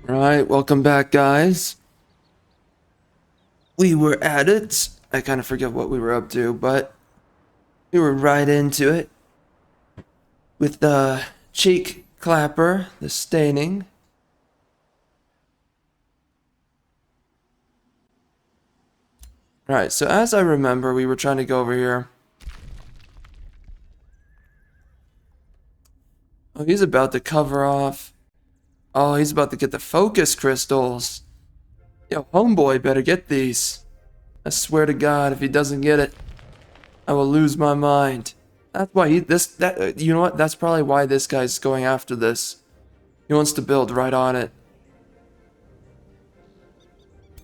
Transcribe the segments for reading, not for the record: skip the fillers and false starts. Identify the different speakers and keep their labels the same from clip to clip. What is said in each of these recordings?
Speaker 1: Alright, welcome back, guys. We were at it. I kind of forget what we were up to, but we were right into it with the cheek clapper, the staining. Alright, so as I remember, we were trying to go over here. Oh, he's about to cover off. Oh, he's about to get the focus crystals. Yo, homeboy better get these. I swear to God, if he doesn't get it, I will lose my mind. That's why you know what? That's probably why this guy's going after this. He wants to build right on it.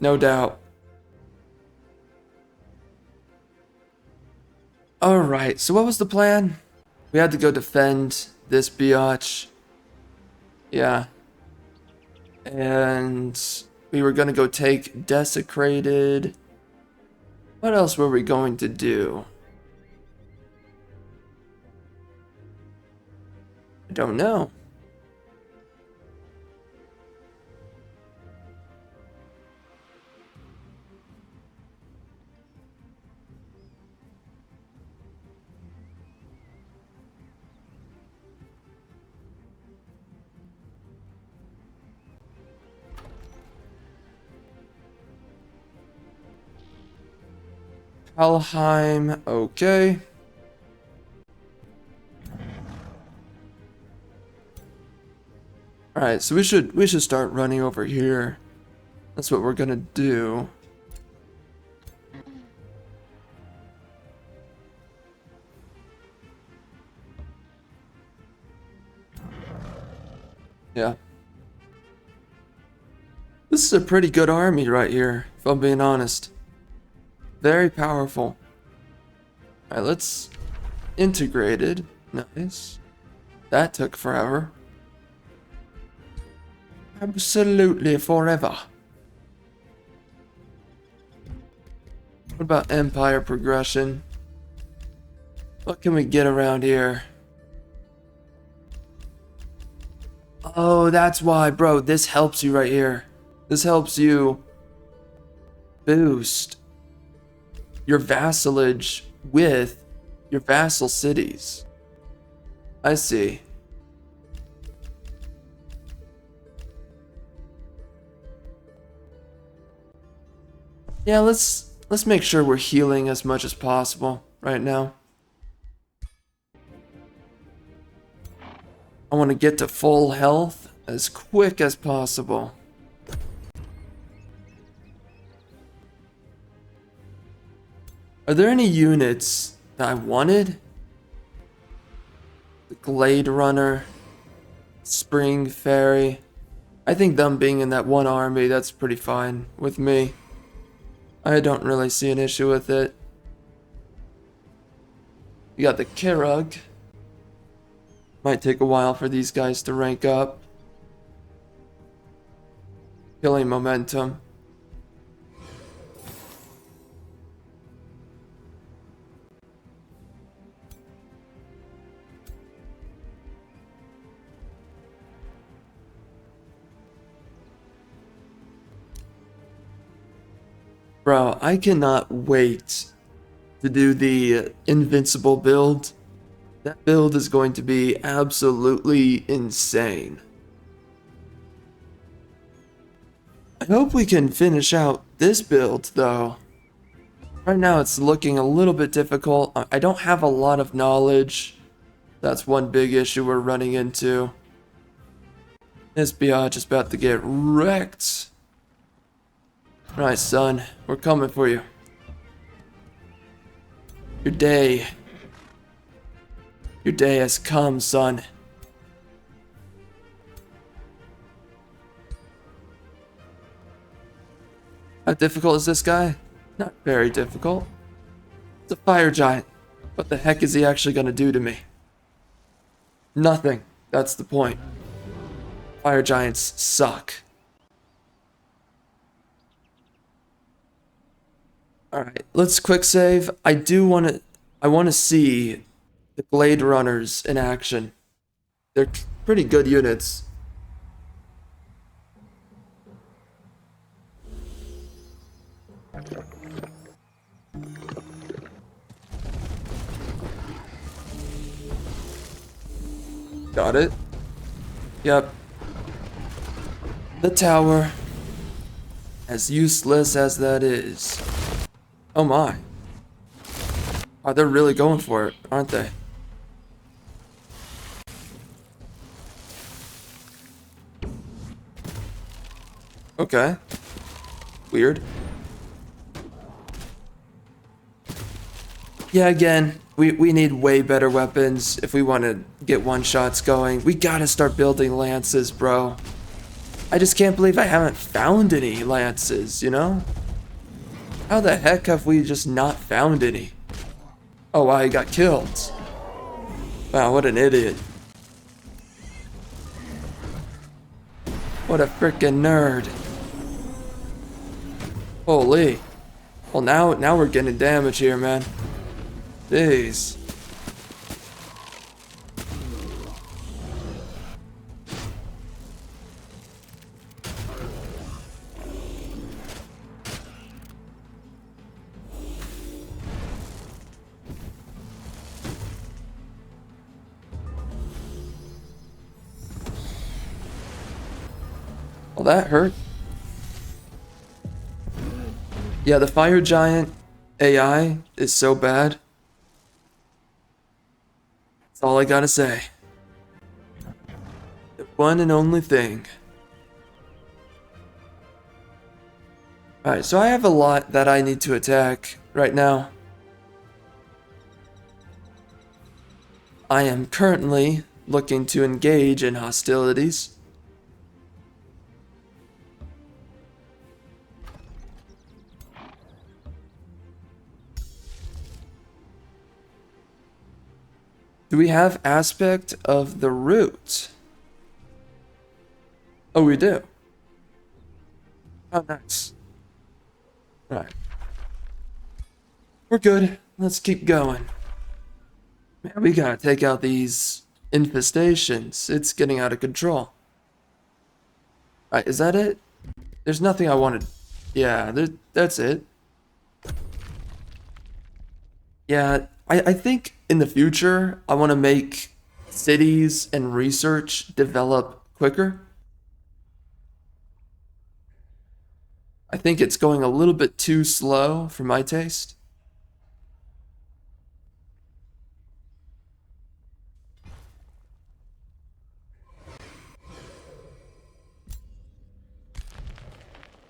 Speaker 1: No doubt. Alright, so what was the plan? We had to go defend this biatch. Yeah. And we were gonna go take desecrated. What else were we going to do? I don't know. Helheim, okay. Alright, so we should start running over here. That's what we're gonna do. Yeah. This is a pretty good army right here, if I'm being honest. Very powerful. Alright, let's integrated. Nice. That took forever. Absolutely forever. What about empire progression? What can we get around here? Oh, that's why, bro. This helps you right here. This helps you boost your vassalage with your vassal cities. I see. Yeah, let's make sure we're healing as much as possible right now. I want to get to full health as quick as possible. Are there any units that I wanted? The Glade Runner, Spring Fairy. I think them being in that one army, that's pretty fine with me. I don't really see an issue with it. You got the Kirug. Might take a while for these guys to rank up. Killing momentum. Bro, I cannot wait to do the invincible build. That build is going to be absolutely insane. I hope we can finish out this build, though. Right now it's looking a little bit difficult. I don't have a lot of knowledge. That's one big issue we're running into. This biatch is about to get wrecked. Alright, son. We're coming for you. Your day has come, son. How difficult is this guy? Not very difficult. It's a fire giant. What the heck is he actually gonna do to me? Nothing. That's the point. Fire giants suck. Alright, let's quick save. I want to see the Glade Runners in action. They're pretty good units. Got it. Yep. The tower. As useless as that is. Oh my. Oh, they're really going for it, aren't they? Okay. Weird. Yeah, again, we need way better weapons if we want to get one-shots going. We gotta start building lances, bro. I just can't believe I haven't found any lances, you know? How the heck have we just not found any? Oh, wow, he got killed. Wow, what an idiot. What a freaking nerd. Holy. Well, now we're getting damage here, man. Jeez. Well, that hurt. Yeah, the fire giant AI is so bad. That's all I gotta say. The one and only thing. Alright, so I have a lot that I need to attack right now. I am currently looking to engage in hostilities. Do we have aspect of the root? Oh, we do. Oh, nice. Right. We're good. Let's keep going. Man, we gotta take out these infestations. It's getting out of control. Alright, is that it? There's nothing I wanted. Yeah, that's it. Yeah, I think in the future, I want to make cities and research develop quicker. I think it's going a little bit too slow for my taste.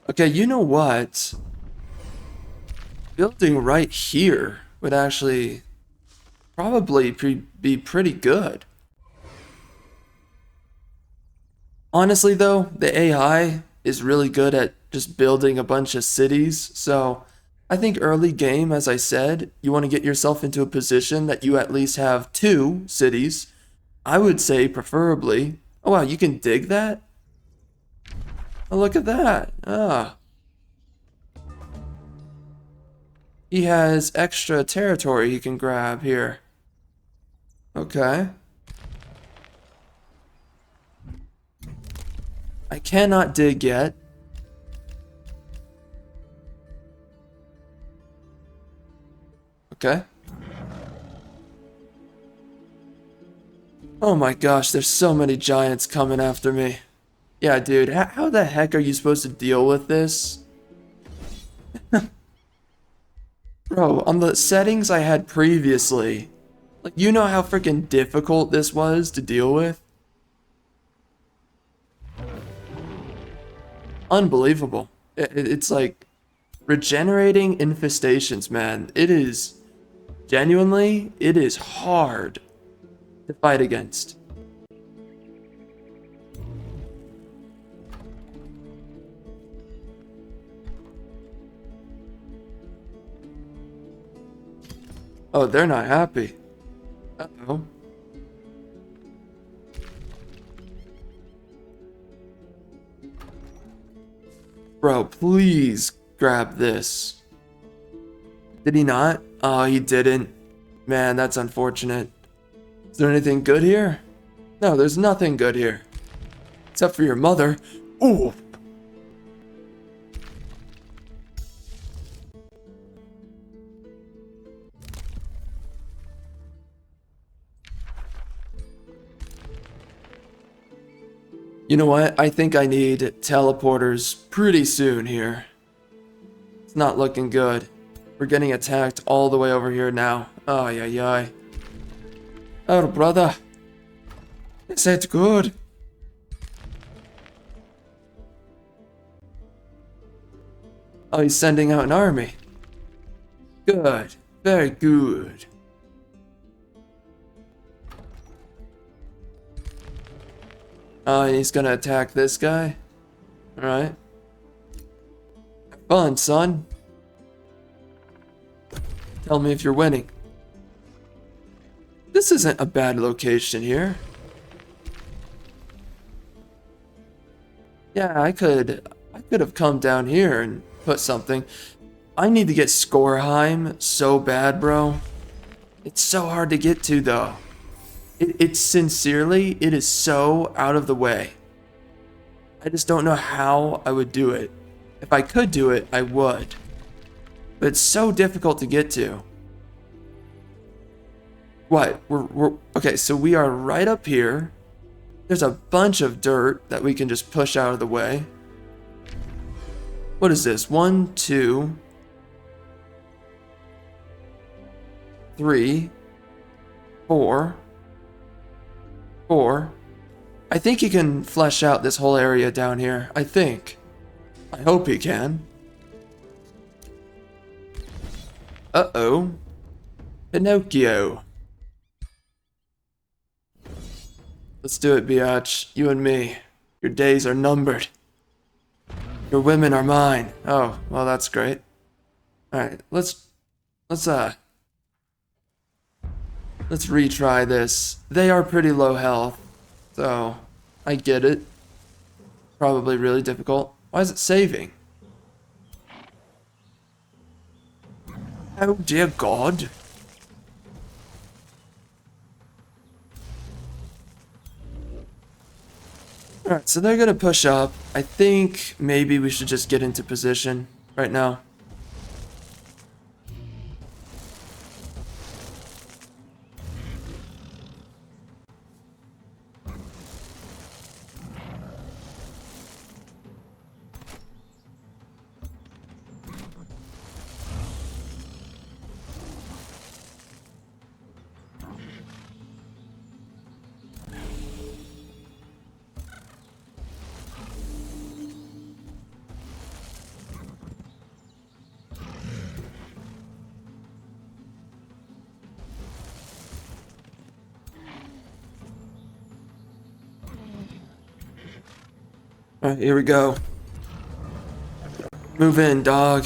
Speaker 1: Okay, you know what? Building right here would actually probably be pretty good. Honestly, though, the AI is really good at just building a bunch of cities, so I think early game, as I said, you want to get yourself into a position that you at least have 2 cities. I would say preferably. Oh wow, you can dig that? Oh, look at that. Ah. He has extra territory he can grab here. Okay. I cannot dig yet. Okay. Oh my gosh, there's so many giants coming after me. Yeah, dude, how the heck are you supposed to deal with this? Bro, on the settings I had previously, like, you know how freaking difficult this was to deal with? Unbelievable. It's like regenerating infestations, man. It is genuinely, it is hard to fight against. Oh, they're not happy. Uh-oh. Bro, please grab this. Did he not? Oh, he didn't. Man, that's unfortunate. Is there anything good here? No, there's nothing good here. Except for your mother. Ooh. You know what? I think I need teleporters pretty soon here. It's not looking good. We're getting attacked all the way over here now. Oh, yeah, yeah. Oh, brother. Is it good? Oh, he's sending out an army. Good. Very good. Oh, he's gonna attack this guy? Alright. Have fun, son. Tell me if you're winning. This isn't a bad location here. Yeah, I could have come down here and put something. I need to get Skorheim so bad, bro. It's so hard to get to, though. It's sincerely, it is so out of the way. I just don't know how I would do it. If I could do it, I would. But it's so difficult to get to. What? We're okay, so we are right up here. There's a bunch of dirt that we can just push out of the way. What is this? 1, 2, 3, 4. I think he can flesh out this whole area down here. I think. I hope he can. Uh-oh. Pinocchio. Let's do it, biatch. You and me. Your days are numbered. Your women are mine. Oh, well, that's great. Alright, let's retry this. They are pretty low health, so I get it. Probably really difficult. Why is it saving? Oh dear God. Alright, so they're gonna push up. I think maybe we should just get into position right now. Alright, here we go. Move in, dog.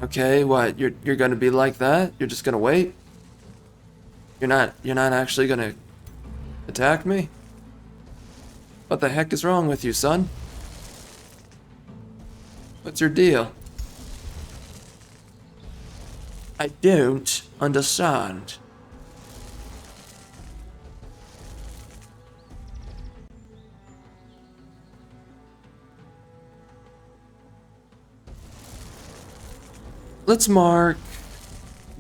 Speaker 1: Okay, what? You're gonna be like that? You're just gonna wait? You're not actually gonna attack me? What the heck is wrong with you, son? What's your deal? I don't understand. Let's mark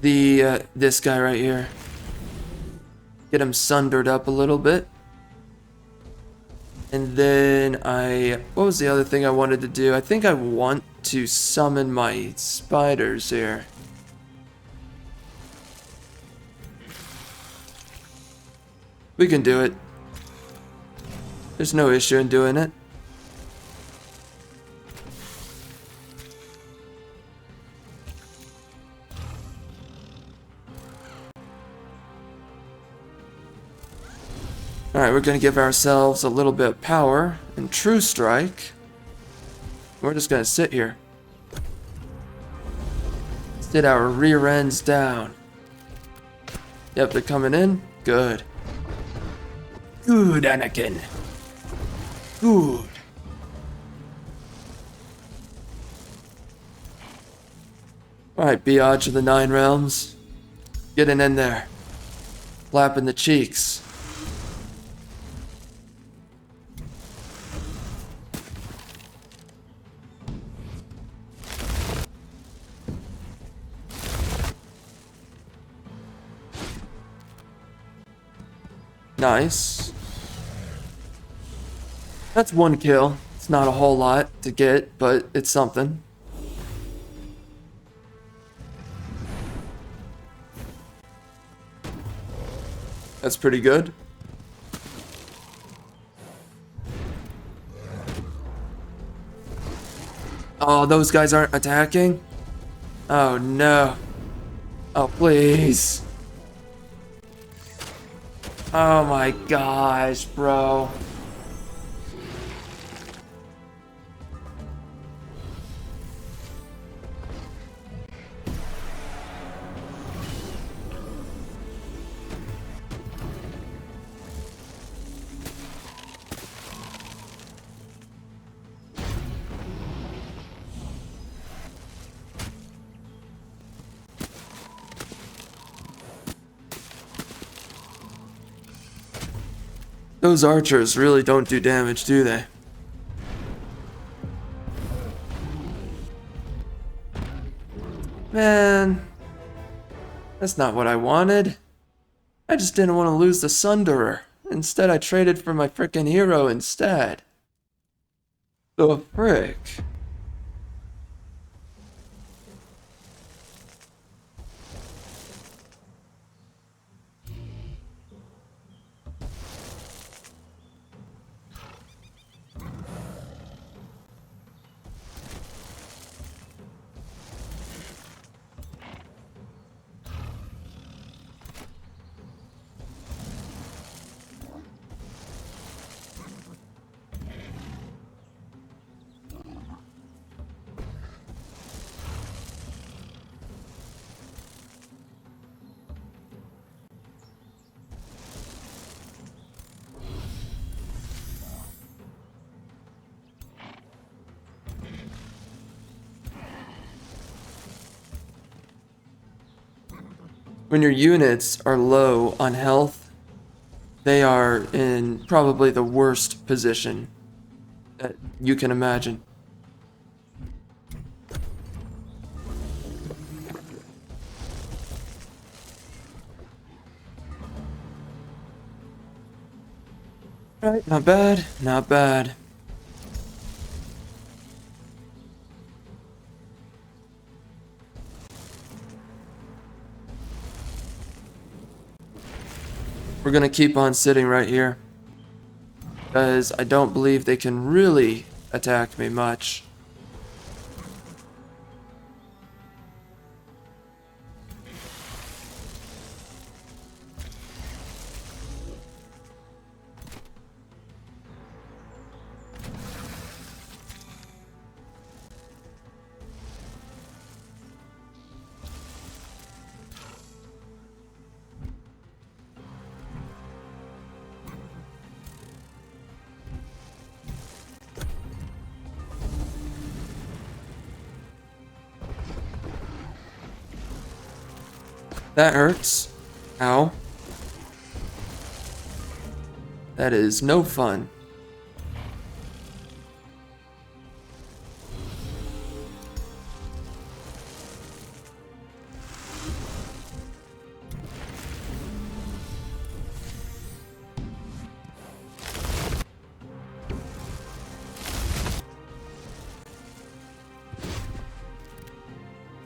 Speaker 1: the this guy right here. Get him sundered up a little bit. And then what was the other thing I wanted to do? I think I want to summon my spiders here. We can do it. There's no issue in doing it. Alright, we're going to give ourselves a little bit of power and True Strike. We're just going to sit here. Sit our rear ends down. Yep, they're coming in. Good. Good, Anakin. Good. Alright, biatch of the 9 realms. Getting in there. Flapping the cheeks. Nice. That's one kill. It's not a whole lot to get, but it's something. That's pretty good. Oh, those guys aren't attacking? Oh no. Oh, please. Oh my gosh, bro. Those archers really don't do damage, do they? Man, that's not what I wanted. I just didn't want to lose the Sunderer. Instead, I traded for my frickin' hero instead. The frick? When your units are low on health, they are in probably the worst position that you can imagine. Right, not bad, not bad. We're gonna keep on sitting right here, because I don't believe they can really attack me much. That hurts. Ow. That is no fun.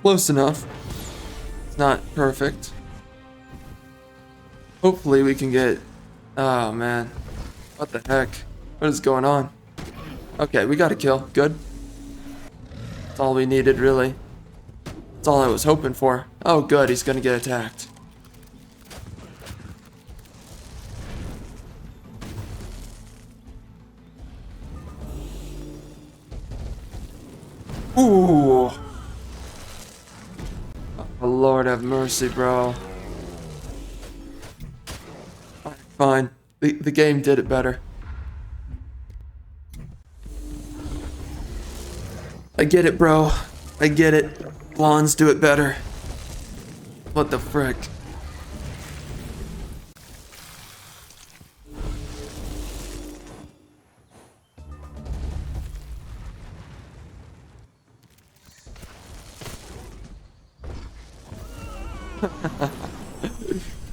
Speaker 1: Close enough. It's not perfect. Hopefully we can get... Oh man. What the heck? What is going on? Okay, we got a kill. Good. That's all we needed, really. That's all I was hoping for. Oh good, he's gonna get attacked. Ooh. Oh, Lord have mercy, bro. Fine. The game did it better. I get it, bro. I get it. Blondes do it better. What the frick?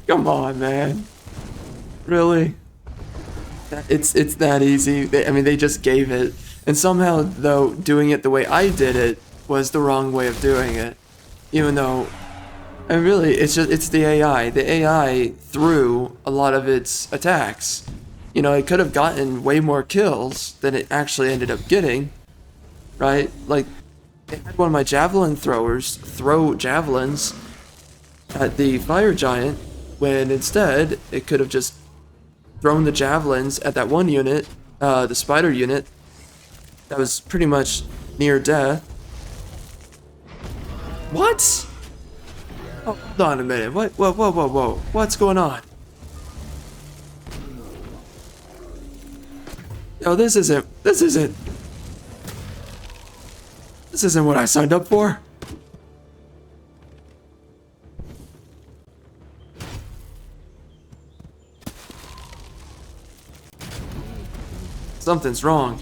Speaker 1: Come on, man. Really? It's that easy. I mean, they just gave it. And somehow, though, doing it the way I did it was the wrong way of doing it. Even though, I mean, really, it's the AI. The AI threw a lot of its attacks. You know, it could have gotten way more kills than it actually ended up getting, right? Like, I had one of my javelin throwers throw javelins at the fire giant when instead it could have just thrown the javelins at that one unit, the spider unit, that was pretty much near death. What? Oh, hold on a minute. What? Whoa, whoa, whoa, whoa. What's going on? Oh, this isn't what I signed up for. Something's wrong.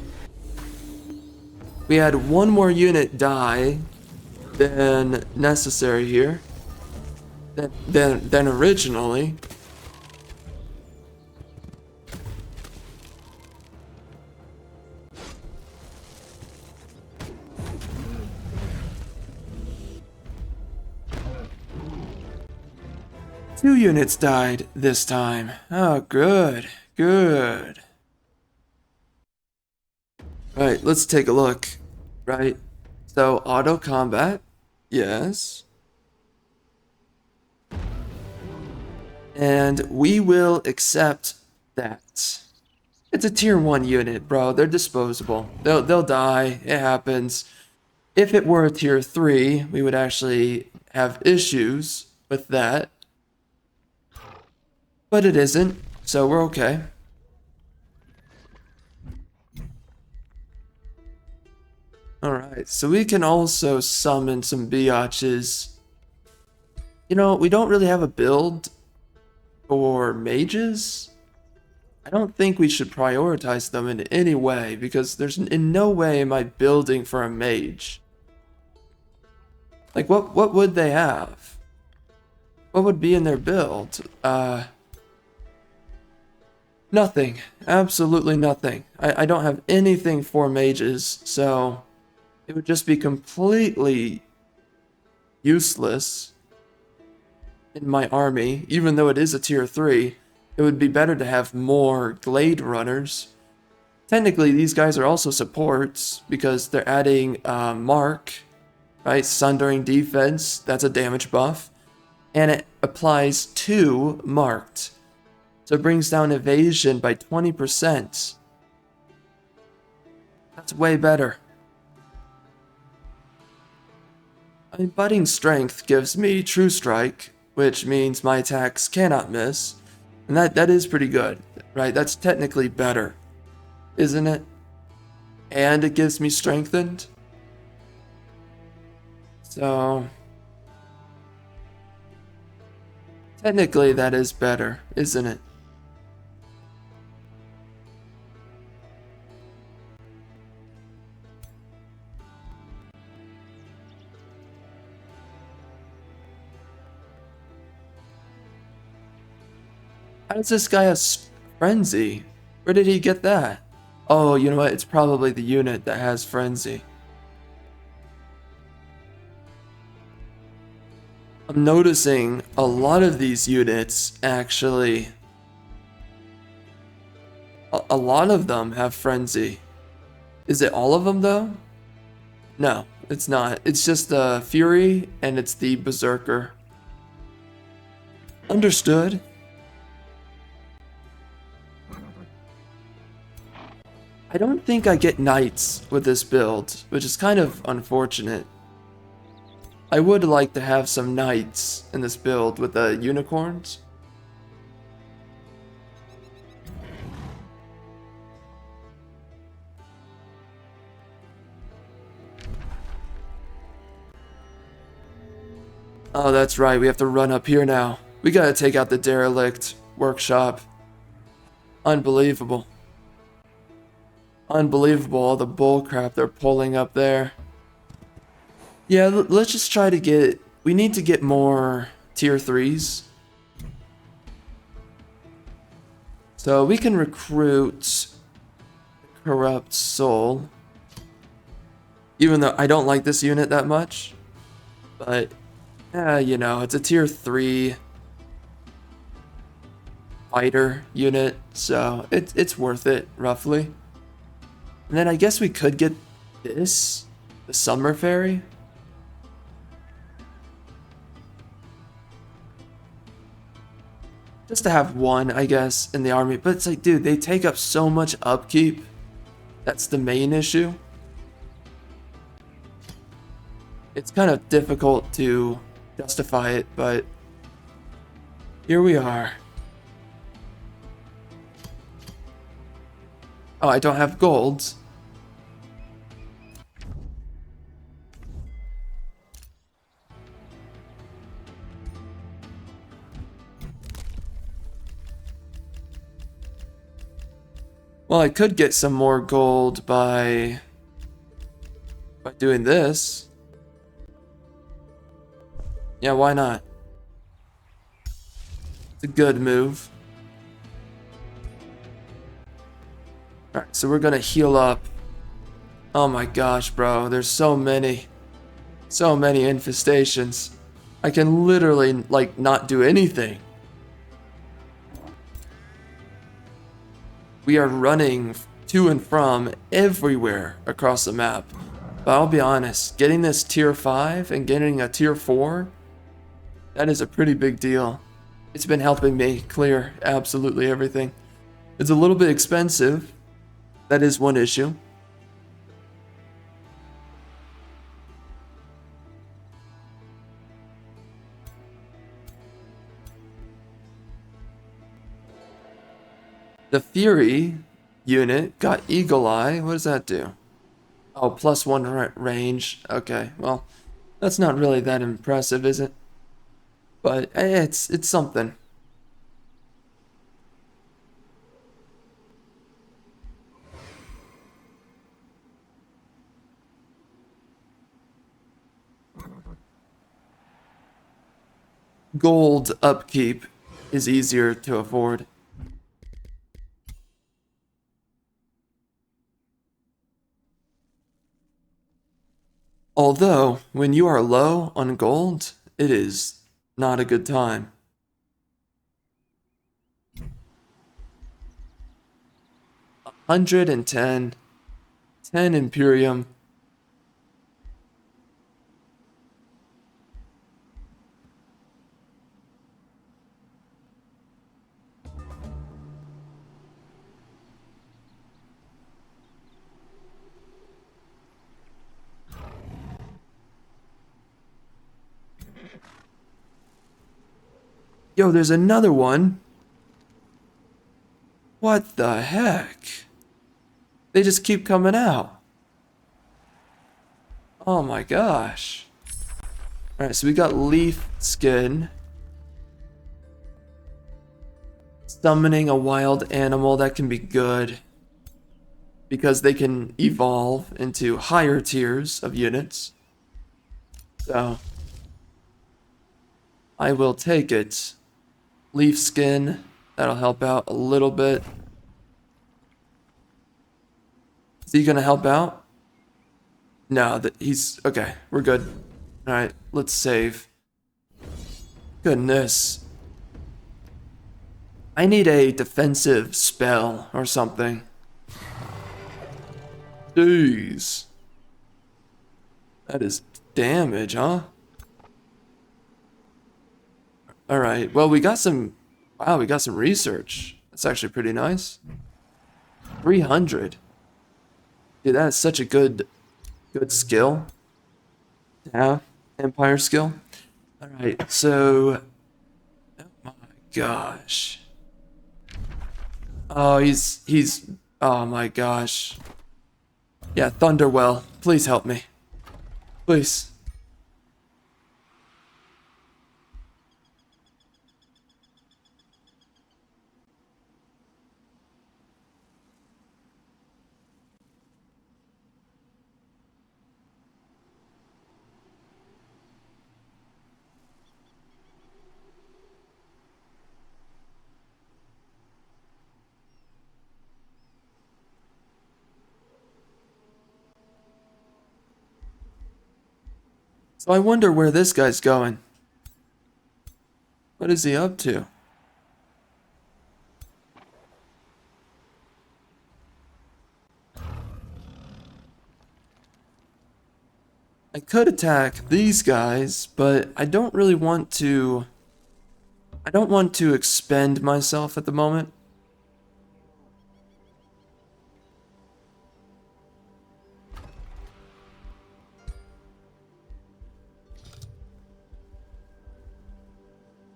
Speaker 1: We had one more unit die than necessary here. Than originally. Two units died this time. Oh, good. Good. Right, let's take a look. Right. So, auto combat. Yes. And we will accept that. It's a tier 1 unit, bro. They're disposable. They'll die. It happens. If it were a tier 3, we would actually have issues with that. But it isn't, so we're okay. Alright, so we can also summon some biatches. You know, we don't really have a build for mages. I don't think we should prioritize them in any way, because there's in no way am I building for a mage. Like, what would they have? What would be in their build? Nothing. Absolutely nothing. I don't have anything for mages, so it would just be completely useless in my army, even though it is a tier 3. It would be better to have more Glade runners. Technically, these guys are also supports because they're adding Mark, right? Sundering defense, that's a damage buff. And it applies to Marked. So it brings down evasion by 20%. That's way better. I mean, budding strength gives me true strike, which means my attacks cannot miss. And that is pretty good, right? That's technically better, isn't it? And it gives me strengthened. So technically that is better, isn't it? How does this guy have Frenzy? Where did he get that? Oh, you know what? It's probably the unit that has Frenzy. I'm noticing a lot of these units, actually. A lot of them have Frenzy. Is it all of them, though? No, it's not. It's just the Fury, and it's the Berserker. Understood. I don't think I get knights with this build, which is kind of unfortunate. I would like to have some knights in this build with the unicorns. Oh, that's right, we have to run up here now. We gotta take out the derelict workshop. Unbelievable. Unbelievable, all the bullcrap they're pulling up there. Yeah, let's just try to get... We need to get more tier 3s. So we can recruit Corrupt Soul. Even though I don't like this unit that much. But, you know, it's a tier 3 fighter unit. So it's worth it, roughly. And then I guess we could get this. The Summer Fairy. Just to have one, I guess, in the army. But it's like, dude, they take up so much upkeep. That's the main issue. It's kind of difficult to justify it, but here we are. Oh, I don't have gold. Well, I could get some more gold by doing this. Yeah, why not? It's a good move. Alright, so we're gonna heal up. Oh my gosh, bro. There's so many. So many infestations. I can literally, like, not do anything. We are running to and from everywhere across the map. But I'll be honest, getting this tier 5 and getting a tier 4, that is a pretty big deal. It's been helping me clear absolutely everything. It's a little bit expensive. That is one issue. The Fury unit got Eagle Eye. What does that do? Oh, +1 range. Okay, well, that's not really that impressive, is it? But it's something. Gold upkeep is easier to afford. Although, when you are low on gold, it is not a good time. $110, 10 Imperium. Yo, there's another one. What the heck? They just keep coming out. Oh my gosh. Alright, so we got Leaf Skin. Summoning a wild animal, that can be good. Because they can evolve into higher tiers of units. So, I will take it. Leaf Skin, that'll help out a little bit. Is he gonna help out? No, he's okay. We're good. All right, let's save. Goodness, I need a defensive spell or something. Jeez, that is damage, huh? All right. Well, we got some. Wow, we got some research. That's actually pretty nice. 300. Dude, that is such a good skill to have. Empire skill. All right, so. Oh my gosh. Oh, he's. Oh my gosh. Yeah, Thunderwell. Please help me. Please. So I wonder where this guy's going. What is he up to? I could attack these guys, but I don't really want to... I don't want to expend myself at the moment.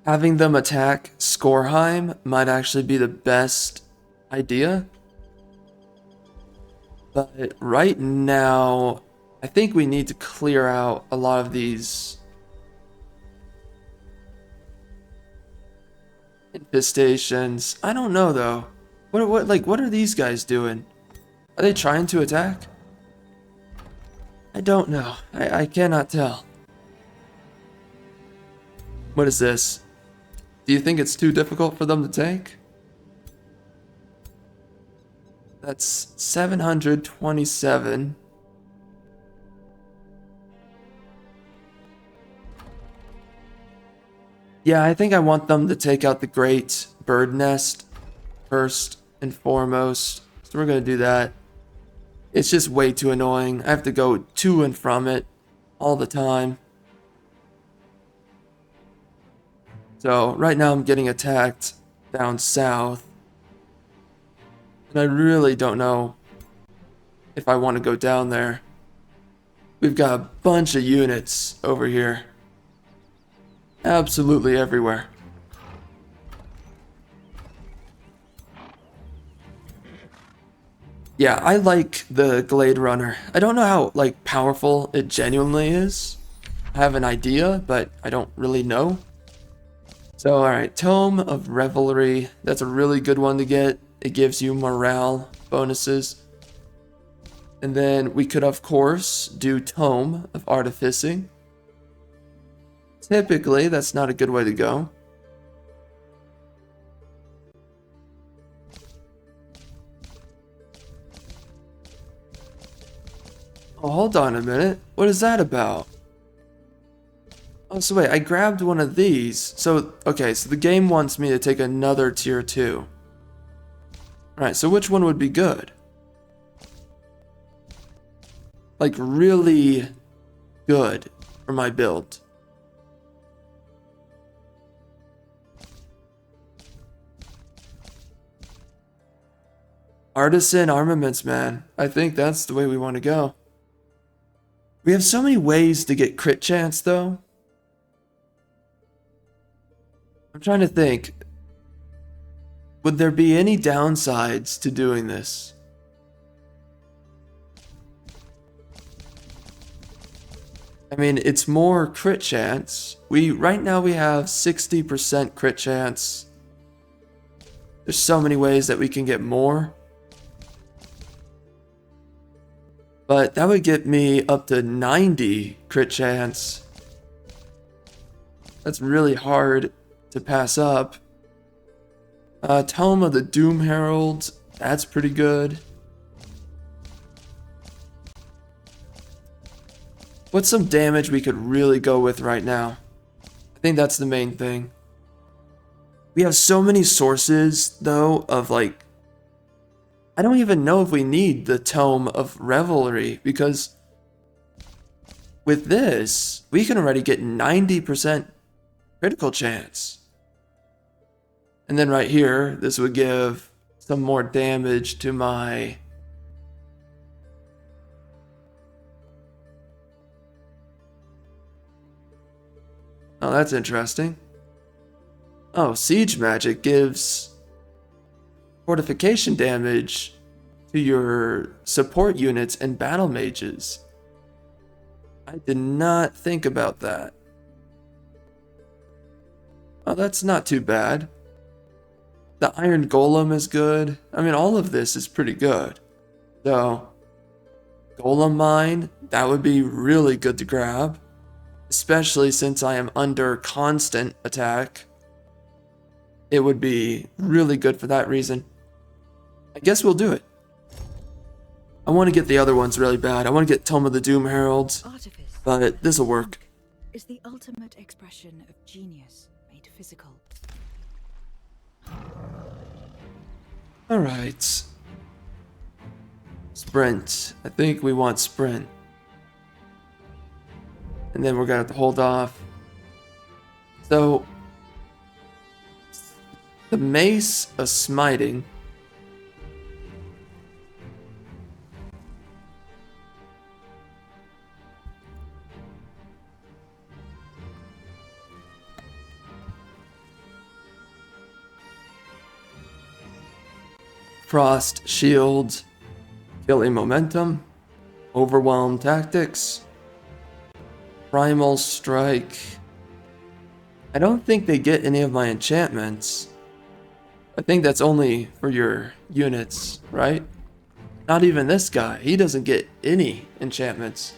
Speaker 1: Having them attack Skorheim might actually be the best idea. But right now, I think we need to clear out a lot of these infestations. I don't know though. What are these guys doing? Are they trying to attack? I don't know. I cannot tell. What is this? Do you think it's too difficult for them to take? That's 727. Yeah, I think I want them to take out the Great Bird Nest first and foremost. So we're going to do that. It's just way too annoying. I have to go to and from it all the time. So right now I'm getting attacked down south. And I really don't know if I want to go down there. We've got a bunch of units over here. Absolutely everywhere. Yeah, I like the Glade Runner. I don't know how powerful it genuinely is. I have an idea, but I don't really know. So alright, Tome of Revelry. That's a really good one to get. It gives you morale bonuses. And then we could of course do Tome of Artificing. Typically, that's not a good way to go. Oh, hold on a minute. What is that about? Oh, so wait, I grabbed one of these. So, okay, so the game wants me to take another tier 2. Alright, so which one would be good? Like, really good for my build. Artisan armaments, man. I think that's the way we want to go. We have so many ways to get crit chance, though. I'm trying to think. Would there be any downsides to doing this? I mean, it's more crit chance. Right now we have 60% crit chance. There's so many ways that we can get more. But that would get me up to 90 crit chance. That's really hard to pass up. Tome of the Doom Herald. That's pretty good. What's some damage we could really go with right now? I think that's the main thing. We have so many sources, though, of I don't even know if we need the Tome of Revelry, because with this, we can already get 90% critical chance. And then right here, this would give some more damage to my... Oh, that's interesting. Oh, Siege Magic gives fortification damage to your support units and battle mages. I did not think about that. Oh, that's not too bad. The Iron Golem is good. I mean, all of this is pretty good. So, Golem Mine, that would be really good to grab. Especially since I am under constant attack. It would be really good for that reason. I guess we'll do it. I want to get the other ones really bad. I want to get Tome of the Doom Herald, but this'll work.
Speaker 2: is the ultimate expression of genius made physical.
Speaker 1: Alright. Sprint. I think we want sprint. And then we're gonna have to hold off. So, the mace of smiting. Frost shield. Killing momentum. Overwhelm tactics. Primal strike. I don't think they get any of my enchantments. I think that's only for your units, right? Not even this guy. He doesn't get any enchantments.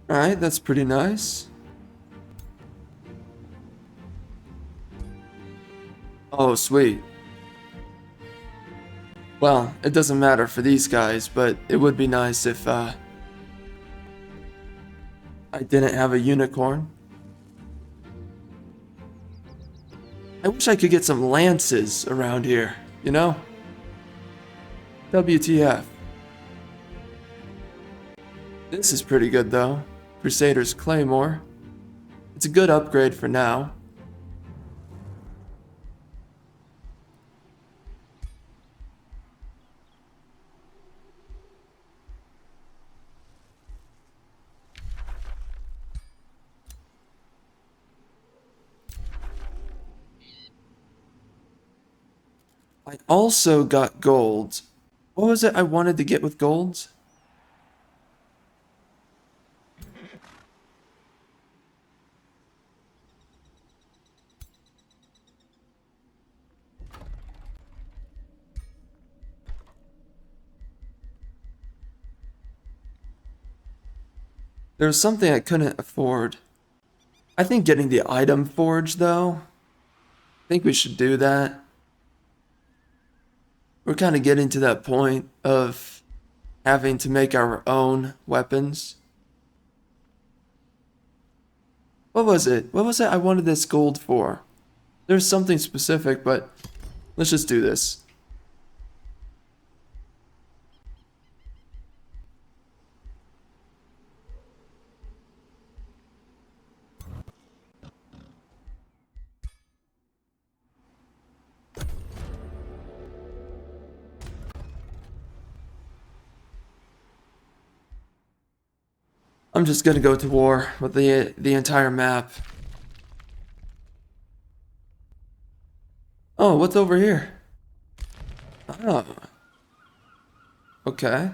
Speaker 1: Alright, that's pretty nice. Oh, sweet. Well, it doesn't matter for these guys, but it would be nice if I didn't have a unicorn. I wish I could get some lances around here, you know? WTF. This is pretty good though. Crusader's Claymore. It's a good upgrade for now. I also got gold. What was it I wanted to get with gold? There was something I couldn't afford. I think getting the item forge though. I think we should do that. We're kind of getting to that point of having to make our own weapons. What was it? What was it I wanted this gold for? There's something specific, but let's just do this. I'm just gonna go to war with the entire map. Oh, what's over here? Oh. Okay.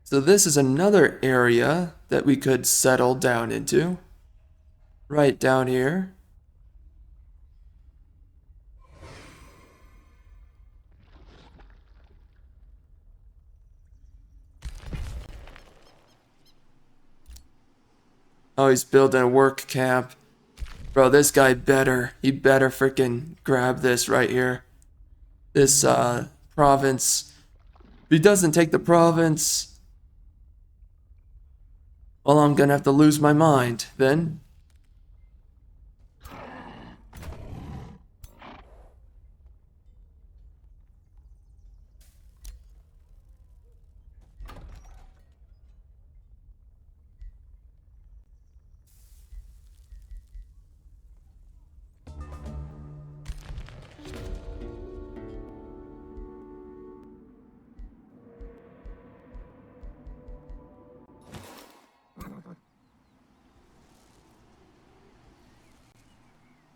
Speaker 1: So this is another area that we could settle down into. Right down here. Oh, he's building a work camp. Bro, this guy he better freaking grab this right here. This, province. If he doesn't take the province, well, I'm gonna have to lose my mind then.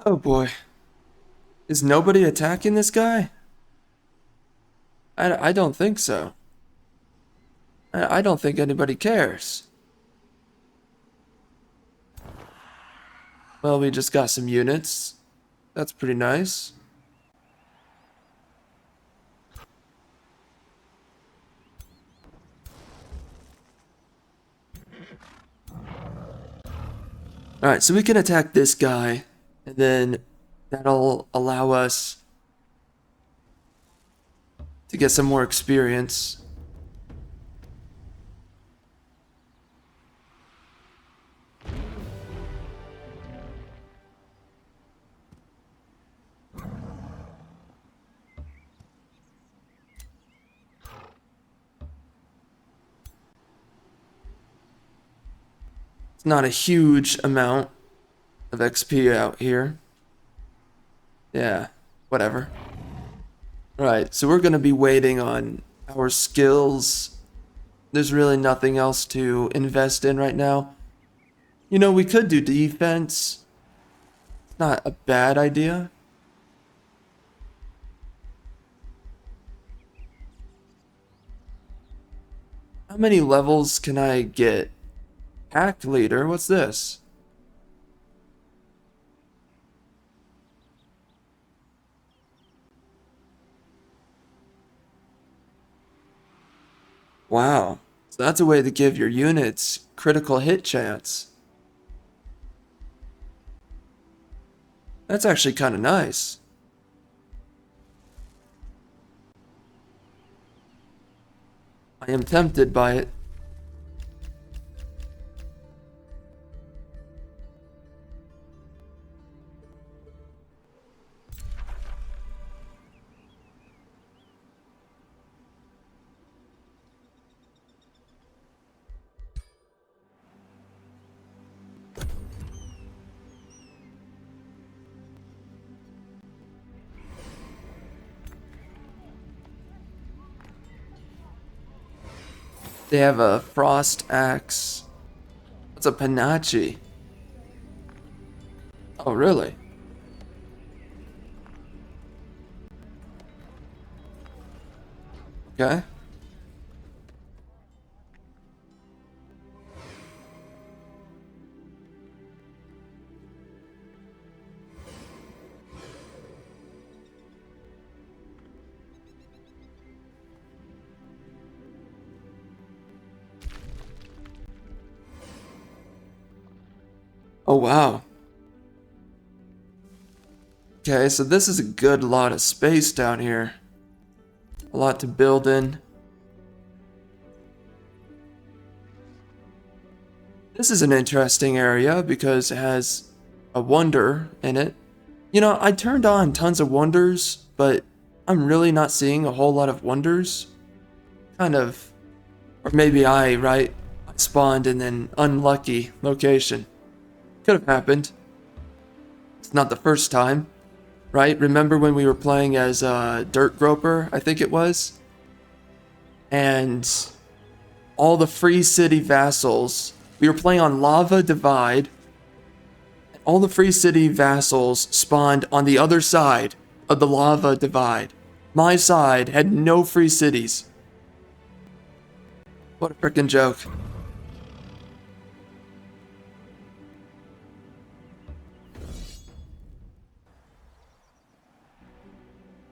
Speaker 1: Oh boy. Is nobody attacking this guy? I don't think so. I don't think anybody cares. Well, we just got some units. That's pretty nice. Alright, so we can attack this guy, and then that'll allow us to get some more experience. It's not a huge amount of XP out here. Yeah, whatever. Alright, so we're gonna be waiting on our skills. There's really nothing else to invest in right now. You know, we could do defense. It's not a bad idea. How many levels can I get? Pack leader, what's this? Wow, so that's a way to give your units critical hit chance. That's actually kind of nice. I am tempted by it. They have a frost axe. What's a panache? Oh, really? Okay. Oh, wow. Okay, so this is a good lot of space down here. A lot to build in. This is an interesting area because it has a wonder in it. You know, I turned on tons of wonders, but I'm really not seeing a whole lot of wonders. Kind of, or maybe right? I spawned in an unlucky location. Could have happened. It's not the first time, right? Remember when we were playing as Dirt Groper, I think it was? And all the Free City vassals, we were playing on Lava Divide. All the Free City vassals spawned on the other side of the Lava Divide. My side had no free cities. What a frickin' joke.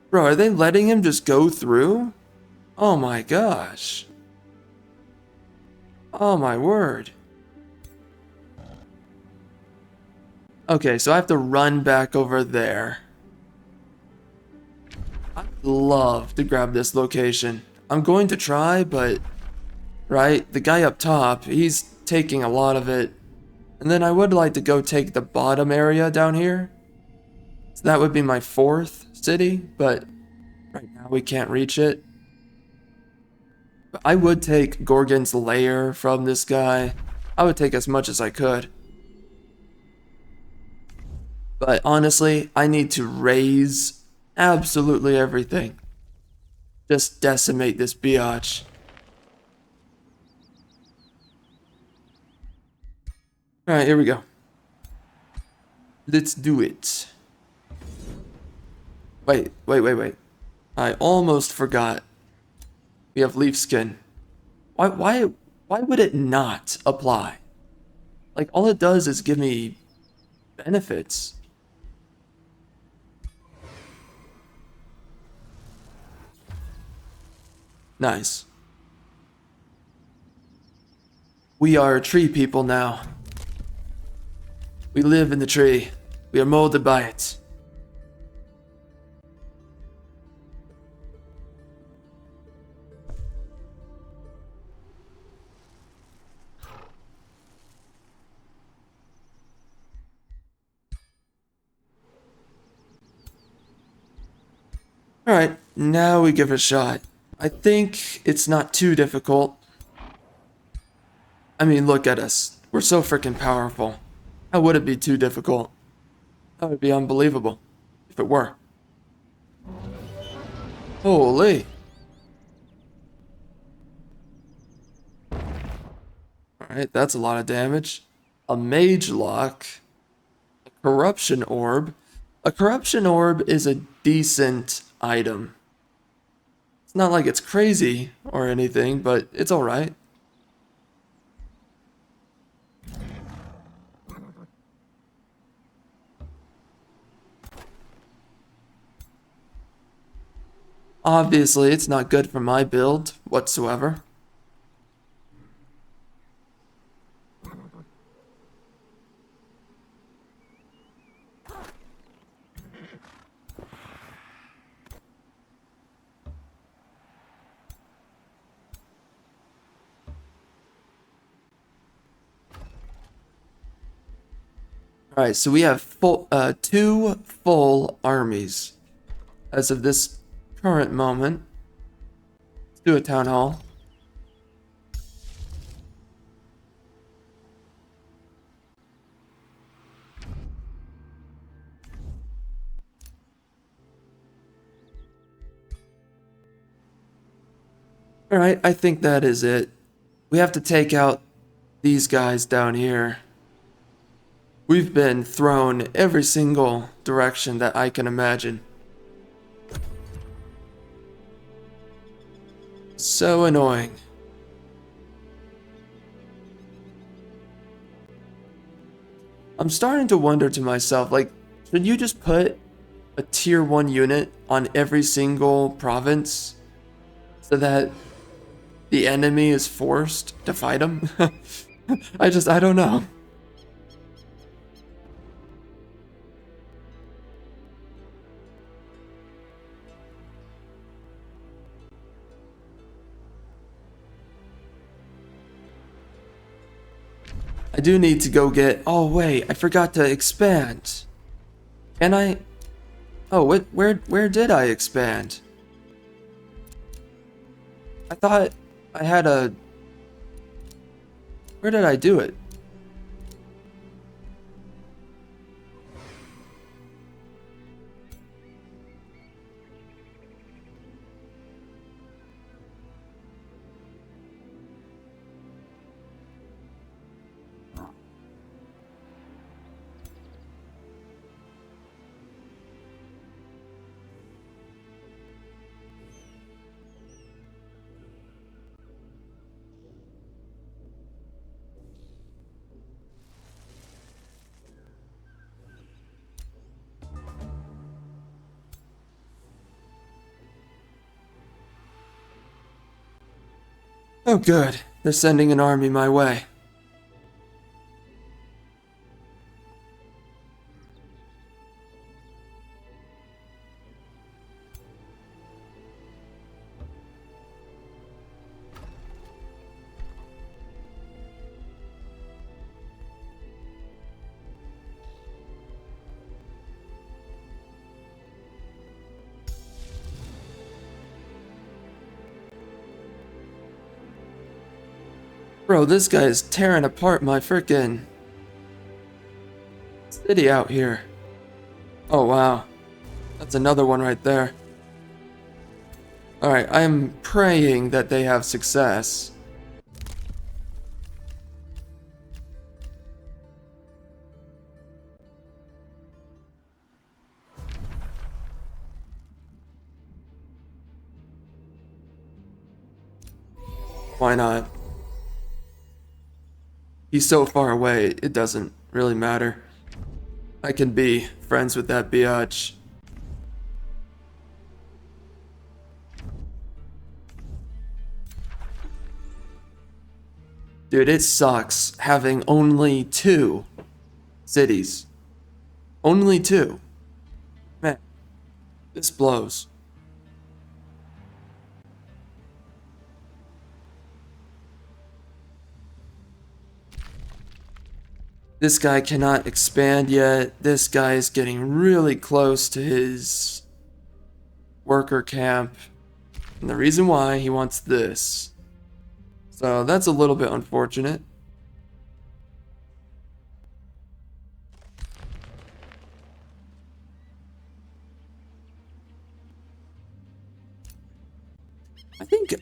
Speaker 1: Bro, are they letting him just go through? Oh my gosh. Oh my word. Okay, so I have to run back over there. I'd love to grab this location. I'm going to try, but... Right, the guy up top, he's taking a lot of it. And then I would like to go take the bottom area down here. So that would be my 4th city, but right now we can't reach it. But I would take Gorgon's Lair from this guy. I would take as much as I could. But honestly, I need to raise absolutely everything. Just decimate this biatch. Alright, here we go. Let's do it. Wait. I almost forgot. We have leaf skin. Why would it not apply? Like, all it does is give me benefits. Nice. We are tree people now. We live in the tree. We are molded by it. Alright, now we give it a shot. I think it's not too difficult. I mean, look at us. We're so freaking powerful. How would it be too difficult? That would be unbelievable if it were. Holy. Alright, that's a lot of damage. A mage lock. A corruption orb. A corruption orb is a decent item. It's not like it's crazy or anything, but it's alright. Obviously, it's not good for my build whatsoever. Alright, so we have two full armies as of this current moment. Let's do a town hall. Alright, I think that is it. We have to take out these guys down here. We've been thrown every single direction that I can imagine. So annoying. I'm starting to wonder to myself, like, should you just put a tier 1 unit on every single province so that the enemy is forced to fight them? I don't know. I do need to go get... Oh, wait, I forgot to expand. Can I... Oh, where did I expand? I thought I had a... Where did I do it? Oh, good. They're sending an army my way. Bro, this guy is tearing apart my frickin' city out here. Oh, wow. That's another one right there. Alright, I'm praying that they have success. Why not? He's so far away, it doesn't really matter. I can be friends with that biatch. Dude, it sucks having only 2 cities. Only 2. Man, this blows. This guy cannot expand yet. This guy is getting really close to his worker camp. And the reason why he wants this. So that's a little bit unfortunate.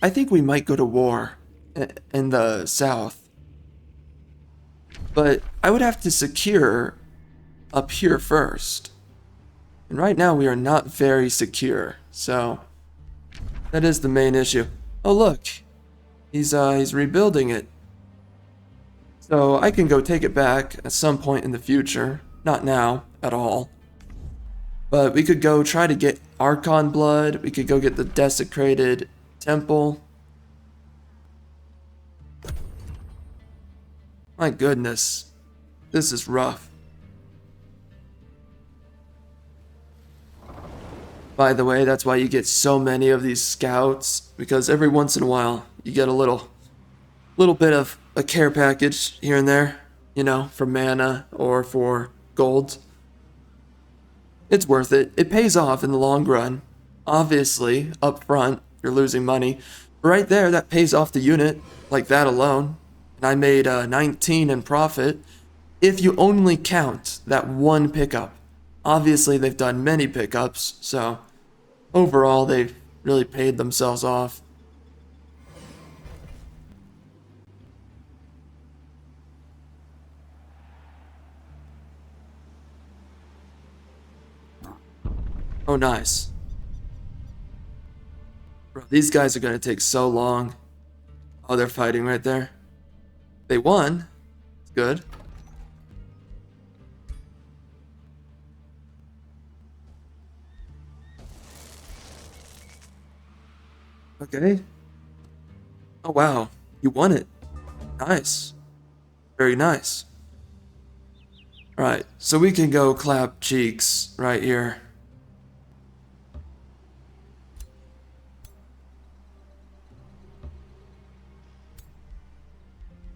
Speaker 1: I think we might go to war in the south. But I would have to secure up here first. And right now we are not very secure. So that is the main issue. Oh look. He's rebuilding it. So I can go take it back at some point in the future. Not now at all. But we could go try to get Archon blood. We could go get the desecrated temple. My goodness. This is rough. By the way, that's why you get so many of these scouts, because every once in a while you get a little bit of a care package here and there, you know, for mana or for gold. It's worth it. It pays off in the long run. Obviously, up front, you're losing money. Right there, that pays off the unit, like that alone. And I made 19 in profit. If you only count that one pickup. Obviously, they've done many pickups, so overall, they've really paid themselves off. Oh, nice. Bro, these guys are gonna take so long. Oh, they're fighting right there. They won. It's good. Okay. Oh, wow. You won it. Nice. Very nice. Alright, so we can go clap cheeks right here.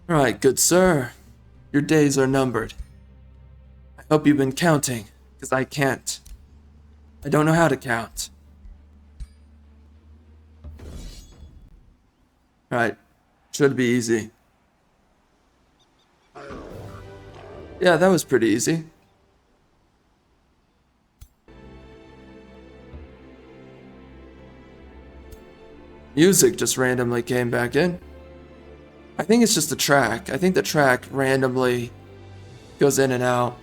Speaker 1: Alright, good sir. Your days are numbered. I hope you've been counting, because I can't. I don't know how to count. Alright, should be easy. Yeah, that was pretty easy. Music just randomly came back in. I think it's just the track. I think the track randomly goes in and out.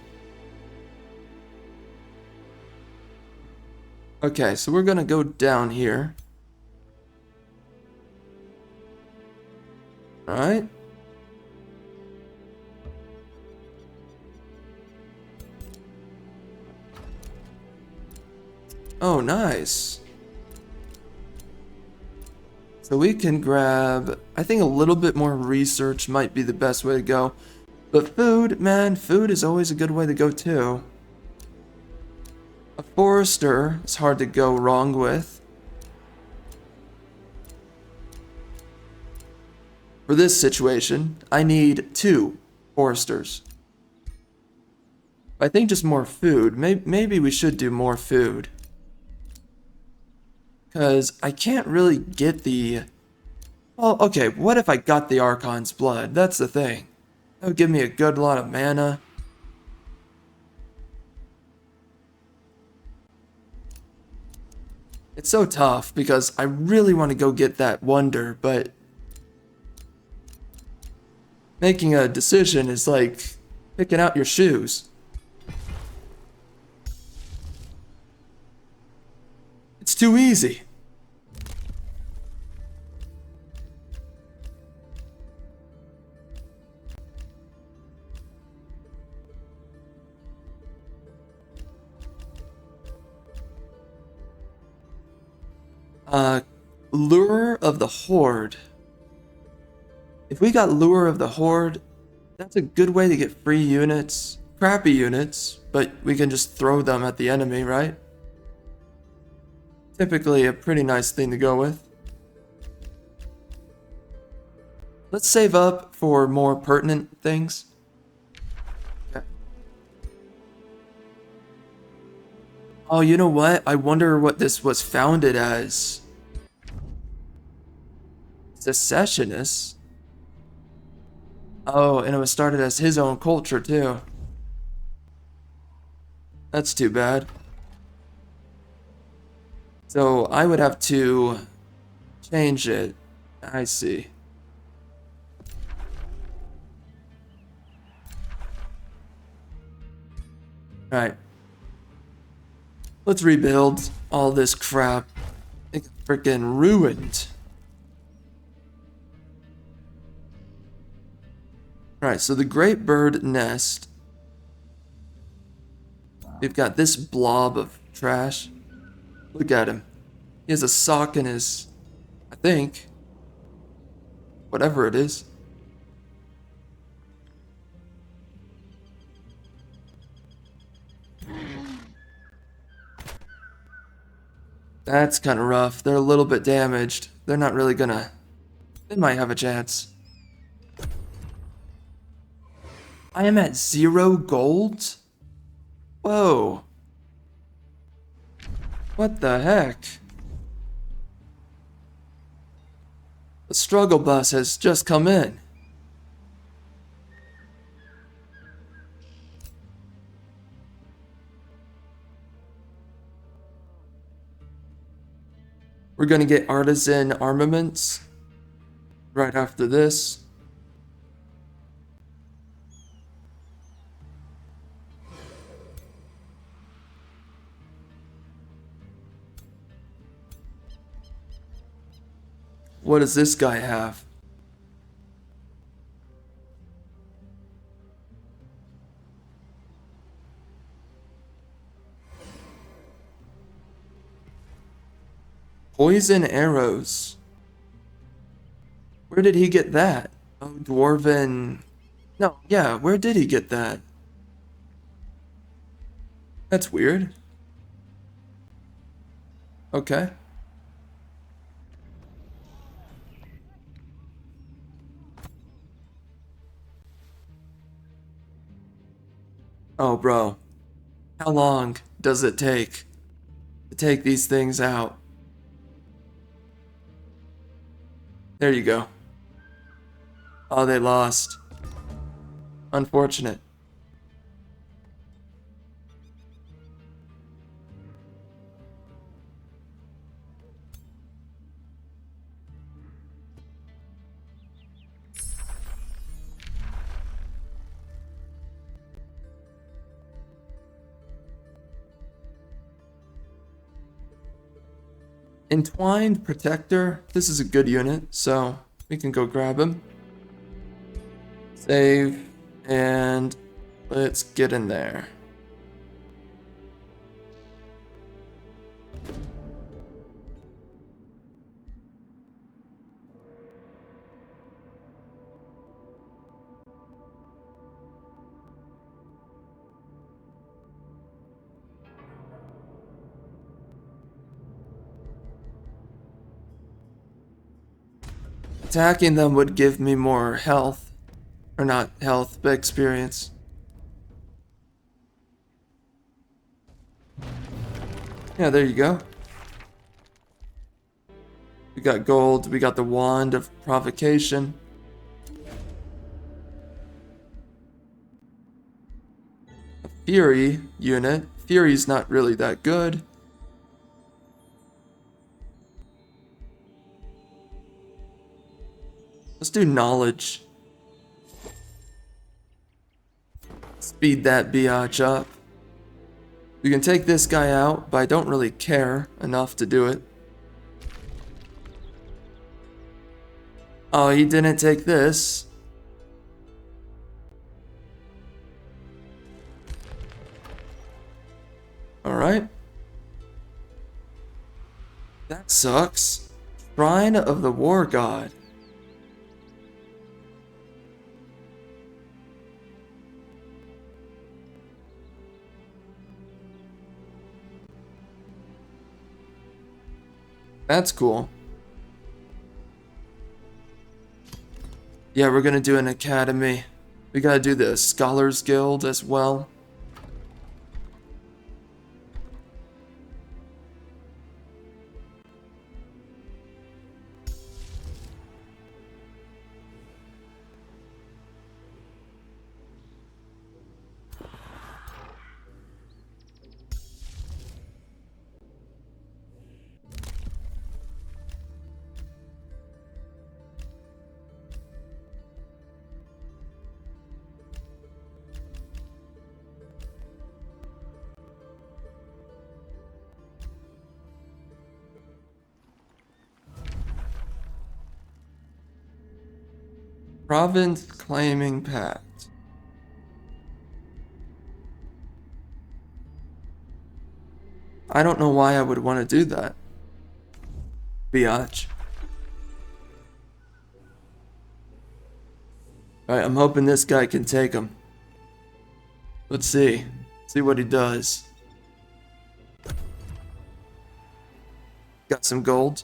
Speaker 1: Okay, so we're gonna go down here. Alright. Oh, nice. So we can grab, I think a little bit more research might be the best way to go. But food, man, food is always a good way to go too. A forester is hard to go wrong with. For this situation, I need 2 foresters. I think just more food. Maybe we should do more food. Because I can't really get the... Well, okay, what if I got the Archon's blood? That's the thing. That would give me a good lot of mana. It's so tough because I really want to go get that wonder, but... making a decision is like picking out your shoes. It's too easy. Lure of the Horde. If we got Lure of the Horde, that's a good way to get free units. Crappy units, but we can just throw them at the enemy, right? Typically a pretty nice thing to go with. Let's save up for more pertinent things. Okay. Oh, you know what? I wonder what this was founded as. Secessionists? Oh, and it was started as his own culture, too. That's too bad. So I would have to change it. I see. Alright. Let's rebuild all this crap. It's freaking ruined. Alright, so the Great Bird Nest. We've got this blob of trash. Look at him. He has a sock in his, I think, whatever it is. That's kind of rough. They're a little bit damaged. They're not really gonna... They might have a chance. I am at 0 gold? Whoa. What the heck? The struggle bus has just come in. We're gonna get artisan armaments right after this. What does this guy have? Poison arrows. Where did he get that? Oh, dwarven... No, yeah, where did he get that? That's weird. Okay. Oh, bro. How long does it take to take these things out? There you go. Oh, they lost. Unfortunate. Entwined Protector. This is a good unit, so we can go grab him. Save, and let's get in there. Attacking them would give me more health. Or not health, but experience. Yeah, there you go. We got gold, we got the Wand of Provocation. A Fury unit. Fury's not really that good. Let's do knowledge. Speed that biatch up. We can take this guy out, but I don't really care enough to do it. Oh, he didn't take this. Alright. That sucks. Shrine of the War God. That's cool. Yeah, we're gonna do an academy. We gotta do the Scholars Guild as well. Province claiming pact. I don't know why I would want to do that. Biatch. Alright, I'm hoping this guy can take him. Let's see. See what he does. Got some gold.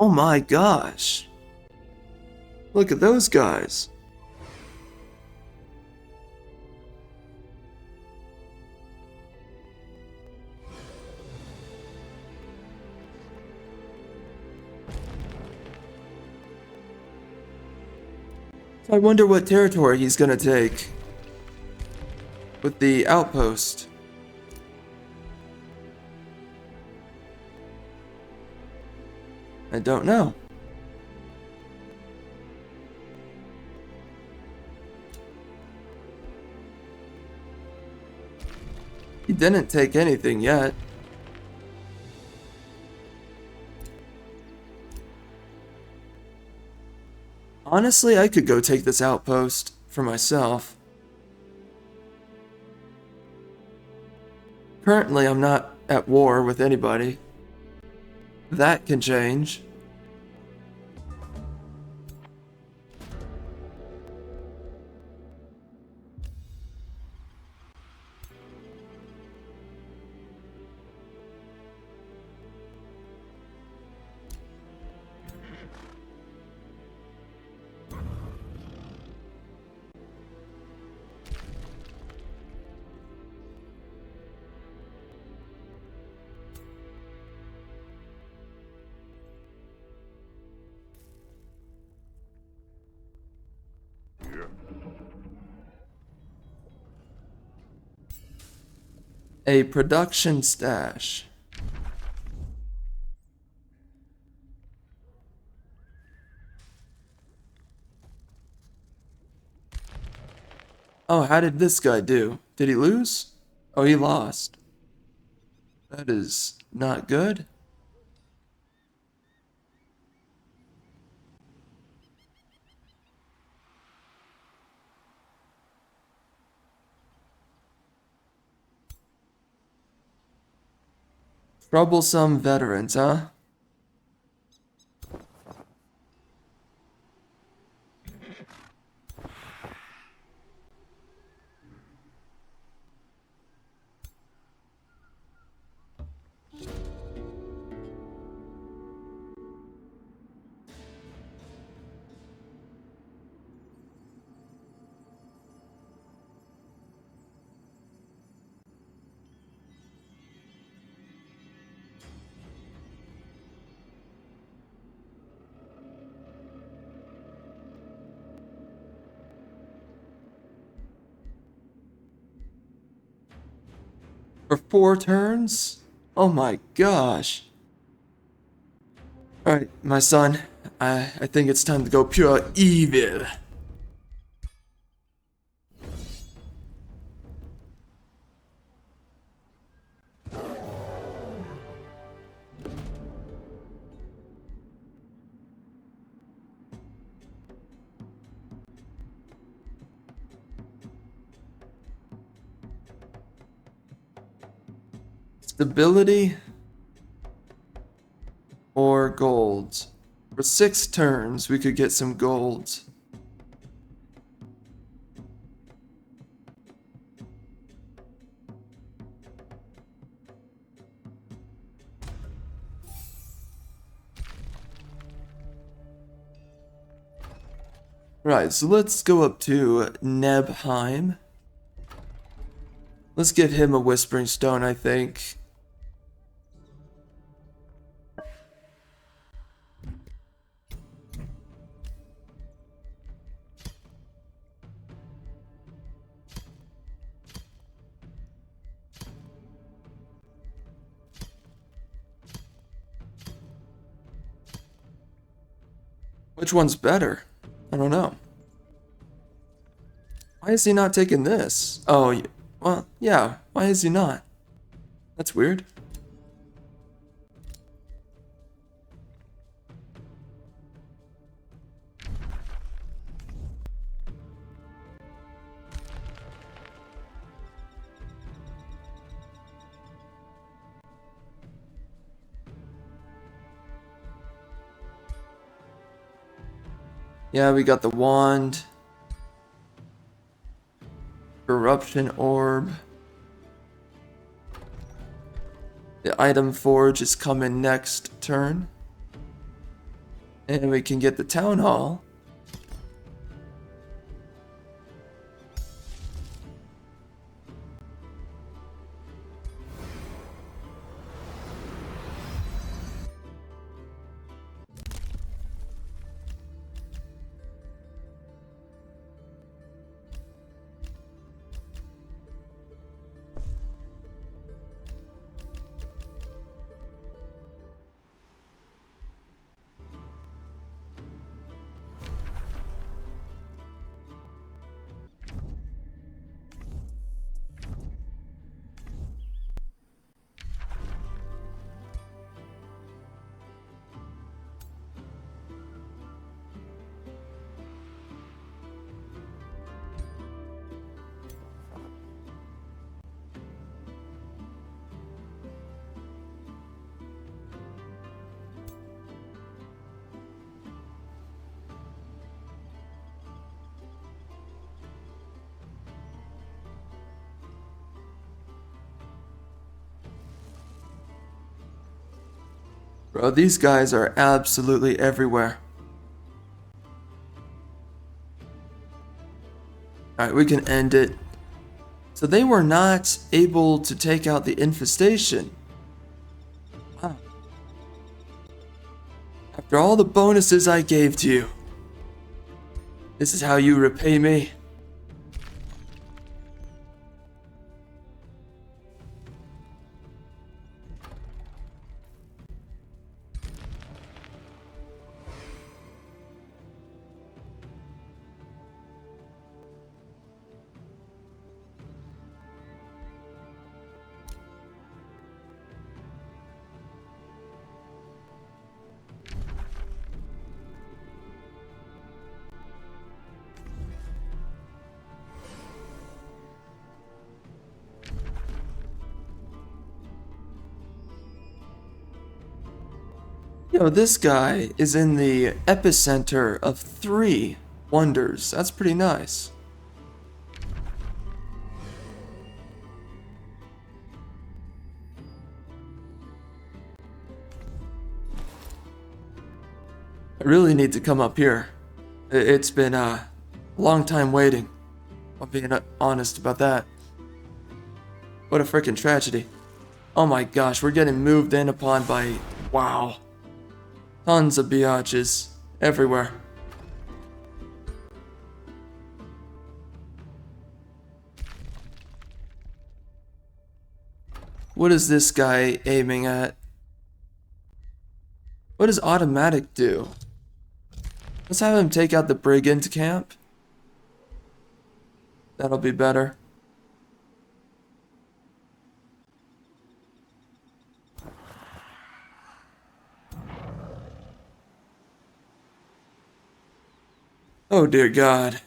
Speaker 1: Oh my gosh. Look at those guys. I wonder what territory he's gonna take with the outpost. I don't know. He didn't take anything yet. Honestly, I could go take this outpost for myself. Currently, I'm not at war with anybody. That can change. A production stash. Oh, how did this guy do? Did he lose? Oh, he lost. That is not good. Troublesome veterans, huh? For 4 turns? Oh my gosh. Alright, my son. I think it's time to go pure evil. Stability or gold. For 6 turns, we could get some gold. Right, so let's go up to Nebheim. Let's give him a Whispering Stone, I think. Which one's better? I don't know. Why is he not taking this? Oh, well, yeah. Why is he not? That's weird. Yeah, we got the wand. Corruption orb. The item forge is coming next turn. And we can get the town hall. Bro, these guys are absolutely everywhere. Alright, we can end it. So they were not able to take out the infestation. Wow. After all the bonuses I gave to you, this is how you repay me? Yo, this guy is in the epicenter of 3 wonders. That's pretty nice. I really need to come up here. It's been a long time waiting. I'm being honest about that. What a freaking tragedy. Oh my gosh, we're getting moved in upon by... Wow. Tons of biatches everywhere. What is this guy aiming at? What does automatic do? Let's have him take out the brigand camp. That'll be better. Oh dear God.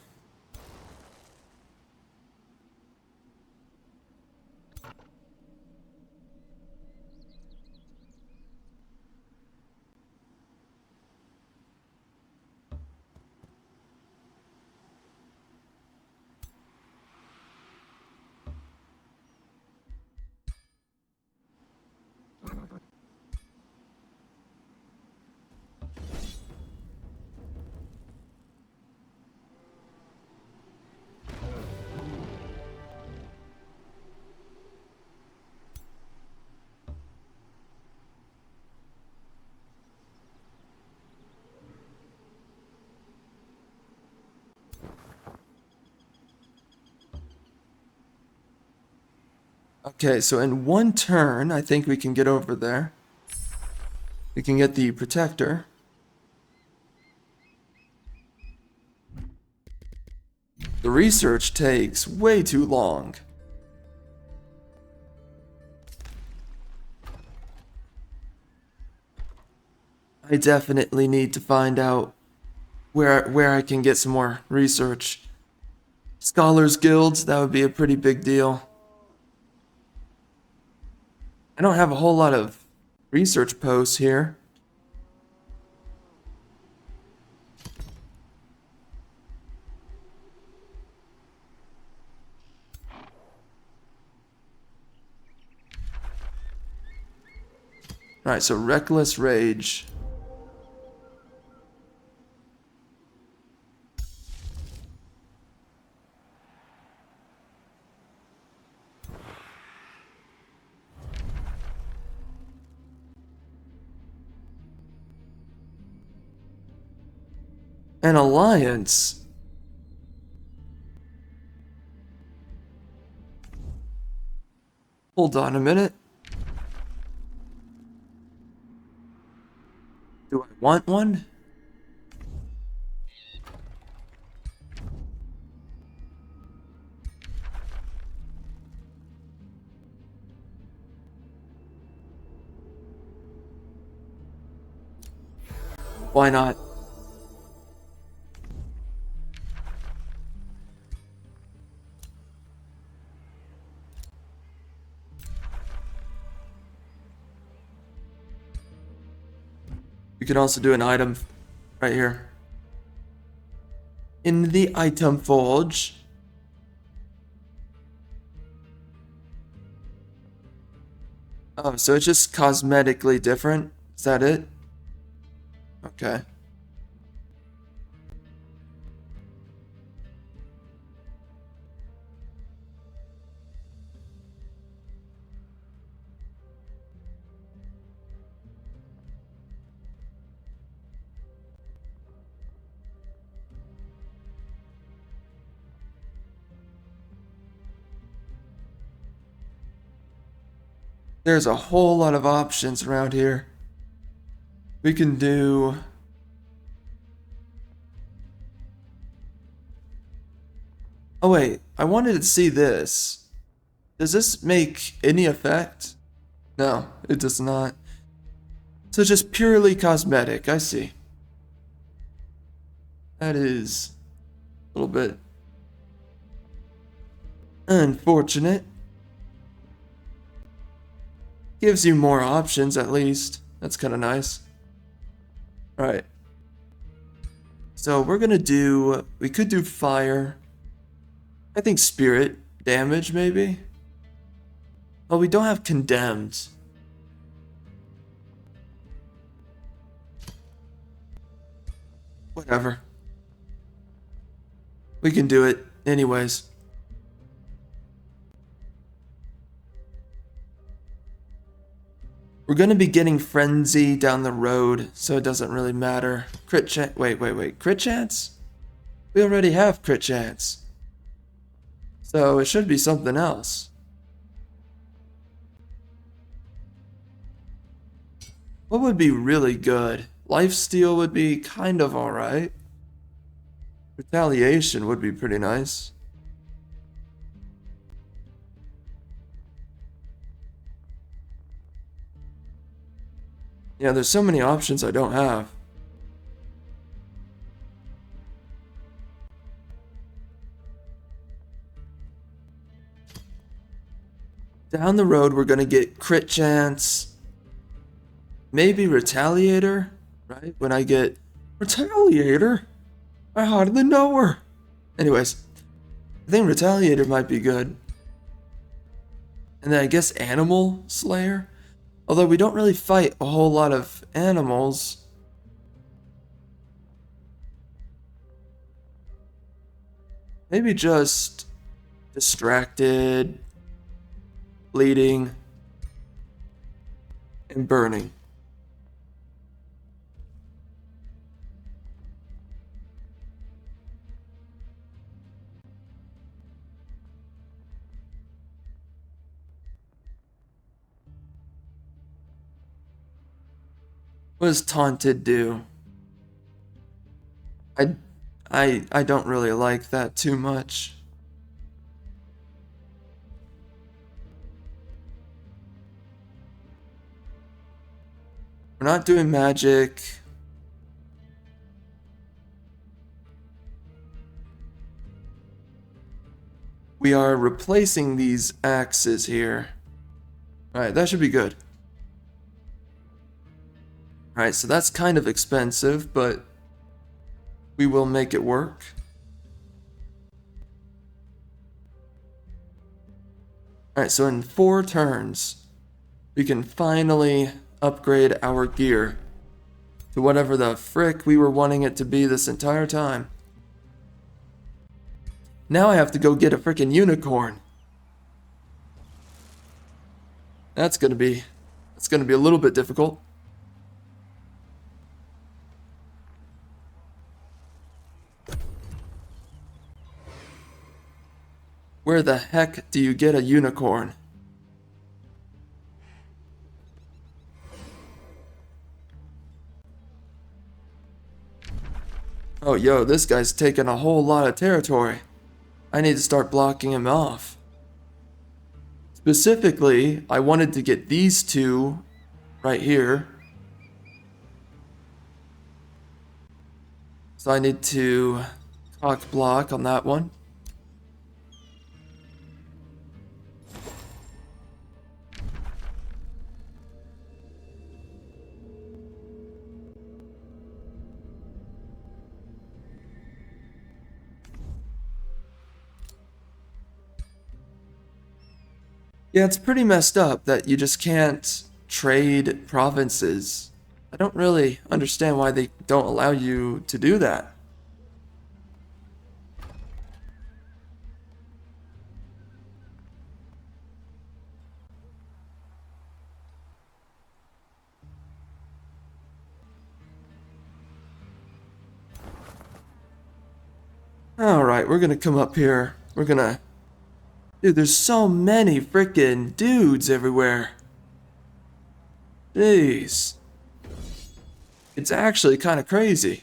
Speaker 1: Okay, so in one turn, I think we can get over there. We can get the protector. The research takes way too long. I definitely need to find out where I can get some more research. Scholars guilds, that would be a pretty big deal. I don't have a whole lot of research posts here. Alright, so Reckless Rage. An alliance. Hold on a minute. Do I want one? Why not? We could also do an item right here. In the item forge. Oh, so it's just cosmetically different? Is that it? Okay. There's a whole lot of options around here. We can do... Oh wait, I wanted to see this. Does this make any effect? No, it does not. So just purely cosmetic, I see. That is a little bit unfortunate. Gives you more options at least. That's kind of nice. Alright. So we're gonna do... We could do fire. I think spirit damage maybe. Oh, we don't have condemned. Whatever. We can do it anyways. We're gonna be getting Frenzy down the road, so it doesn't really matter. Crit chance. Wait. Crit chance? We already have crit chance. So it should be something else. What would be really good? Lifesteal would be kind of alright. Retaliation would be pretty nice. Yeah, there's so many options I don't have. Down the road, we're gonna get crit chance. Maybe Retaliator, right? When I get Retaliator, I hardly know her. Anyways, I think Retaliator might be good. And then I guess Animal Slayer. Although we don't really fight a whole lot of animals. Maybe just distracted, bleeding, and burning. What does taunted do? I don't really like that too much. We're not doing magic. We are replacing these axes here. Alright, that should be good. Alright, so that's kind of expensive, but we will make it work. Alright, so in 4 turns, we can finally upgrade our gear to whatever the frick we were wanting it to be this entire time. Now I have to go get a frickin' unicorn. That's gonna be a little bit difficult. Where the heck do you get a unicorn? Oh, yo, this guy's taking a whole lot of territory. I need to start blocking him off. Specifically, I wanted to get these two right here. So I need to cock block on that one. Yeah, it's pretty messed up that you just can't trade provinces. I don't really understand why they don't allow you to do that. Alright, we're gonna come up here. We're gonna... Dude, there's so many frickin' dudes everywhere. Jeez. It's actually kind of crazy.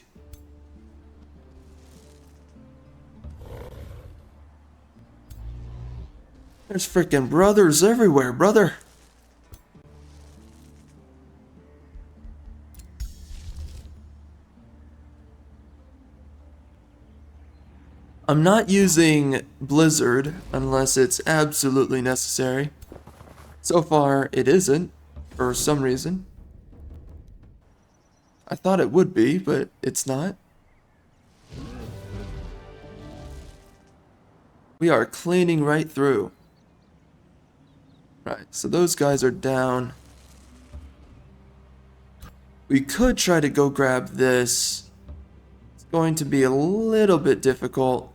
Speaker 1: There's frickin' brothers everywhere, brother. I'm not using Blizzard unless it's absolutely necessary. So far, it isn't, for some reason. I thought it would be, but it's not. We are cleaning right through. Right, so those guys are down. We could try to go grab this. It's going to be a little bit difficult.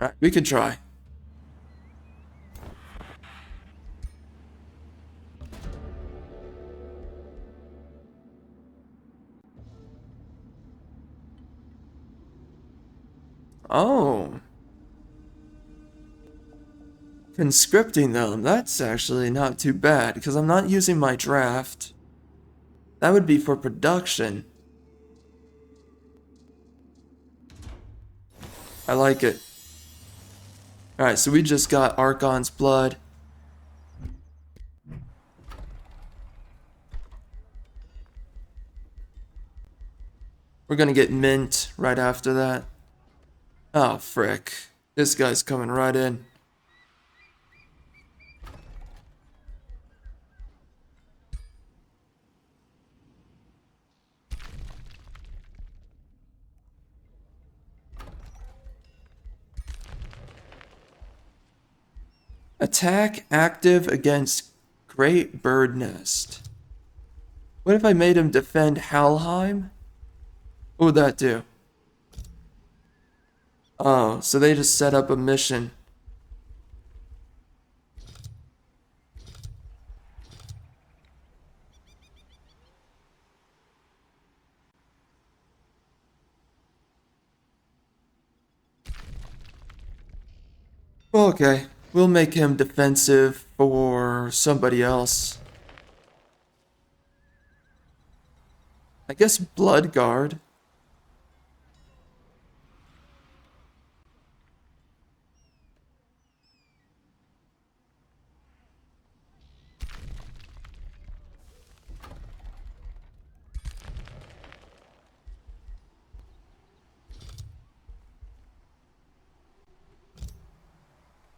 Speaker 1: Alright, we could try. Oh. Conscripting them, that's actually not too bad, because I'm not using my draft. That would be for production. I like it. Alright, so we just got Archon's blood. We're gonna get mint right after that. Oh, frick. This guy's coming right in. Attack active against Great Bird Nest. What if I made him defend Halheim? What would that do? Oh, so they just set up a mission. Okay, we'll make him defensive for somebody else. I guess Blood Guard.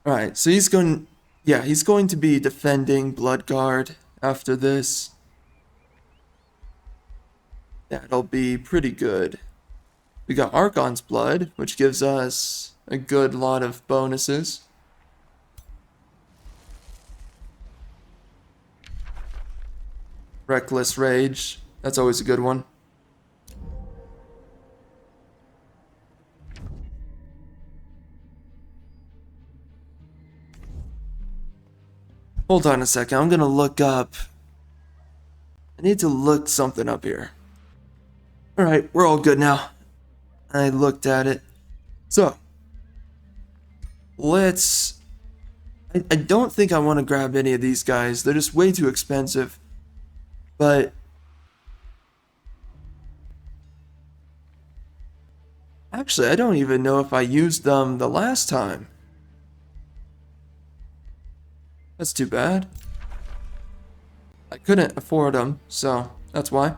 Speaker 1: Alright, so he's going... Yeah, he's going to be defending Blood Guard after this. That'll be pretty good. We got Archon's Blood, which gives us a good lot of bonuses. Reckless Rage, that's always a good one. Hold on a second, I'm gonna look up. I need to look something up here. Alright, we're all good now. I looked at it. So, let's... I don't think I want to grab any of these guys. They're just way too expensive. But... Actually, I don't even know if I used them the last time. That's too bad. I couldn't afford them, so that's why.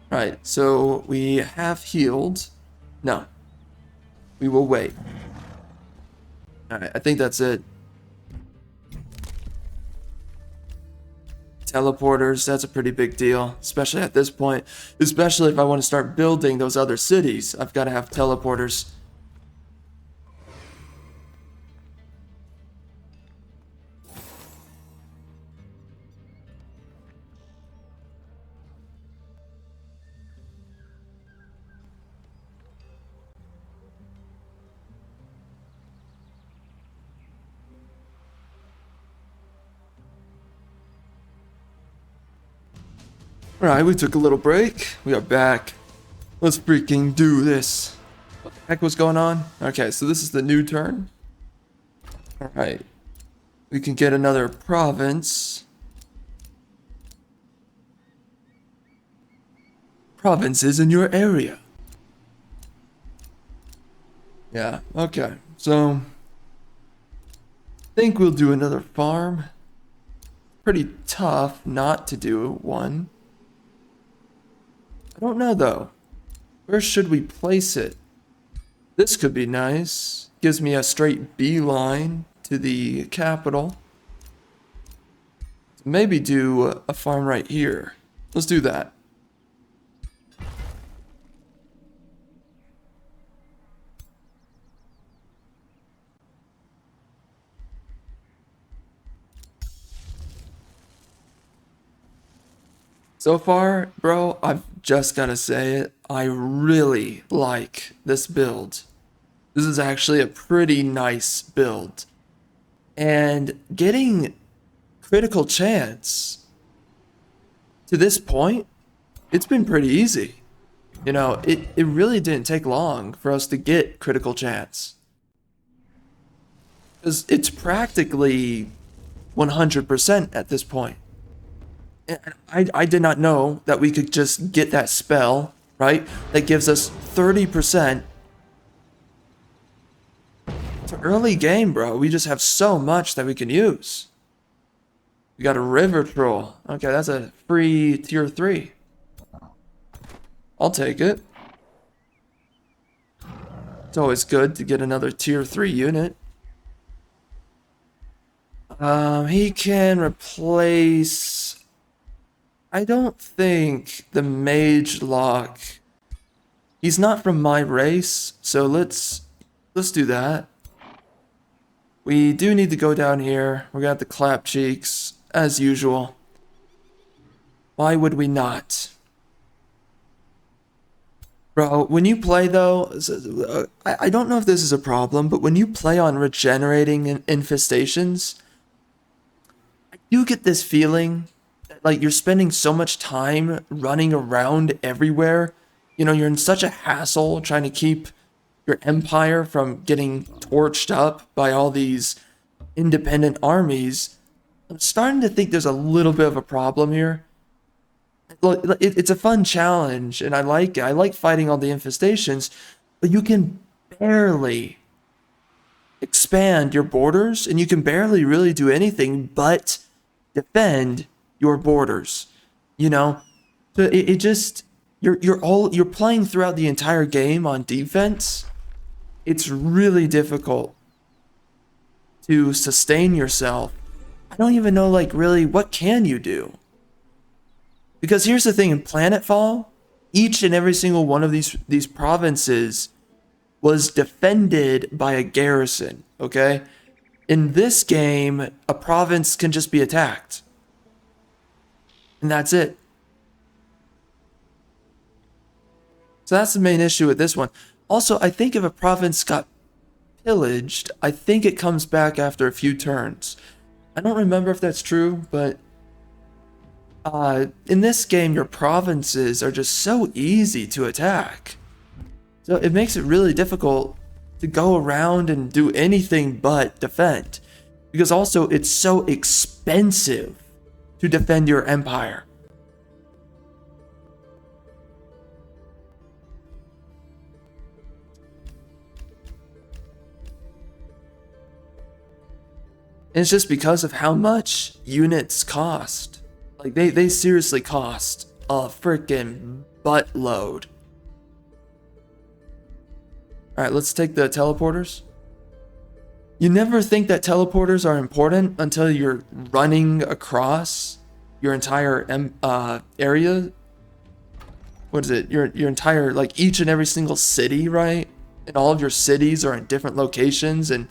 Speaker 1: Right, so we have healed. No. We will wait. Alright, I think that's it. Teleporters, that's a pretty big deal, especially at this point. Especially if I want to start building those other cities, I've got to have teleporters. Alright, we took a little break. We are back. Let's freaking do this. What the heck was going on? Okay, so this is the new turn. Alright. We can get another province. Provinces in your area. Yeah, okay. So, I think we'll do another farm. Pretty tough not to do one. I don't know though. Where should we place it? This could be nice. Gives me a straight beeline to the capital. Maybe do a farm right here. Let's do that. So far, bro, I've just gotta say it, I really like this build. This is actually a pretty nice build. And getting critical chance to this point, it's been pretty easy. You know, it really didn't take long for us to get critical chance. Because it's practically 100% at this point. I did not know that we could just get that spell, right? That gives us 30%. It's an early game, bro. We just have so much that we can use. We got a river troll. Okay, that's a free tier 3. I'll take it. It's always good to get another tier 3 unit. He can replace... I don't think the mage lock. He's not from my race, so let's do that. We do need to go down here. We got the clap cheeks as usual. Why would we not? Bro, when you play though, I don't know if this is a problem, but when you play on regenerating infestations, I do get this feeling like you're spending so much time running around everywhere. You know, you're in such a hassle trying to keep your empire from getting torched up by all these independent armies. I'm starting to think there's a little bit of a problem here. It's a fun challenge, and I like it. I like fighting all the infestations, but you can barely expand your borders, and you can barely really do anything but defend your borders. You know, so it just you're playing throughout the entire game on defense. It's really difficult to sustain yourself. I don't even know, like, really, what can you do? Because here's the thing, in Planetfall, each and every single one of these provinces was defended by a garrison, okay? In this game, a province can just be attacked. And that's it. So that's the main issue with this one. Also, I think if a province got pillaged, I think it comes back after a few turns. I don't remember if that's true, but in this game, your provinces are just so easy to attack. So it makes it really difficult to go around and do anything but defend. Because also, it's so expensive to defend your empire. And it's just because of how much units cost. Like, they seriously cost a freaking buttload. Alright, let's take the teleporters. You never think that teleporters are important until you're running across your entire area. What is it? Your entire, like, each and every single city, right? And all of your cities are in different locations, and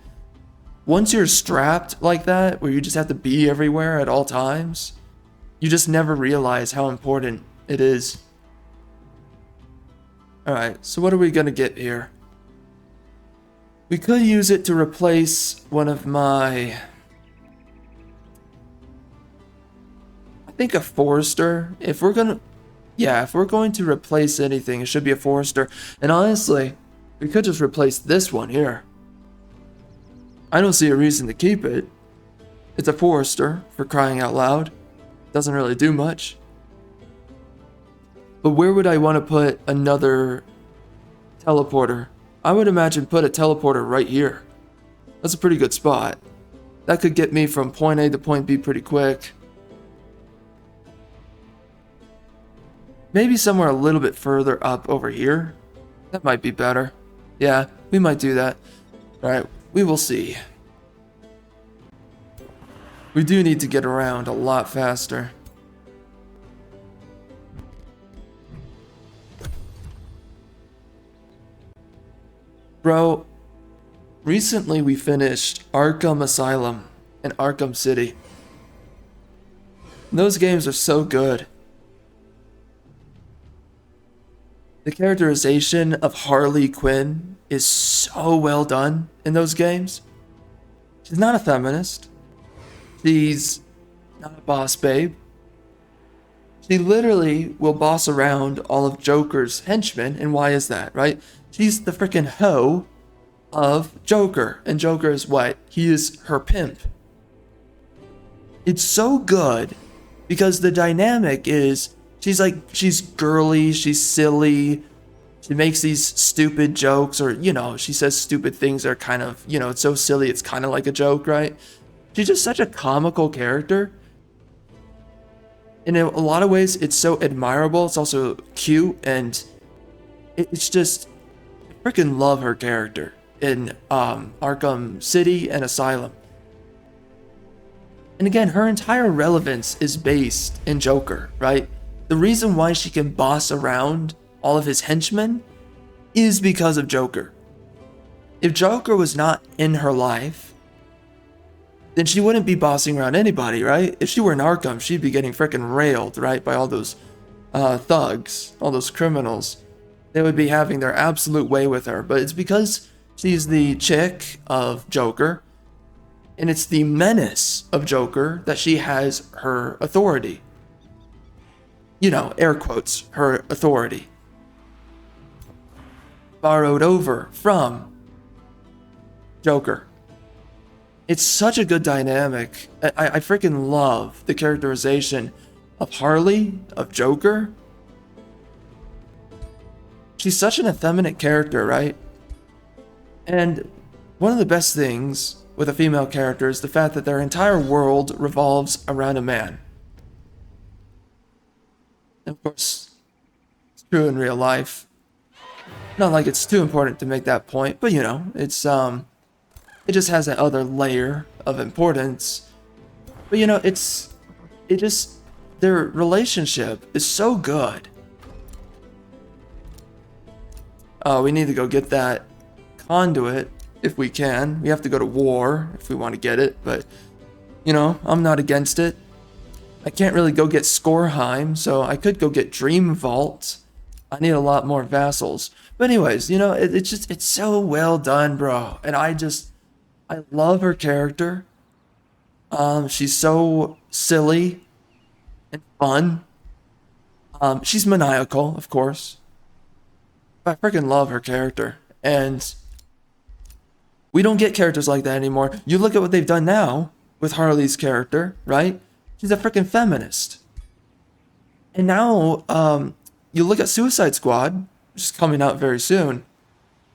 Speaker 1: once you're strapped like that, where you just have to be everywhere at all times, you just never realize how important it is. Alright, so what are we gonna get here? We could use it to replace one of my... I think a forester. If we're going to replace anything, it should be a forester. And honestly, we could just replace this one here. I don't see a reason to keep it. It's a forester, for crying out loud. Doesn't really do much. But where would I want to put another teleporter? I would imagine put a teleporter right here. That's a pretty good spot. That could get me from point A to point B pretty quick. Maybe somewhere a little bit further up over here. That might be better. Yeah, we might do that. Alright, we will see. We do need to get around a lot faster. Bro, recently we finished Arkham Asylum and Arkham City. Those games are so good. The characterization of Harley Quinn is so well done in those games. She's not a feminist. She's not a boss babe. She literally will boss around all of Joker's henchmen, and why is that, right? She's the freaking hoe of Joker, and Joker is what? He is her pimp. It's so good because the dynamic is she's girly, she's silly, she makes these stupid jokes, or, you know, she says stupid things that are kind of, you know, it's so silly, it's kind of like a joke, right? She's just such a comical character. And in a lot of ways, it's so admirable. It's also cute, and it's just, I freaking love her character in Arkham City and Asylum. And again, her entire relevance is based in Joker, right? The reason why she can boss around all of his henchmen is because of Joker. If Joker was not in her life, then she wouldn't be bossing around anybody, right? If she were in Arkham, she'd be getting freaking railed, right? By all those thugs, all those criminals. They would be having their absolute way with her. But it's because she's the chick of Joker, and it's the menace of Joker that she has her authority. You know, air quotes, her authority. Borrowed over from Joker. It's such a good dynamic. I freaking love the characterization of Harley, of Joker. She's such an effeminate character, right? And one of the best things with a female character is the fact that their entire world revolves around a man. And of course, it's true in real life. Not like it's too important to make that point, but you know, it just has that other layer of importance. But you know, their relationship is so good. We need to go get that conduit if we can. We have to go to war if we want to get it, but you know, I'm not against it. I can't really go get Skorheim, so I could go get Dream Vault. I need a lot more vassals. But anyways, you know, it's so well done, bro. And I love her character. She's so silly and fun. She's maniacal, of course. But I freaking love her character. And we don't get characters like that anymore. You look at what they've done now with Harley's character, right? She's a freaking feminist. And now, you look at Suicide Squad, which is coming out very soon.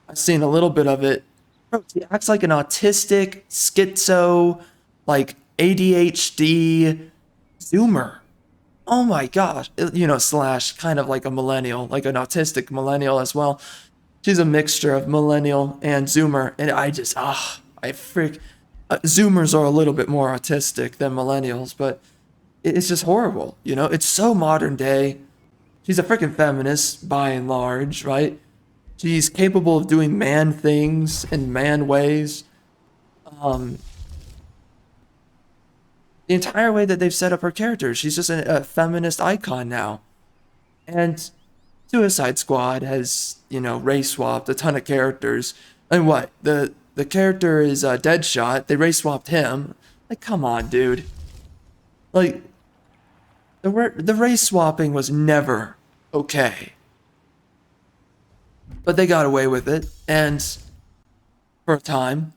Speaker 1: I've seen a little bit of it. Bro, she acts like an autistic, schizo, like ADHD Zoomer. Oh my gosh. You know, slash kind of like a millennial, like an autistic millennial as well. She's a mixture of millennial and Zoomer. And Zoomers are a little bit more autistic than millennials, but it's just horrible. You know, it's so modern day. She's a freaking feminist by and large, right? She's capable of doing man things in man ways. The entire way that they've set up her character, she's just a feminist icon now. And Suicide Squad has, you know, race swapped a ton of characters. And what? The character is Deadshot. They race swapped him. Like, come on, dude. Like, the race swapping was never okay. But they got away with it, and for a time,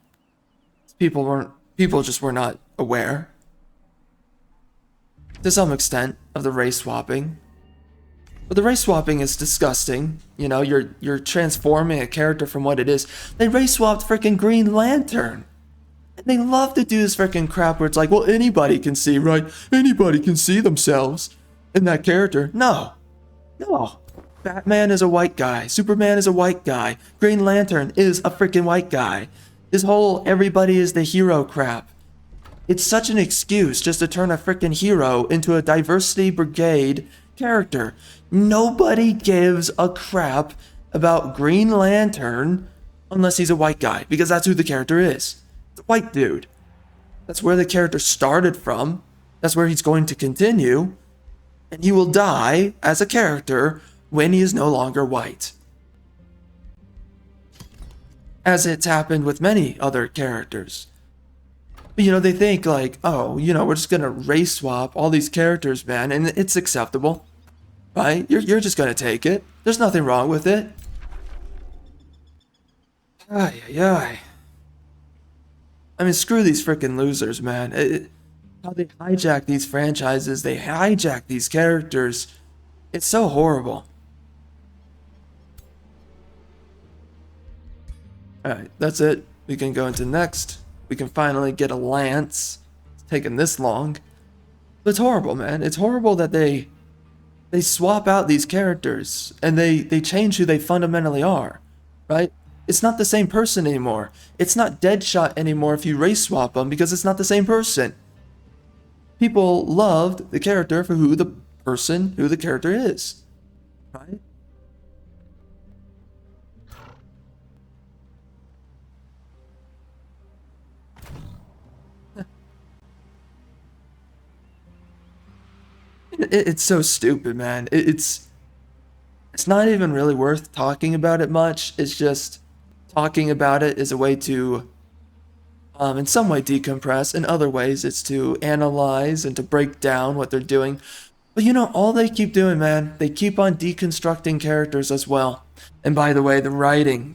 Speaker 1: people just were not aware, to some extent, of the race swapping. But the race swapping is disgusting. You know, you're transforming a character from what it is. They race swapped freaking Green Lantern. And they love to do this freaking crap where it's like, well, anybody can see, right? Anybody can see themselves in that character. No. Batman is a white guy. Superman is a white guy. Green Lantern is a freaking white guy. This whole everybody is the hero crap. It's such an excuse just to turn a freaking hero into a diversity brigade character. Nobody gives a crap about Green Lantern unless he's a white guy, because that's who the character is. It's a white dude. That's where the character started from. That's where he's going to continue. And he will die as a character when he is no longer white. As it's happened with many other characters. But you know, they think like, oh, you know, we're just gonna race swap all these characters, man, and it's acceptable. Right? You're just gonna take it. There's nothing wrong with it. Ay. I mean, screw these freaking losers, man. How they hijack these franchises, they hijack these characters. It's so horrible. Alright, that's it. We can go into next. We can finally get a lance. It's taken this long. But it's horrible, man. It's horrible that they swap out these characters and they change who they fundamentally are, right? It's not the same person anymore. It's not Deadshot anymore if you race swap them, because it's not the same person. People loved the character for who the character is, right? It's so stupid, man. It's not even really worth talking about it much. It's just talking about it is a way to, in some way, decompress. In other ways, it's to analyze and to break down what they're doing. But you know, all they keep doing, man, they keep on deconstructing characters as well. And by the way, the writing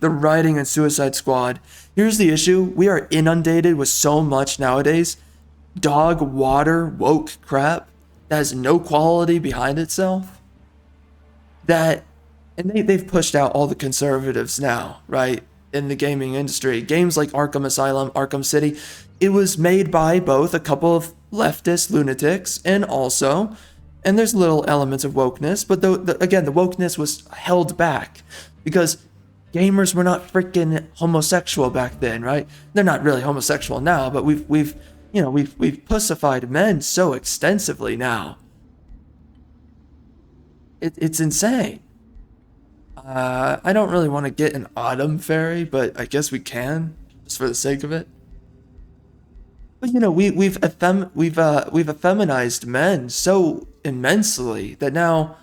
Speaker 1: in Suicide Squad. Here's the issue. We are inundated with so much nowadays. Dog water woke crap. that has no quality behind itself, that, and they've pushed out all the conservatives now, right, in the gaming industry. Games like Arkham Asylum, Arkham City, it was made by both a couple of leftist lunatics and also, and there's little elements of wokeness, but again, the wokeness was held back because gamers were not freaking homosexual back then, right? They're not really homosexual now, but we've pussified men so extensively now. It's insane. I don't really want to get an autumn fairy, but I guess we can, just for the sake of it. But we've effeminized men so immensely that now,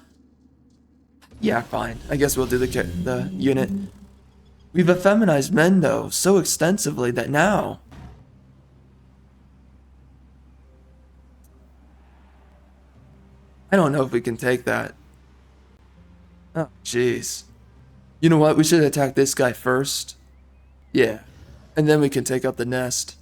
Speaker 1: yeah, fine. I guess we'll do the unit. We've effeminized men though so extensively that now I don't know if we can take that. Oh, jeez. You know what? We should attack this guy first. Yeah. And then we can take up the nest.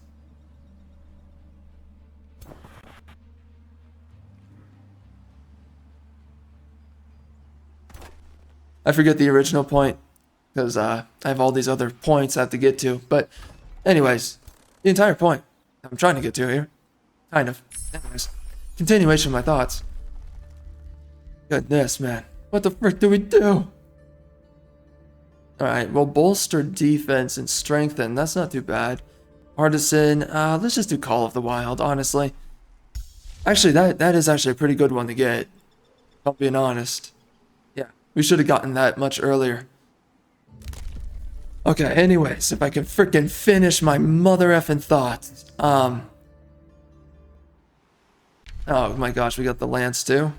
Speaker 1: I forget the original point because I have all these other points I have to get to. But anyways, the entire point I'm trying to get to here. Kind of. Anyways, continuation of my thoughts. Goodness, man. What the frick do we do? Alright, well, bolster defense and strengthen. That's not too bad. Artisan, let's just do Call of the Wild, honestly. Actually, that is actually a pretty good one to get. If I'm being honest. Yeah, we should have gotten that much earlier. Okay, anyways, if I can frickin' finish my mother effing thoughts. Oh my gosh, we got the lance too.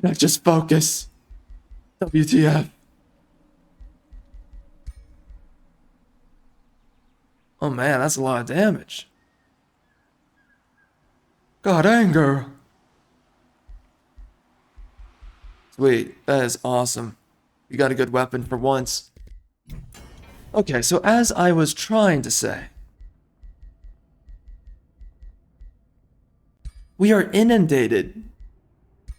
Speaker 1: Not just focus. WTF. Oh man, that's a lot of damage. God, anger. Sweet, that is awesome. You got a good weapon for once. Okay, so as I was trying to say, we are inundated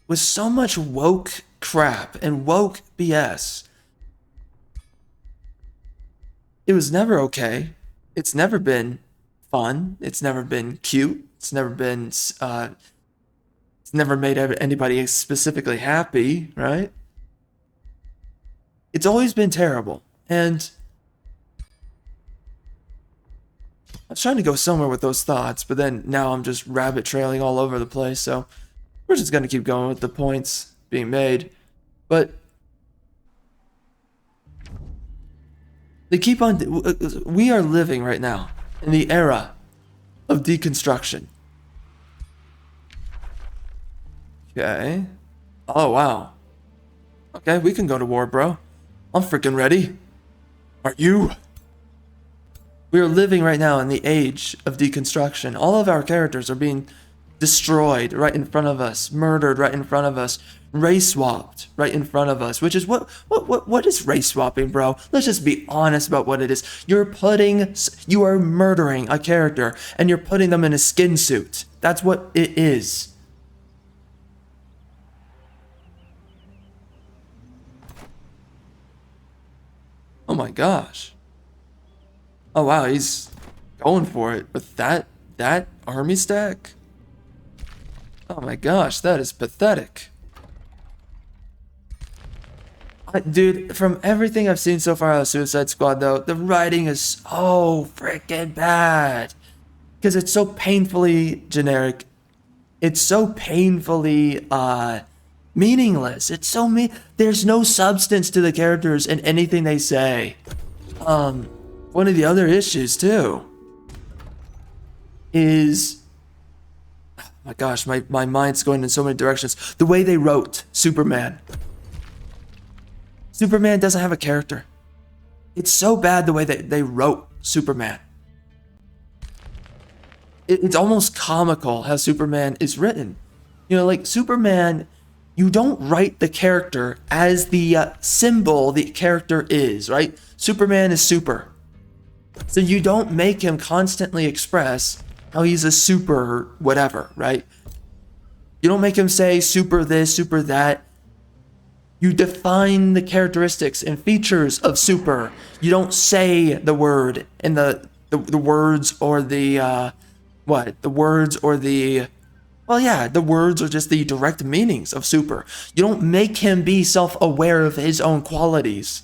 Speaker 1: with so much woke crap and woke BS. It was never okay. It's never been fun. It's never been cute. It's never been, it's never made anybody specifically happy, right? It's always been terrible. And I was trying to go somewhere with those thoughts, but then now I'm just rabbit trailing all over the place, so we're just going to keep going with the points being made. But they keep on... We are living right now in the era of deconstruction. Okay. Oh, wow. Okay, we can go to war, bro. I'm freaking ready. Aren't you? We are living right now in the age of deconstruction. All of our characters are being destroyed right in front of us, murdered right in front of us, race swapped right in front of us, which is what is race swapping, bro? Let's just be honest about what it is. You are murdering a character and you're putting them in a skin suit. That's what it is. Oh my gosh. Oh wow, he's going for it with that army stack. Oh my gosh, that is pathetic. Dude, from everything I've seen so far out of Suicide Squad though, the writing is so freaking bad. Because it's so painfully generic. It's so painfully meaningless. It's so there's no substance to the characters in anything they say. One of the other issues too is, oh my gosh, my mind's going in so many directions. The way they wrote Superman. Superman doesn't have a character. It's so bad the way that they wrote Superman. It's almost comical how Superman is written. You know, like Superman, you don't write the character as the symbol the character is, right? Superman is super. So you don't make him constantly express how he's a super whatever, right? You don't make him say super this, super that. You define the characteristics and features of super. You don't say the word in the words or the the words or the the words are just the direct meanings of super. You don't make him be self-aware of his own qualities.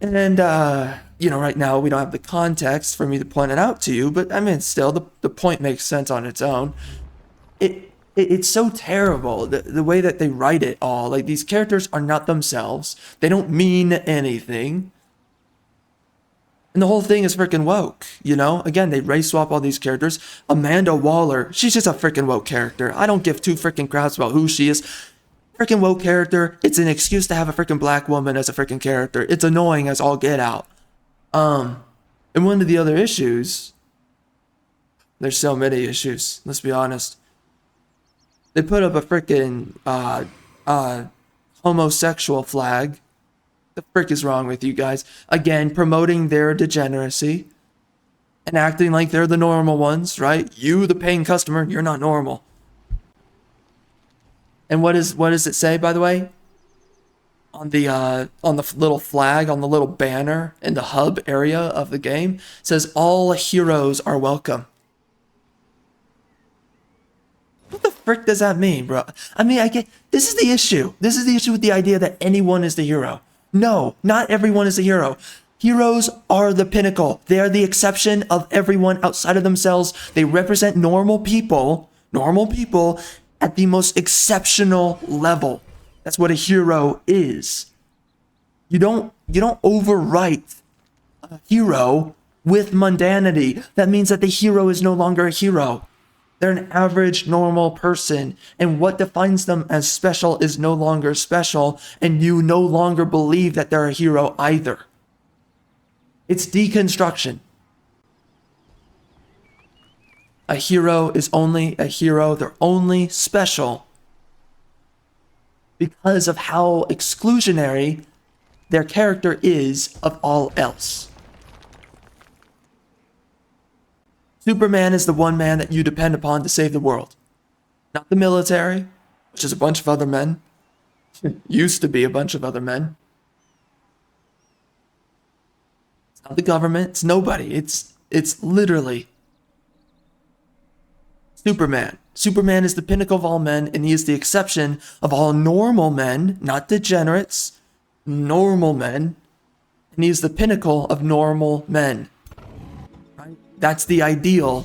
Speaker 1: And right now we don't have the context for me to point it out to you, but I mean, still, the point makes sense on its own. It's so terrible, the way that they write it all. Like, these characters are not themselves. They don't mean anything. And the whole thing is freaking woke, Again, they race swap all these characters. Amanda Waller, she's just a freaking woke character. I don't give two freaking craps about who she is. Freaking woke character. It's an excuse to have a freaking black woman as a freaking character. It's annoying as all get out. And one of the other issues, there's so many issues, let's be honest. They put up a freaking homosexual flag. The frick is wrong with you guys? Again, promoting their degeneracy and acting like they're the normal ones, right? You, the paying customer, you're not normal. And what does it say, by the way? On the little flag, on the little banner in the hub area of the game, it says all heroes are welcome. What the frick does that mean, bro? I mean, this is the issue. This is the issue with the idea that anyone is the hero. No, not everyone is a hero. Heroes are the pinnacle. They are the exception of everyone outside of themselves. They represent normal people at the most exceptional level. That's what a hero is. You don't overwrite a hero with mundanity. That means that the hero is no longer a hero. They're an average, normal person, and what defines them as special is no longer special, and you no longer believe that they're a hero either. It's deconstruction. A hero is only a hero. They're only special because of how exclusionary their character is of all else. Superman is the one man that you depend upon to save the world. Not the military, which is a bunch of other men. Used to be a bunch of other men. It's not the government. It's nobody. It's literally Superman. Superman is the pinnacle of all men, and he is the exception of all normal men, not degenerates, normal men. And he is the pinnacle of normal men. That's the ideal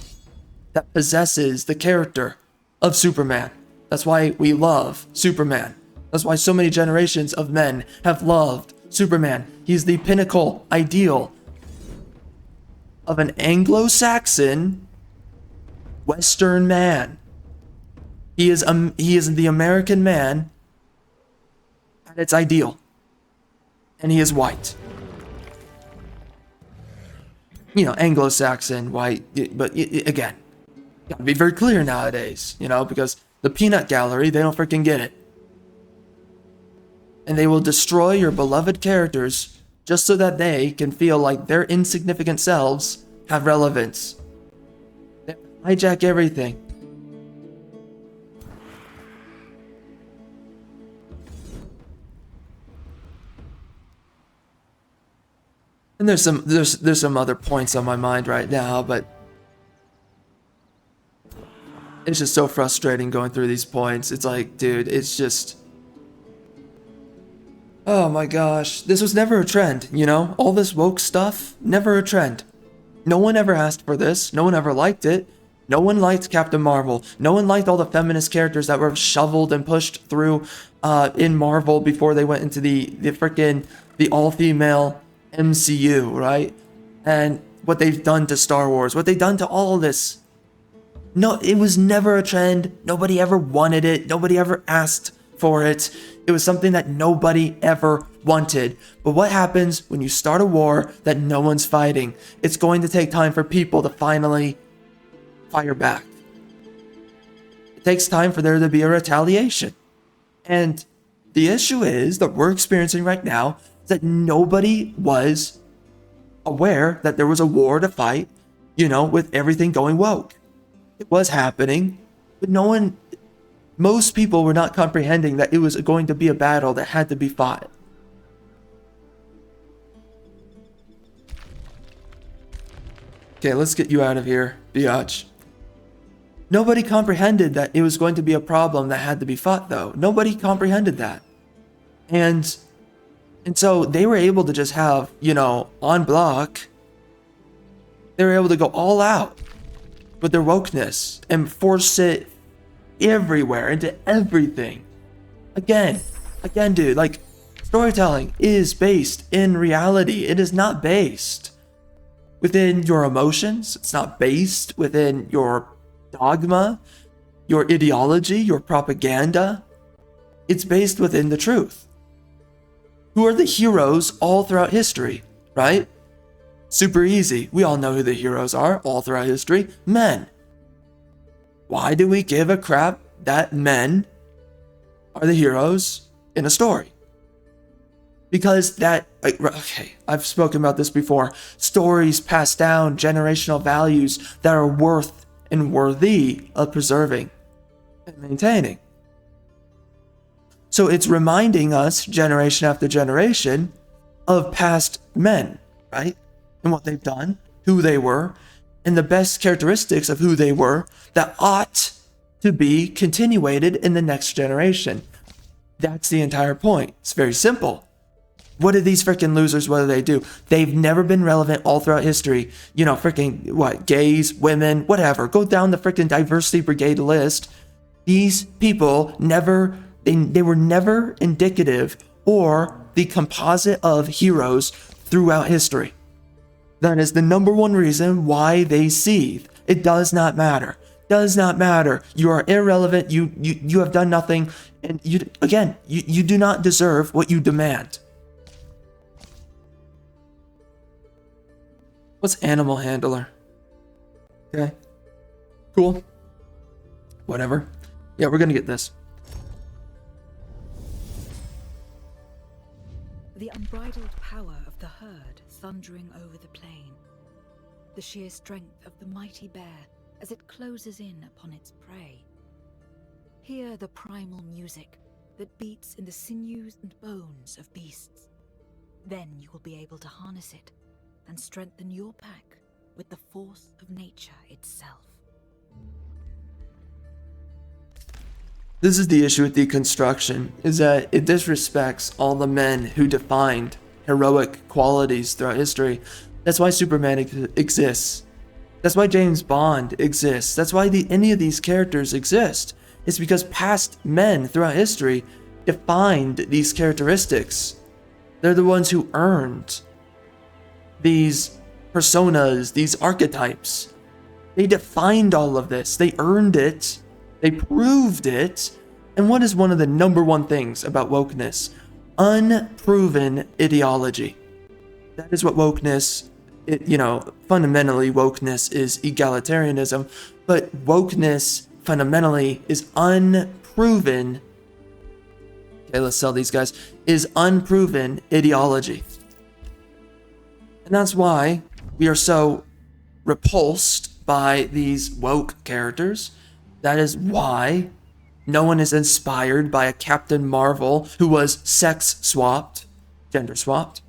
Speaker 1: that possesses the character of Superman. That's why we love Superman. That's why so many generations of men have loved Superman. He's the pinnacle ideal of an Anglo-Saxon Western man. He is the American man at its ideal. And he is white. Anglo-Saxon, white, but again, gotta be very clear nowadays, because the peanut gallery, they don't freaking get it. And they will destroy your beloved characters just so that they can feel like their insignificant selves have relevance. They hijack everything. And there's some other points on my mind right now, but it's just so frustrating going through these points. It's like, dude, it's just, oh my gosh, this was never a trend, all this woke stuff, never a trend. No one ever asked for this. No one ever liked it. No one liked Captain Marvel. No one liked all the feminist characters that were shoveled and pushed through in Marvel before they went into the all-female MCU, right? And what they've done to Star Wars, what they've done to all of this. No, it was never a trend. Nobody ever wanted it. Nobody ever asked for it. It was something that nobody ever wanted. But what happens when you start a war that no one's fighting? It's going to take time for people to finally fire back. It takes time for there to be a retaliation. And the issue is that we're experiencing right now that nobody was aware that there was a war to fight, with everything going woke. It was happening, but no one Most people were not comprehending that it was going to be a battle that had to be fought. Okay, let's get you out of here, biatch. Nobody comprehended that it was going to be a problem that had to be fought, though. Nobody comprehended that. And so they were able to just have, on block, they were able to go all out with their wokeness and force it everywhere, into everything. Again, dude, like, storytelling is based in reality. It is not based within your emotions. It's not based within your dogma, your ideology, your propaganda. It's based within the truth. Who are the heroes all throughout history, right? Super easy. We all know who the heroes are all throughout history. Men. Why do we give a crap that men are the heroes in a story? Because I've spoken about this before. Stories pass down generational values that are worth and worthy of preserving and maintaining. So it's reminding us, generation after generation, of past men, right? And what they've done, who they were, and the best characteristics of who they were that ought to be continuated in the next generation. That's the entire point. It's very simple. What do these freaking losers, what do they do? They've never been relevant all throughout history. Gays, women, whatever. Go down the freaking diversity brigade list. These people they were never indicative or the composite of heroes throughout history. That is the number one reason why they seethe. It does not matter. Does not matter. You are irrelevant. You have done nothing. And you do not deserve what you demand. What's animal handler? Okay. Cool. Whatever. Yeah, we're gonna get this.
Speaker 2: The unbridled power of the herd thundering over the plain. The sheer strength of the mighty bear as it closes in upon its prey. Hear the primal music that beats in the sinews and bones of beasts. Then you will be able to harness it and strengthen your pack with the force of nature itself.
Speaker 1: This is the issue with deconstruction, is that it disrespects all the men who defined heroic qualities throughout history. That's why Superman exists. That's why James Bond exists. That's why any of these characters exist. It's because past men throughout history defined these characteristics. They're the ones who earned these personas, these archetypes. They defined all of this. They earned it. They proved it. And what is one of the number one things about wokeness? Unproven ideology. That is what wokeness, fundamentally wokeness is egalitarianism, but wokeness fundamentally is unproven. Okay, let's sell these guys. Is unproven ideology. And that's why we are so repulsed by these woke characters. That is why no one is inspired by a Captain Marvel who was sex swapped, gender swapped.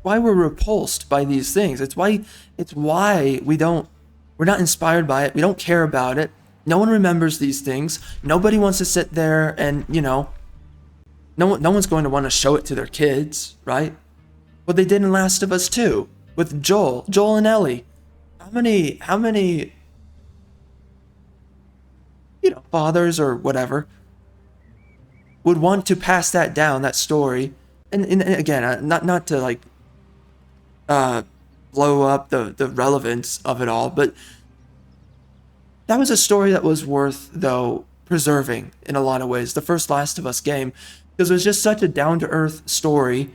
Speaker 1: Why we're repulsed by these things. It's why we're not inspired by it. We don't care about it. No one remembers these things. Nobody wants to sit there and, no one's going to want to show it to their kids, right? What they did in Last of Us 2 with Joel and Ellie. How many fathers or whatever would want to pass that down, that story? And again, not to blow up the relevance of it all, but that was a story that was worth, though, preserving in a lot of ways. The first Last of Us game, because it was just such a down-to-earth story.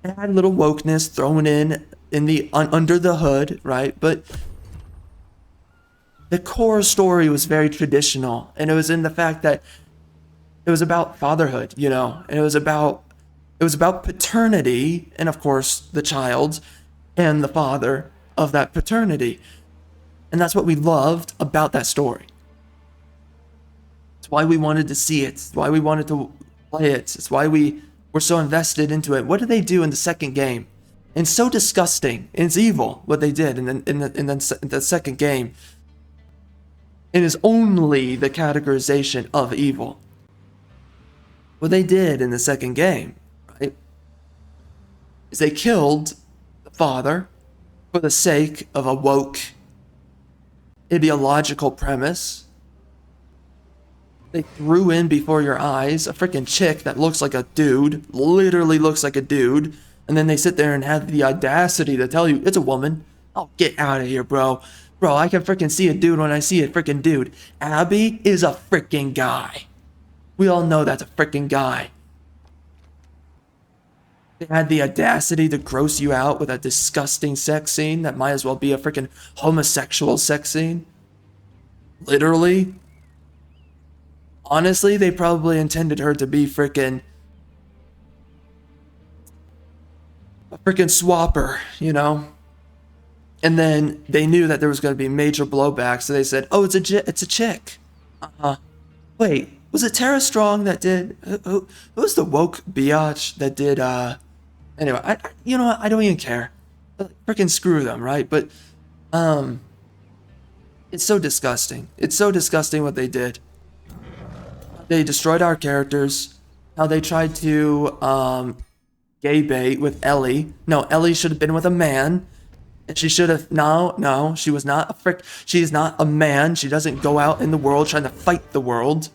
Speaker 1: It had a little wokeness thrown in the under the hood, right? But the core story was very traditional, and it was in the fact that it was about fatherhood, and it was about paternity, and of course the child and the father of that paternity. And that's what we loved about that story. It's why we wanted to see it. It's why we wanted to play it. It's why we were so invested into it. What did they do in the second game? And so disgusting. And it's evil what they did in the second game. It is only the categorization of evil. What they did in the second game, right, is they killed the father for the sake of a woke ideological premise. They threw in before your eyes a freaking chick that looks like a dude, literally looks like a dude, and then they sit there and have the audacity to tell you it's a woman. Oh, get out of here, bro. Bro, I can freaking see a dude when I see a freaking dude. Abby is a freaking guy. We all know that's a freaking guy. They had the audacity to gross you out with a disgusting sex scene that might as well be a freaking homosexual sex scene. Literally. Honestly, they probably intended her to be freaking a freaking swapper, you know? And then they knew that there was going to be major blowback, so they said, oh, it's a chick. Wait, was it Tara Strong that did, who was the woke biatch that did, anyway, you know what, I don't even care. Freaking screw them, right? But, it's so disgusting. It's so disgusting what they did. They destroyed our characters. How they tried to, gay bait with Ellie. No, Ellie should have been with a man. And she should have, no, she was not she is not a man. She doesn't go out in the world trying to fight the world.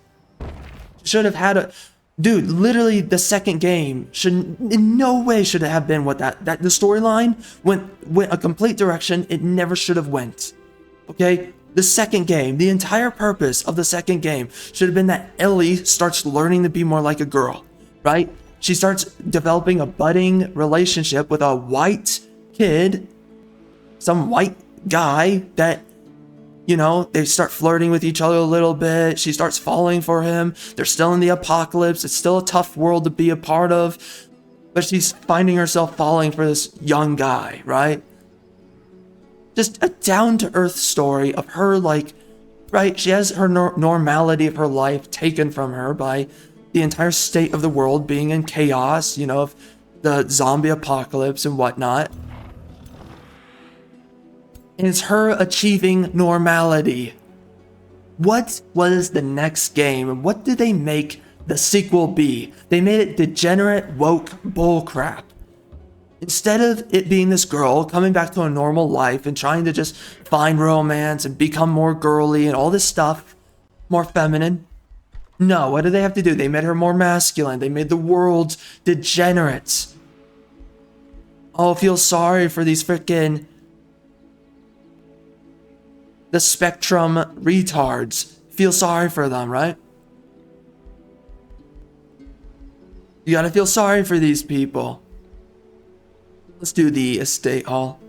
Speaker 1: She should have had dude, literally the second game should, in no way should it have been what the storyline went a complete direction it never should have went. Okay? The second game, the entire purpose of the second game should have been that Ellie starts learning to be more like a girl, right? She starts developing a budding relationship with a white kid, some white guy that, you know, they start flirting with each other a little bit. She starts falling for him. They're still in the apocalypse. It's still a tough world to be a part of, but she's finding herself falling for this young guy, right? Just a down-to-earth story of her, like, right? She has her normality of her life taken from her by the entire state of the world being in chaos, you know, of the zombie apocalypse and whatnot. And it's her achieving normality. What was the next game, and what did they make the sequel be? They made it degenerate, woke bullcrap. Instead of it being this girl coming back to a normal life and trying to just find romance and become more girly and all this stuff, more feminine. No, what did they have to do? They made her more masculine. They made the world degenerate. Oh, feel sorry for these freaking the spectrum retards. Feel sorry for them, right? You gotta feel sorry for these people. Let's do the estate hall.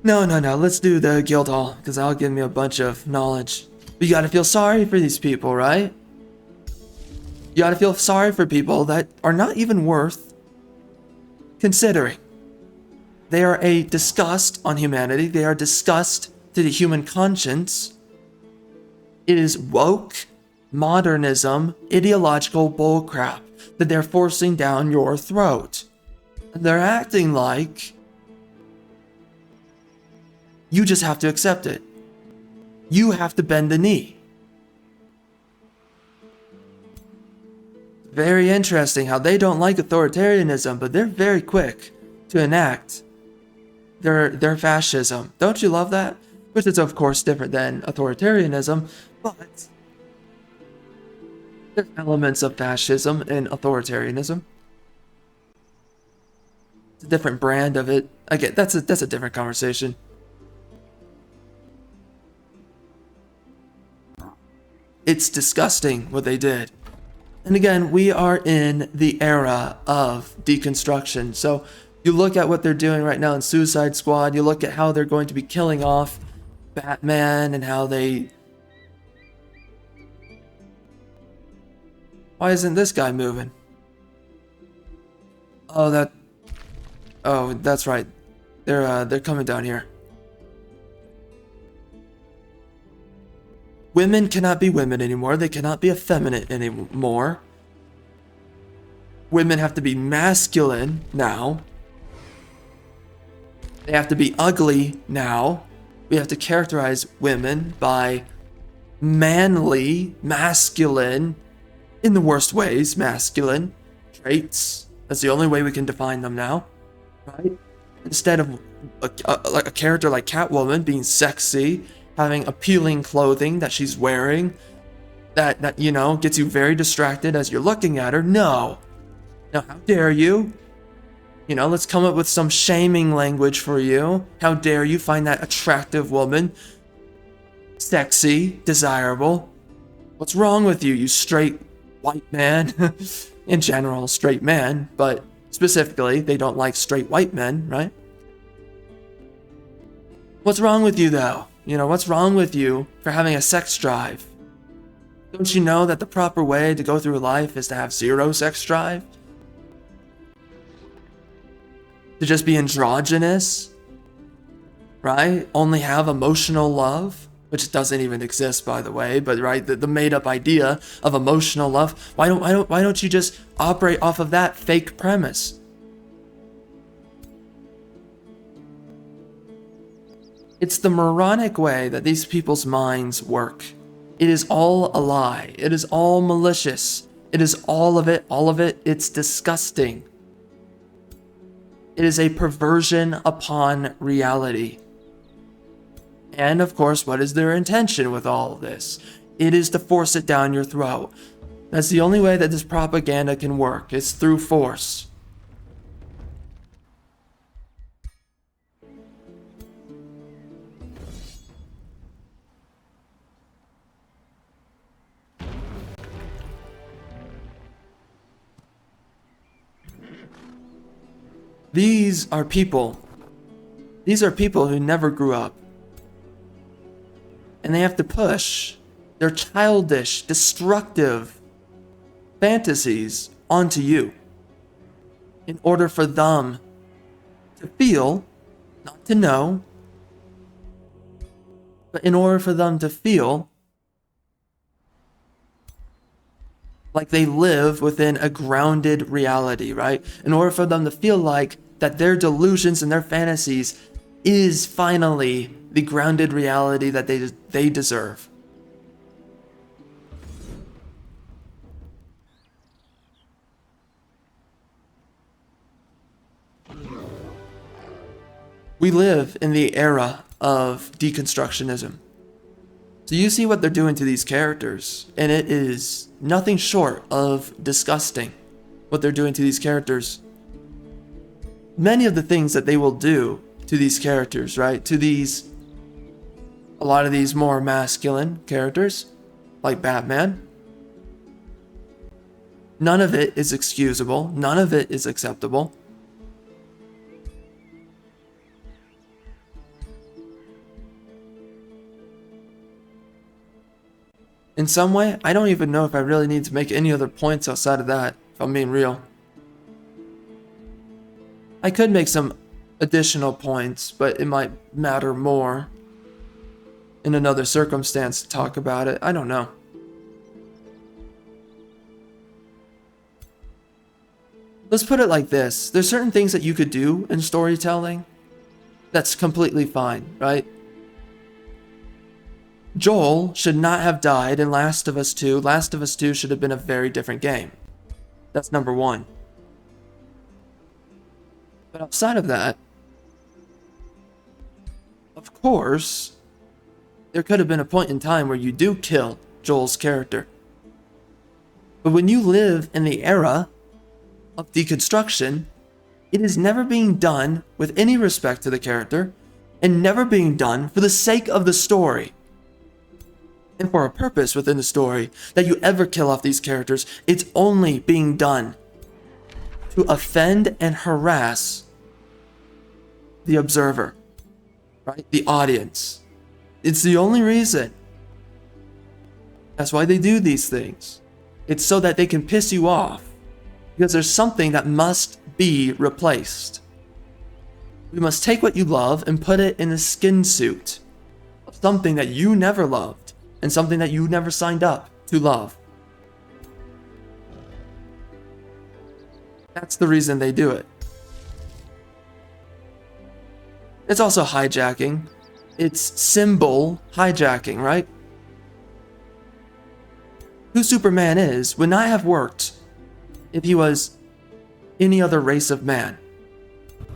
Speaker 1: No, let's do the guild hall, because that'll give me a bunch of knowledge. But you gotta feel sorry for these people, right? You gotta feel sorry for people that are not even worth considering. They are a disgust on humanity. They are disgust to the human conscience. It is woke, modernism, ideological bullcrap that they're forcing down your throat. And they're acting like you just have to accept it. You have to bend the knee. Very interesting how they don't like authoritarianism, but they're very quick to enact their fascism. Don't you love that? Which is of course different than authoritarianism, but there's elements of fascism in authoritarianism. It's a different brand of it. Again, that's a different conversation. It's disgusting what they did. And again, we are in the era of deconstruction. So you look at what they're doing right now in Suicide Squad, you look at how they're going to be killing off Batman and how they... Why isn't this guy moving? Oh, that's right. they're coming down here. Women cannot be women anymore. They cannot be effeminate anymore. Women have to be masculine now. They have to be ugly now. We have to characterize women by manly, masculine, in the worst ways, masculine traits. That's the only way we can define them now, right? Instead of a character like Catwoman being sexy, having appealing clothing that she's wearing, that you know, gets you very distracted as you're looking at her. No, how dare you? You know, let's come up with some shaming language for you. How dare you find that attractive woman sexy, desirable? What's wrong with you, you straight white man? In general, straight man, but specifically, they don't like straight white men, right? What's wrong with you, though? You know, what's wrong with you for having a sex drive? Don't you know that the proper way to go through life is to have zero sex drive? To just be androgynous, right? Only have emotional love, which doesn't even exist, by the way, but right, the made-up idea of emotional love. Why don't you just operate off of that fake premise? It's the moronic way that these people's minds work. It is all a lie. It is all malicious. It is all of it. It's disgusting. It is a perversion upon reality. And of course, what is their intention with all of this? It is to force it down your throat. That's the only way that this propaganda can work. It's through force. These are people who never grew up. And they have to push their childish, destructive fantasies onto you in order for them to feel, not to know, but in order for them to feel like they live within a grounded reality, right? In order for them to feel like that their delusions and their fantasies is finally the grounded reality that they deserve. We live in the era of deconstructionism. So you see what they're doing to these characters, and it is nothing short of disgusting what they're doing to these characters. Many of the things that they will do to these characters, right? A lot of these more masculine characters, like Batman. None of it is excusable. None of it is acceptable. In some way, I don't even know if I really need to make any other points outside of that, if I'm being real. I could make some additional points, but it might matter more in another circumstance to talk about it. I don't know. Let's put it like this. There's certain things that you could do in storytelling that's completely fine, right? Joel should not have died in Last of Us 2. Last of Us 2 should have been a very different game. That's number one. But outside of that, of course, there could have been a point in time where you do kill Joel's character. But when you live in the era of deconstruction, it is never being done with any respect to the character and never being done for the sake of the story. And for a purpose within the story that you ever kill off these characters, it's only being done to offend and harass the observer, right? The audience. It's the only reason. That's why they do these things. It's so that they can piss you off because there's something that must be replaced. We must take what you love and put it in a skin suit of something that you never loved and something that you never signed up to love. That's the reason they do it. It's also hijacking. It's symbol hijacking, right? Who Superman is would not have worked if he was any other race of man.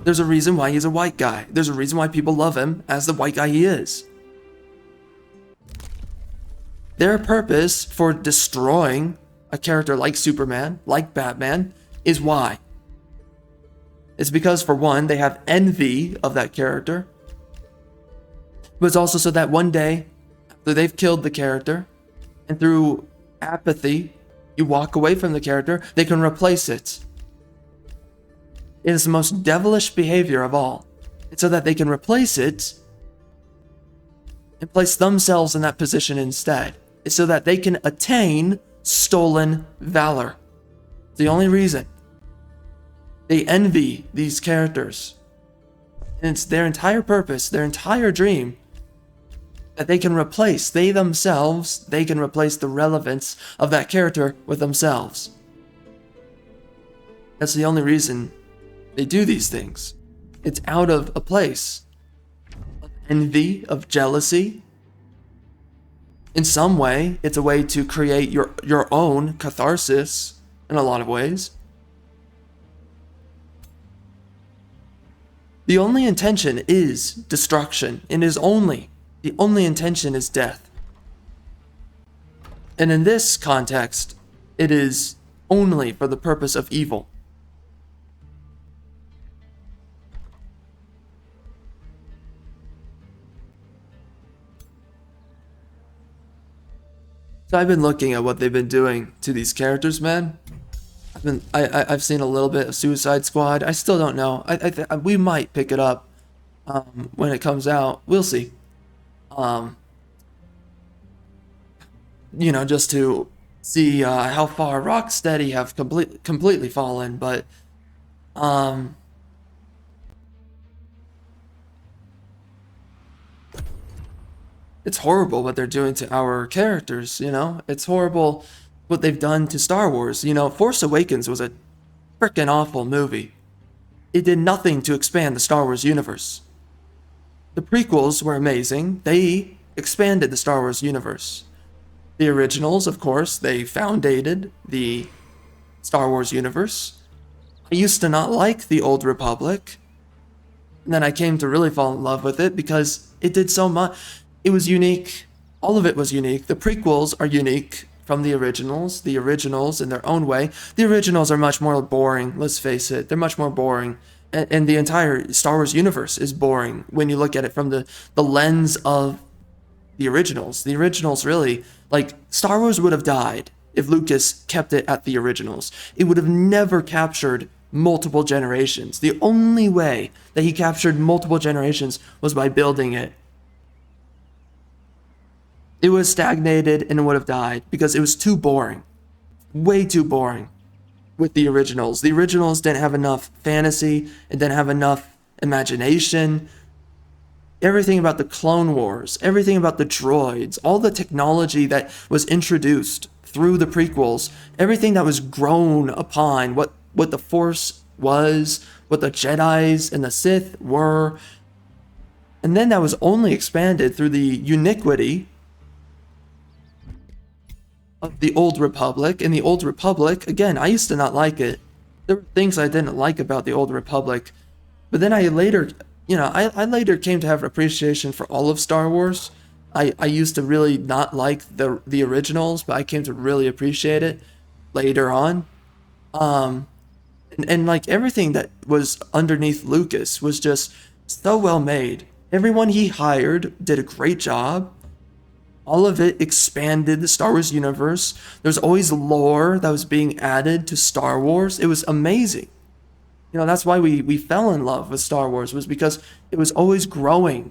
Speaker 1: There's a reason why he's a white guy. There's a reason why people love him as the white guy he is. Their purpose for destroying a character like Superman, like Batman, is why. It's because, for one, they have envy of that character, but it's also so that one day, after they've killed the character, and through apathy, you walk away from the character, they can replace it. It is the most devilish behavior of all. It's so that they can replace it and place themselves in that position instead. It's so that they can attain stolen valor. It's the only reason. They envy these characters. And it's their entire purpose, their entire dream, that they can replace, they themselves, they can replace the relevance of that character with themselves. That's the only reason they do these things. It's out of a place of envy, of jealousy. In some way, it's a way to create your own catharsis in a lot of ways. The only intention is destruction, and the only intention is death. And in this context, it is only for the purpose of evil. So I've been looking at what they've been doing to these characters, man. I've seen a little bit of Suicide Squad. I still don't know. We might pick it up when it comes out. We'll see. Just to see how far Rocksteady have completely fallen, but it's horrible what they're doing to our characters, It's horrible what they've done to Star Wars. Force Awakens was a freaking awful movie. It did nothing to expand the Star Wars universe. The prequels were amazing. They expanded the Star Wars universe. The originals, of course, they foundated the Star Wars universe. I used to not like the Old Republic. And then I came to really fall in love with it because it did so much. It was unique. All of it was unique. The prequels are unique from the originals. The originals, in their own way, the originals are much more boring. Let's face it. They're much more boring. And the entire Star Wars universe is boring when you look at it from the lens of the originals. The originals really, Star Wars would have died if Lucas kept it at the originals. It would have never captured multiple generations. The only way that he captured multiple generations was by building it. It was stagnated and it would have died because it was too boring. Way too boring with the originals. The originals didn't have enough fantasy. It didn't have enough imagination. Everything about the Clone Wars, everything about the droids, all the technology that was introduced through the prequels, everything that was grown upon, what the Force was, what the Jedis and the Sith were. And then that was only expanded through the uniquity of the Old Republic. And the Old Republic, again, I used to not like it. There were things I didn't like about the Old Republic. But then I later came to have appreciation for all of Star Wars. I used to really not like the originals, but I came to really appreciate it later on. And everything that was underneath Lucas was just so well made. Everyone he hired did a great job. All of it expanded the Star Wars universe. There's always lore that was being added to Star Wars. It was amazing. That's why we fell in love with Star Wars, was because it was always growing.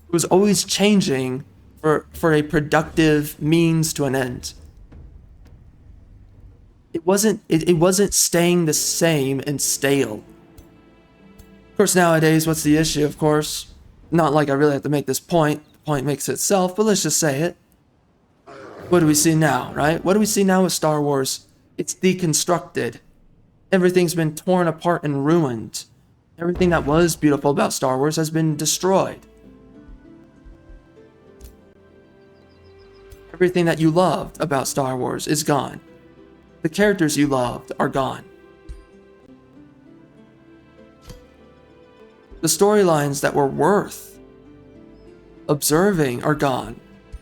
Speaker 1: It was always changing for a productive means to an end. It wasn't staying the same and stale. Of course, nowadays, what's the issue? Of course, not like I really have to make this point. The point makes itself, but let's just say it. What do we see now, right? What do we see now with Star Wars? It's deconstructed. Everything's been torn apart and ruined. Everything that was beautiful about Star Wars has been destroyed. Everything that you loved about Star Wars is gone. The characters you loved are gone. The storylines that were worth observing are gone.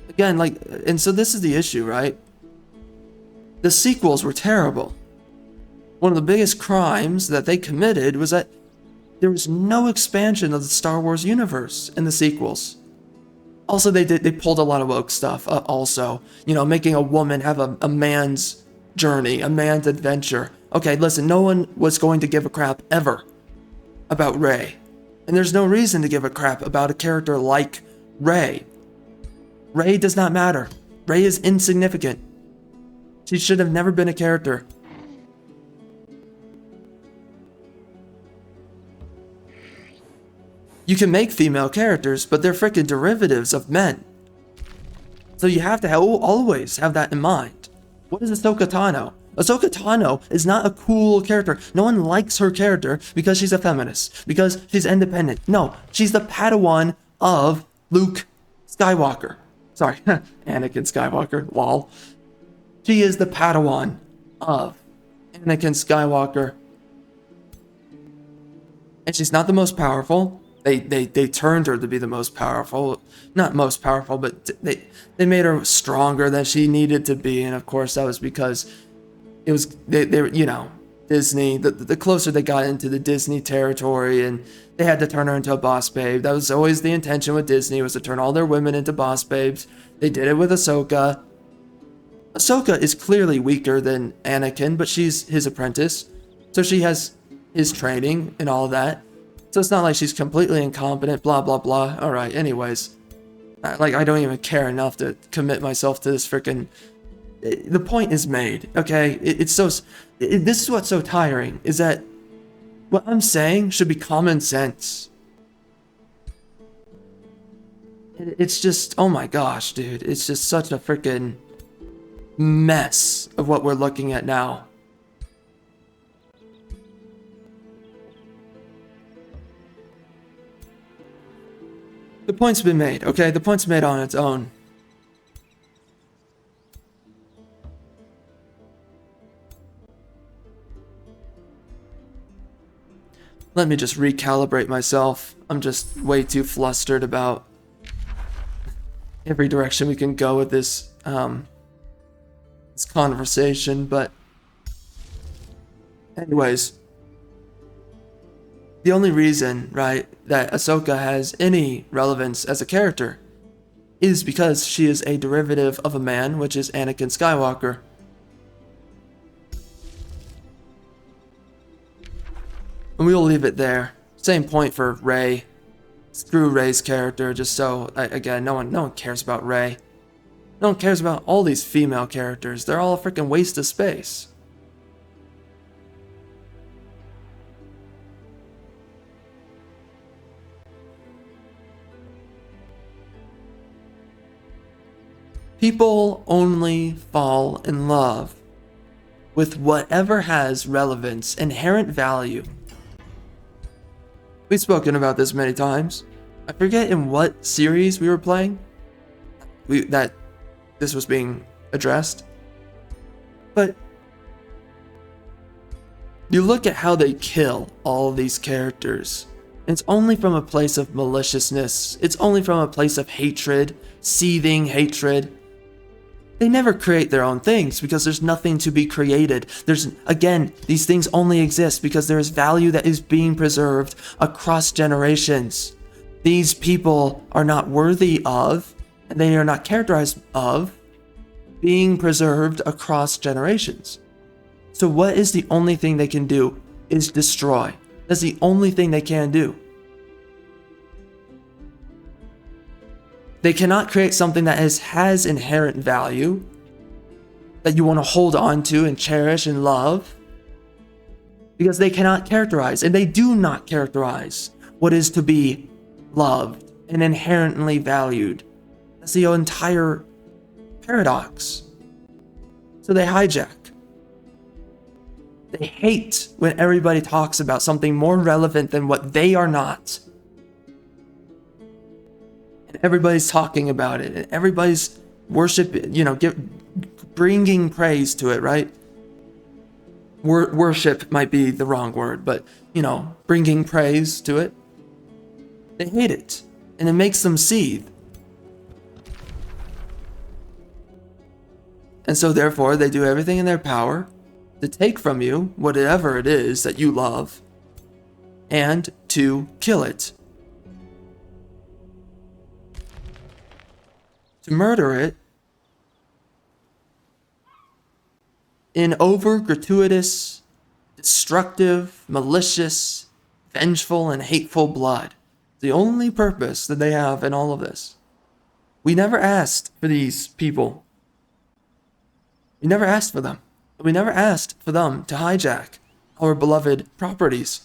Speaker 1: Again, and so this is the issue, right? The sequels were terrible. One of the biggest crimes that they committed was that there was no expansion of the Star Wars universe in the sequels. Also, they pulled a lot of woke stuff. Also, making a woman have a man's journey, a man's adventure. Okay, listen, no one was going to give a crap ever about Rey. And there's no reason to give a crap about a character like Rey. Rey does not matter. Rey is insignificant. She should have never been a character. You can make female characters, but they're freaking derivatives of men. So you have to always have that in mind. What is Ahsoka Tano? Ahsoka Tano is not a cool character. No one likes her character because she's a feminist, because she's independent. No, she's the Padawan of Luke Skywalker. Sorry, Anakin Skywalker, lol. She is the Padawan of Anakin Skywalker. And she's not the most powerful. They turned her to be the most powerful. Not most powerful, but they made her stronger than she needed to be. And of course, that was because it was, they Disney, the closer they got into the Disney territory, and they had to turn her into a boss babe. That was always the intention with Disney, was to turn all their women into boss babes. They did it with Ahsoka. Ahsoka is clearly weaker than Anakin, but she's his apprentice. So she has his training and all that. So it's not like she's completely incompetent, blah, blah, blah. All right, anyways. I don't even care enough to commit myself to this freaking... The point is made, okay? This is what's so tiring, is that what I'm saying should be common sense. It's just, oh my gosh, dude. It's just such a freaking mess of what we're looking at now. The point's been made, okay? The point's made on its own. Let me just recalibrate myself. I'm just way too flustered about every direction we can go with this conversation, but anyways, the only reason, right, that Ahsoka has any relevance as a character is because she is a derivative of a man, which is Anakin Skywalker. And we will leave it there. Same point for Rey. Screw Rey's character, just so, again, no one cares about Rey. No one cares about all these female characters. They're all a freaking waste of space. People only fall in love with whatever has relevance, inherent value. We've spoken about this many times. I forget in what series we were playing that this was being addressed. But you look at how they kill all these characters. And it's only from a place of maliciousness. It's only from a place of hatred, seething hatred. They never create their own things because there's nothing to be created. Again, these things only exist because there is value that is being preserved across generations. These people are not worthy of, and they are not characterized of, being preserved across generations. So what is the only thing they can do is destroy. That's the only thing they can do. They cannot create something that has inherent value, that you want to hold on to and cherish and love, because they cannot characterize, and they do not characterize, what is to be loved and inherently valued. That's the entire paradox. So they hijack. They hate when everybody talks about something more relevant than what they are not. And everybody's talking about it, and everybody's worship, bringing praise to it, right? Worship might be the wrong word, but, bringing praise to it. They hate it, and it makes them seethe. And so therefore, they do everything in their power to take from you whatever it is that you love and to kill it. To murder it in over gratuitous, destructive, malicious, vengeful, and hateful blood. The only purpose that they have in all of this. We never asked for these people. We never asked for them. We never asked for them to hijack our beloved properties.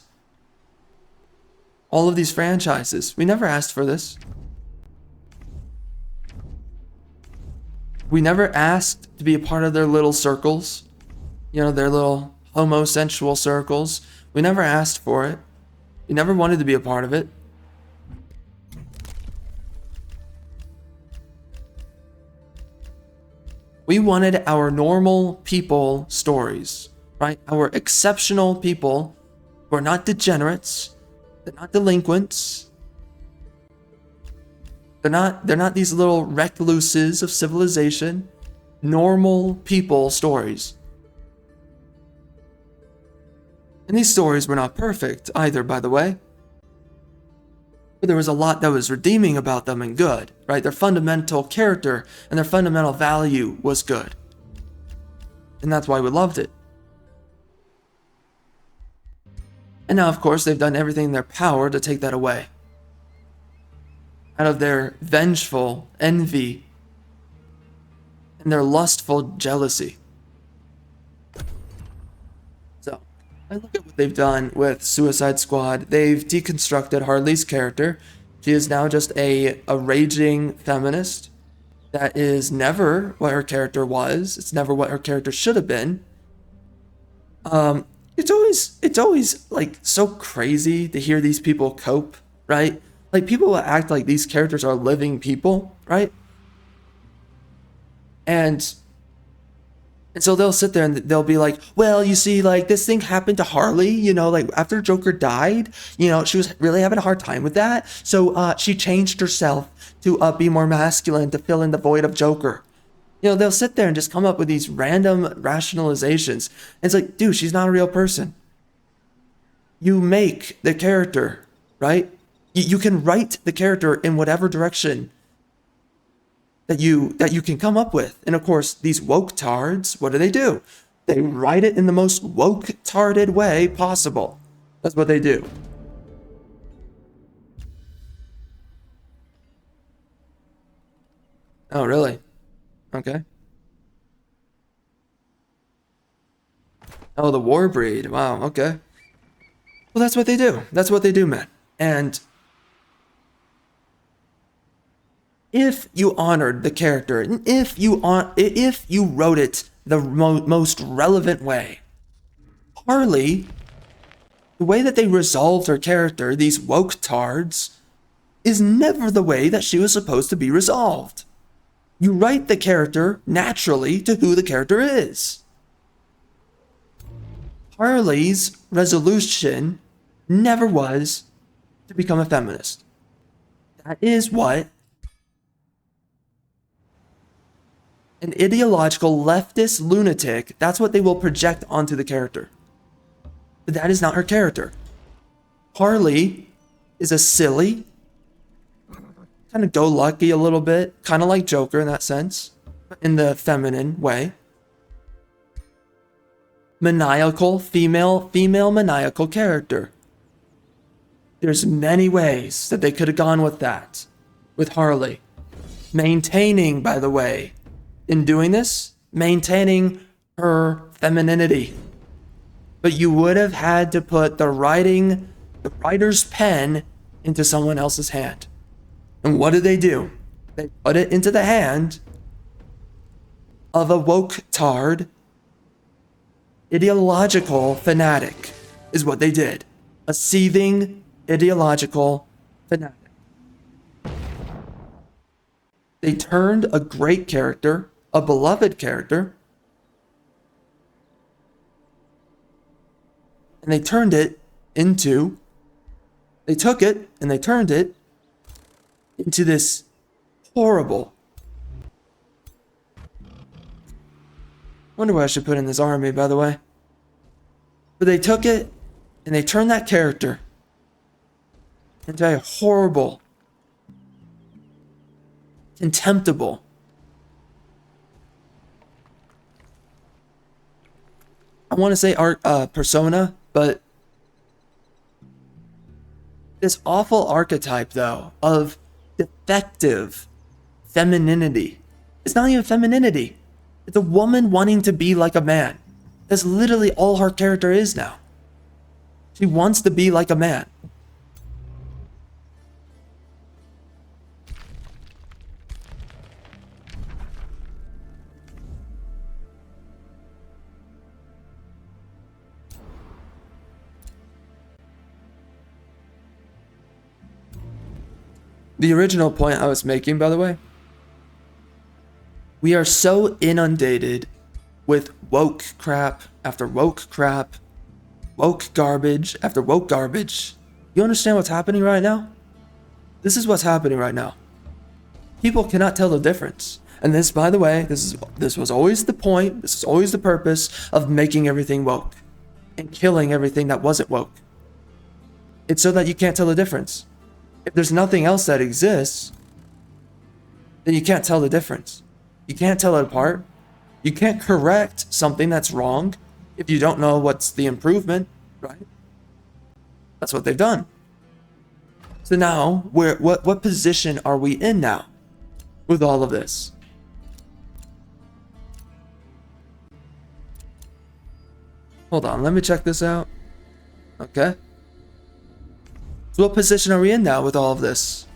Speaker 1: All of these franchises, we never asked for this. We never asked to be a part of their little circles, their little homosensual circles. We never asked for it. We never wanted to be a part of it. We wanted our normal people stories, right? Our exceptional people who are not degenerates, they're not delinquents, they're not these little recluses of civilization. Normal people stories. And these stories were not perfect either, by the way. But there was a lot that was redeeming about them and good, right? Their fundamental character and their fundamental value was good. And that's why we loved it. And now, of course, they've done everything in their power to take that away. Out of their vengeful envy and their lustful jealousy. So, I look at what they've done with Suicide Squad. They've deconstructed Harley's character. She is now just a raging feminist. That is never what her character was. It's never what her character should have been. It's always like so crazy to hear these people cope, right? Like, people will act like these characters are living people, right? And so they'll sit there and they'll be like, well, you see, like, this thing happened to Harley, like, after Joker died, she was really having a hard time with that. So she changed herself to be more masculine to fill in the void of Joker. They'll sit there and just come up with these random rationalizations. And it's like, dude, she's not a real person. You make the character, right? You can write the character in whatever direction that you can come up with. And of course, these woke tards, what do? They write it in the most woke tarded way possible. That's what they do. Oh, really? Okay. Oh, the war breed. Wow, okay. Well, that's what they do. That's what they do, man. And if you honored the character, and if you wrote it the most relevant way, Harley, the way that they resolved her character, these woke tards, is never the way that she was supposed to be resolved. You write the character naturally to who the character is. Harley's resolution never was to become a feminist. That is what an ideological leftist lunatic, that's what they will project onto the character. But that is not her character. Harley is a silly, kind of go-lucky a little bit, kind of like Joker in that sense, in the feminine way. Maniacal, female maniacal character. There's many ways that they could have gone with that, with Harley. Maintaining, by the way, in doing this, maintaining her femininity. but you would have had to put the writer's pen into someone else's hand. And what did they do? They put it into the hand of a woke-tard, ideological fanatic, is what they did. A seething, ideological fanatic. They turned a great character, a beloved character, and they turned it into, they took it and they turned it into this horrible. Wonder what I should put in this army, by the way. But they took it and they turned that character into a horrible, contemptible, I want to say persona, but this awful archetype, though, of defective femininity. It's not even femininity. It's a woman wanting to be like a man. That's literally all her character is now. She wants to be like a man. The original point I was making, by the way, we are so inundated with woke crap after woke crap, woke garbage after woke garbage. You understand what's happening right now? This is what's happening right now. People cannot tell the difference. And this, by the way, this was always the point, this is always the purpose of making everything woke and killing everything that wasn't woke. It's so that you can't tell the difference. If there's nothing else that exists, then you can't tell the difference. You can't tell it apart. You can't correct something that's wrong if you don't know what's the improvement, right? That's what they've done. So now, what position are we in now with all of this? Hold on, let me check this out. Okay. So what position are we in now with all of this?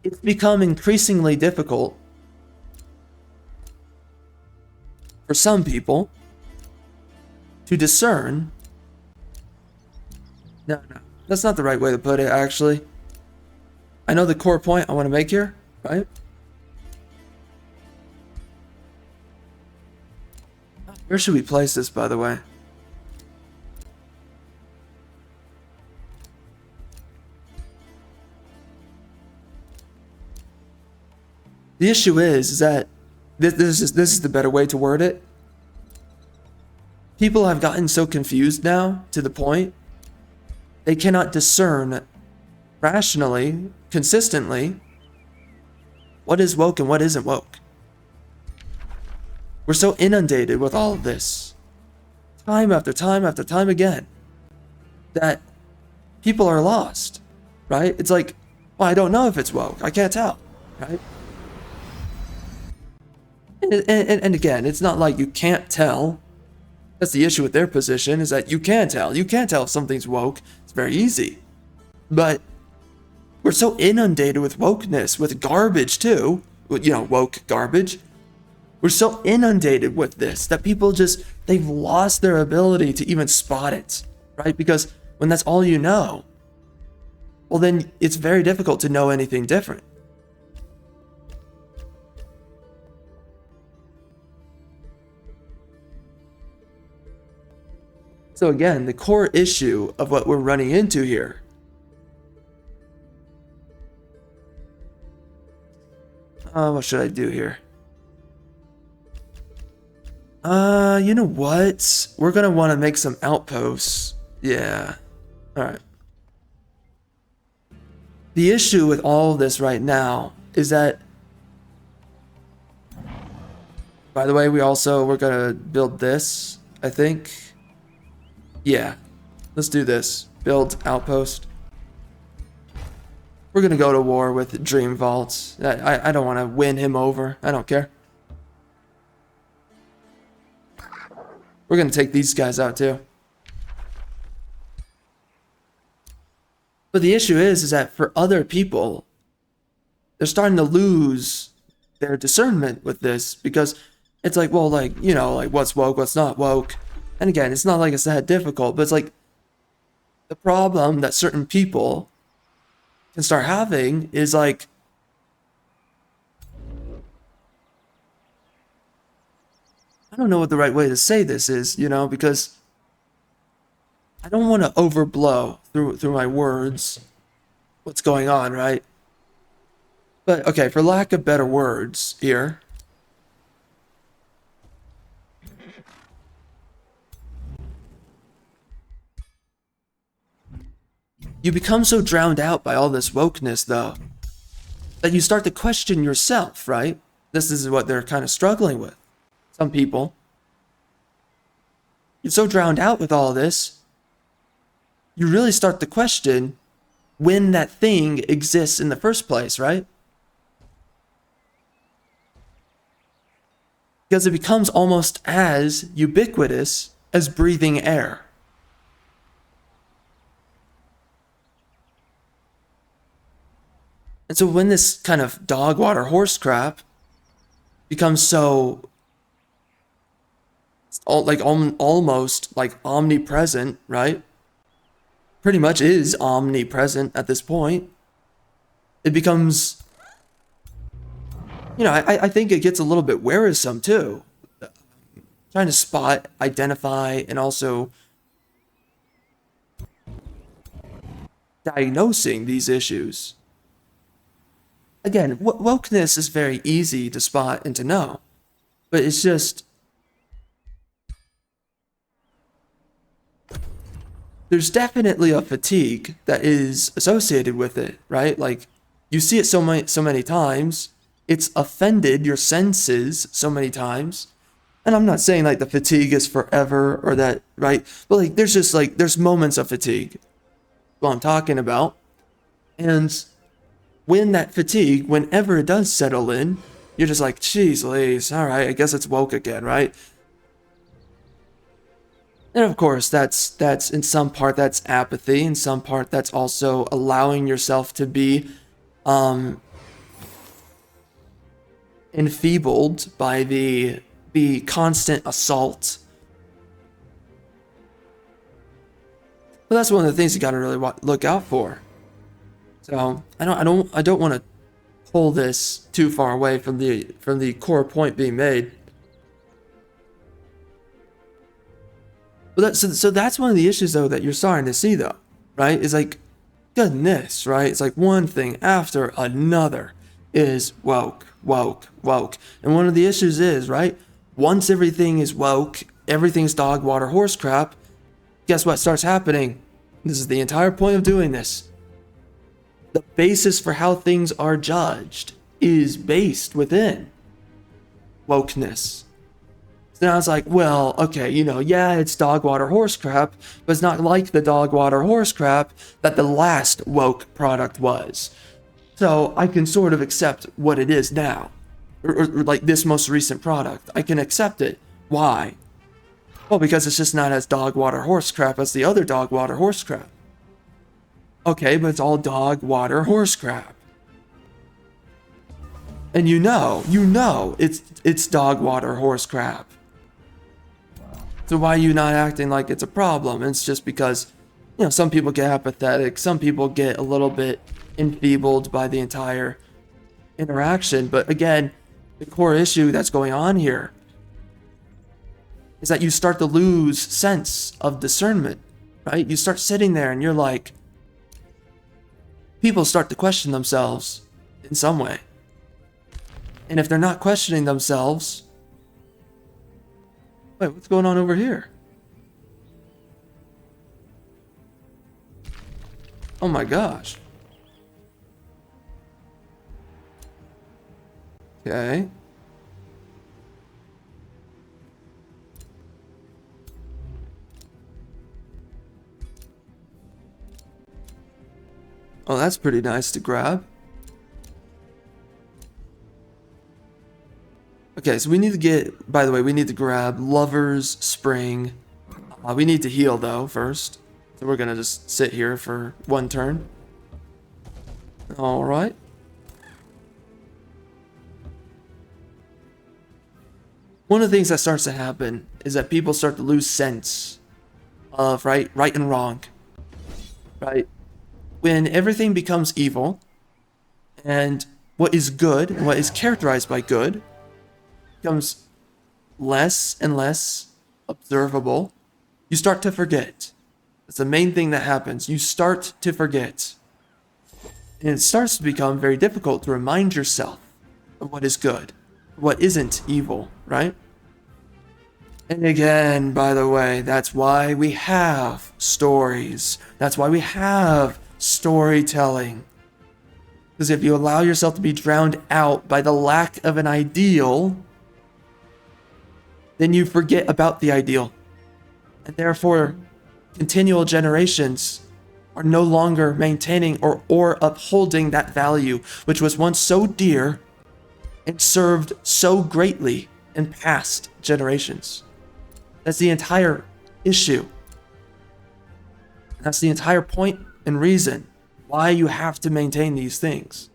Speaker 1: It's become increasingly difficult for some people to discern. No, that's not the right way to put it, actually. I know the core point I want to make here, right? Where should we place this, by the way? The issue is that this is the better way to word it. People have gotten so confused now to the point they cannot discern rationally, consistently, what is woke and what isn't woke. We're so inundated with all of this, time after time after time again, that people are lost, right? It's like, well, I don't know if it's woke. I can't tell, right? And again, it's not like you can't tell. That's the issue with their position, is that you can tell. You can tell if something's woke. It's very easy. But we're so inundated with wokeness, with garbage too. You know, woke garbage. We're so inundated with this that people they've lost their ability to even spot it, right? Because when that's all you know, well then it's very difficult to know anything different. So again, the core issue of what we're running into here what should I do here? You know what? We're gonna want to make some outposts. Yeah. Alright. The issue with all of this right now is that, by the way, we're gonna build this, I think. Yeah, let's do this. Build outpost. We're gonna go to war with Dream Vaults. I don't want to win him over. I don't care. We're gonna take these guys out too. But the issue is that for other people, they're starting to lose their discernment with this, because it's like, well, like, you know, like what's woke, what's not woke. And again, it's not like it's that difficult, but it's like the problem that certain people can start having is like, I don't know what the right way to say this is, you know, because I don't want to overblow through my words what's going on, right? But okay, for lack of better words here, you become so drowned out by all this wokeness, though, that you start to question yourself, right? This is what they're kind of struggling with. Some people. You're so drowned out with all this, you really start to question when that thing exists in the first place, right? Because it becomes almost as ubiquitous as breathing air. And so when this kind of dog water horse crap becomes so almost like omnipresent, right? Pretty much is omnipresent at this point. It becomes, you know, I think it gets a little bit wearisome too. Trying to spot, identify, and also diagnosing these issues. Again, wokeness is very easy to spot and to know, but it's just, there's definitely a fatigue that is associated with it, right? Like, you see it so many times, it's offended your senses so many times. And I'm not saying like the fatigue is forever or that, right? But like, there's just like, there's moments of fatigue. What I'm talking about. And when that fatigue, whenever it does settle in, you're just like, geez, Louise, all right, I guess it's woke again, right? And of course, that's in some part that's apathy, in some part that's also allowing yourself to be enfeebled by the constant assault. But that's one of the things you got to really look out for. So I don't want to pull this too far away from the core point being made. But so that's one of the issues though that you're starting to see though, right? Is like, goodness, right? It's like one thing after another is woke. And one of the issues is, right, once everything is woke, everything's dog water horse crap, guess what starts happening? This is the entire point of doing this. The basis for how things are judged is based within wokeness. So now it's like, well, okay, you know, yeah, it's dog water horse crap, but it's not like the dog water horse crap that the last woke product was. So I can sort of accept what it is now. Or like this most recent product. I can accept it. Why? Well, because it's just not as dog water horse crap as the other dog water horse crap. Okay, but it's all dog water horse crap. And you know it's dog water horse crap. So why are you not acting like it's a problem? It's just because, you know, some people get apathetic, some people get a little bit enfeebled by the entire interaction. But again, the core issue that's going on here is that you start to lose sense of discernment, right? You start sitting there and you're like, people start to question themselves in some way. And if they're not questioning themselves, wait, what's going on over here? Oh my gosh. Okay. Oh, that's pretty nice to grab. Okay, so we need to get, by the way, we need to grab Lover's Spring. We need to heal though first. So we're gonna just sit here for one turn. Alright. One of the things that starts to happen is that people start to lose sense of right and wrong. Right? When everything becomes evil, and what is good and what is characterized by good becomes less and less observable, you start to forget. That's the main thing that happens. You start to forget. And it starts to become very difficult to remind yourself of what is good, what isn't evil, right? And again, by the way, that's why we have stories. That's why we have storytelling. Because if you allow yourself to be drowned out by the lack of an ideal, then you forget about the ideal. And therefore, continual generations are no longer maintaining or upholding that value, which was once so dear and served so greatly in past generations. That's the entire issue. That's the entire point and reason why you have to maintain these things.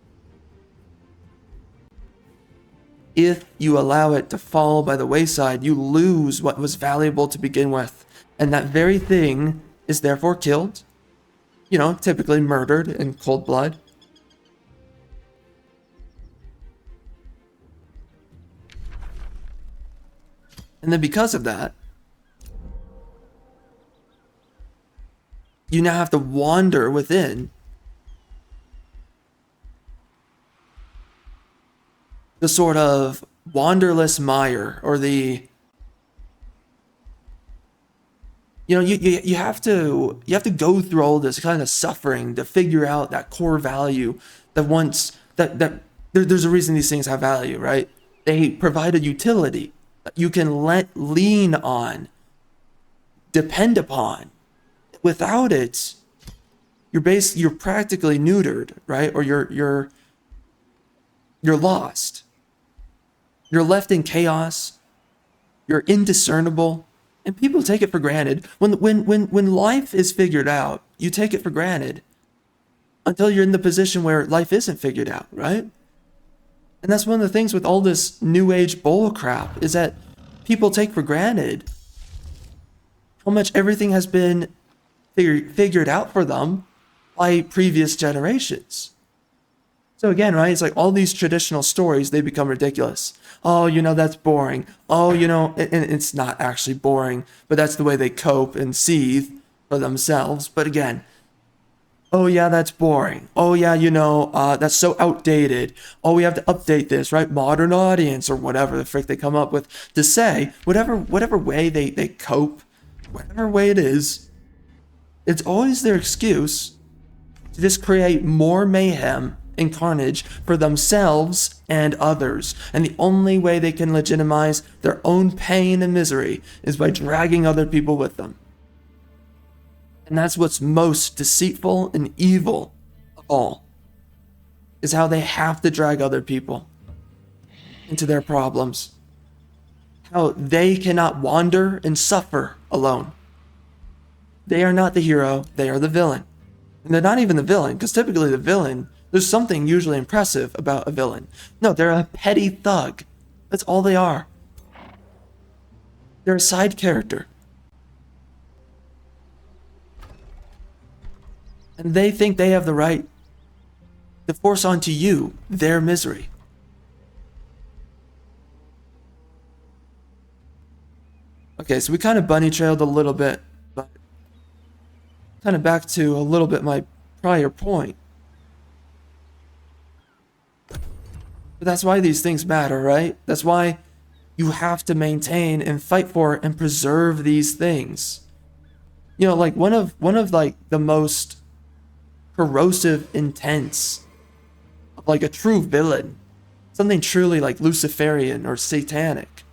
Speaker 1: If you allow it to fall by the wayside, you lose what was valuable to begin with. And that very thing is therefore killed. You know, typically murdered in cold blood. And then because of that, you now have to wander within the sort of wanderless mire, or the, you know, you have to go through all this kind of suffering to figure out that core value that there's a reason these things have value, right? They provide a utility that you can lean on, depend upon. Without it, you're practically neutered, right? Or you're lost. You're left in chaos. You're indiscernible, and people take it for granted. When life is figured out, you take it for granted until you're in the position where life isn't figured out, right? And that's one of the things with all this new age bull crap, is that people take for granted how much everything has been figured out for them by previous generations. So again, right, it's like all these traditional stories, they become ridiculous. Oh, you know, that's boring. Oh, you know, and it's not actually boring, but that's the way they cope and seethe for themselves. But again, oh yeah, that's boring. Oh yeah, you know, that's so outdated. Oh, we have to update this, right? Modern audience, or whatever the frick they come up with to say, whatever way they cope, whatever way it is, it's always their excuse to just create more mayhem and carnage for themselves and others. And the only way they can legitimize their own pain and misery is by dragging other people with them. And that's what's most deceitful and evil of all, is how they have to drag other people into their problems. How they cannot wander and suffer alone. They are not the hero, they are the villain. And they're not even the villain, because typically the villain, there's something usually impressive about a villain. No, they're a petty thug. That's all they are. They're a side character. And they think they have the right to force onto you their misery. Okay, so we kind of bunny trailed a little bit, but kind of back to a little bit my prior point. But that's why these things matter, right? That's why you have to maintain and fight for and preserve these things. You know, like one of like the most corrosive intents of like a true villain, something truly like Luciferian or satanic,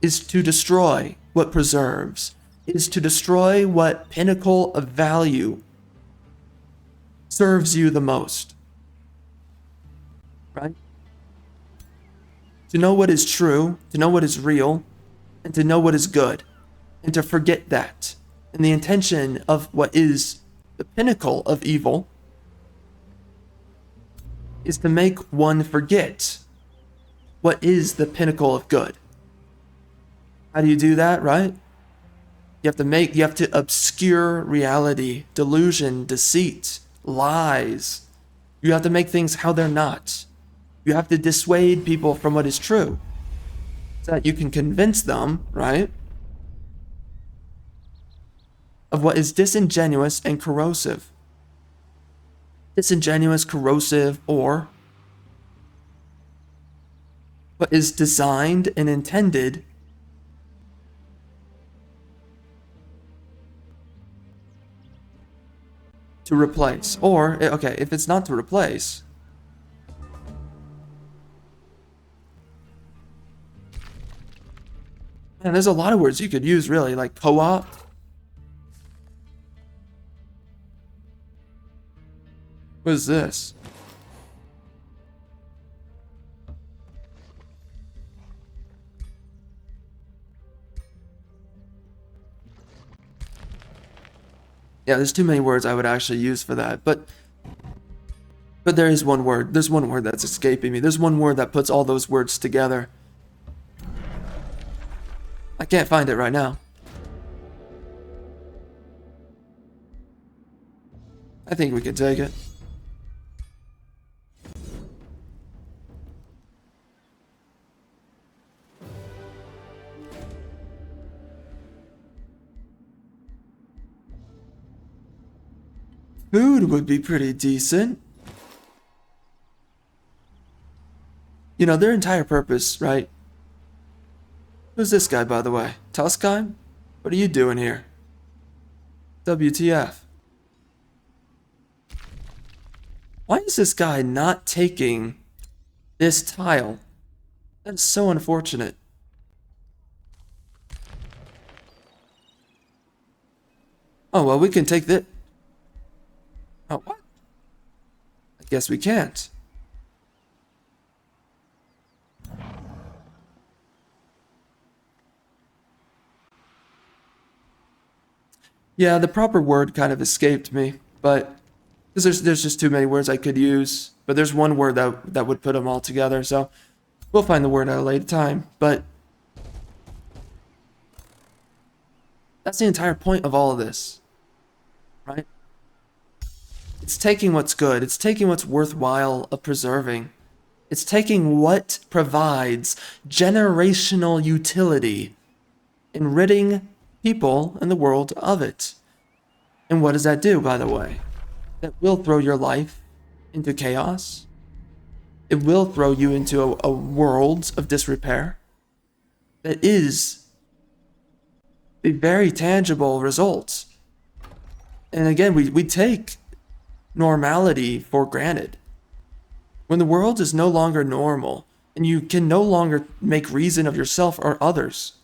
Speaker 1: is to destroy what preserves, is to destroy what pinnacle of value serves you the most, right? to know what is true, to know what is real, and to know what is good, and to forget that. And the intention of what is the pinnacle of evil is to make one forget what is the pinnacle of good. How do you do that, right? You have to obscure reality, delusion, deceit, lies. You have to make things how they're not. You have to dissuade people from what is true so that you can convince them, right, of what is disingenuous and corrosive. Disingenuous, corrosive, or what is designed and intended to replace. Or, okay, if it's not to replace, man, there's a lot of words you could use, really, like co-op. What is this? Yeah, there's too many words I would actually use for that, but there is one word. There's one word that's escaping me. There's one word that puts all those words together. I can't find it right now. I think we can take it. Food would be pretty decent. You know, their entire purpose, right? Who's this guy, by the way? Tuskheim? What are you doing here? WTF? Why is this guy not taking this tile? That is so unfortunate. Oh, well, we can take this. Oh, what? I guess we can't. Yeah, the proper word kind of escaped me, but because there's just too many words I could use. But there's one word that would put them all together, so we'll find the word at a later time. But that's the entire point of all of this, right? It's taking what's good. It's taking what's worthwhile of preserving. It's taking what provides generational utility and ridding people in the world of it. And what does that do, by the way? That will throw your life into chaos. It will throw you into a world of disrepair. That is the very tangible results. And again, we take normality for granted. When the world is no longer normal and you can no longer make reason of yourself or others,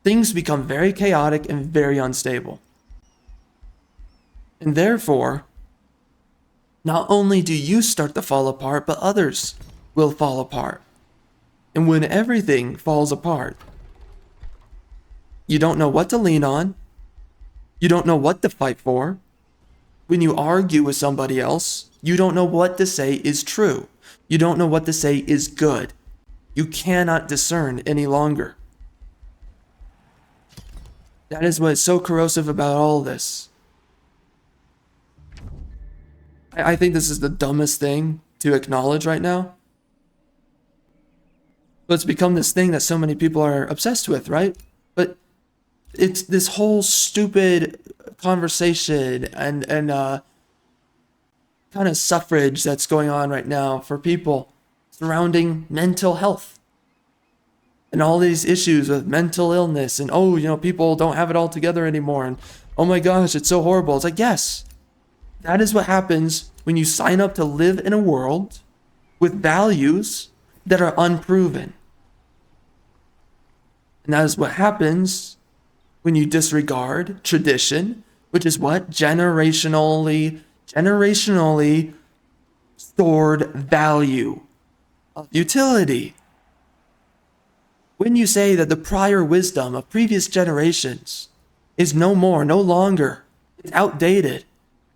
Speaker 1: things become very chaotic and very unstable. And therefore, not only do you start to fall apart, but others will fall apart. And when everything falls apart, you don't know what to lean on. You don't know what to fight for. When you argue with somebody else, you don't know what to say is true. You don't know what to say is good. You cannot discern any longer. That is what is so corrosive about all this. I think this is the dumbest thing to acknowledge right now. But it's become this thing that so many people are obsessed with, right? But it's this whole stupid conversation and kind of suffrage that's going on right now for people surrounding mental health and all these issues with mental illness and, oh, you know, people don't have it all together anymore and, oh my gosh, it's so horrible. It's like, yes, that is what happens when you sign up to live in a world with values that are unproven. And that is what happens when you disregard tradition, which is what? Generationally stored value of utility. When you say that the prior wisdom of previous generations is no more, no longer, it's outdated,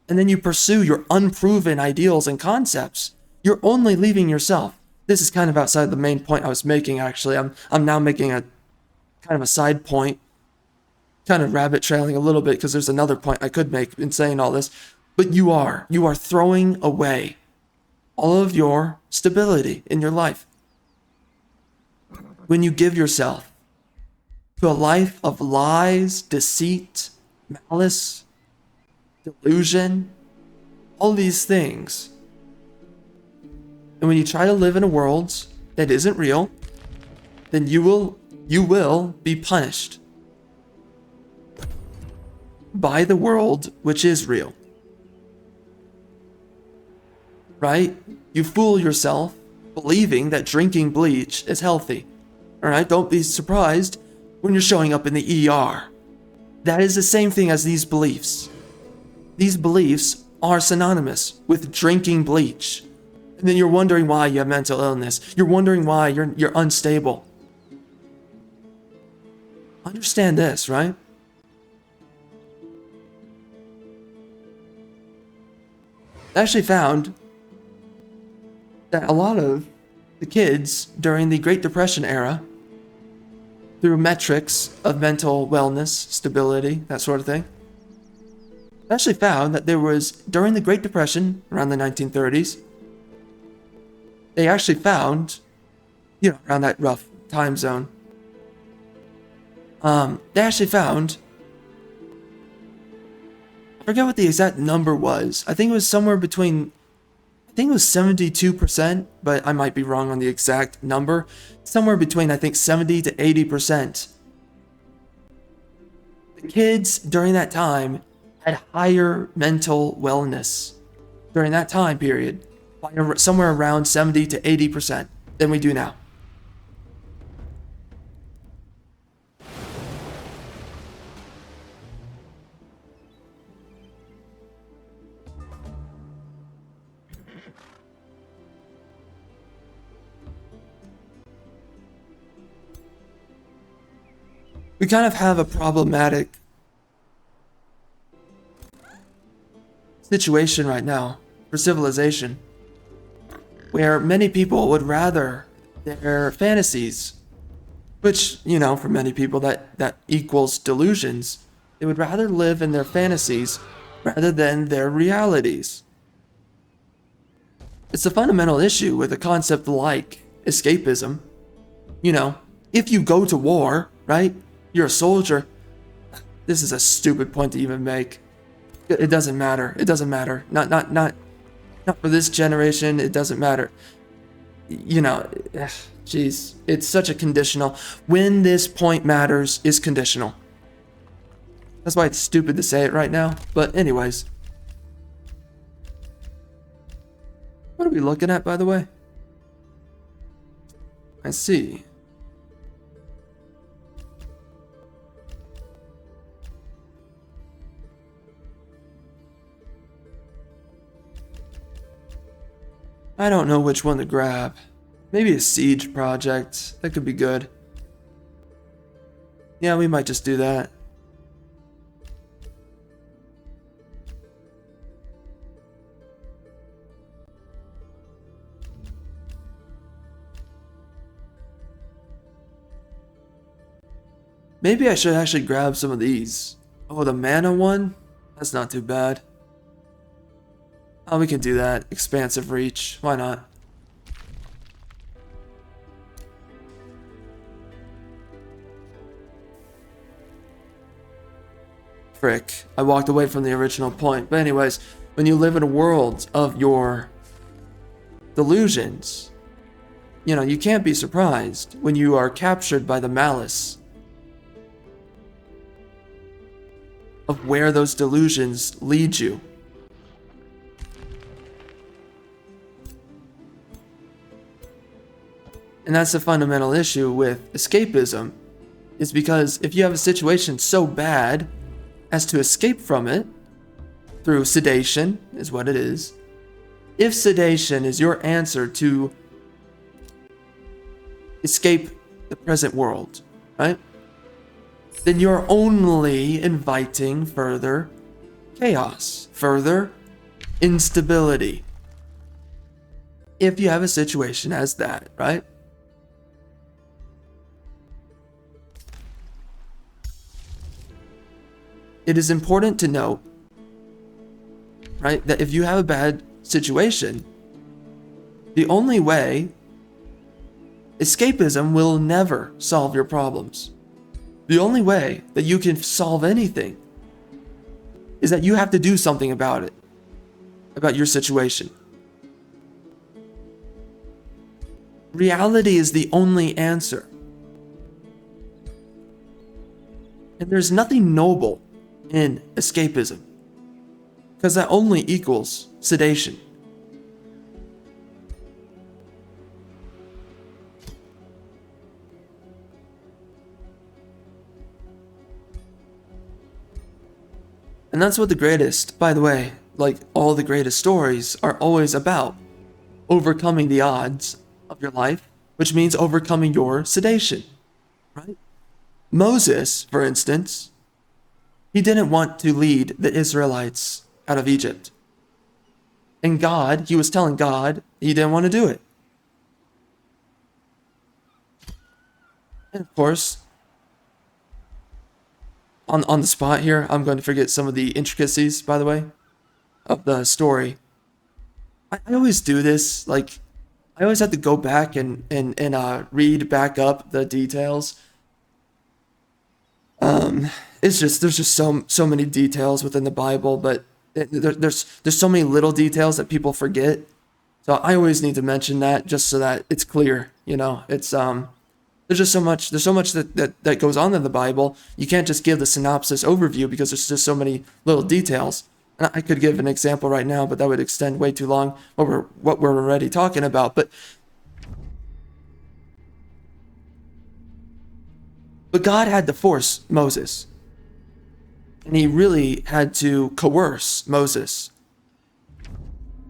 Speaker 1: and then you pursue your unproven ideals and concepts, you're only leaving yourself. This is kind of outside the main point I was making, actually. I'm now making a kind of a side point, kind of rabbit trailing a little bit because there's another point I could make in saying all this. But you are throwing away all of your stability in your life when you give yourself to a life of lies, deceit, malice, delusion, all these things. And when you try to live in a world that isn't real, then you will be punished by the world which is real. Right? You fool yourself believing that drinking bleach is healthy. Alright? Don't be surprised when you're showing up in the ER. That is the same thing as these beliefs. These beliefs are synonymous with drinking bleach. And then you're wondering why you have mental illness. You're wondering why you're unstable. Understand this, right? I actually found that a lot of the kids during the Great Depression era, through metrics of mental wellness, stability, that sort of thing, I actually found that there was, during the Great Depression, around the 1930s, they actually found, around that rough time zone, they actually found, I forget what the exact number was. I think it was somewhere between, I think it was 72%, but I might be wrong on the exact number. Somewhere between, I think, 70 to 80%. The kids during that time had higher mental wellness during that time period, by somewhere around 70 to 80% than we do now. We kind of have a problematic situation right now for civilization, where many people would rather their fantasies, which, for many people that equals delusions, they would rather live in their fantasies rather than their realities. It's a fundamental issue with a concept like escapism. If you go to war, right? You're a soldier. This is a stupid point to even make. It doesn't matter. It doesn't matter. Not for this generation. It doesn't matter. Jeez, it's such a conditional. When this point matters is conditional. That's why it's stupid to say it right now. But anyways. What are we looking at, by the way? I see. I don't know which one to grab. Maybe a siege project. That could be good. Yeah, we might just do that. Maybe I should actually grab some of these. Oh, the mana one? That's not too bad. Oh, we can do that. Expansive reach. Why not? Frick. I walked away from the original point. But anyways, when you live in a world of your delusions, you can't be surprised when you are captured by the malice of where those delusions lead you. And that's the fundamental issue with escapism, is because if you have a situation so bad as to escape from it through sedation, is what it is. If sedation is your answer to escape the present world, right? Then you're only inviting further chaos, further instability. If you have a situation as that, right? It is important to note, right, that if you have a bad situation, the only way, escapism will never solve your problems. The only way that you can solve anything is that you have to do something about it, about your situation. Reality is the only answer. And there's nothing noble in escapism, because that only equals sedation. And that's what the greatest, by the way, like all the greatest stories are always about. Overcoming the odds of your life, which means overcoming your sedation, right? Moses, for instance, he didn't want to lead the Israelites out of Egypt. And God, he was telling God he didn't want to do it. And of course, on the spot here, I'm going to forget some of the intricacies, by the way, of the story. I always do this, like, I always have to go back and read back up the details. It's just, there's just so many details within the Bible, but there's so many little details that people forget. So I always need to mention that just so that it's clear, you know. It's there's so much that goes on in the Bible. You can't just give the synopsis overview because there's just so many little details. And I could give an example right now, but that would extend way too long over what we're already talking about. But God had to force Moses. And he really had to coerce Moses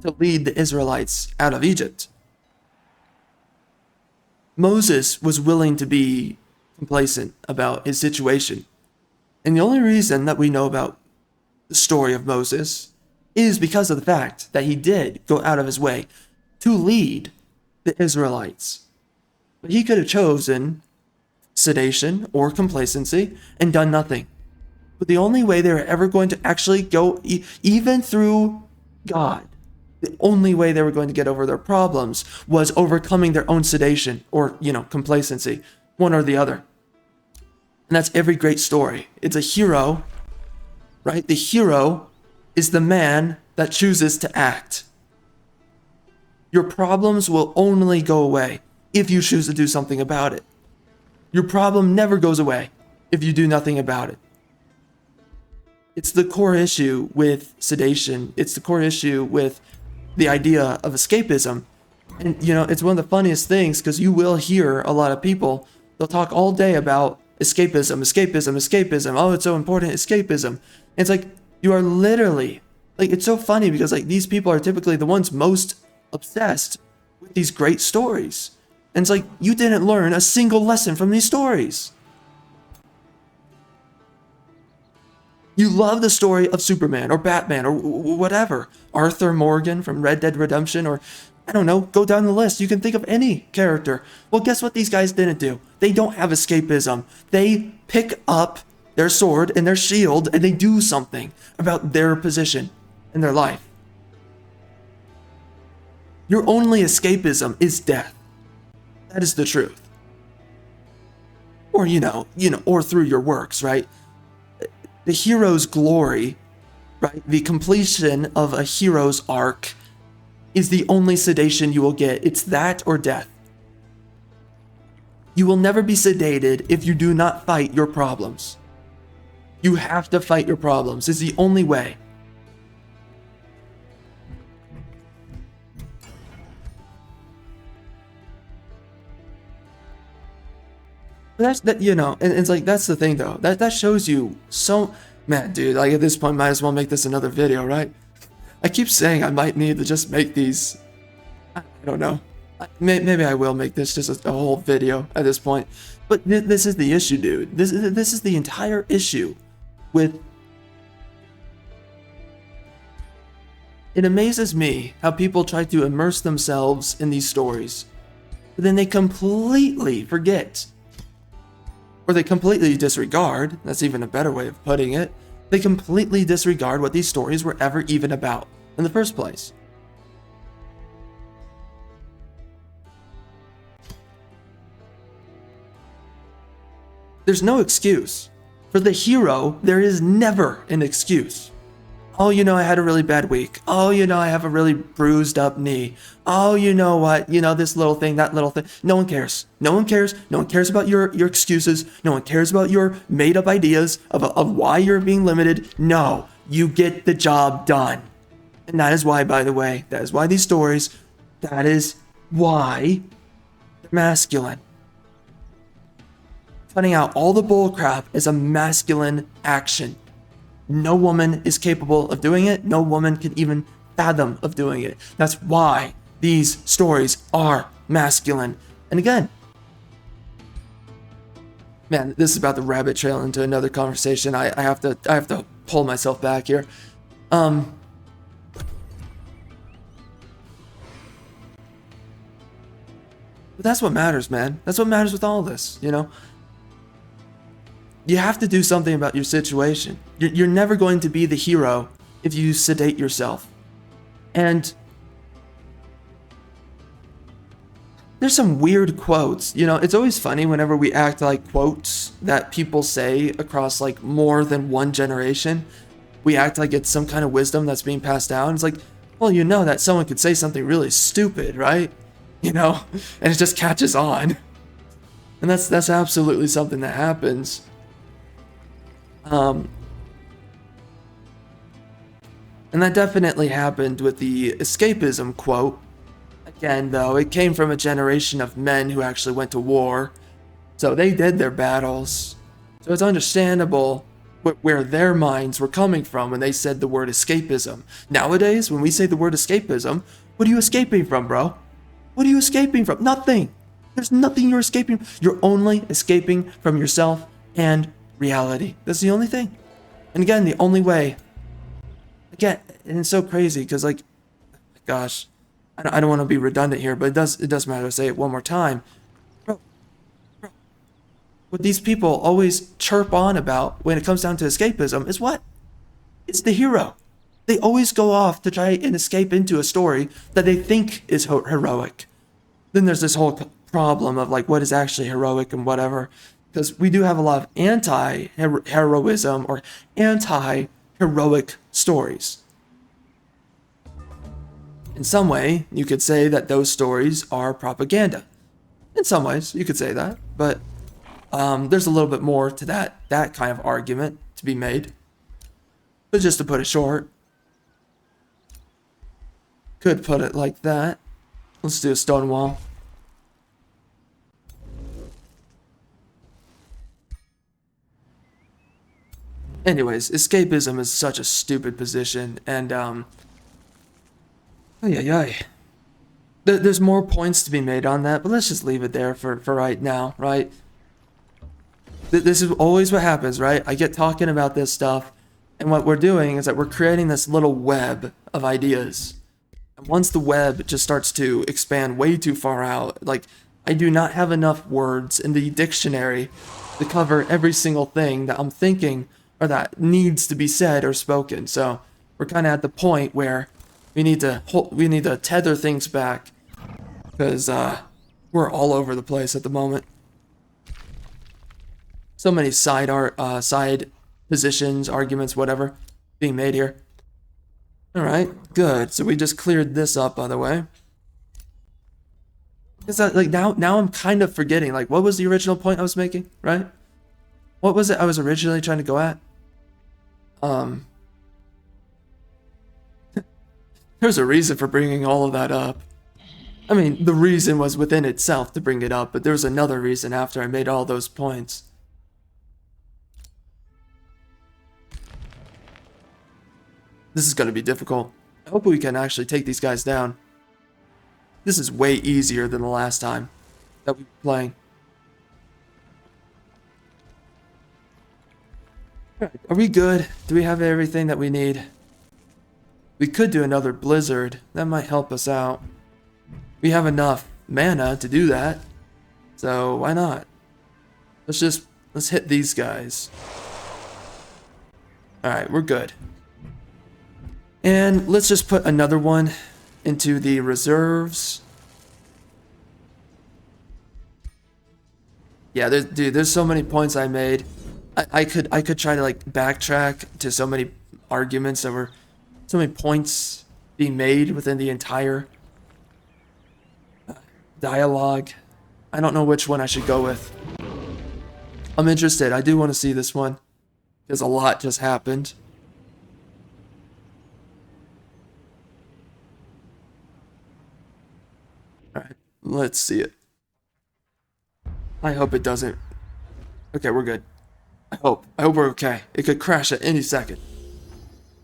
Speaker 1: to lead the Israelites out of Egypt. Moses was willing to be complacent about his situation. And the only reason that we know about the story of Moses is because of the fact that he did go out of his way to lead the Israelites. But he could have chosen sedation or complacency and done nothing. But the only way they were ever going to actually go, even through God, the only way they were going to get over their problems was overcoming their own sedation or, complacency, one or the other. And that's every great story. It's a hero, right? The hero is the man that chooses to act. Your problems will only go away if you choose to do something about it. Your problem never goes away if you do nothing about it. It's the core issue with sedation. It's the core issue with the idea of escapism. And, it's one of the funniest things because you will hear a lot of people, they'll talk all day about escapism. Oh, it's so important, escapism. And it's like, you are literally, it's so funny because, these people are typically the ones most obsessed with these great stories. And it's like, you didn't learn a single lesson from these stories. You love the story of Superman or Batman or whatever. Arthur Morgan from Red Dead Redemption, or I don't know, go down the list. You can think of any character. Well, guess what these guys didn't do? They don't have escapism. They pick up their sword and their shield and they do something about their position in their life. Your only escapism is death. That is the truth. Or, or through your works, right? The hero's glory, right? The completion of a hero's arc is the only sedation you will get. It's that or death. You will never be sedated if you do not fight your problems. You have to fight your problems. It's the only way. But that's and it's that's the thing though. That shows you so, man, dude, at this point might as well make this another video, right? I keep saying I might need to just make these, I don't know. Maybe I will make this just a whole video at this point. But this is the issue, dude. This is the entire issue with... It amazes me how people try to immerse themselves in these stories, but then they completely forget, or they completely disregard, that's even a better way of putting it, they completely disregard what these stories were ever even about in the first place. There's no excuse. For the hero, there is never an excuse. Oh, you know, I had a really bad week. Oh, you know, I have a really bruised up knee. Oh, you know what? You know, this little thing, that little thing. No one cares. No one cares. No one cares about your excuses. No one cares about your made up ideas of why you're being limited. No, you get the job done. And that is why, by the way, that is why these stories, that is why they're masculine. Cutting out all the bullcrap is a masculine action. No woman is capable of doing it. No woman can even fathom of doing it. That's why these stories are masculine. And again, man, this is about to rabbit trail into another conversation. I have to pull myself back here. But that's what matters, man. That's what matters with all this, you know? You have to do something about your situation. You're never going to be the hero if you sedate yourself. And there's some weird quotes. You know, it's always funny whenever we act like quotes that people say across like more than one generation. We act like it's some kind of wisdom that's being passed down. It's like, well, you know that someone could say something really stupid, right? You know, and it just catches on. And that's absolutely something that happens. And that definitely happened with the escapism quote. Again, though, it came from a generation of men who actually went to war. So they did their battles. So it's understandable where their minds were coming from when they said the word escapism. Nowadays, when we say the word escapism, what are you escaping from, bro? What are you escaping from? Nothing. There's nothing you're escaping. You're only escaping from yourself and reality. That's the only thing. And again, the only way. Again, and it's so crazy because, like, gosh, I don't want to be redundant here, but it does matter to say it one more time. Bro, what these people always chirp on about when it comes down to escapism is what? It's the hero. They always go off to try and escape into a story that they think is heroic. Then there's this whole problem of like what is actually heroic and whatever. Because we do have a lot of anti-heroism or anti-heroic stories. In some way, you could say that those stories are propaganda. In some ways, you could say that. But there's a little bit more to that kind of argument to be made. But just to put it short, could put it like that. Let's do a stone wall. Anyways, escapism is such a stupid position, and there's more points to be made on that, but let's just leave it there for right now, right? This is always what happens, right? I get talking about this stuff, and what we're doing is that we're creating this little web of ideas. And once the web just starts to expand way too far out, like, I do not have enough words in the dictionary to cover every single thing that I'm thinking or that needs to be said or spoken. So we're kind of at the point where we need to tether things back because we're all over the place at the moment. So many side positions, arguments, whatever, being made here. All right, good. So we just cleared this up, by the way. Because like now I'm kind of forgetting. Like, what was the original point I was making, right? What was it I was originally trying to go at? There's a reason for bringing all of that up. I mean, the reason was within itself to bring it up, but there was another reason after I made all those points. This is going to be difficult. I hope we can actually take these guys down. This is way easier than the last time that we were playing. Alright, are we good? Do we have everything that we need? We could do another blizzard. That might help us out. We have enough mana to do that. So why not? Let's hit these guys. Alright, we're good. And let's just put another one into the reserves. Yeah, there's so many points I made. I could try to like backtrack to so many arguments that were so many points being made within the entire dialogue. I don't know which one I should go with. I'm interested. I do want to see this one because a lot just happened. Alright, let's see it. I hope it doesn't. Okay, we're good. I hope we're okay. It could crash at any second.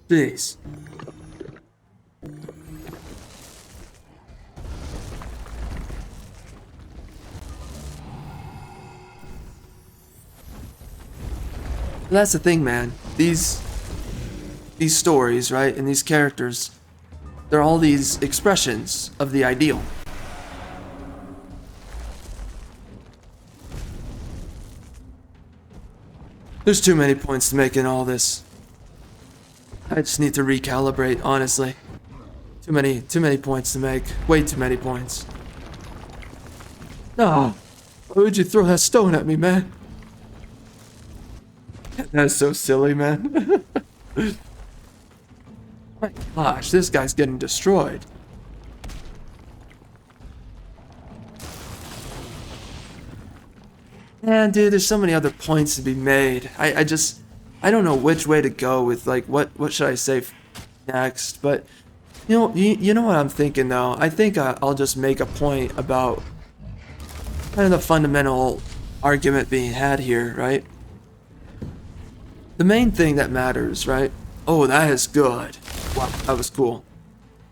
Speaker 1: Jeez. That's the thing, man. These stories, right, and these characters, they're all these expressions of the ideal. There's too many points to make in all this. I just need to recalibrate, honestly. Too many points to make. Way too many points. No. Why would you throw that stone at me, man? That's so silly, man. My gosh, this guy's getting destroyed. Man, dude, there's so many other points to be made. I don't know which way to go with, like, what should I say next, but you know what I'm thinking though? I think I'll just make a point about kind of the fundamental argument being had here, right? The main thing that matters, right? Oh, that is good. Wow, that was cool.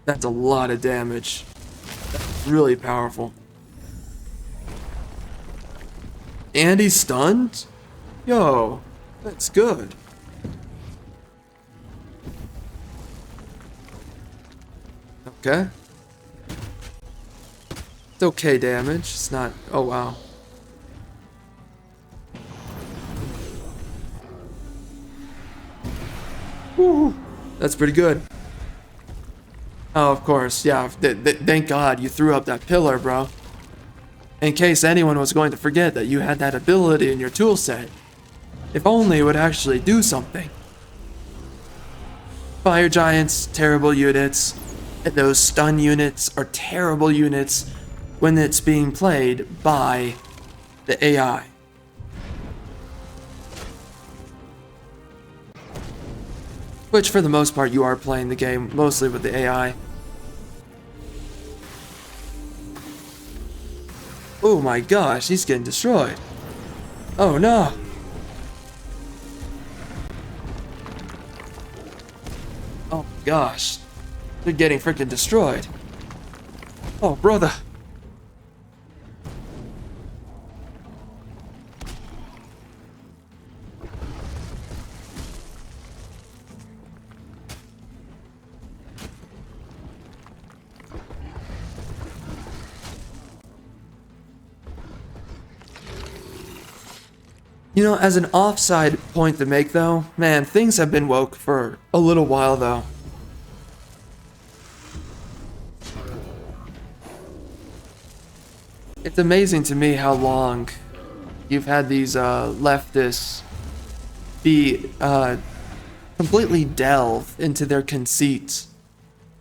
Speaker 1: That's a lot of damage. That's really powerful. And he's stunned? Yo, that's good. Okay. It's okay damage. It's not... Oh, wow. Woo, that's pretty good. Oh, of course. Yeah, thank God you threw up that pillar, bro. In case anyone was going to forget that you had that ability in your toolset. If only it would actually do something. Fire giants, terrible units. And those stun units are terrible units when it's being played by the AI. Which, for the most part, you are playing the game mostly with the AI. Oh my gosh, he's getting destroyed. Oh no. Oh my gosh. They're getting freaking destroyed. Oh, brother. You know, as an offside point to make though, man, things have been woke for a little while though. It's amazing to me how long you've had these leftists be completely delve into their conceits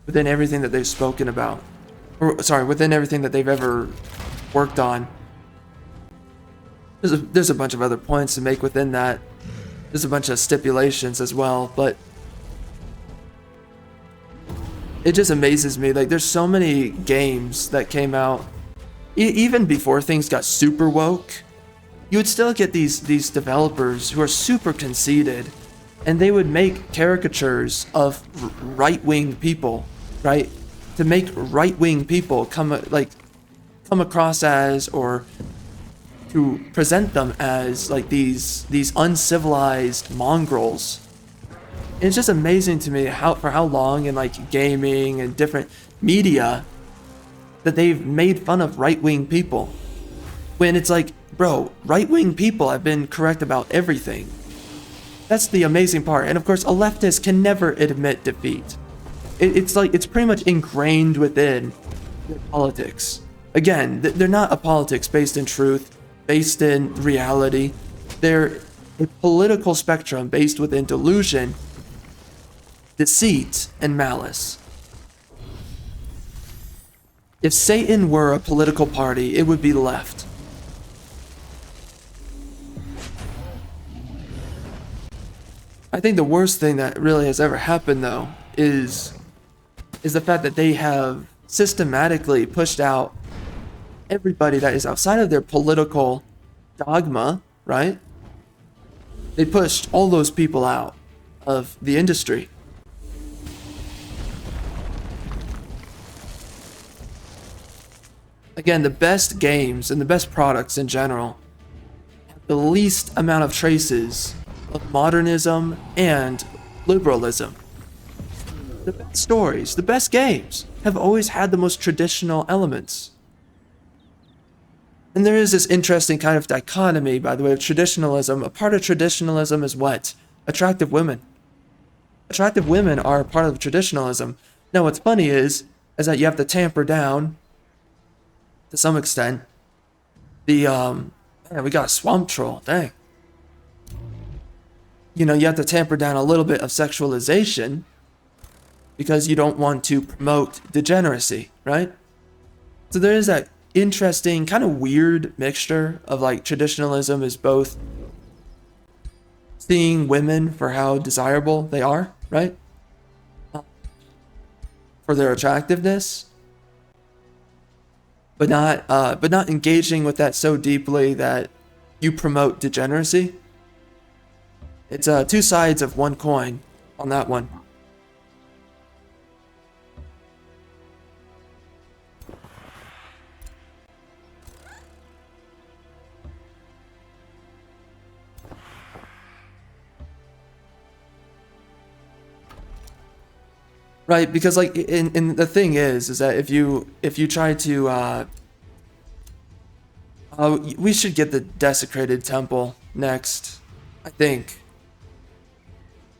Speaker 1: within everything that they've spoken about. Or, sorry, within everything that they've ever worked on. There's a bunch of other points to make within that. There's a bunch of stipulations as well, but it just amazes me. Like, there's so many games that came out even before things got super woke. You would still get these developers who are super conceited, and they would make caricatures of right-wing people, right? to make right-wing people come across as, or to present them as like these uncivilized mongrels. It's just amazing to me for how long in like gaming and different media that they've made fun of right-wing people. When it's like, bro, right-wing people have been correct about everything. That's the amazing part. And of course, a leftist can never admit defeat. It's like, it's pretty much ingrained within their politics. Again, they're not a politics based in truth, based in reality. They're a political spectrum based within delusion, deceit, and malice. If Satan were a political party, it would be left. I think the worst thing that really has ever happened, though, is the fact that they have systematically pushed out everybody that is outside of their political dogma, right? They pushed all those people out of the industry. Again, the best games and the best products in general have the least amount of traces of modernism and liberalism. The best stories, the best games have always had the most traditional elements. And there is this interesting kind of dichotomy, by the way, of traditionalism. A part of traditionalism is what? Attractive women. Attractive women are a part of traditionalism. Now, what's funny is that you have to tamper down, to some extent, the, man, we got a swamp troll, dang. You know, you have to tamper down a little bit of sexualization because you don't want to promote degeneracy, right? So there is that interesting, kind of weird mixture of like traditionalism is both seeing women for how desirable they are, right? For their attractiveness, but not engaging with that so deeply that you promote degeneracy. It's two sides of one coin on that one. Right, because like, in the thing is that if you try to, we should get the desecrated temple next, I think.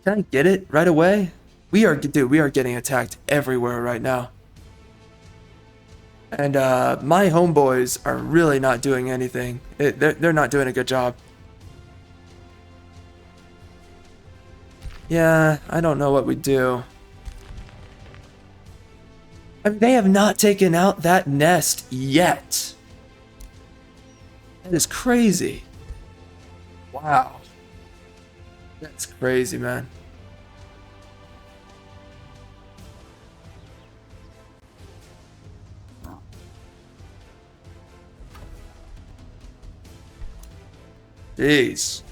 Speaker 1: Can I get it right away? We are getting attacked everywhere right now. And my homeboys are really not doing anything. They're not doing a good job. Yeah, I don't know what we do. I mean, they have not taken out that nest yet. That is crazy. Wow. That's crazy, man. Jeez.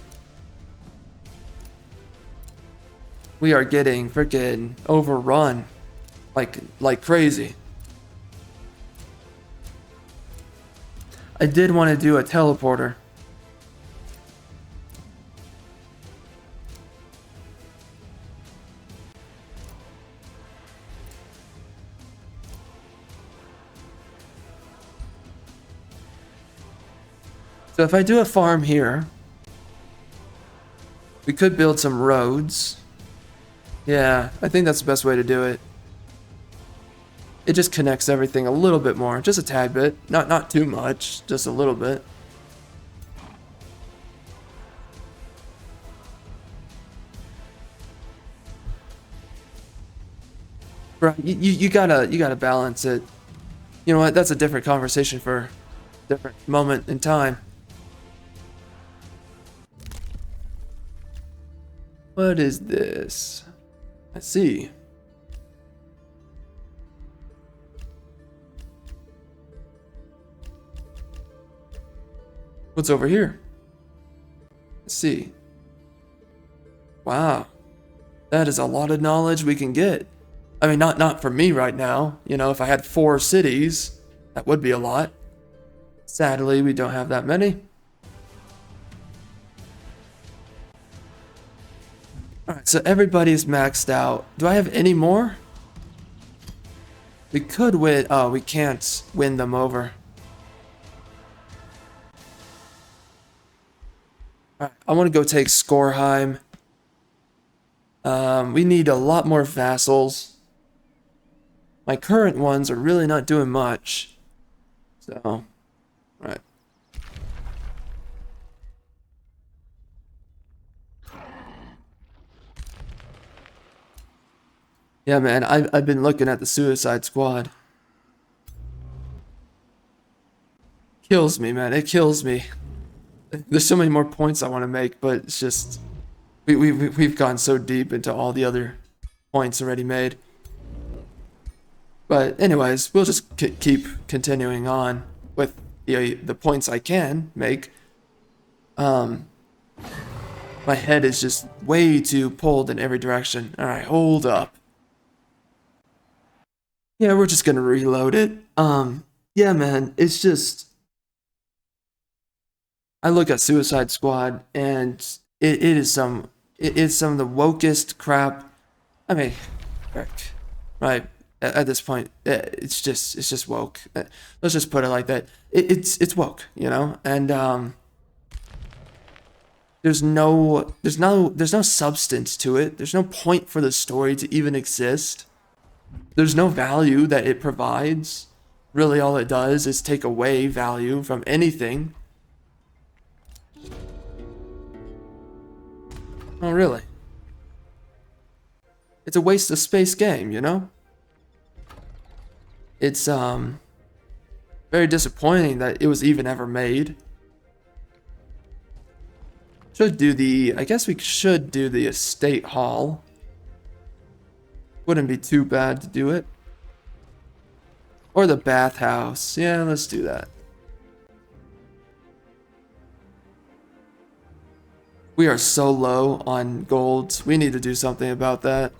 Speaker 1: We are getting freaking overrun. Like crazy. I did want to do a teleporter. So if I do a farm here, we could build some roads. Yeah, I think that's the best way to do it. It just connects everything a little bit more, just a tad bit, not too much, just a little bit. Bro, you gotta balance it. You know what? That's a different conversation for a different moment in time. What is this? I see. What's over here? Let's see. Wow. That is a lot of knowledge we can get. I mean, not for me right now. You know, if I had 4 cities, that would be a lot. Sadly, we don't have that many. Alright, so everybody's maxed out. Do I have any more? We could win. Oh, we can't win them over. Alright, I want to go take Skorheim. We need a lot more vassals. My current ones are really not doing much. So, alright. Yeah, man, I've been looking at the Suicide Squad. Kills me, man. It kills me. There's so many more points I want to make, but it's just we've gone so deep into all the other points already made. But anyways, we'll just keep continuing on with the points I can make. My head is just way too pulled in every direction. All right, hold up. Yeah, we're just gonna reload it. Yeah, man, it's just I look at Suicide Squad and it is some of the wokest crap. I mean, right at this point, it's just woke. Let's just put it like that. It's woke, you know, and there's no substance to it. There's no point for the story to even exist. There's no value that it provides. Really, all it does is take away value from anything. Oh, really? It's a waste of space game, you know? It's very disappointing that it was even ever made. I guess we should do the estate hall. Wouldn't be too bad to do it. Or the bathhouse. Yeah, let's do that. We are so low on gold. We need to do something about that.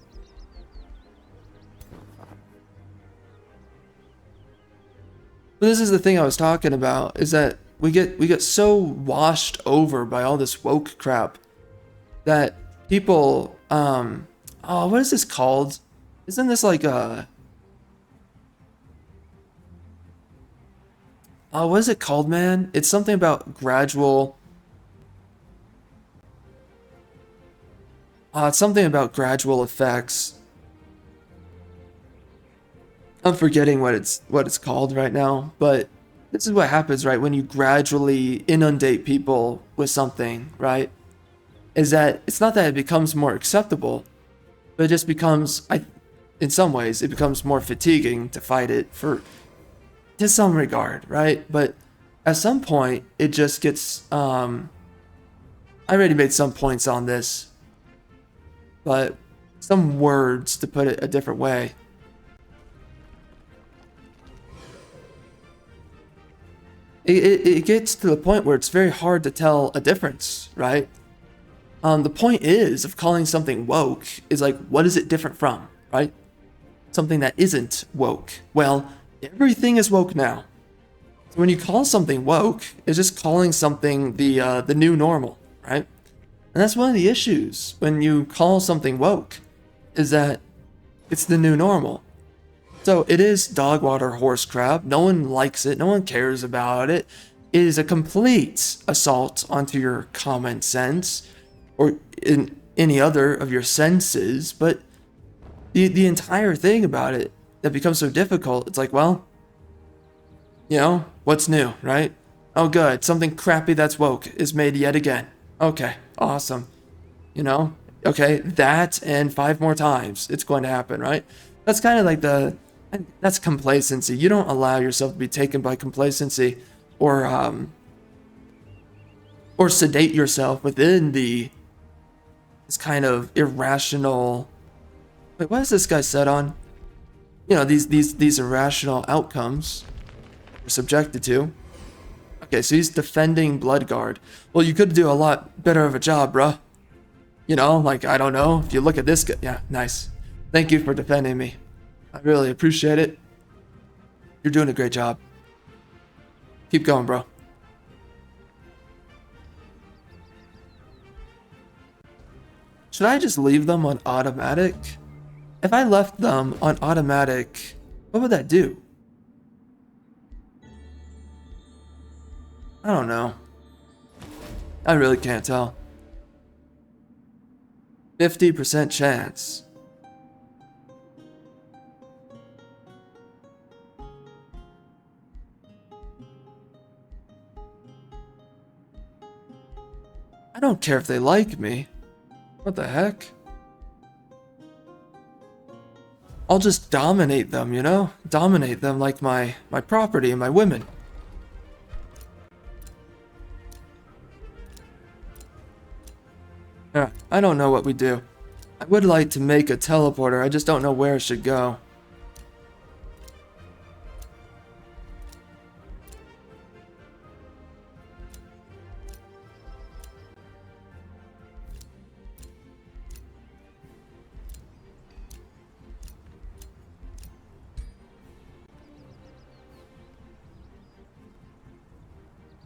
Speaker 1: But this is the thing I was talking about, is that we get so washed over by all this woke crap that people oh, what is this called? Isn't this like a oh, what is it called, man? It's something about gradual. It's something about gradual effects. I'm forgetting what it's called right now, but this is what happens, right? When you gradually inundate people with something, right? Is that it's not that it becomes more acceptable, but it just becomes, in some ways, it becomes more fatiguing to fight it to some regard, right? But at some point, it just gets, I already made some points on this, but some words to put it a different way. It gets to the point where it's very hard to tell a difference, right? The point of calling something woke is like, what is it different from, right? Something that isn't woke. Well, everything is woke now. So when you call something woke, it's just calling something the new normal, right? And that's one of the issues when you call something woke, is that it's the new normal. So it is dog water horse crap. No one likes it. No one cares about it. It is a complete assault onto your common sense or in any other of your senses. But the entire thing about it that becomes so difficult, it's like, well, you know, what's new, right? Oh, good. Something crappy that's woke is made yet again. Okay, awesome. You know, okay, that and 5 more times it's going to happen, right? That's kind of like that's complacency. You don't allow yourself to be taken by complacency or sedate yourself within this kind of irrational. Wait, what is this guy set on? You know, these irrational outcomes we're subjected to. Okay, so he's defending Bloodguard. Well, you could do a lot better of a job, bruh. You know, like, I don't know. If you look at this guy. Yeah, nice. Thank you for defending me. I really appreciate it. You're doing a great job. Keep going, bro. Should I just leave them on automatic? If I left them on automatic, what would that do? I don't know. I really can't tell. 50% chance. I don't care if they like me. What the heck? I'll just dominate them, you know? Dominate them like my property and my women. Yeah, I don't know what we do. I would like to make a teleporter, I just don't know where it should go.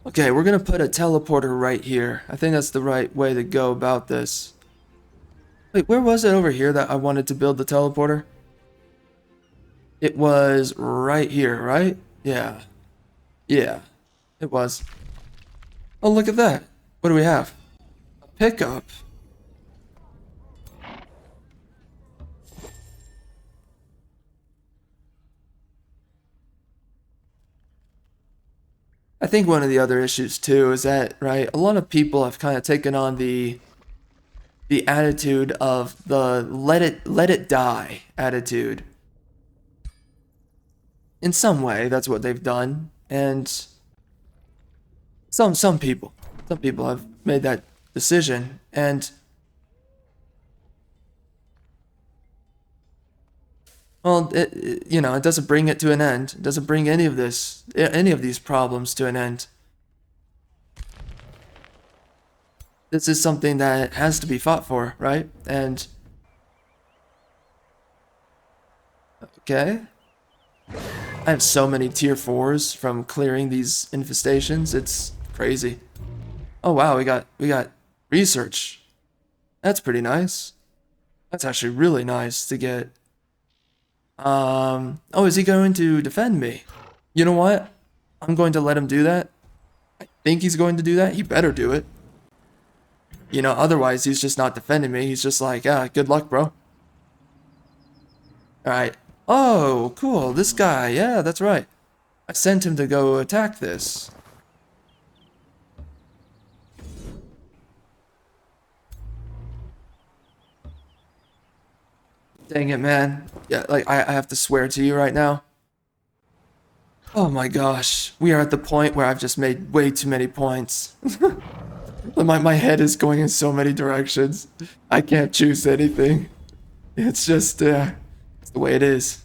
Speaker 1: Okay, we're gonna put a teleporter right here. I think that's the right way to go about this. Wait, where was it over here that I wanted to build the teleporter? It was right here, right? Yeah. Yeah, it was. Oh, look at that. What do we have? A pickup. I think one of the other issues too is that, right, a lot of people have kind of taken on the attitude of the let it die attitude. In some way, that's what they've done, and some people have made that decision, and well, you know, it doesn't bring it to an end. It doesn't bring any of these problems to an end. This is something that has to be fought for, right? And okay. I have so many tier 4s from clearing these infestations. It's crazy. Oh wow, we got research. That's pretty nice. That's actually really nice to get. Oh, is he going to defend me? You know what? I'm going to let him do that. I think he's going to do that. He better do it. You know, otherwise he's just not defending me. He's just like, ah, good luck, bro. Alright. Oh, cool. This guy. Yeah, that's right. I sent him to go attack this. Dang it, man. Yeah, like, I have to swear to you right now. Oh my gosh. We are at the point where I've just made way too many points. My head is going in so many directions. I can't choose anything. It's just, it's the way it is.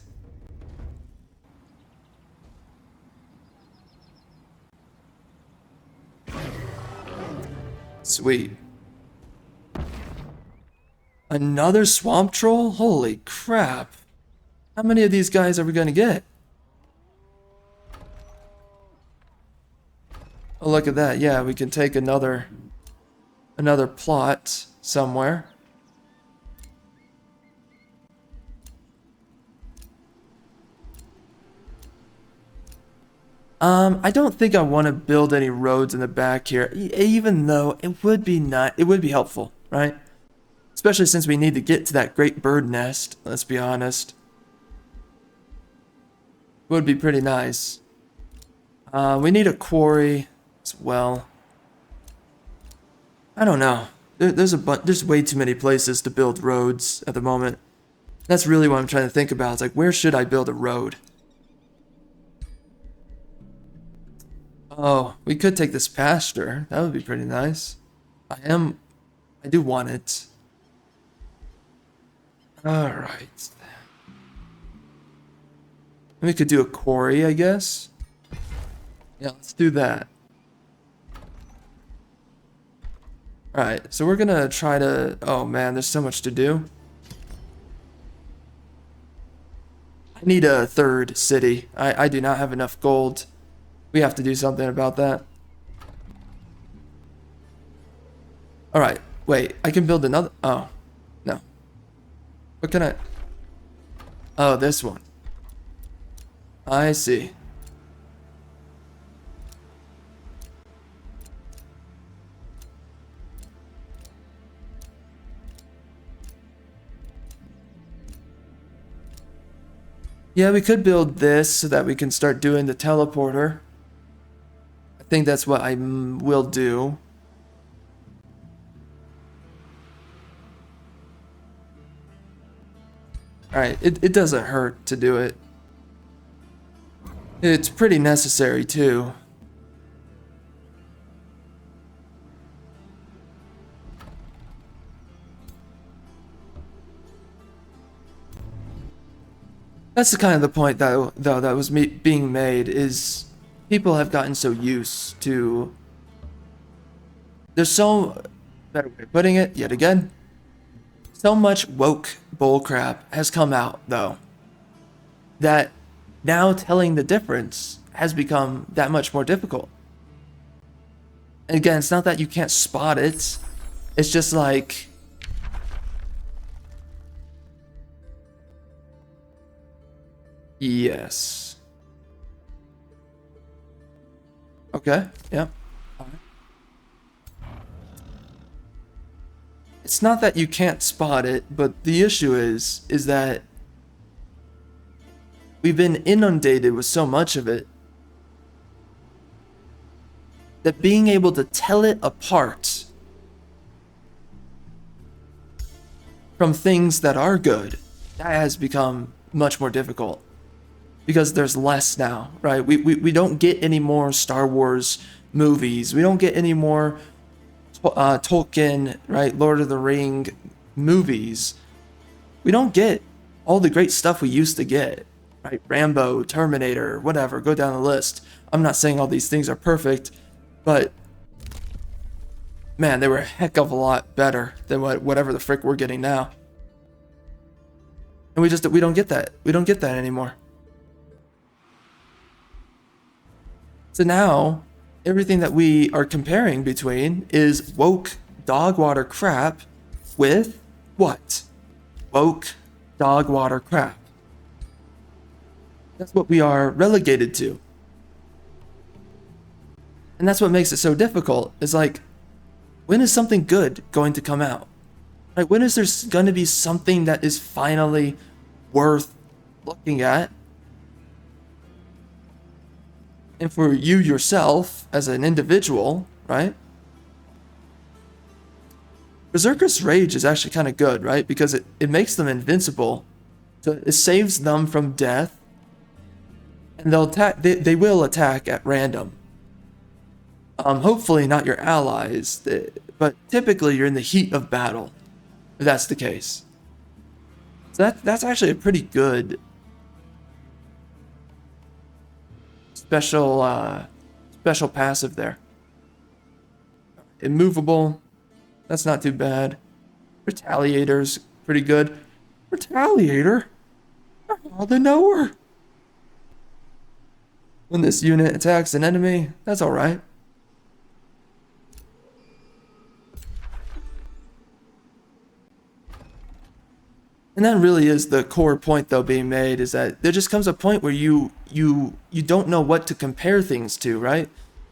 Speaker 1: Sweet. Another swamp troll? Holy crap. How many of these guys are we gonna get? Oh, look at that. Yeah, we can take another plot somewhere. I don't think I want to build any roads in the back here, even though it would be it would be helpful, right? Especially since we need to get to that great bird nest, let's be honest. Would be pretty nice. We need a quarry as well. I don't know. There's way too many places to build roads at the moment. That's really what I'm trying to think about. It's like, where should I build a road? Oh, we could take this pasture. That would be pretty nice. I do want it. Alright. We could do a quarry, I guess. Yeah, let's do that. Alright, so we're gonna try to... Oh man, there's so much to do. I need a third city. I do not have enough gold. We have to do something about that. Alright, wait, I can build another. Oh, no. What can I? Oh, this one. I see. Yeah, we could build this so that we can start doing the teleporter. I think that's what I will do. Alright, it doesn't hurt to do it. It's pretty necessary too. That's the kind of the point though that was being made is people have gotten so used to. There's so better way of putting it yet again. So much woke bullcrap has come out though that now telling the difference has become that much more difficult. And again, it's not that you can't spot it. It's just like yes. Okay, yeah. It's not that you can't spot it, but the issue is that we've been inundated with so much of it that being able to tell it apart from things that are good, that has become much more difficult. Because there's less now, right? We don't get any more Star Wars movies. We don't get any more Tolkien, right? Lord of the Ring movies. We don't get all the great stuff we used to get, right? Rambo, Terminator, whatever, go down the list. I'm not saying all these things are perfect, but man, they were a heck of a lot better than whatever the frick we're getting now. And we don't get that. We don't get that anymore. So now, everything that we are comparing between is woke dog water crap with what? Woke dog water crap. That's what we are relegated to. And that's what makes it so difficult. It's like, when is something good going to come out? Like, when is there going to be something that is finally worth looking at? And for you yourself, as an individual, right? Berserker's Rage is actually kind of good, right? Because it makes them invincible. So it saves them from death. And they'll attack, they will attack at random. Hopefully not your allies, but typically you're in the heat of battle, if that's the case. So that's actually a pretty good special passive there. Immovable, that's not too bad. Retaliator's pretty good. Retaliator? Oh, the knower. When this unit attacks an enemy, that's alright. And that really is the core point though being made, is that there just comes a point where you don't know what to compare things to, right?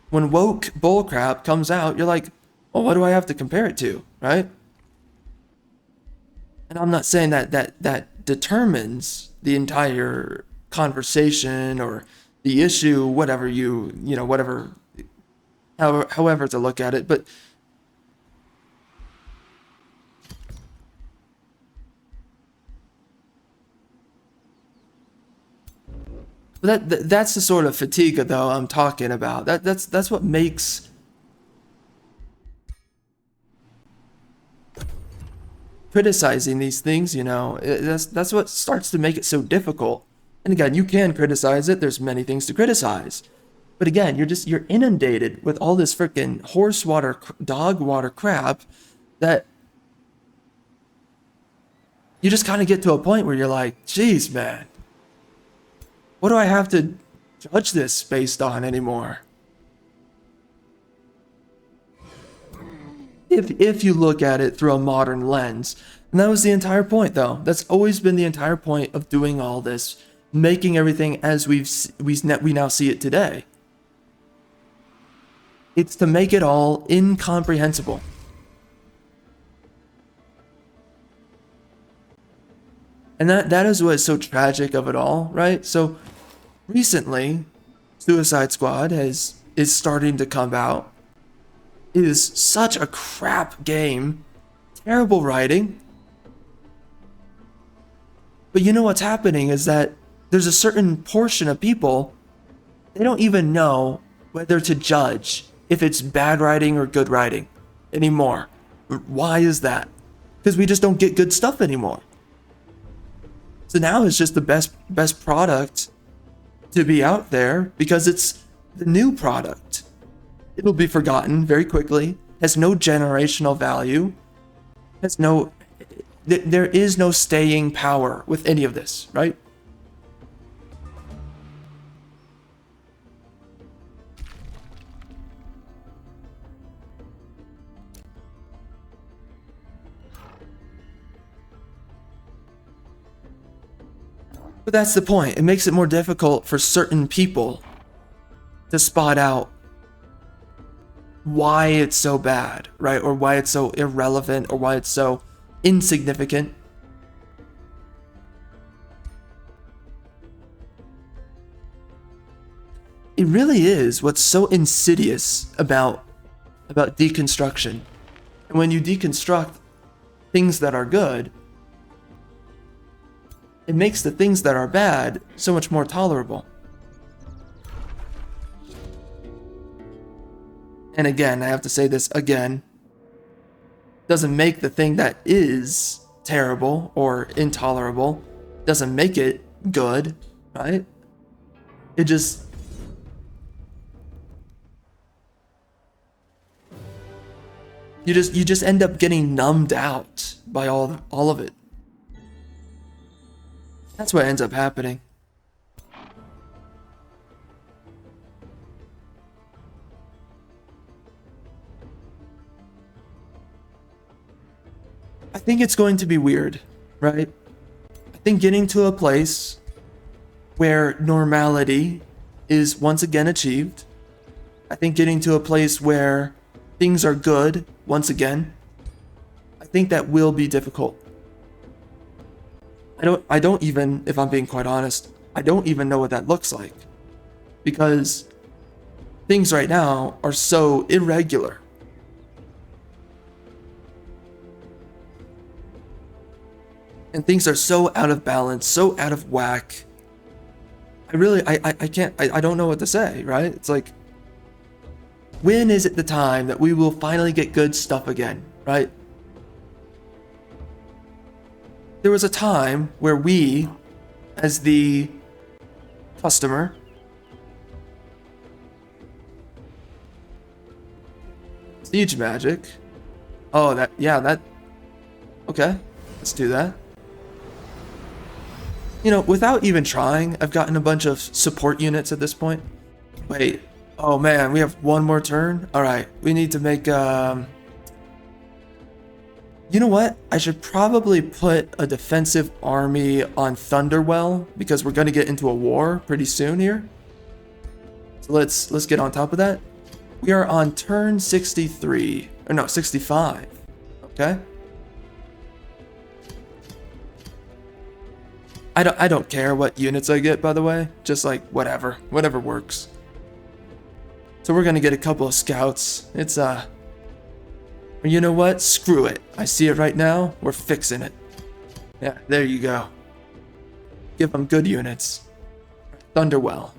Speaker 1: When woke bullcrap comes out, you're like, well, what do I have to compare it to, right? And I'm not saying that determines the entire conversation or the issue, whatever whatever, however to look at it, but that's the sort of fatigue though I'm talking about. That's what makes criticizing these things, that's what starts to make it so difficult. And again, you can criticize it. There's many things to criticize. But again, you're inundated with all this freaking horse water, dog water crap that you just kind of get to a point where you're like, geez, man. What do I have to judge this based on anymore? If you look at it through a modern lens. And that was the entire point, though. That's always been the entire point of doing all this, making everything as we now see it today. It's to make it all incomprehensible. And that is what is so tragic of it all, right? So recently, Suicide Squad is starting to come out. It is such a crap game. Terrible writing. But you know what's happening is that there's a certain portion of people, they don't even know whether to judge if it's bad writing or good writing anymore. Why is that? Because we just don't get good stuff anymore. So now it's just the best product to be out there because it's the new product. It'll be forgotten very quickly, has no generational value, there is no staying power with any of this, right? But that's the point. It makes it more difficult for certain people to spot out why it's so bad, right? Or why it's so irrelevant, or why it's so insignificant. It really is what's so insidious about deconstruction. And when you deconstruct things that are good, it makes the things that are bad so much more tolerable. And again, I have to say this again, doesn't make the thing that is terrible or intolerable, doesn't make it good, right? It just... You just end up getting numbed out by all of it. That's what ends up happening. I think it's going to be weird, right? I think getting to a place where normality is once again achieved. I think getting to a place where things are good once again. I think that will be difficult. I don't even, if I'm being quite honest, I don't even know what that looks like. Because things right now are so irregular. And things are so out of balance, so out of whack. I don't know what to say, right? It's like, when is it the time that we will finally get good stuff again, right? There was a time where we, as the customer, siege magic. Oh, okay, let's do that. You know, without even trying, I've gotten a bunch of support units at this point. Wait, oh man, we have one more turn? Alright, we need to make, you know what? I should probably put a defensive army on Thunderwell, because we're going to get into a war pretty soon here. So let's get on top of that. We are on turn 63, or no, 65, okay? I don't care what units I get, by the way. Just like, whatever works. So we're gonna get a couple of scouts. It's, you know what? Screw it. I see it right now. We're fixing it. Yeah, there you go. Give them good units. Thunderwell.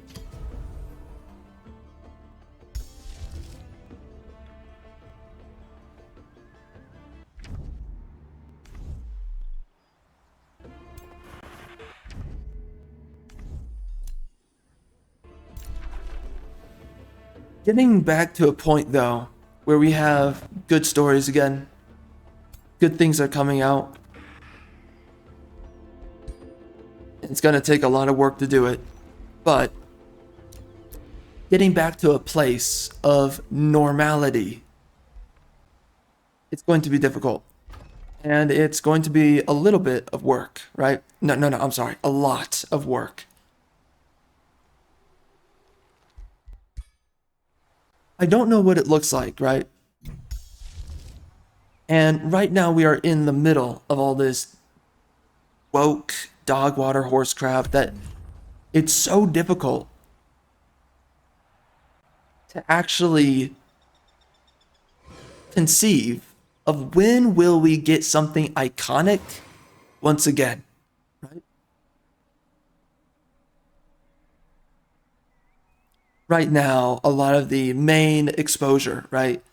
Speaker 1: Getting back to a point, though, where we have good stories again. Good things are coming out. It's gonna take a lot of work to do it. But getting back to a place of normality, it's going to be difficult. And it's going to be a little bit of work, right? No, I'm sorry. A lot of work. I don't know what it looks like, right? And right now we are in the middle of all this woke dog water horse crap that it's so difficult to actually conceive of when will we get something iconic once again, right? Right now, a lot of the main exposure, right,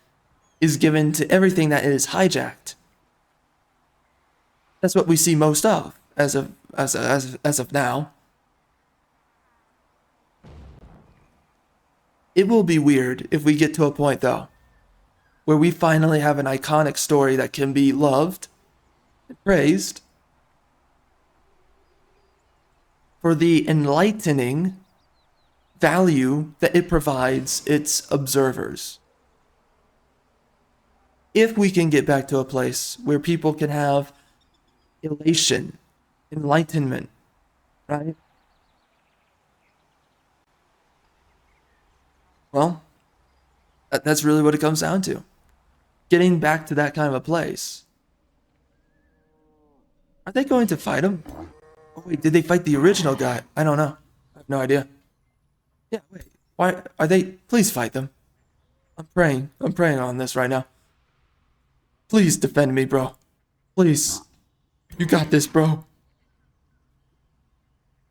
Speaker 1: is given to everything that is hijacked. That's what we see most of as of now. It will be weird if we get to a point though where we finally have an iconic story that can be loved and praised for the enlightening value that it provides its observers. If we can get back to a place where people can have elation, enlightenment, right? Well, that's really what it comes down to. Getting back to that kind of a place. Are they going to fight him? Oh, wait, did they fight the original guy? I don't know. I have no idea. Yeah, wait. Why are they? Please fight them. I'm praying. I'm praying on this right now. Please defend me, bro. Please. You got this, bro.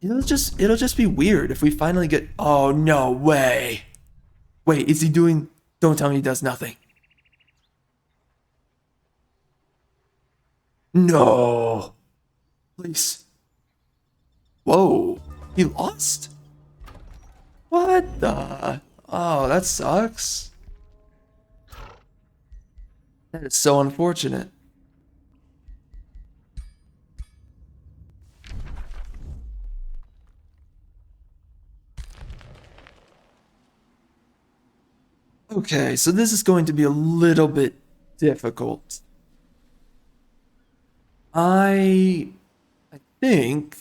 Speaker 1: It'll just be weird if we finally get. Oh, no way. Wait, is he doing? Don't tell me he does nothing. No. Please. Whoa. He lost? What the? Oh, that sucks. That is so unfortunate. Okay, so this is going to be a little bit difficult. I think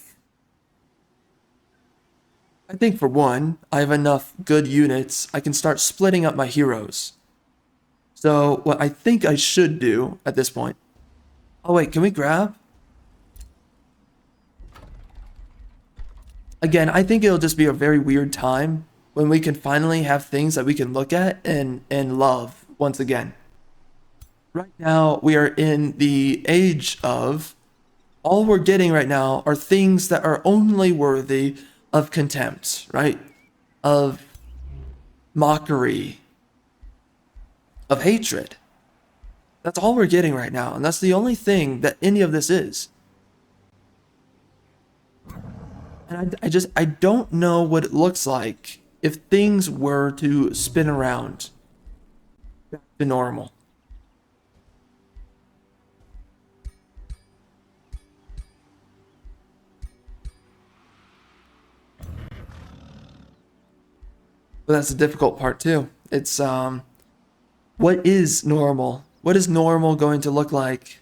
Speaker 1: for one, I have enough good units. I can start splitting up my heroes. So what I think I should do at this point. Oh wait, can we grab? Again, I think it'll just be a very weird time when we can finally have things that we can look at and love once again. Right now, we are in the age of all we're getting right now are things that are only worthy of contempt, right? Of mockery, of hatred. That's all we're getting right now, and that's the only thing that any of this is. And I don't know what it looks like if things were to spin around back to normal. But that's the difficult part too. It's what is normal? What is normal going to look like?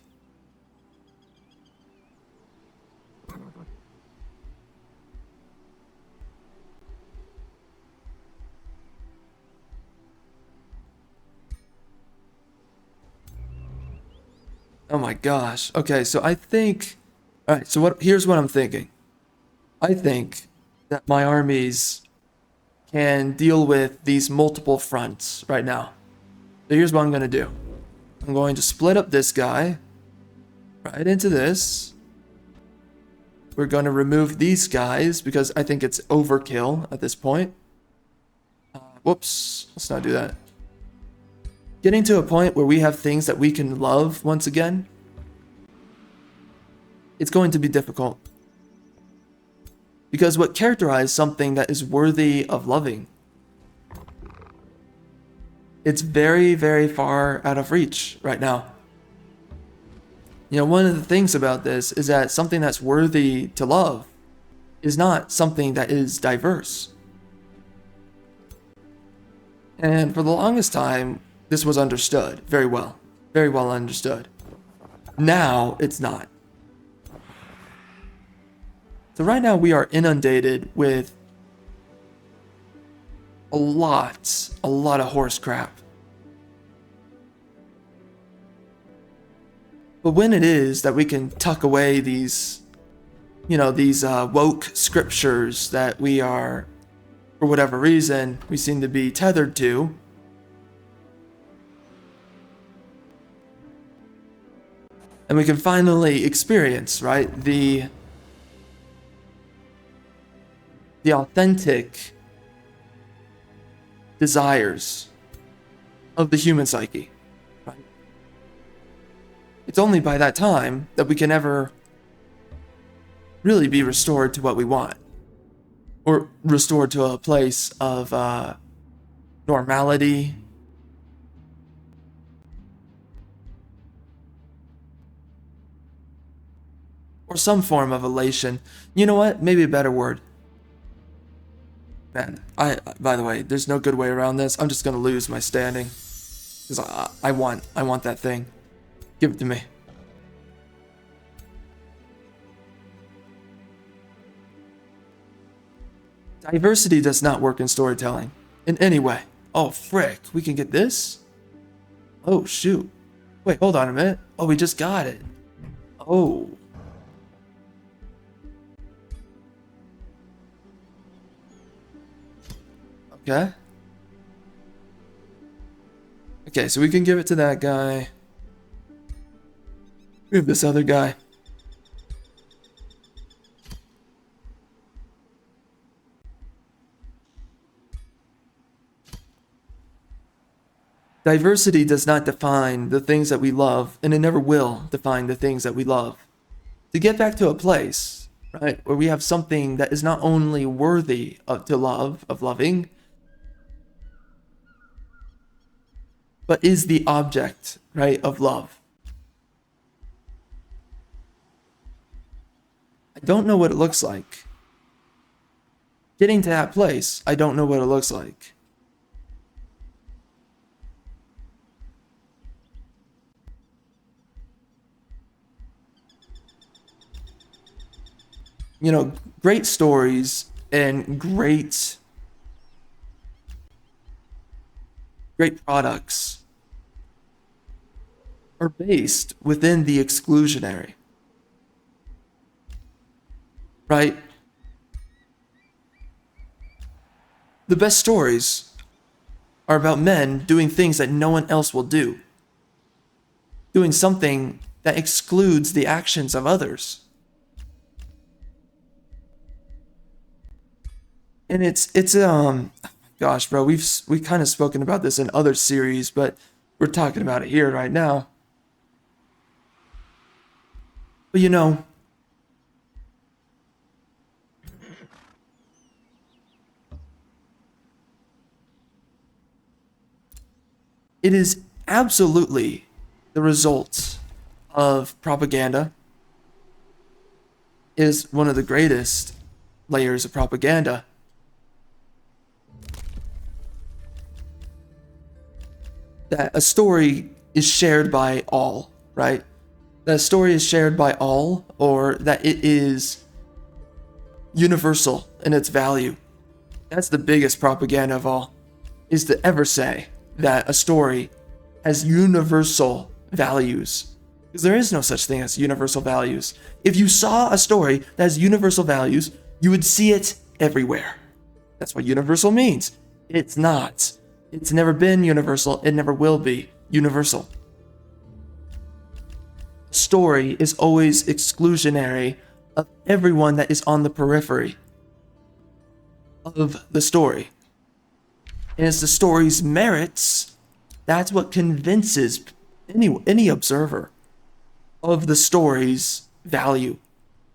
Speaker 1: Oh my gosh. Okay, so I think all right, so here's what I'm thinking. I think that my armies can deal with these multiple fronts right now. So here's what I'm going to do. I'm going to split up this guy right into this. We're going to remove these guys because I think it's overkill at this point. Whoops, let's not do that. Getting to a point where we have things that we can love once again, it's going to be difficult. Because what characterizes something that is worthy of loving, it's very, very far out of reach right now. You know, one of the things about this is that something that's worthy to love is not something that is diverse. And for the longest time, this was understood very well understood. Now it's not. So right now we are inundated with a lot of horse crap. But when it is that we can tuck away these, these woke scriptures that we are, for whatever reason, we seem to be tethered to, and we can finally experience, right, the authentic desires of the human psyche, right? It's only by that time that we can ever really be restored to what we want, or restored to a place of normality, or some form of elation. You know what? Maybe a better word. Man, by the way, there's no good way around this. I'm just gonna lose my standing. Because I want that thing. Give it to me. Diversity does not work in storytelling in any way. Oh, frick. We can get this? Oh, shoot. Wait, hold on a minute. Oh, we just got it. Oh. Okay. Okay, so we can give it to that guy. We have this other guy. Diversity does not define the things that we love, and it never will define the things that we love. To get back to a place, right, where we have something that is not only worthy of loving, but is the object, right, of love. I don't know what it looks like. Getting to that place, I don't know what it looks like. Great stories and great products are based within the exclusionary, right? The best stories are about men doing things that no one else will do, doing something that excludes the actions of others. And it's gosh, bro, we've kind of spoken about this in other series, but we're talking about it here right now. But it is absolutely the result of propaganda. It is one of the greatest layers of propaganda. That a story is shared by all, right? That a story is shared by all, or that it is universal in its value. That's the biggest propaganda of all, is to ever say that a story has universal values. Because there is no such thing as universal values. If you saw a story that has universal values, you would see it everywhere. That's what universal means. It's not. It's never been universal. It never will be universal. Story is always exclusionary of everyone that is on the periphery of the story. And it's the story's merits that's what convinces any observer of the story's value,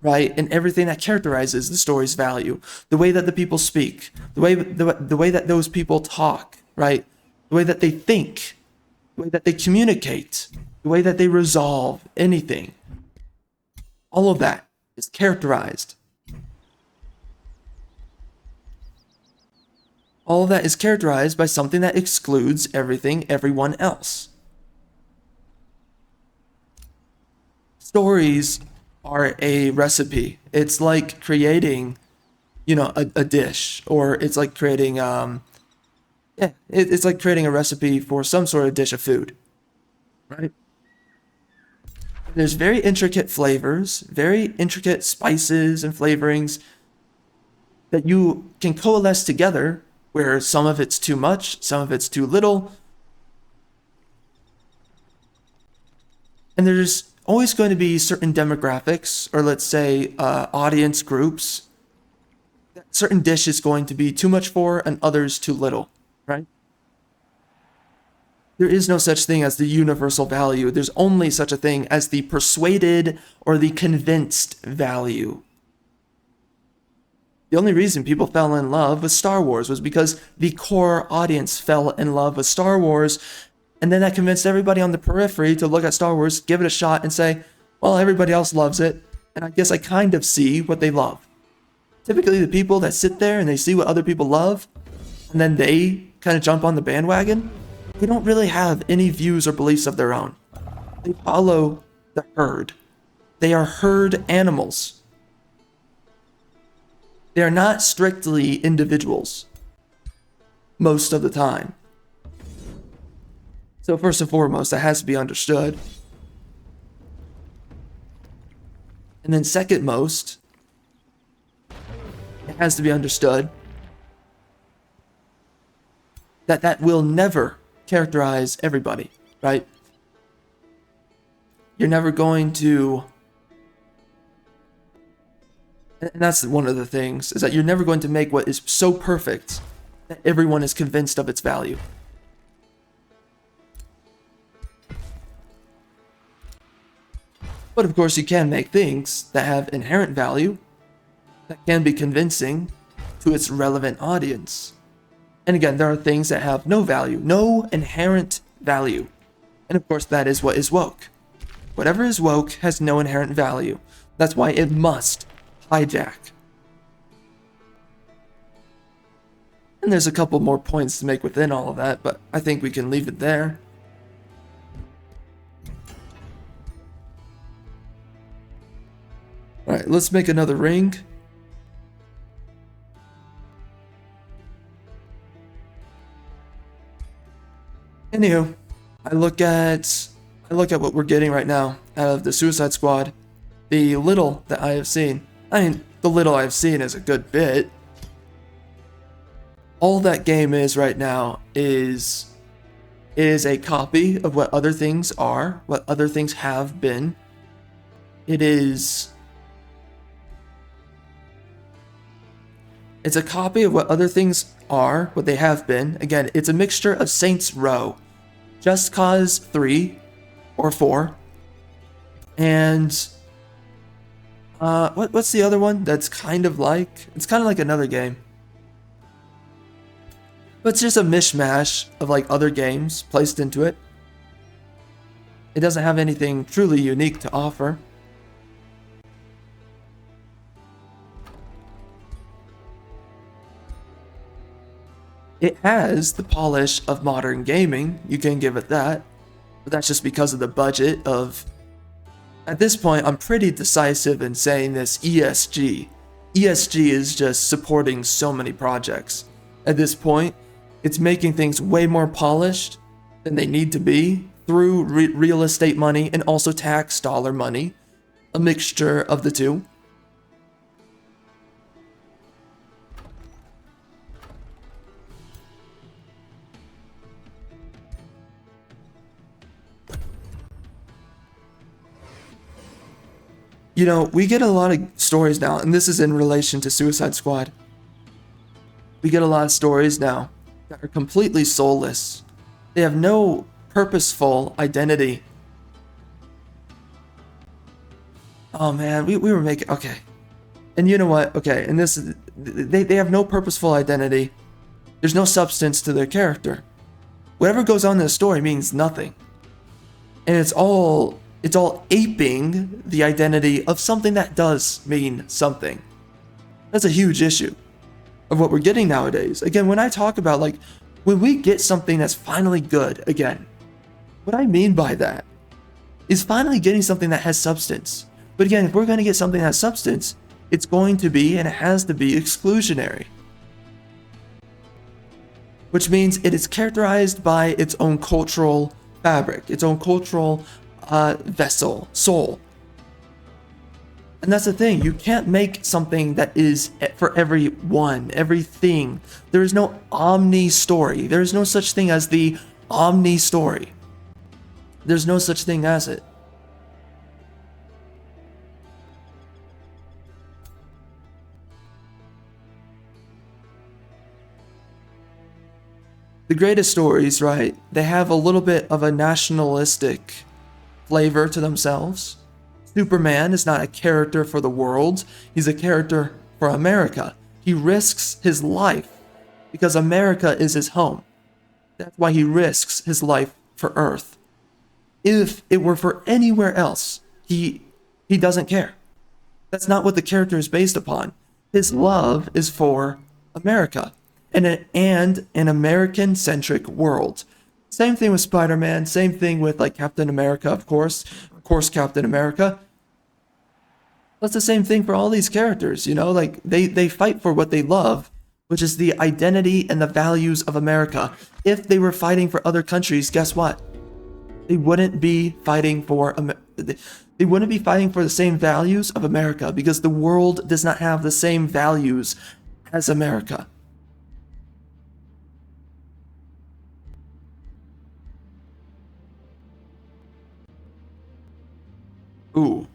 Speaker 1: right? And everything that characterizes the story's value, the way that the people speak, the way that those people talk, right? The way that they think, the way that they communicate, the way that they resolve anything. All of that is characterized All of that is characterized by something that excludes everyone else. Stories are a recipe. It's like creating, a dish, or it's like creating, it's like creating a recipe for some sort of dish of food, right? There's very intricate flavors, very intricate spices and flavorings that you can coalesce together, where some of it's too much, some of it's too little. And there's always going to be certain demographics, or let's say audience groups, that certain dish is going to be too much for and others too little, right? There is no such thing as the universal value. There's only such a thing as the persuaded or the convinced value. The only reason people fell in love with Star Wars was because the core audience fell in love with Star Wars, and then that convinced everybody on the periphery to look at Star Wars, give it a shot, and say, well, everybody else loves it, and I guess I kind of see what they love. Typically, the people that sit there and they see what other people love, and then they kind of jump on the bandwagon, they don't really have any views or beliefs of their own. They follow the herd. They are herd animals. They are not strictly individuals most of the time. So first and foremost, that has to be understood. And then second most, it has to be understood that that will never characterize everybody, right? You're never going to, and that's one of the things, is that you're never going to make what is so perfect that everyone is convinced of its value. But of course, you can make things that have inherent value that can be convincing to its relevant audience. And again, there are things that have no value, no inherent value. And of course, that is what is woke. Whatever is woke has no inherent value. That's why it must hijack. And there's a couple more points to make within all of that, but I think we can leave it there. Alright, let's make another ring. Anywho, I look at what we're getting right now out of the Suicide Squad. The little that I have seen. I mean, the little I've seen is a good bit. All that game is right now is a copy of what other things are, what other things have been. It's a copy of what other things are, what they have been. Again, it's a mixture of Saints Row, Just Cause 3 or 4, and what's the other one that's kind of like? It's kind of like another game. But it's just a mishmash of like other games placed into it. It doesn't have anything truly unique to offer. It has the polish of modern gaming, you can give it that, but that's just because of the budget of... At this point, I'm pretty decisive in saying this ESG. ESG is just supporting so many projects. At this point, it's making things way more polished than they need to be through real estate money and also tax dollar money, a mixture of the two. You know, we get a lot of stories now, and this is in relation to Suicide Squad. We get a lot of stories now that are completely soulless. They have no purposeful identity. Oh man, we were making... Okay. And you know what? Okay, and this... They have no purposeful identity. There's no substance to their character. Whatever goes on in the story means nothing. And it's all aping the identity of something that does mean something. That's a huge issue. of what we're getting nowadays. Again, when I talk about, like, when we get something that's finally good, again, what I mean by that is finally getting something that has substance. But again, if we're going to get something that has substance, it's going to be, and it has to be, exclusionary. Which means it is characterized by its own cultural fabric, its own cultural vessel, soul. And that's the thing, you can't make something that is for everyone, everything. There is no omni story. There is no such thing as the omni story. There's no such thing as it. The greatest stories, right, they have a little bit of a nationalistic flavor to themselves. Superman is not a character for the world, he's a character for America. He risks his life because America is his home. That's why he risks his life for Earth. If it were for anywhere else, he doesn't care. That's not what the character is based upon. His love is for America and an American-centric world. Same thing with Spider-Man, same thing with like Captain America, of course Captain America. That's the same thing for all these characters, you know, like they fight for what they love, which is the identity and the values of America. If they were fighting for other countries, guess what? They wouldn't be fighting for they wouldn't be fighting for the same values of America, because the world does not have the same values as America. Ooh.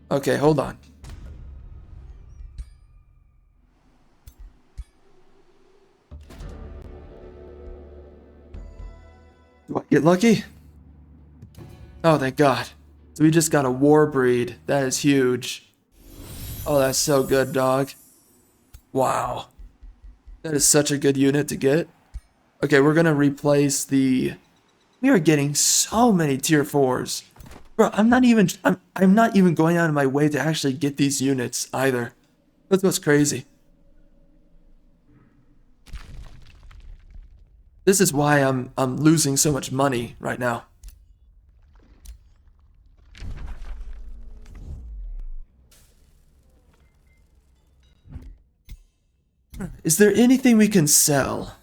Speaker 1: Okay, hold on. Do I get lucky? Oh, thank God. So we just got a war breed. That is huge. Oh, that's so good, dog. Wow. That is such a good unit to get. Okay, we're gonna replace the... We are getting so many tier 4s. Bro, I'm not even going out of my way to actually get these units either. That's what's crazy. This is why I'm losing so much money right now. Is there anything we can sell?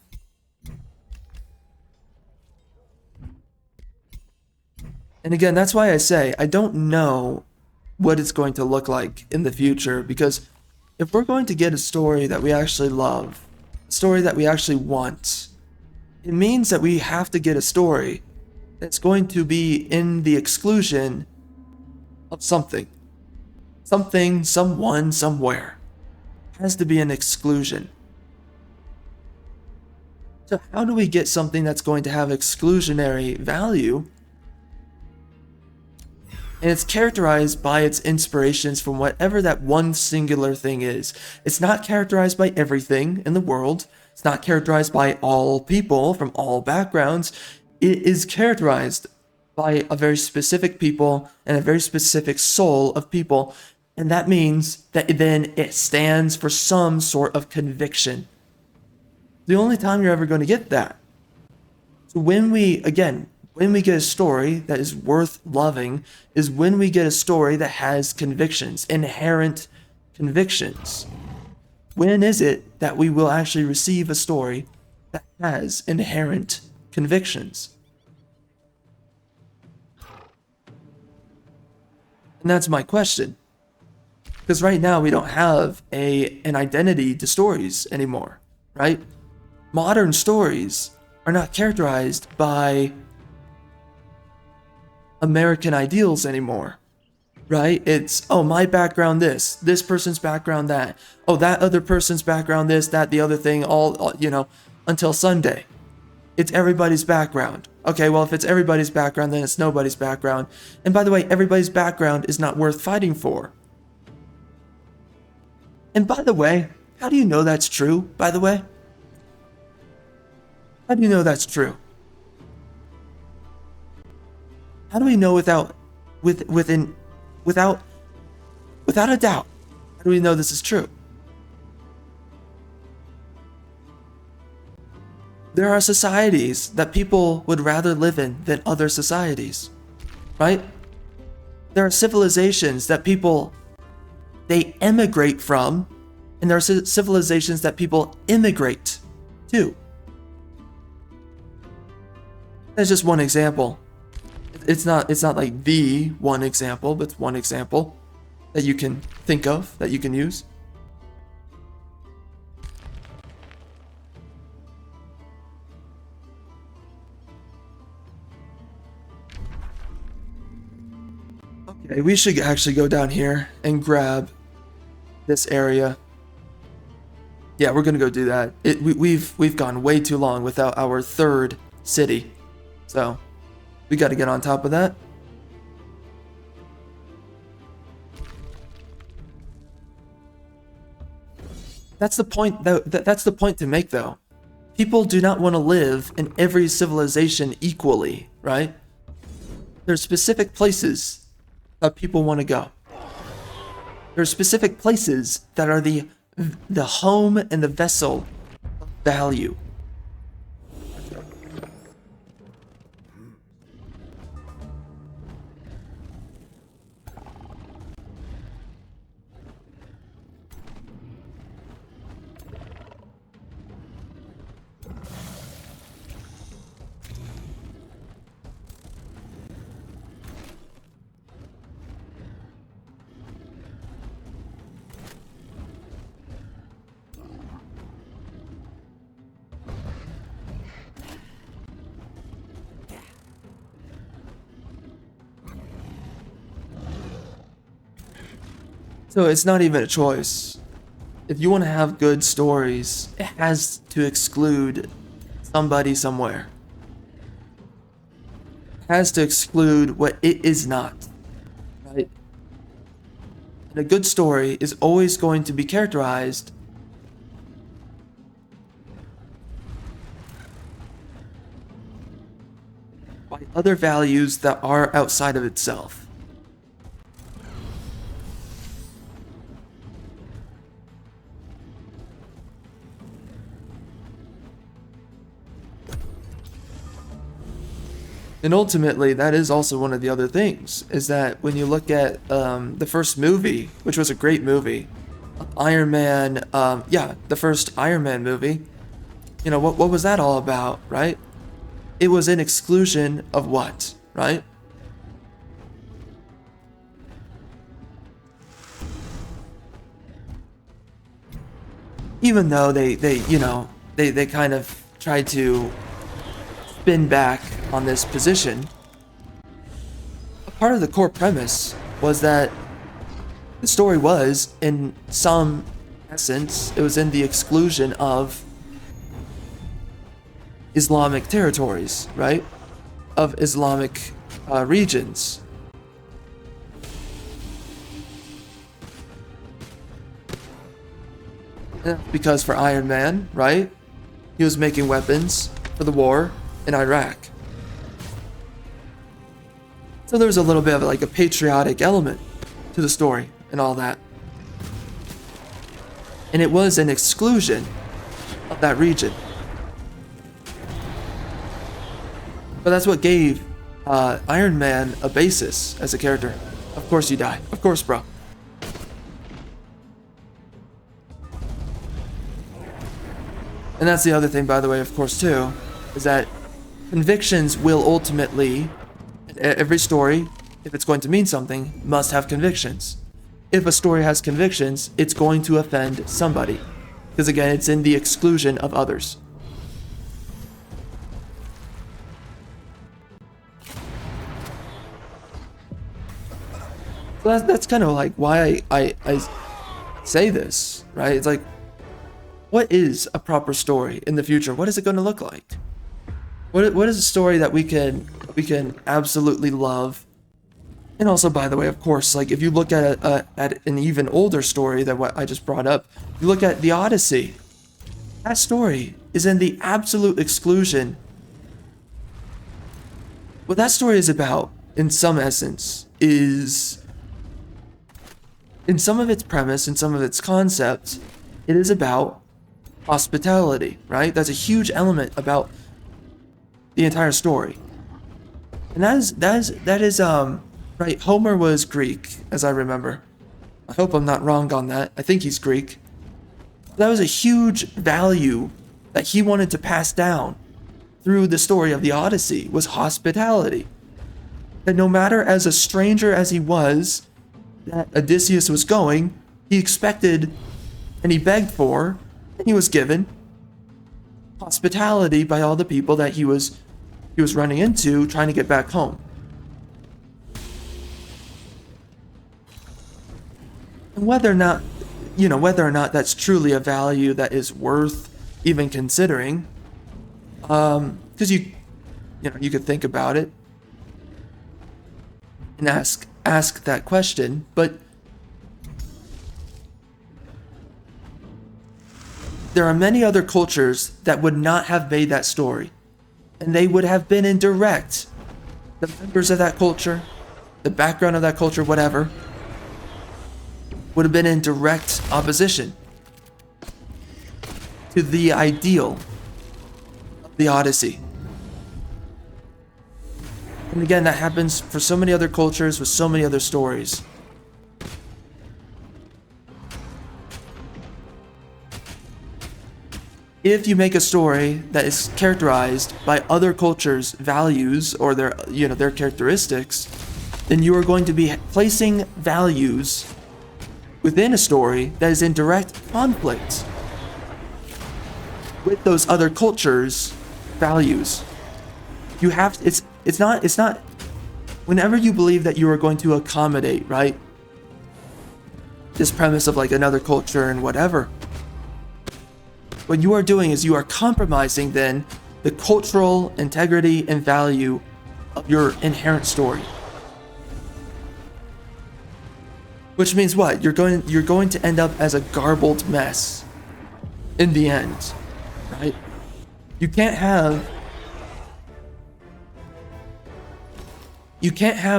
Speaker 1: And again, that's why I say I don't know what it's going to look like in the future, because if we're going to get a story that we actually love, a story that we actually want, it means that we have to get a story that's going to be in the exclusion of something. Something, someone, somewhere. It has to be an exclusion. So how do we get something that's going to have exclusionary value? And it's characterized by its inspirations from whatever that one singular thing is. It's not characterized by everything in the world. It's not characterized by all people from all backgrounds. It is characterized by a very specific people and a very specific soul of people. And that means that then it stands for some sort of conviction. The only time you're ever going to get that. So when we get a story that is worth loving is when we get a story that has convictions, inherent convictions. When is it that we will actually receive a story that has inherent convictions? And that's my question. Because right now we don't have an identity to stories anymore, right? Modern stories are not characterized by American ideals anymore, right? It's, oh, my background this person's background that, oh, that other person's background this, that, the other thing, all you know, until Sunday. It's everybody's background. Okay, well, if it's everybody's background, then it's nobody's background. And by the way, everybody's background is not worth fighting for. And by the way, how do you know that's true, by the way? How do you know that's true? How do we know without without a doubt, how do we know this is true? There are societies that people would rather live in than other societies, right? There are civilizations that they emigrate from, and there are civilizations that people immigrate to. That's just one example. It's not like the one example, but it's one example that you can think of, that you can use. Okay, we should actually go down here and grab this area. Yeah, we're gonna go do that. We've gone way too long without our third city, so we got to get on top of that. That's the point. That's the point to make, though. People do not want to live in every civilization equally, right? There's specific places that people want to go. There's specific places that are the home and the vessel of value. So it's not even a choice. If you want to have good stories, it has to exclude somebody somewhere. It has to exclude what it is not, right? And a good story is always going to be characterized by other values that are outside of itself. And ultimately, that is also one of the other things, is that when you look at the first movie, which was a great movie, Iron Man, the first Iron Man movie, you know, what was that all about, right? It was an exclusion of what, right? Even though they kind of tried to spin back on this position, a part of the core premise was that the story was, in some essence, it was in the exclusion of Islamic territories, right? Of Islamic regions. Because for Iron Man, right? He was making weapons for the war in Iraq. So there was a little bit of like a patriotic element to the story and all that. And it was an exclusion of that region. But that's what gave Iron Man a basis as a character. Of course you die. Of course, bro. And that's the other thing, by the way, of course, too, is that convictions will ultimately, every story, if it's going to mean something, must have convictions. If a story has convictions, it's going to offend somebody. Because again, it's in the exclusion of others. So that's kind of like why I say this, right? It's like, what is a proper story in the future? What is it going to look like? What is a story that we can absolutely love? And also, by the way, of course, like if you look at an even older story than what I just brought up, you look at the Odyssey. That story is in the absolute exclusion. What that story is about, in some essence, is in some of its premise, in some of its concepts, it is about hospitality, right? That's a huge element about the entire story. And that is right, Homer was Greek, as I remember. I hope I'm not wrong on that. I think he's Greek. That was a huge value that he wanted to pass down through the story of the Odyssey, was hospitality. That no matter as a stranger as he was, that Odysseus was going, he expected and he begged for, and he was given hospitality by all the people that he was running into trying to get back home. And whether or not that's truly a value that is worth even considering, because you could think about it and ask that question, but there are many other cultures that would not have made that story, and they would have been in direct, the members of that culture, the background of that culture, whatever, would have been in direct opposition to the ideal of the Odyssey. And again, that happens for so many other cultures with so many other stories. If you make a story that is characterized by other cultures' values or their characteristics, then you are going to be placing values within a story that is in direct conflict with those other cultures' values. You have it's not whenever you believe that you are going to accommodate, right? This premise of like another culture and whatever. What you are doing is you are compromising then the cultural integrity and value of your inherent story. Which means what? You're going to end up as a garbled mess in the end, right? You can't have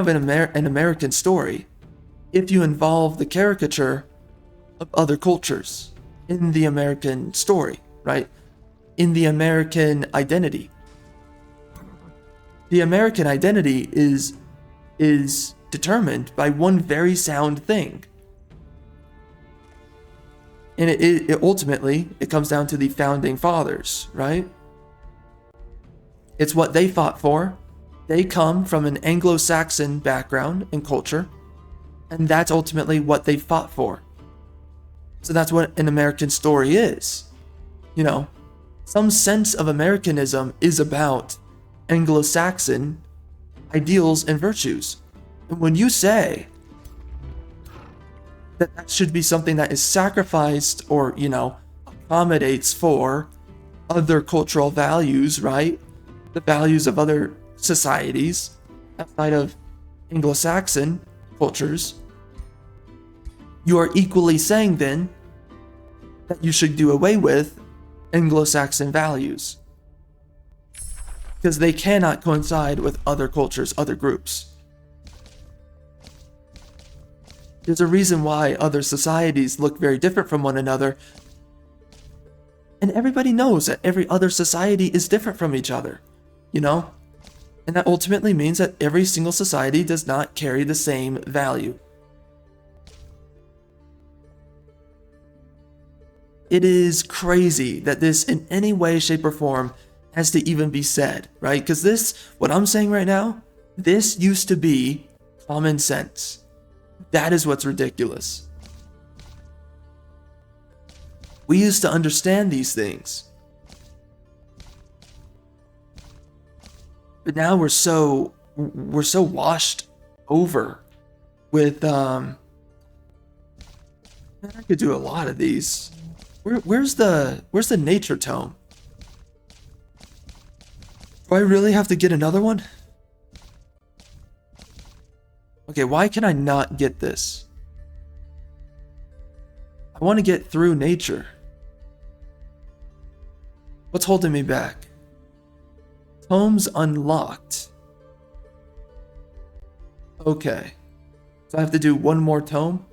Speaker 1: an American story if you involve the caricature of other cultures in the American story, right? In the American identity. The American identity is determined by one very sound thing. And it ultimately, it comes down to the founding fathers, right? It's what they fought for. They come from an Anglo-Saxon background and culture, and that's ultimately what they fought for. So that's what an American story is. You know, some sense of Americanism is about Anglo-Saxon ideals and virtues. And when you say that should be something that is sacrificed or, accommodates for other cultural values, right? The values of other societies outside of Anglo-Saxon cultures, you are equally saying then that you should do away with Anglo-Saxon values. Because they cannot coincide with other cultures, other groups. There's a reason why other societies look very different from one another. And everybody knows that every other society is different from each other, And that ultimately means that every single society does not carry the same value. It is crazy that this in any way, shape, or form has to even be said, right? Because this, what I'm saying right now, this used to be common sense. That is what's ridiculous. We used to understand these things. But now we're so washed over with I could do a lot of these. Where's the nature tome? Do I really have to get another one? Okay, why can I not get this? I want to get through nature. What's holding me back? Tomes unlocked. Okay. So I have to do one more tome?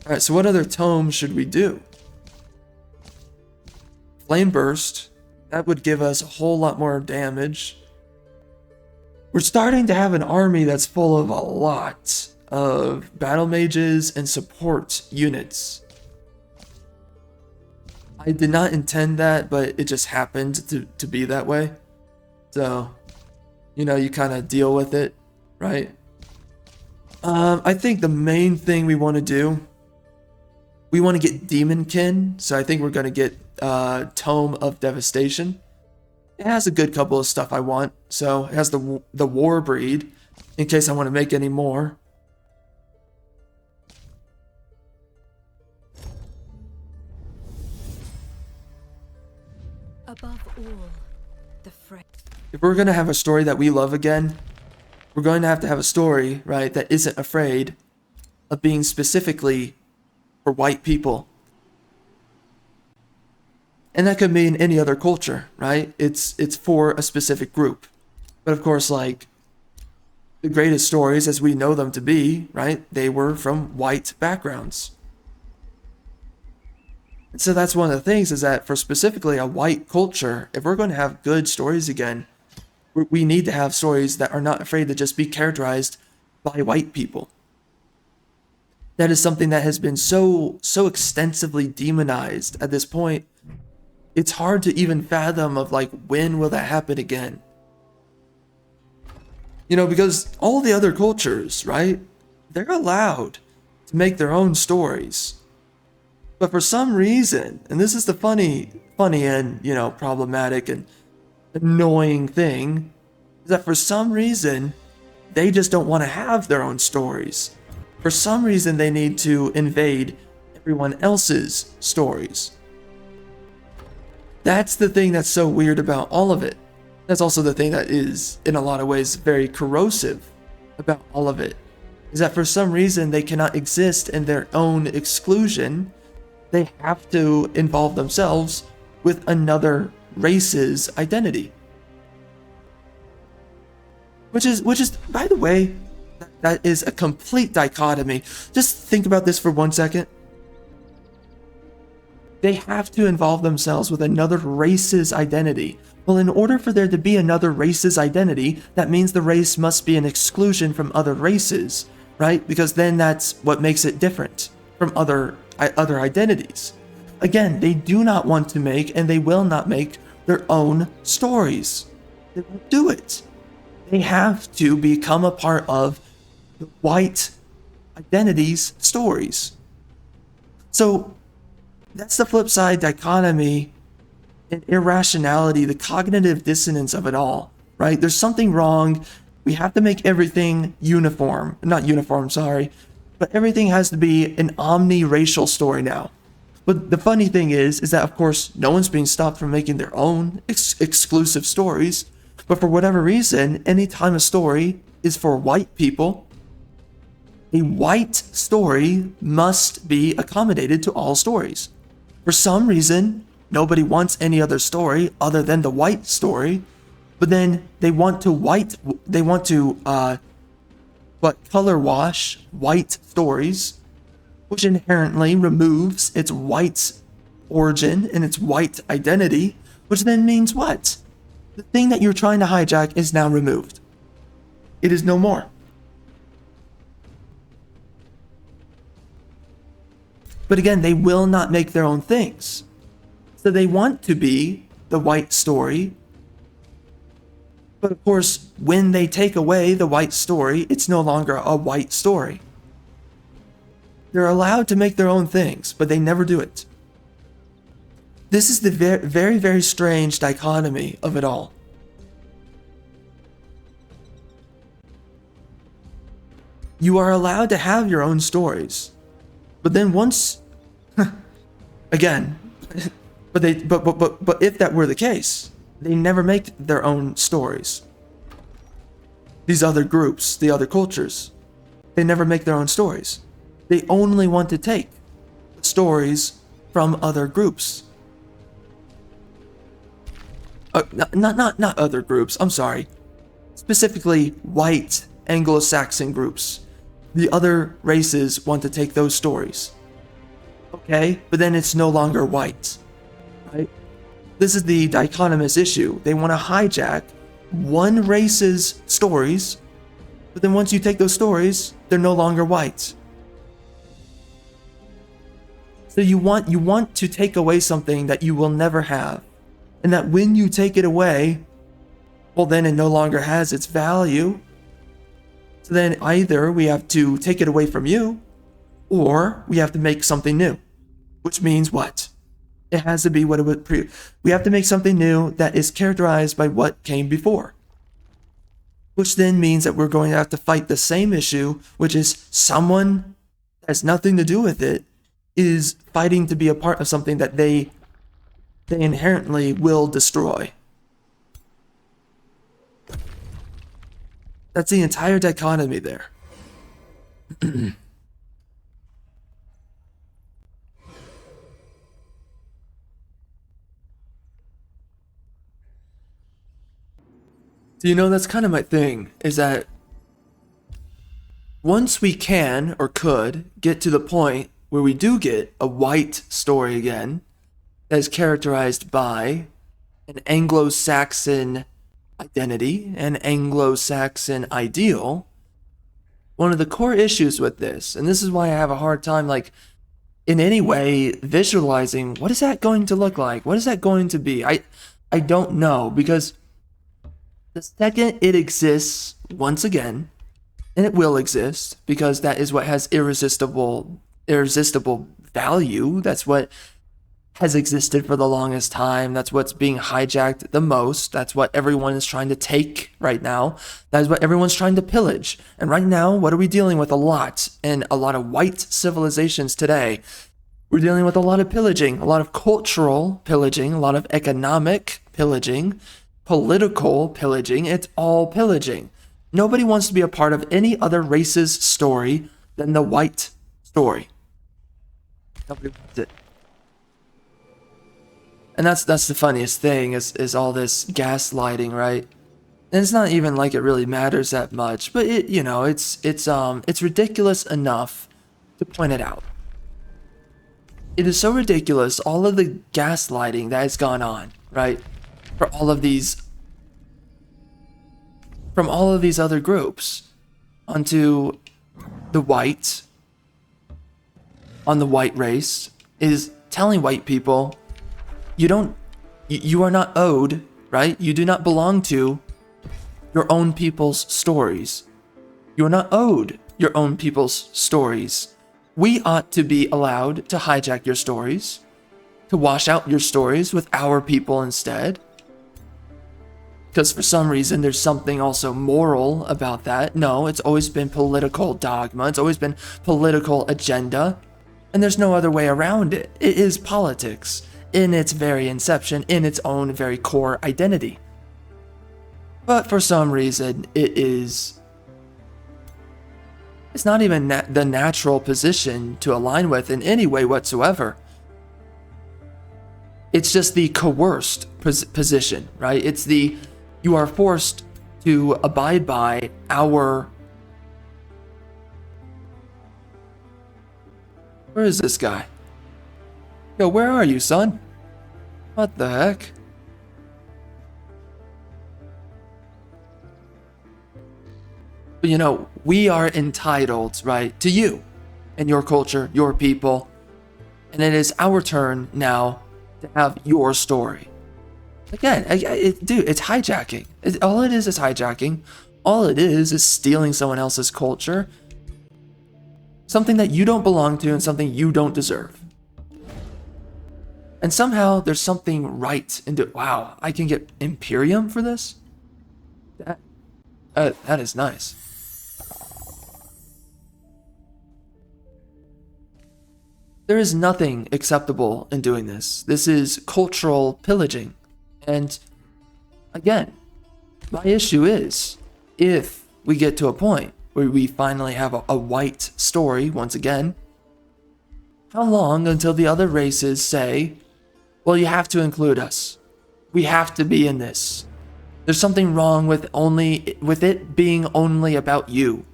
Speaker 1: Alright, so what other tome should we do? Flame Burst. That would give us a whole lot more damage. We're starting to have an army that's full of a lot of battle mages and support units. I did not intend that, but it just happened to be that way. So, you know, you kind of deal with it, right? I think the main thing we want to do, we want to get Demonkin. So I think we're going to get Tome of Devastation. It has a good couple of stuff I want. So it has the War Breed, in case I want to make any more.
Speaker 2: Above all, the fray.
Speaker 1: If we're going to have a story that we love again, we're going to have a story, right, that isn't afraid of being specifically for white people. And that could mean any other culture, right? It's for a specific group. But of course, like, the greatest stories as we know them to be, right, they were from white backgrounds. And so that's one of the things, is that for specifically a white culture, if we're going to have good stories again, we need to have stories that are not afraid to just be characterized by white people. That is something that has been so extensively demonized at this point. It's hard to even fathom of, like, when will that happen again? You know, because all the other cultures, right, they're allowed to make their own stories. But for some reason, and this is the funny and, you know, problematic and annoying thing, is that for some reason, they just don't want to have their own stories. For some reason, they need to invade everyone else's stories. That's the thing that's so weird about all of it. That's also the thing that is, in a lot of ways, very corrosive about all of it. Is that for some reason, they cannot exist in their own exclusion. They have to involve themselves with another race's identity. Which is, by the way, that is a complete dichotomy. Just think about this for 1 second. They have to involve themselves with another race's identity. Well, in order for there to be another race's identity, that means the race must be an exclusion from other races, right? Because then that's what makes it different from other identities. Again, they do not want to make, and they will not make, their own stories. They won't do it. They have to become a part of the white identity's stories. So that's the flip side dichotomy and irrationality, the cognitive dissonance of it all, right? There's something wrong. We have to make everything uniform. Not uniform, sorry. But everything has to be an omni-racial story now. But the funny thing is that, of course, no one's being stopped from making their own exclusive stories. But for whatever reason, anytime a story is for white people, a white story must be accommodated to all stories. For some reason, nobody wants any other story other than the white story. But then they want to color wash white stories, which inherently removes its white origin and its white identity, which then means what? The thing that you're trying to hijack is now removed. It is no more. But again, they will not make their own things. So they want to be the white story. But of course, when they take away the white story, it's no longer a white story. They're allowed to make their own things, but they never do it. This is the very, very strange dichotomy of it all. You are allowed to have your own stories, but then once, again, but if that were the case, they never make their own stories. These other groups, the other cultures, they never make their own stories. They only want to take stories from other groups. Not other groups, I'm sorry. Specifically, white Anglo-Saxon groups. The other races want to take those stories. Okay, but then it's no longer white, right? This is the dichotomous issue. They want to hijack one race's stories, but then once you take those stories, they're no longer white. So you want to take away something that you will never have. And that when you take it away, well then it no longer has its value. So then either we have to take it away from you, or we have to make something new. Which means what? It has to be what it would we have to make something new that is characterized by what came before. Which then means that we're going to have to fight the same issue, which is someone that has nothing to do with it is fighting to be a part of something that they inherently will destroy. That's the entire dichotomy there. So, you know, that's kind of my thing, is that once we can or could get to the point where we do get a white story again that is characterized by an Anglo-Saxon identity, an Anglo-Saxon ideal, one of the core issues with this, and this is why I have a hard time, like, in any way visualizing what is that going to look like? What is that going to be? I don't know, because the second it exists once again, and it will exist because that is what has irresistible value. That's what has existed for the longest time. That's what's being hijacked the most. That's what everyone is trying to take right now. That is what everyone's trying to pillage. And right now, what are we dealing with a lot in a lot of white civilizations today? We're dealing with a lot of pillaging, a lot of cultural pillaging, a lot of economic pillaging, political pillaging. It's all pillaging. Nobody wants to be a part of any other race's story than the white story. Nobody wants it. And that's the funniest thing is all this gaslighting, right? And it's not even like it really matters that much, but it, you know, it's ridiculous enough to point it out. It is so ridiculous, all of the gaslighting that has gone on, right? From all of these other groups onto the white race, is telling white people you are not owed, right? You do not belong to your own people's stories. You are not owed your own people's stories. We ought to be allowed to hijack your stories, to wash out your stories with our people instead. Because for some reason there's something also moral about that. No, it's always been political dogma. It's always been political agenda. And there's no other way around it. It is politics in its very inception, in its own very core identity. But for some reason, it's not even the natural position to align with in any way whatsoever. It's just the coerced position, right? It's the, you are forced to abide by our... Where is this guy? Yo, where are you, son? What the heck? But you know, we are entitled, right, to you and your culture, your people. And it is our turn now to have your story. Again, dude, it's hijacking. All it is hijacking. All it is stealing someone else's culture. Something that you don't belong to and something you don't deserve. And somehow there's something right into, wow, I can get Imperium for this? That is nice. There is nothing acceptable in doing this. This is cultural pillaging. And again, my issue is, if we get to a point where we finally have a white story once again, how long until the other races say, well, you have to include us. We have to be in this. There's something wrong with it being only about you.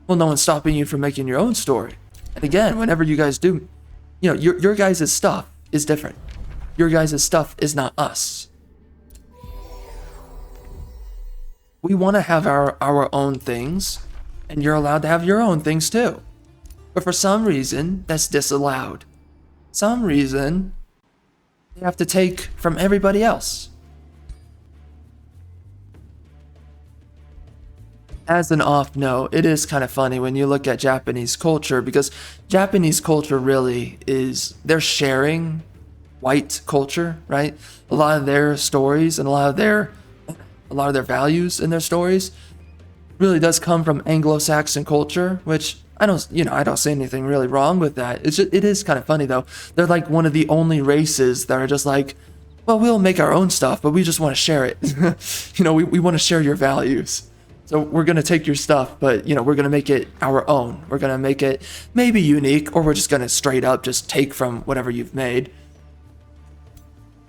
Speaker 1: Well, no one's stopping you from making your own story. And again, whenever you guys do, you know, your guys' stuff is different. Your guys' stuff is not us. We want to have our own things, and you're allowed to have your own things too. But for some reason, that's disallowed. Some reason, you have to take from everybody else. As an off note, it is kind of funny when you look at Japanese culture, because Japanese culture really is, they're sharing white culture, right? A lot of their stories and a lot of their values in their stories really does come from Anglo-Saxon culture, which I don't see anything really wrong with that. It is kind of funny though. They're like one of the only races that are just like, well, we'll make our own stuff, but we just want to share it. You know, we want to share your values. So we're going to take your stuff, but you know, we're going to make it our own. We're going to make it maybe unique, or we're just going to straight up just take from whatever you've made.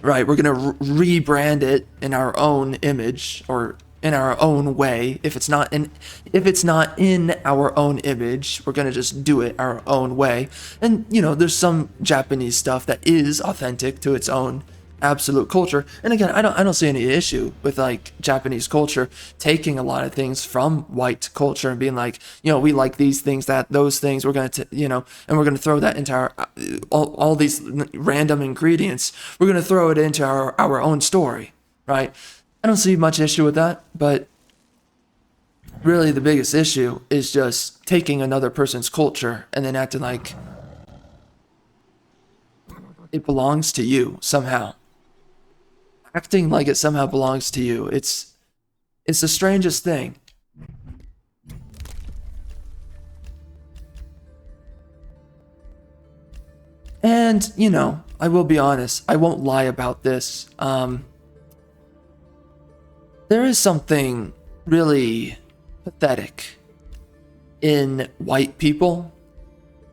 Speaker 1: Right, we're going to rebrand it in our own image, or in our own way. If it's not in our own image, we're going to just do it our own way. And you know, there's some Japanese stuff that is authentic to its own absolute culture. And again, I don't see any issue with like Japanese culture taking a lot of things from white culture and being like, you know, we like these things, those things, we're going to, you know, and we're going to throw that into our all these random ingredients. We're going to throw it into our own story, right? I don't see much issue with that, but really the biggest issue is just taking another person's culture and then acting like it belongs to you somehow. Acting like it somehow belongs to you. It's the strangest thing. And, you know, I will be honest, I won't lie about this. There is something really pathetic in white people.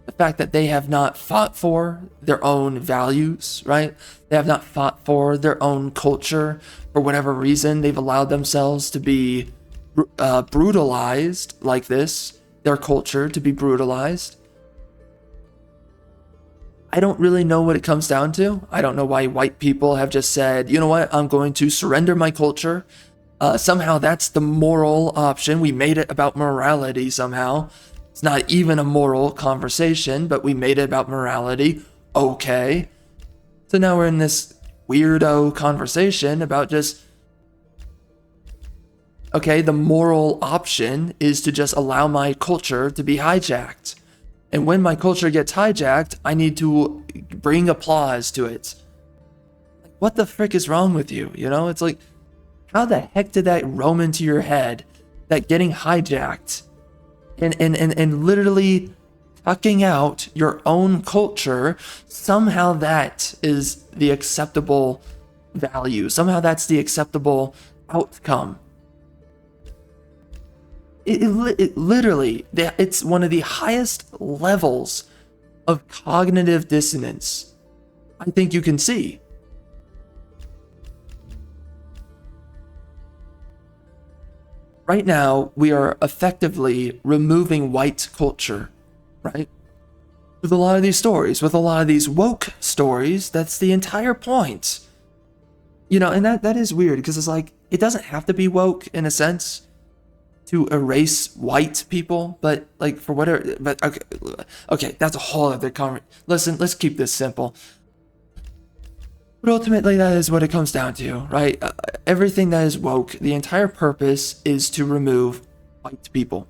Speaker 1: The fact that they have not fought for their own values, right? They have not fought for their own culture. For whatever reason, they've allowed themselves to be brutalized like this, their culture to be brutalized. I don't really know what it comes down to. I don't know why white people have just said, you know what, I'm going to surrender my culture. Somehow that's the moral option. We made it about morality somehow. It's not even a moral conversation, but we made it about morality. Okay. So now we're in this weirdo conversation about just, okay, the moral option is to just allow my culture to be hijacked. And when my culture gets hijacked, I need to bring applause to it. What the frick is wrong with you? You know, it's like, how the heck did that roam into your head that getting hijacked and literally tucking out your own culture, somehow that is the acceptable value. Somehow that's the acceptable outcome. It literally, it's one of the highest levels of cognitive dissonance I think you can see. Right now, we are effectively removing white culture, right? With a lot of these stories, with a lot of these woke stories, that's the entire point. You know, and that is weird, because it's like, it doesn't have to be woke in a sense to erase white people, but like for whatever, but okay, that's a whole other conversation. Listen, let's keep this simple. But ultimately, that is what it comes down to, right? Everything that is woke, the entire purpose is to remove white people.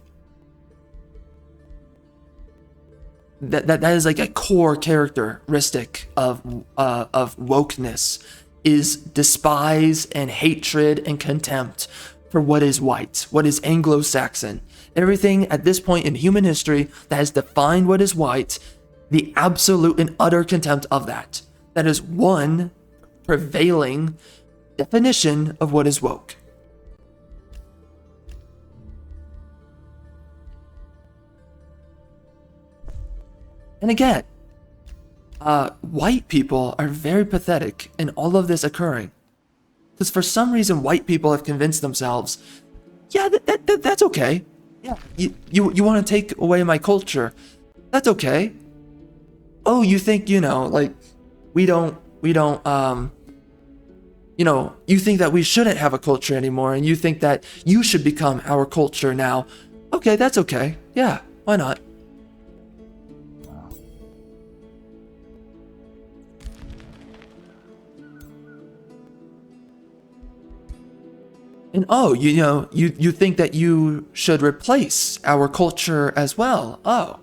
Speaker 1: That is like a core characteristic of wokeness, is despise and hatred and contempt for what is white, what is Anglo-Saxon. Everything at this point in human history that has defined what is white, the absolute and utter contempt of that. That is one prevailing definition of what is woke. And again, white people are very pathetic in all of this occurring. Because for some reason, white people have convinced themselves, yeah, that's okay. Yeah, you want to take away my culture. That's okay. Oh, you think, like, we don't, you think that we shouldn't have a culture anymore, and you think that you should become our culture now. Okay, that's okay. Yeah, why not? And oh, you think that you should replace our culture as well. Oh,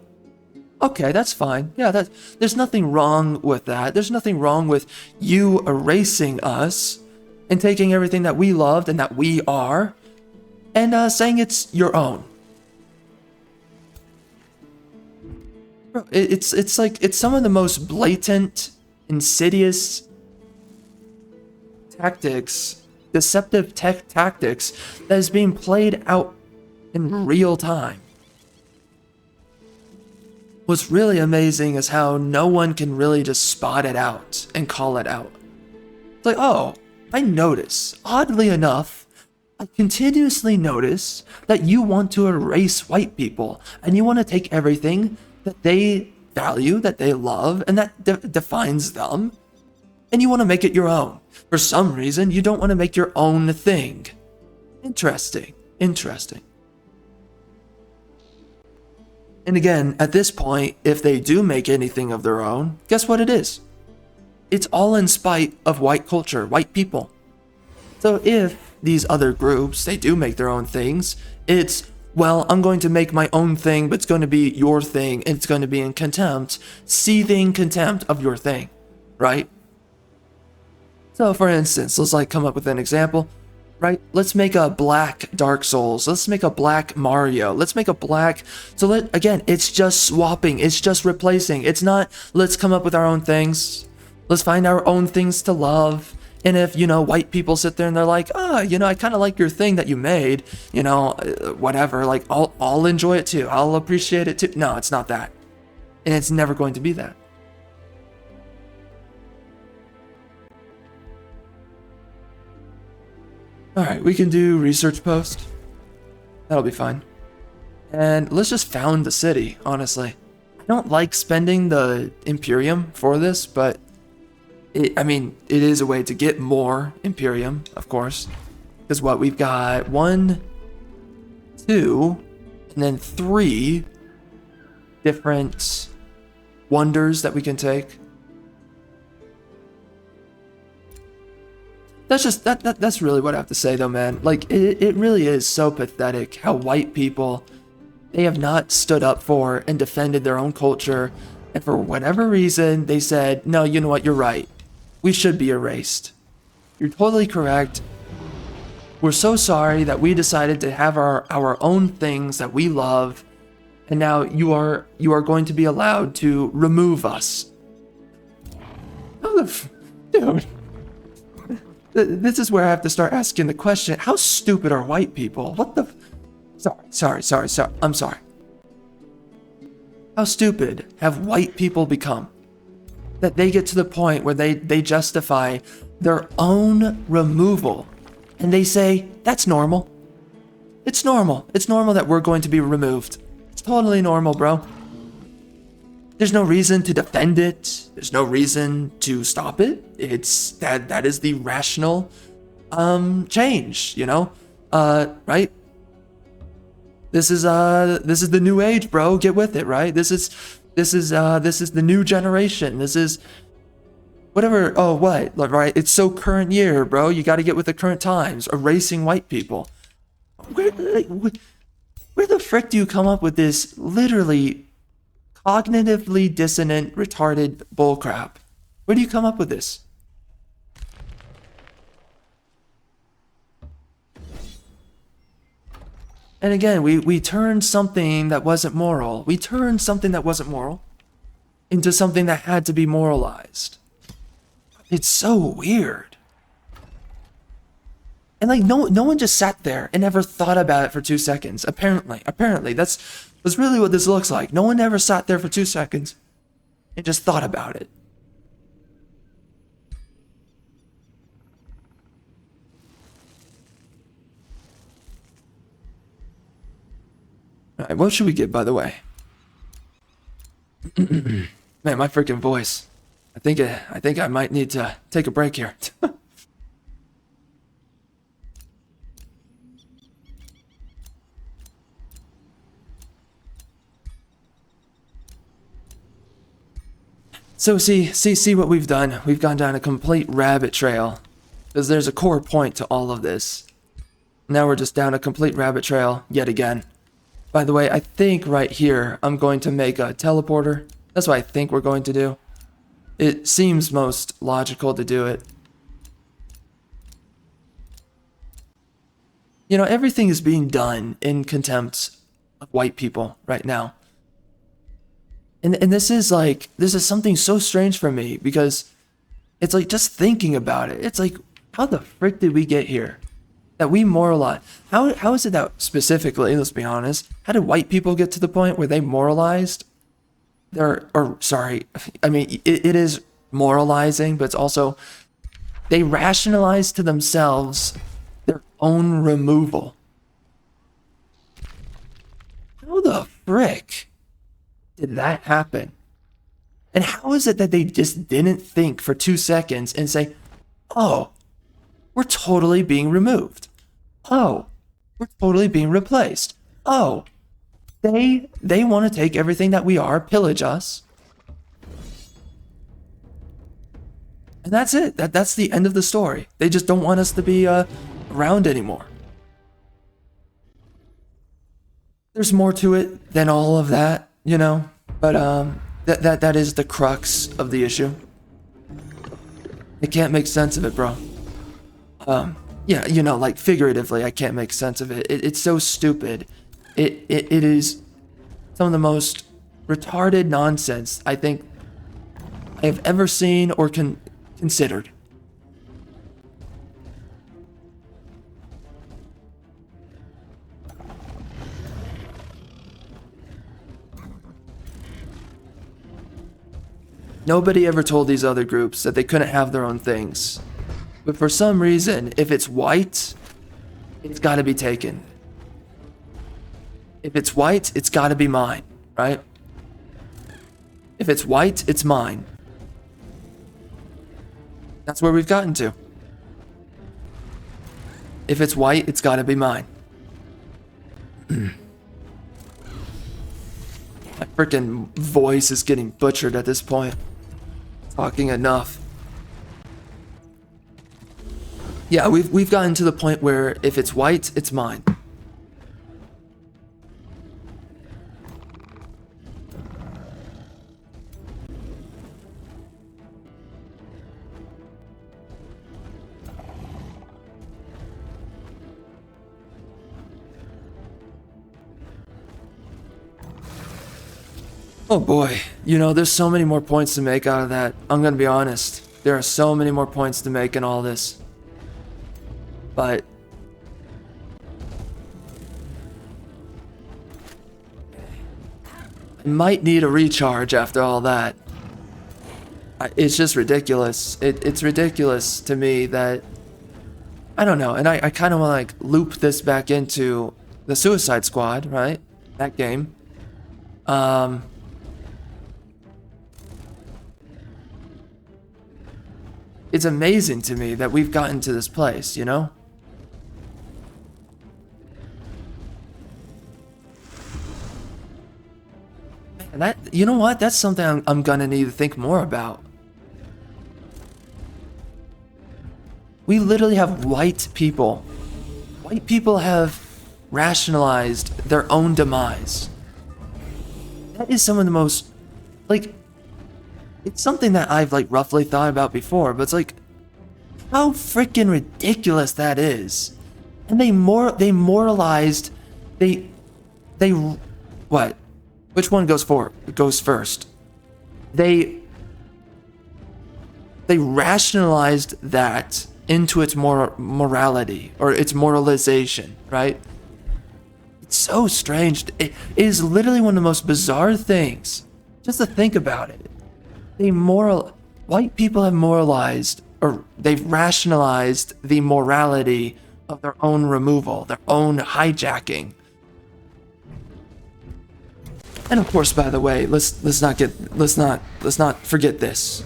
Speaker 1: okay, that's fine. Yeah, there's nothing wrong with that. There's nothing wrong with you erasing us and taking everything that we loved and that we are and saying it's your own. Bro, it's like it's some of the most blatant, insidious tactics, deceptive tactics that is being played out in real time. What's really amazing is how no one can really just spot it out and call it out. It's like, oh, I notice, oddly enough, I continuously notice that you want to erase white people and you want to take everything that they value, that they love, and that defines them, and you want to make it your own. For some reason, you don't want to make your own thing. Interesting. And again, at this point, if they do make anything of their own, guess what it is? It's all in spite of white culture, white people. So if these other groups, they do make their own things, it's, well, I'm going to make my own thing, but it's going to be your thing, and it's going to be in contempt, seething contempt of your thing, right? So for instance, let's like come up with an example, right? Let's make a black Dark Souls. Let's make a black Mario. Let's make a black, again, it's just swapping. It's just replacing. It's not, let's come up with our own things. Let's find our own things to love. And if, white people sit there and they're like, I kind of like your thing that you made, whatever, like I'll enjoy it too. I'll appreciate it too. No, it's not that. And it's never going to be that. All right, we can do research post. That'll be fine. And let's just found the city, honestly. I don't like spending the Imperium for this, but it is a way to get more Imperium, of course. Because what we've got 1, 2, and then 3 different wonders that we can take. That's really what I have to say though, man. Like, it really is so pathetic how white people, they have not stood up for and defended their own culture, and for whatever reason, they said, no, you know what, you're right. We should be erased. You're totally correct. We're so sorry that we decided to have our own things that we love, and now you are going to be allowed to remove us. Dude. This is where I have to start asking the question, how stupid are white people? What the... Sorry. I'm sorry. How stupid have white people become? That they get to the point where they justify their own removal. And they say, that's normal. It's normal. It's normal that we're going to be removed. It's totally normal, bro. There's no reason to defend it. There's no reason to stop it. It's that is the rational change, right? This is the new age, bro. Get with it, right? This is the new generation. This is whatever. Oh, what? Right? It's so current year, bro. You got to get with the current times. Erasing white people. Where the frick do you come up with this literally cognitively dissonant, retarded bullcrap? Where do you come up with this? And again, we turned something that wasn't moral. We turned something that wasn't moral into something that had to be moralized. It's so weird. And like no one just sat there and never thought about it for 2 seconds. Apparently, that's really what this looks like. No one ever sat there for 2 seconds and just thought about it. All right, what should we get, by the way? Man, my freaking voice. I think I might need to take a break here. So see what we've done. We've gone down a complete rabbit trail. Because there's a core point to all of this. Now we're just down a complete rabbit trail yet again. By the way, I think right here I'm going to make a teleporter. That's what I think we're going to do. It seems most logical to do it. You know, everything is being done in contempt of white people right now. And this is something so strange for me because it's like just thinking about it. It's like, how the frick did we get here? That we moralize. How is it that specifically, let's be honest, how did white people get to the point where they moralized? I mean, it is moralizing, but it's also, they rationalize to themselves their own removal. How the frick did that happen? And how is it that they just didn't think for 2 seconds and say, oh, we're totally being removed. Oh, we're totally being replaced. Oh, they want to take everything that we are, pillage us. And that's it. That's the end of the story. They just don't want us to be around anymore. There's more to it than all of that, you know, but that is the crux of the issue. I can't make sense of it, bro. Yeah, you know, like figuratively, I can't make sense of it. It's so stupid. It is some of the most retarded nonsense I think I have ever seen or considered. Nobody ever told these other groups that they couldn't have their own things. But for some reason, if it's white, it's gotta be taken. If it's white, it's gotta be mine, right? If it's white, it's mine. That's where we've gotten to. If it's white, it's gotta be mine. My freaking voice is getting butchered at this point. Talking enough. Yeah, we've gotten to the point where if it's white, it's mine. Oh boy, you know, there's so many more points to make out of that. I'm gonna be honest. There are so many more points to make in all this. But I might need a recharge after all that. It's just ridiculous. It's ridiculous to me that, I don't know, and I kind of want to like loop this back into the Suicide Squad, right? That game. It's amazing to me that we've gotten to this place, you know? And that, you know what? That's something I'm gonna need to think more about. We literally have white people. White people have rationalized their own demise. That is some of the most, like, it's something that I've like roughly thought about before, but it's like, how freaking ridiculous that is. And they moralized, what? Which one goes first? They rationalized that into its morality or its moralization, right? It's so strange. It is literally one of the most bizarre things. Just to think about it. White people have moralized, or they've rationalized the morality of their own removal, their own hijacking. And of course, by the way, let's not forget this.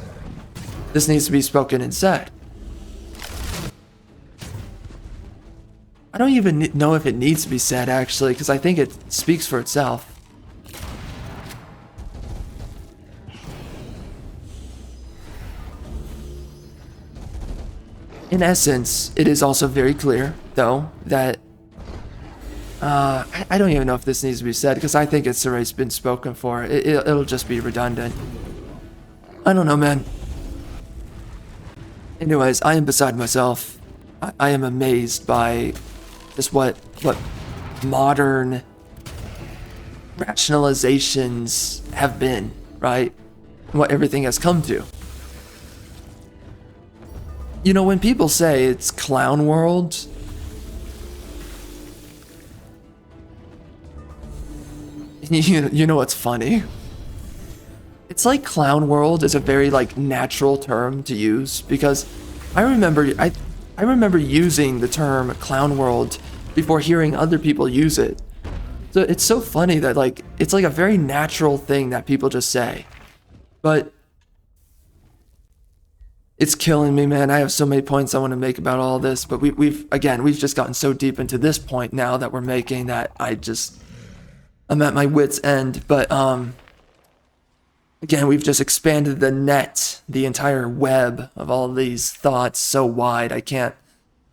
Speaker 1: This needs to be spoken and said. I don't even know if it needs to be said, actually, because I think it speaks for itself. In essence, it is also very clear, though, that I don't even know if this needs to be said, because I think it's already been spoken for. It'll just be redundant. I don't know, man. Anyways, I am beside myself. I am amazed by just what modern rationalizations have been, right? And what everything has come to. You know, when people say it's clown world, you know what's funny? It's like clown world is a very like natural term to use, because I remember using the term clown world before hearing other people use it. So it's so funny that like it's like a very natural thing that people just say. But it's killing me, man. I have so many points I want to make about all this, but we've just gotten so deep into this point now that we're making that I'm at my wit's end. But again, we've just expanded the net, the entire web of all of these thoughts so wide. I can't.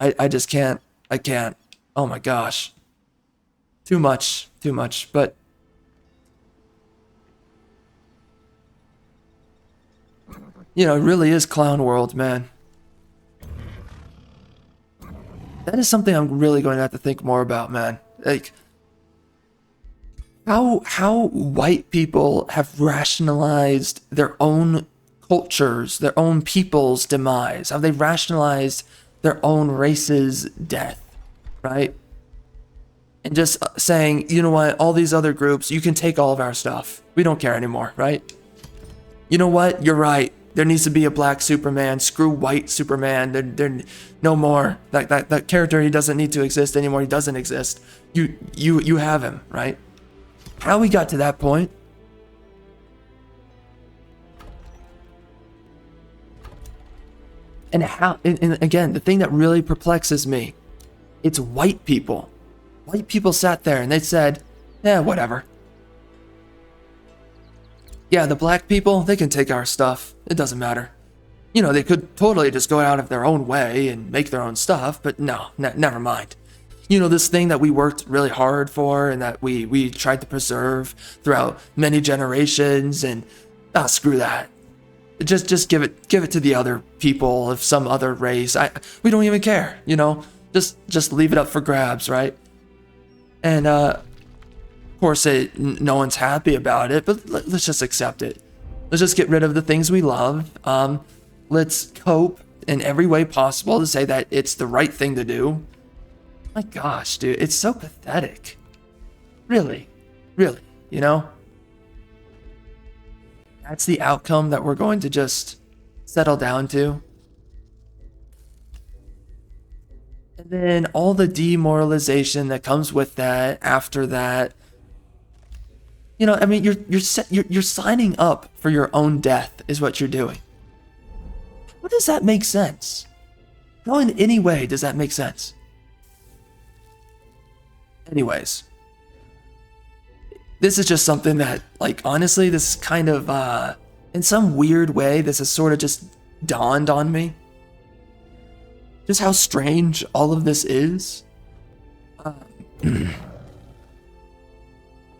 Speaker 1: Oh my gosh. Too much. But you know, it really is clown world, man. That is something I'm really going to have to think more about, man. Like, how white people have rationalized their own cultures, their own people's demise, how they rationalized their own race's death, right? And just saying, you know what, all these other groups, you can take all of our stuff. We don't care anymore, right? You know what, you're right. There needs to be a black Superman. Screw white Superman. There no more. That character, he doesn't need to exist anymore. He doesn't exist. You have him, right? How we got to that point? And how? And again, the thing that really perplexes me, it's white people. White people sat there and they said, "Yeah, whatever. Yeah, the black people, they can take our stuff. It doesn't matter." You know, they could totally just go out of their own way and make their own stuff, but no, never mind. You know, this thing that we worked really hard for and that we tried to preserve throughout many generations, and screw that. Just give it to the other people of some other race. We don't even care, you know? Just leave it up for grabs, right? And of course, no one's happy about it, but let's just accept it. Let's just get rid of the things we love. Let's cope in every way possible to say that it's the right thing to do. My gosh, dude, it's so pathetic. Really, you know? That's the outcome that we're going to just settle down to. And then all the demoralization that comes with that after that. You know, I mean, you're signing up for your own death is what you're doing. How does that make sense? How in any way does that make sense? Anyways, this is just something that, like, honestly, this kind of, in some weird way, this has sort of just dawned on me. Just how strange all of this is. In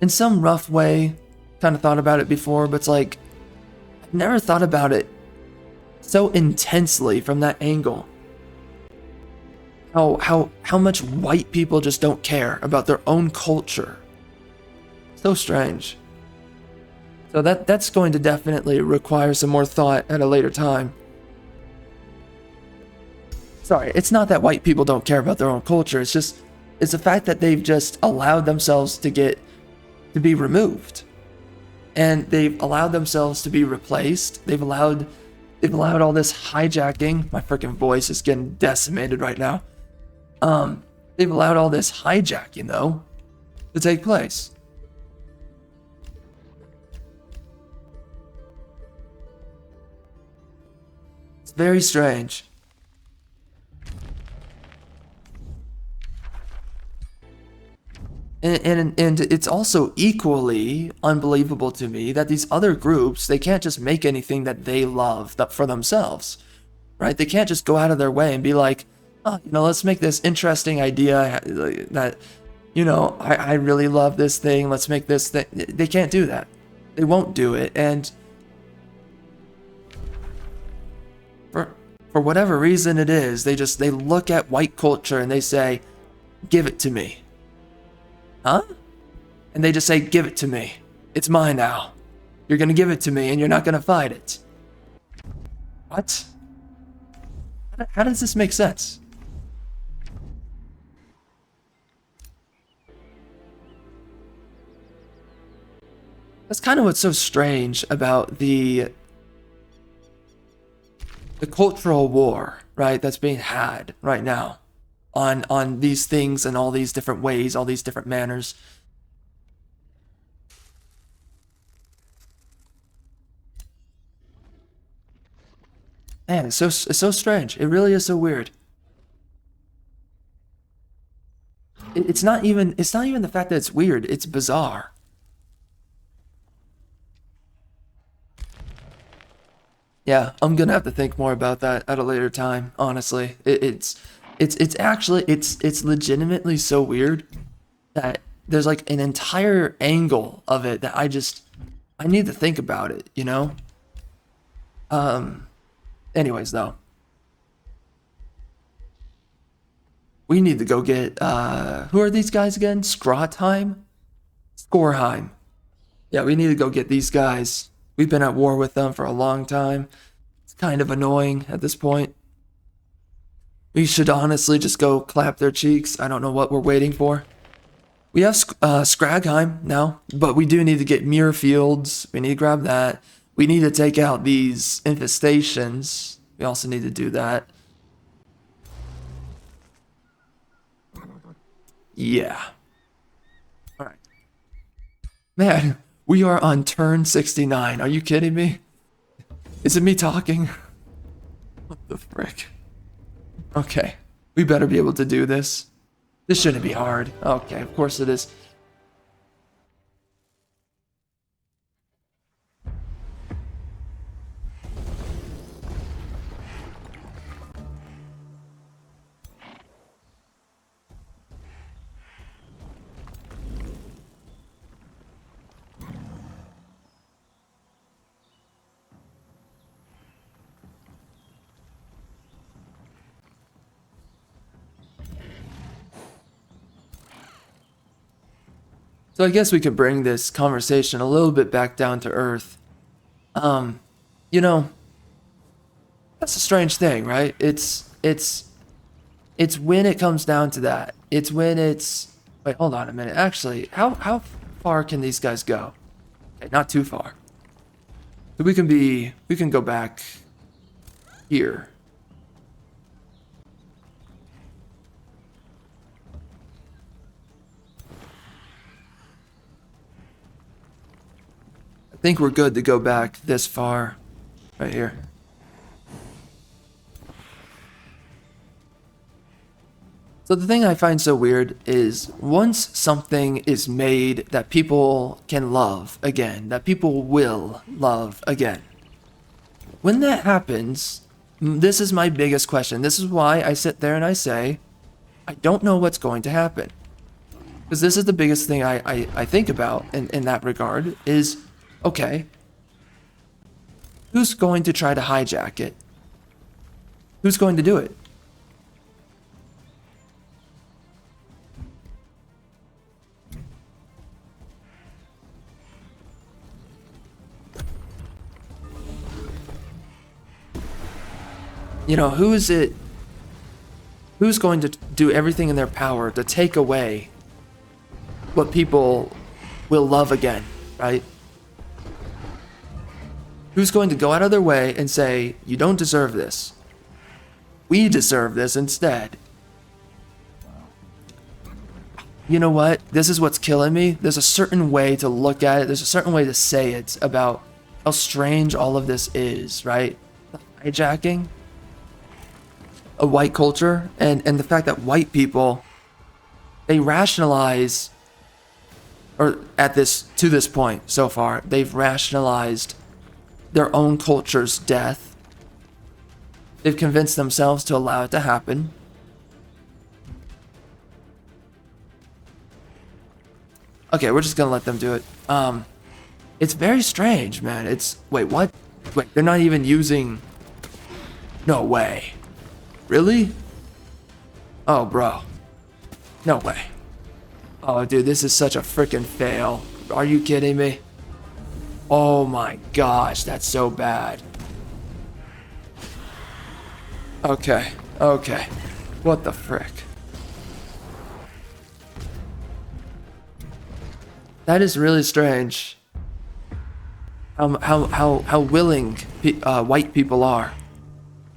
Speaker 1: some rough way, kind of thought about it before, but it's like, I've never thought about it so intensely from that angle. How much white people just don't care about their own culture. So strange. So that's going to definitely require some more thought at a later time. Sorry, it's not that white people don't care about their own culture. It's the fact that they've just allowed themselves to be removed. And they've allowed themselves to be replaced. They've allowed all this hijacking. My freaking voice is getting decimated right now. They've allowed all this hijacking, though, to take place. It's very strange. And it's also equally unbelievable to me that these other groups, they can't just make anything that they love for themselves, right? They can't just go out of their way and be like, oh, let's make this interesting idea that, I really love this thing. Let's make this thing. They can't do that. They won't do it. And for whatever reason it is, they look at white culture and they say, give it to me. Huh? And they just say, give it to me. It's mine now. You're gonna give it to me and you're not gonna fight it. What? How does this make sense? That's kind of what's so strange about the cultural war, right, that's being had right now on these things in all these different ways, all these different manners. Man, it's so strange. It really is so weird. It's not even the fact that it's weird, it's bizarre. Yeah, I'm gonna have to think more about that at a later time, honestly. It's actually legitimately so weird that there's like an entire angle of it that I need to think about it, Anyways, though. We need to go get, who are these guys again? Skorheim? Yeah, we need to go get these guys. We've been at war with them for a long time. It's kind of annoying at this point. We should honestly just go clap their cheeks. I don't know what we're waiting for. We have Skragheim now, but we do need to get Mirror Fields. We need to grab that. We need to take out these infestations. We also need to do that. Yeah. Alright. Man, we are on turn 69. Are you kidding me? Is it me talking? What the frick? Okay. We better be able to do this. This shouldn't be hard. Okay, of course it is. So I guess we could bring this conversation a little bit back down to earth. That's a strange thing, right? It's when it comes down to that. It's when it's... Wait, hold on a minute. Actually, how far can these guys go? Okay, not too far. So we can go back here. I think we're good to go back this far, right here. So the thing I find so weird is once something is made that people can love again, that people will love again, when that happens, this is my biggest question. This is why I sit there and I say, I don't know what's going to happen. Because this is the biggest thing I think about in that regard is, okay, who's going to try to hijack it? Who's going to do it? Who is it? Who's going to do everything in their power to take away what people will love again, right? Who's going to go out of their way and say, you don't deserve this. We deserve this instead. You know what? This is what's killing me. There's a certain way to look at it. There's a certain way to say it about how strange all of this is, right? The hijacking. a white culture, and the fact that white people, they rationalize, or to this point so far, they've rationalized their own culture's death. They've convinced themselves to allow it to happen. Okay, we're just gonna let them do it. It's very strange, man. Wait, what? Wait, they're not even using... No way. Really? Oh, bro. No way. Oh, dude, this is such a freaking fail. Are you kidding me? Oh my gosh, that's so bad. Okay, okay. What the frick? That is really strange. How willing white people are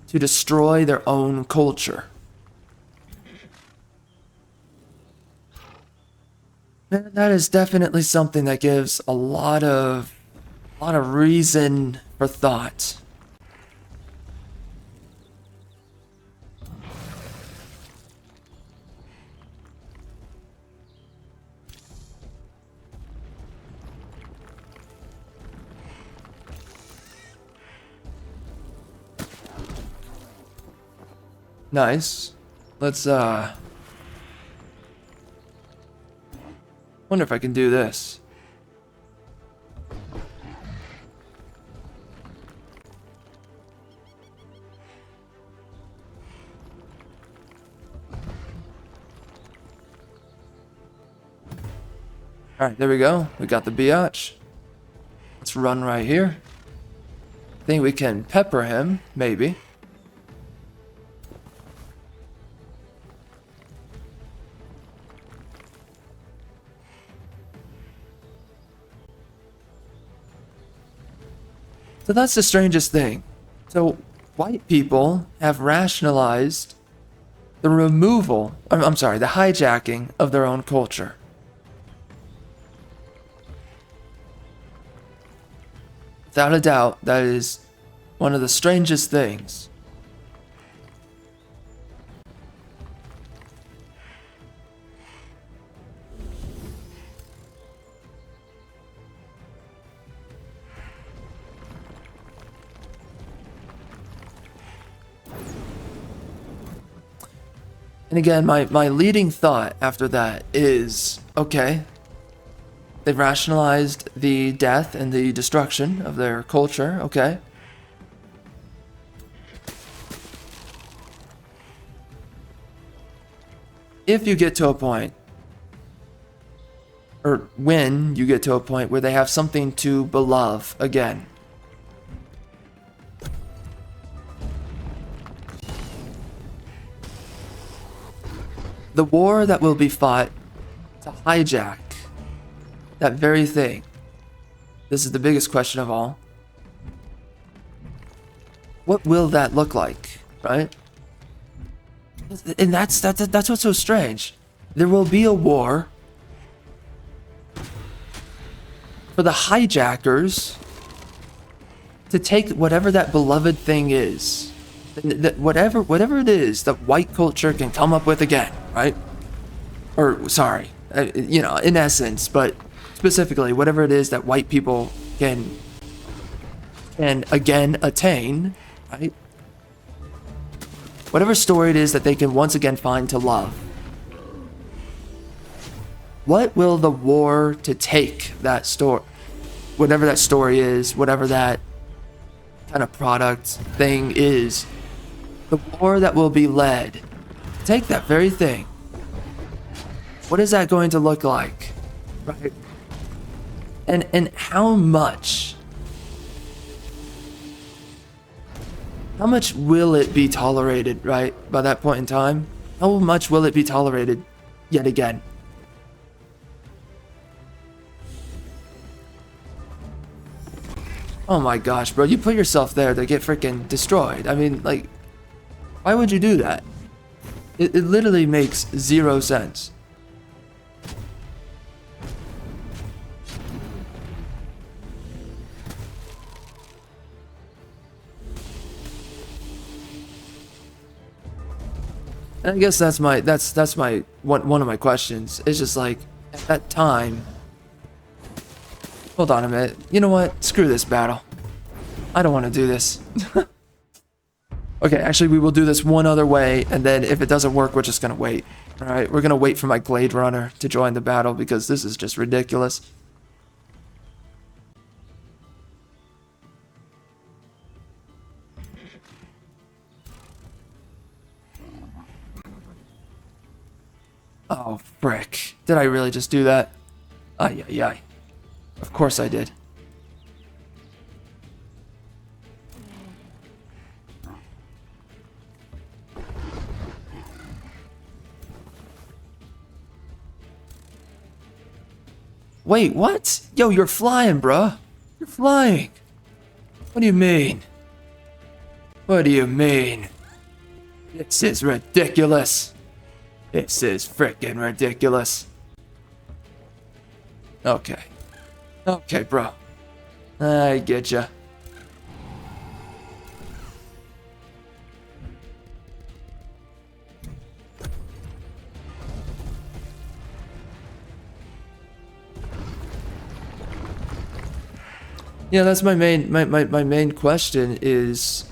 Speaker 1: to destroy their own culture. That is definitely something that gives a lot of reason for thought. Nice. Let's wonder if I can do this. Alright, there we go. We got the biatch. Let's run right here. I think we can pepper him, maybe. So that's the strangest thing. So white people have rationalized the removal, I'm sorry, the hijacking of their own culture. Without a doubt, that is one of the strangest things. And again, my leading thought after that is, okay, they've rationalized the death and the destruction of their culture, okay. If you get to a point, or when you get to a point where they have something to beloved again, the war that will be fought to hijack that very thing. This is the biggest question of all. What will that look like, right? And that's what's so strange. There will be a war for the hijackers to take whatever that beloved thing is. Whatever it is that white culture can come up with again, right? Or sorry, you know, in essence, but specifically, whatever it is that white people can again attain, right? Whatever story it is that they can once again find to love. What will the war to take that story, whatever that story is, whatever that kind of product thing is, the war that will be led, take that very thing. What is that going to look like, right? And how much will it be tolerated, right? By that point in time, how much will it be tolerated yet again? Oh my gosh, bro, you put yourself there to get freaking destroyed. I mean, like, why would you do that? It literally makes zero sense. And I guess that's my one of my questions. It's just like, at that time... Hold on a minute. You know what? Screw this battle. I don't want to do this. Okay, actually, we will do this one other way, and then if it doesn't work, we're just gonna wait. Alright, we're gonna wait for my Glade Runner to join the battle, because this is just ridiculous. Oh, frick. Did I really just do that? Ay, ay, ay. Of course I did. Wait, what? Yo, you're flying, bruh. You're flying. What do you mean? What do you mean? This is ridiculous. This is freaking ridiculous. Okay. Okay, bro. I get ya. Yeah, that's my main question is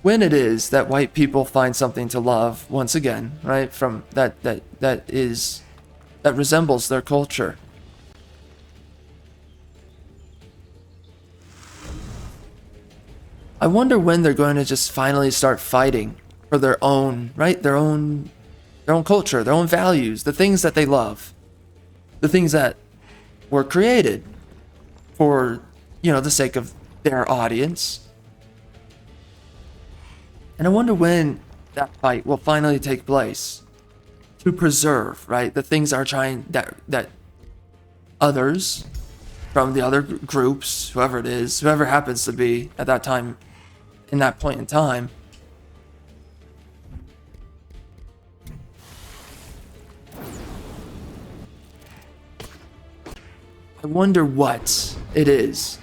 Speaker 1: when it is that white people find something to love once again, right? From that resembles their culture. I wonder when they're going to just finally start fighting for their own, right? Their own culture, their own values, the things that they love. The things that were created for, you know, the sake of their audience. And I wonder when that fight will finally take place to preserve, right, the things are trying that others from the other groups, whoever it is, whoever happens to be at that time, in that point in time. I wonder what it is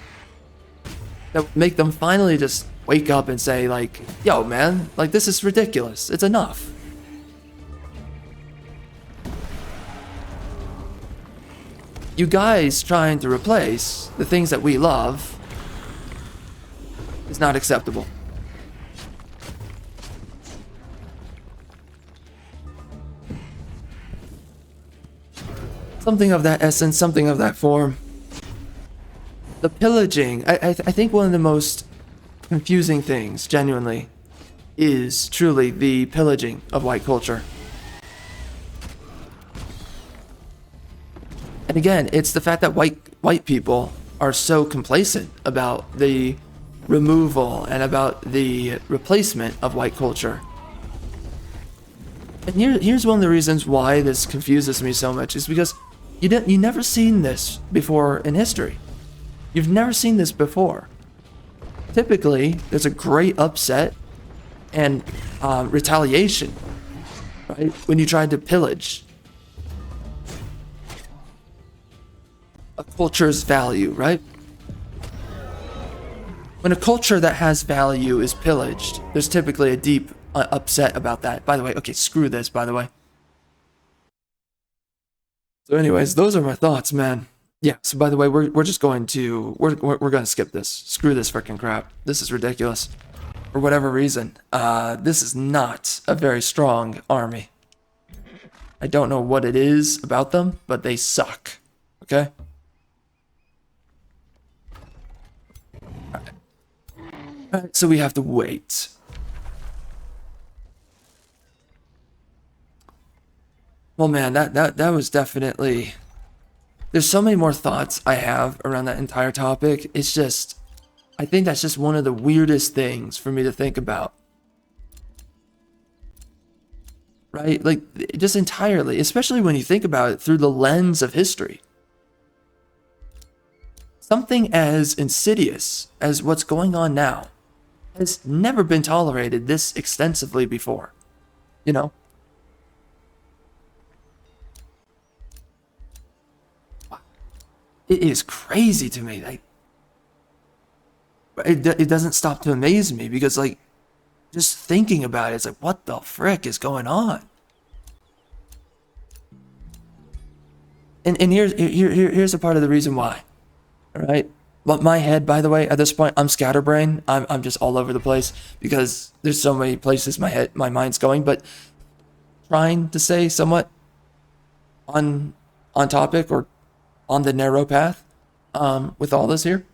Speaker 1: that would make them finally just wake up and say, like, yo, man, like, this is ridiculous. It's enough. You guys trying to replace the things that we love is not acceptable. Something of that essence, something of that form. The pillaging, I think one of the most confusing things, genuinely, is truly the pillaging of white culture. And again, it's the fact that white people are so complacent about the removal and about the replacement of white culture. And here's one of the reasons why this confuses me so much, is because you never seen this before in history. You've never seen this before. Typically, there's a great upset and retaliation, right? When you try to pillage a culture's value, right? When a culture that has value is pillaged, there's typically a deep upset about that. By the way, okay, screw this, by the way. So anyways, those are my thoughts, man. Yeah, so by the way, we're just going to, we're going to skip this. Screw this freaking crap. This is ridiculous. For whatever reason, this is not a very strong army. I don't know what it is about them, but they suck. Okay? Alright, so we have to wait. Well, man, that was definitely... There's so many more thoughts I have around that entire topic. It's just... I think that's just one of the weirdest things for me to think about. Right? Like, just entirely. Especially when you think about it through the lens of history. Something as insidious as what's going on now has never been tolerated this extensively before. You know? It is crazy to me. Like, it doesn't stop to amaze me because, like, Just thinking about it, it's like, what the frick is going on? And here's a part of the reason why. All right. But my head, by the way, at this point, I'm scatterbrained. I'm just all over the place because there's so many places my mind's going. But trying to stay somewhat on topic or on the narrow path with all this here.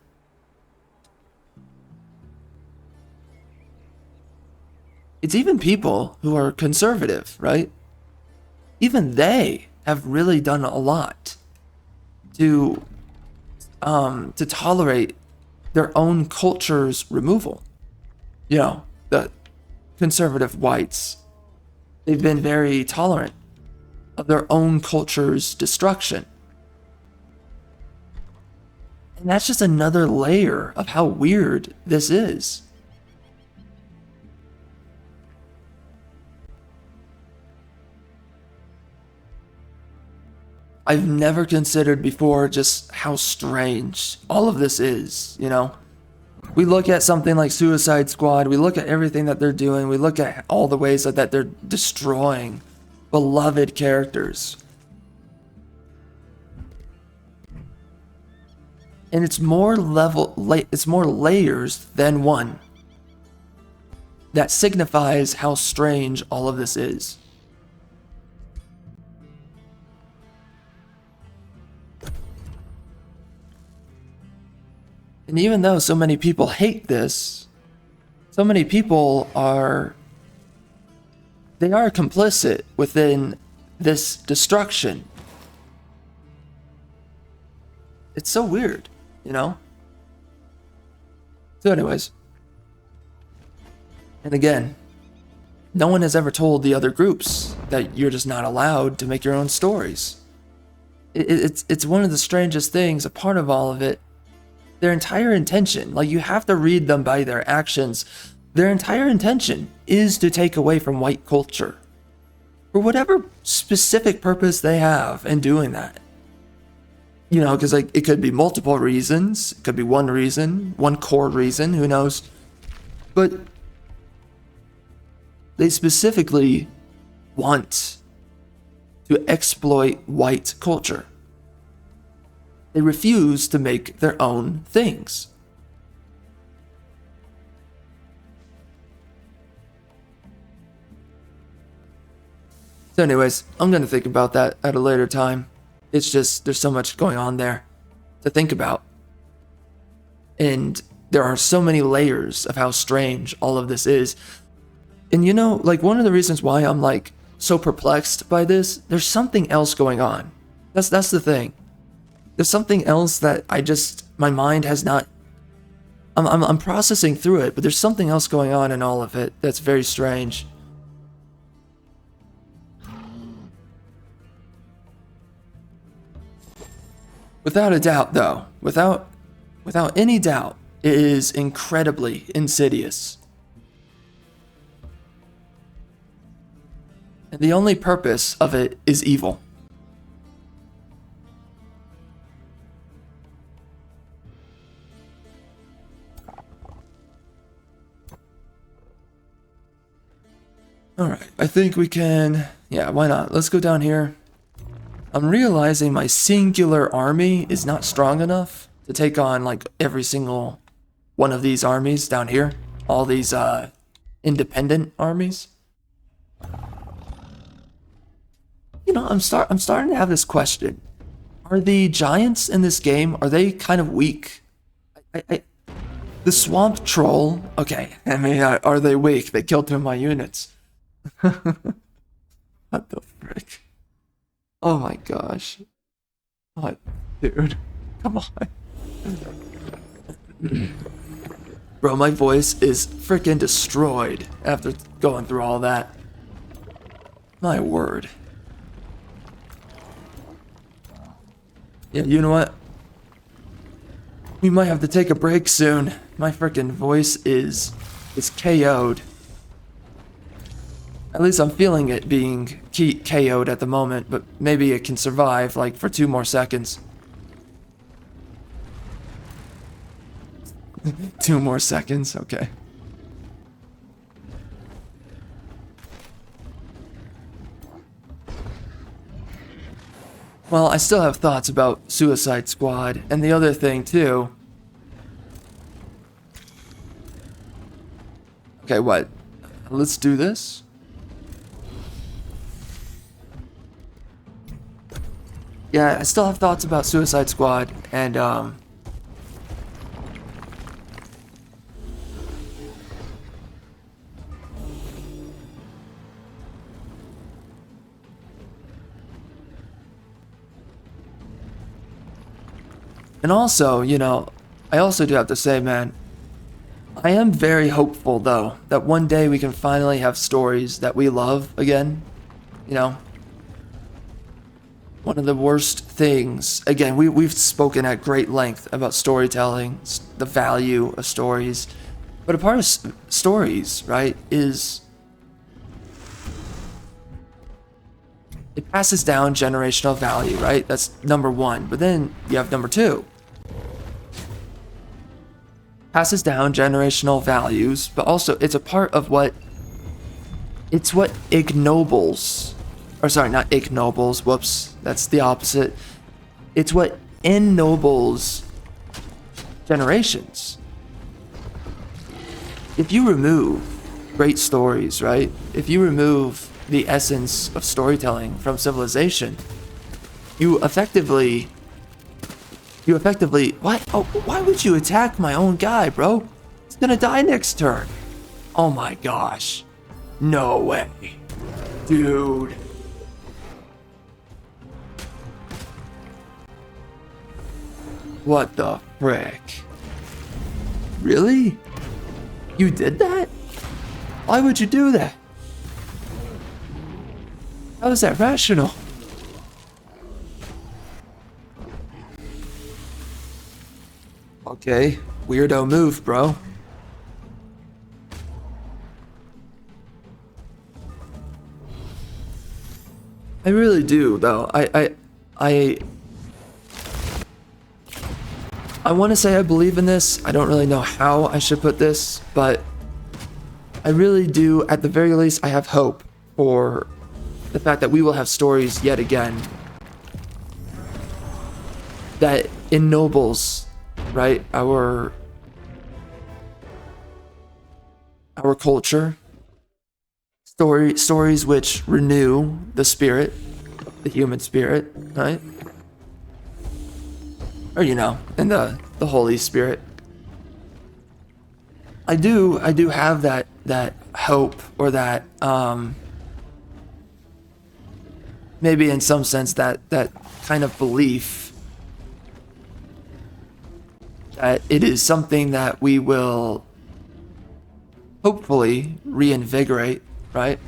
Speaker 1: It's even people who are conservative, right? Even they have really done a lot to tolerate their own culture's removal. You know, the conservative whites, they've been very tolerant of their own culture's destruction. And that's just another layer of how weird this is. I've never considered before just how strange all of this is, you know? We look at something like Suicide Squad, we look at everything that they're doing, we look at all the ways that they're destroying beloved characters. And it's more layers than one that signifies how strange all of this is. And even though so many people hate this, so many people are complicit within this destruction. It's so weird, you know? So anyways, and again, no one has ever told the other groups that you're just not allowed to make your own stories. It's one of the strangest things, a part of all of it. Their entire intention, like you have to read them by their actions, their entire intention is to take away from white culture. For whatever specific purpose they have in doing that. You know, because like it could be multiple reasons, it could be one reason, one core reason, who knows. But they specifically want to exploit white culture. They refuse to make their own things. So anyways, I'm going to think about that at a later time. It's just, there's so much going on there to think about. And there are so many layers of how strange all of this is. And you know, like one of the reasons why I'm like so perplexed by this, there's something else going on. That's the thing. There's something else that my mind has not, I'm processing through it, but there's something else going on in all of it that's very strange. Without a doubt, though, without any doubt, it is incredibly insidious. And the only purpose of it is evil. Alright, I think we can... Yeah, why not? Let's go down here. I'm realizing my singular army is not strong enough to take on, like, every single one of these armies down here. All these, independent armies. You know, I'm starting to have this question. Are the giants in this game, are they kind of weak? The swamp troll... Okay, I mean, are they weak? They killed 2 of my units. What the frick? Oh my gosh. What? Dude. Come on. Bro, my voice is freaking destroyed after going through all that. My word. Yeah, you know what? We might have to take a break soon. My freaking voice is KO'd. At least I'm feeling it being KO'd at the moment, but maybe it can survive, like, for 2 more seconds. 2 more seconds, okay. Well, I still have thoughts about Suicide Squad, and the other thing too. Okay, what? Let's do this. Yeah, I still have thoughts about Suicide Squad, and also, you know, I also do have to say, man, I am very hopeful, though, that one day we can finally have stories that we love again. You know? One of the worst things, again, we've spoken at great length about storytelling, the value of stories. But a part of stories, right, is it passes down generational value, right? That's number one. But then you have number two. Passes down generational values, but also it's a part of what ignobles, or sorry, not ignobles, whoops, that's the opposite. It's what ennobles generations. If you remove great stories, right? If you remove the essence of storytelling from civilization, you effectively, what? Oh, why would you attack my own guy, bro? He's gonna die next turn. Oh my gosh. No way. Dude. What the frick? Really? You did that? Why would you do that? How is that rational? Okay, weirdo move, bro. I really do, though. I want to say I believe in this. I don't really know how I should put this, but I really do. At the very least, I have hope for the fact that we will have stories yet again that ennobles, right, our culture. Stories which renew the spirit, the human spirit, right? Or, you know, and the Holy Spirit. I do have that hope, or that maybe in some sense that kind of belief that it is something that we will hopefully reinvigorate, right?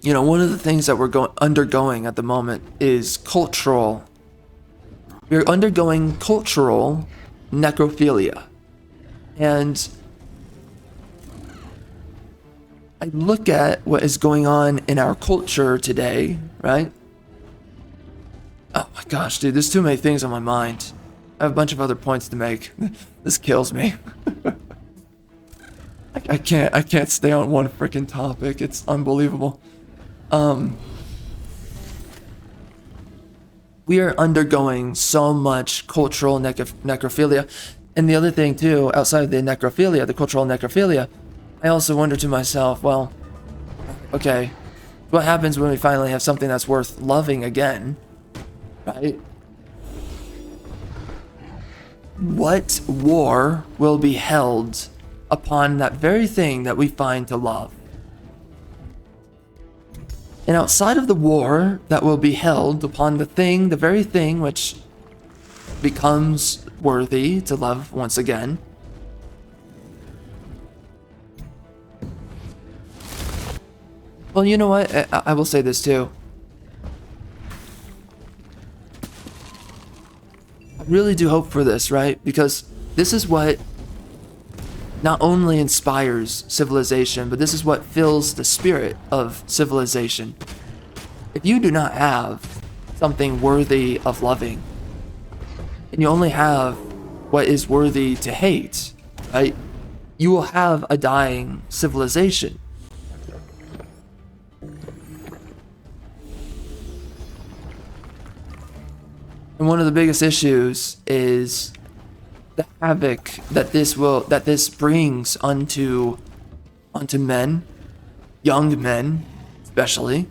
Speaker 1: You know, one of the things that we're undergoing at the moment is cultural. We're undergoing cultural necrophilia. And I look at what is going on in our culture today, right? Oh my gosh, dude, there's too many things on my mind. I have a bunch of other points to make. This kills me. I can't stay on one freaking topic. It's unbelievable. We are undergoing so much cultural necrophilia. And the other thing too, outside of the necrophilia, the cultural necrophilia, I also wonder to myself, well, okay, what happens when we finally have something that's worth loving again, right? What war will be held upon that very thing that we find to love? And outside of the war that will be held upon the very thing which becomes worthy to love once again, well, you know what? I will say this too. I really do hope for this, right? Because this is what not only inspires civilization, but this is what fills the spirit of civilization. If you do not have something worthy of loving, and you only have what is worthy to hate, right? you will have a dying civilization. And one of the biggest issues is the havoc that this brings onto men, young men especially.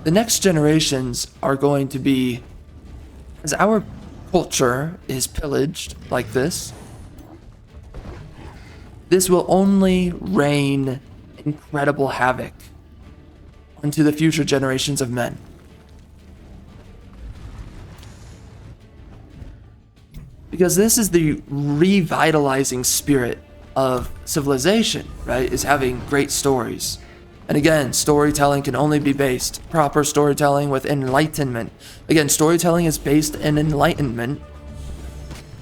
Speaker 1: The next generations are going to be, as our culture is pillaged like this will only rain incredible havoc onto the future generations of men. Because this is the revitalizing spirit of civilization, right? Is having great stories. And again, storytelling can only be based, proper storytelling with enlightenment. Again, storytelling is based in enlightenment,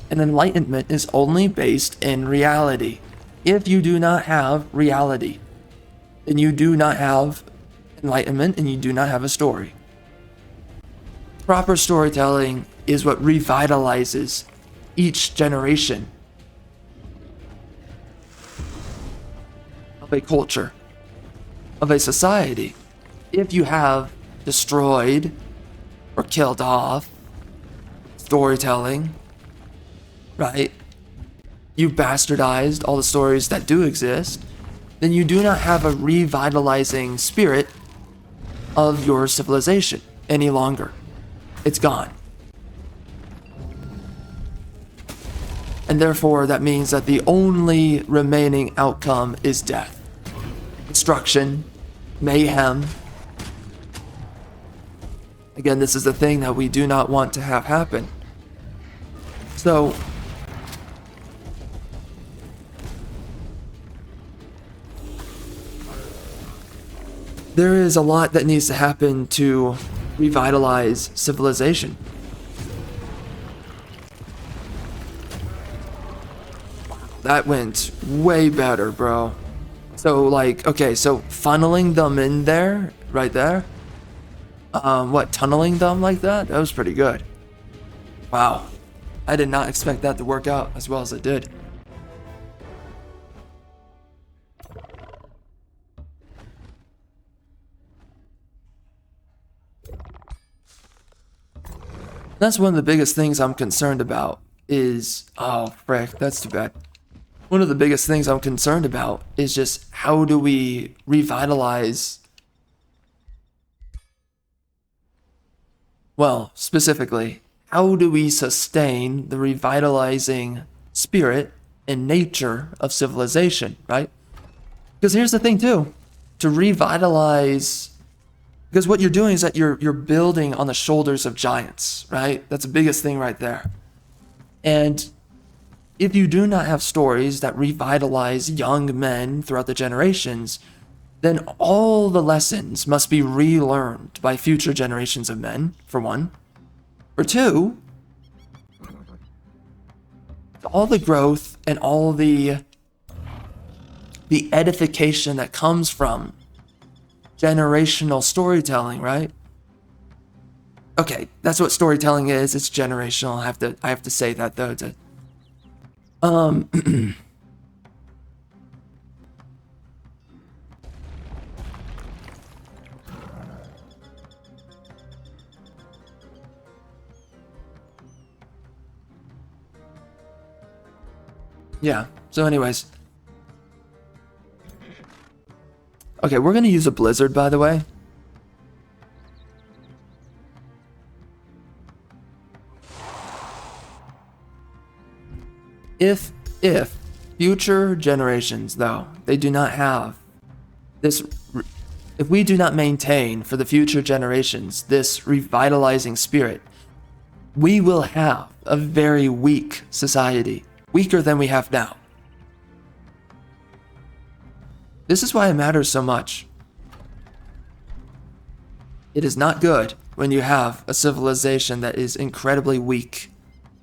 Speaker 1: and enlightenment is only based in reality. If you do not have reality, then you do not have enlightenment and you do not have a story. Proper storytelling is what revitalizes each generation of a culture, of a society. If you have destroyed or killed off storytelling, right? You've bastardized all the stories that do exist, then you do not have a revitalizing spirit of your civilization any longer. It's gone. And therefore, that means that the only remaining outcome is death, destruction, mayhem. Again, this is the thing that we do not want to have happen. So, there is a lot that needs to happen to revitalize civilization. That went way better, bro. So, like, okay, so funneling them in there, right there. Tunneling them like that? That was pretty good. Wow. I did not expect that to work out as well as it did. That's one of the biggest things I'm concerned about is, oh, frick, that's too bad. One of the biggest things I'm concerned about is just how do we revitalize, well, specifically, how do we sustain the revitalizing spirit and nature of civilization, right? Because here's the thing too, to revitalize, because what you're doing is that you're building on the shoulders of giants, right? That's the biggest thing right there. And if you do not have stories that revitalize young men throughout the generations, then all the lessons must be relearned by future generations of men, for one. For two, all the growth and all the edification that comes from generational storytelling, right? Okay, that's what storytelling is. It's generational. I have to say that though. Yeah, so anyways. Okay, we're gonna use a blizzard, by the way. If future generations, though, they do not have this, if we do not maintain for the future generations this revitalizing spirit, we will have a very weak society, weaker than we have now. This is why it matters so much. It is not good when you have a civilization that is incredibly weak.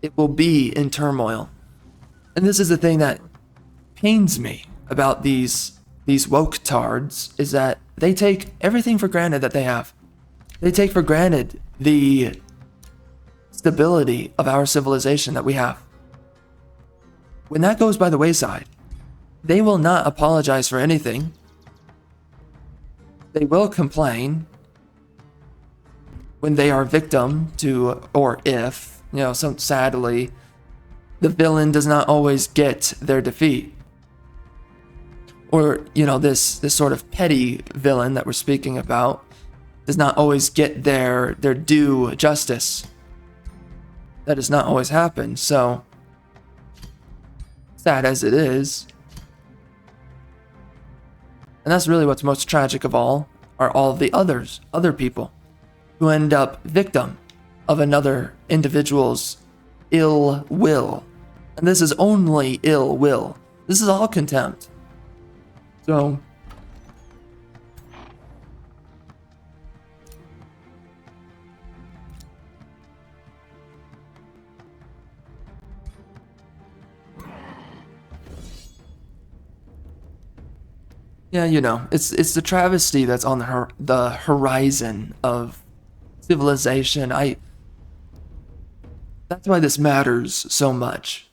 Speaker 1: It will be in turmoil. And this is the thing that pains me about these woke tards, is that they take everything for granted that they have. They take for granted the stability of our civilization that we have. When that goes by the wayside, they will not apologize for anything. They will complain when they are victim to, or if, sadly, the villain does not always get their defeat. Or, this sort of petty villain that we're speaking about does not always get their due justice. That does not always happen, so sad as it is. And that's really what's most tragic of all, are all the other people who end up victim of another individual's ill will. And this is only ill will. This is all contempt. So, yeah, it's the travesty that's on the horizon of civilization. That's why this matters so much.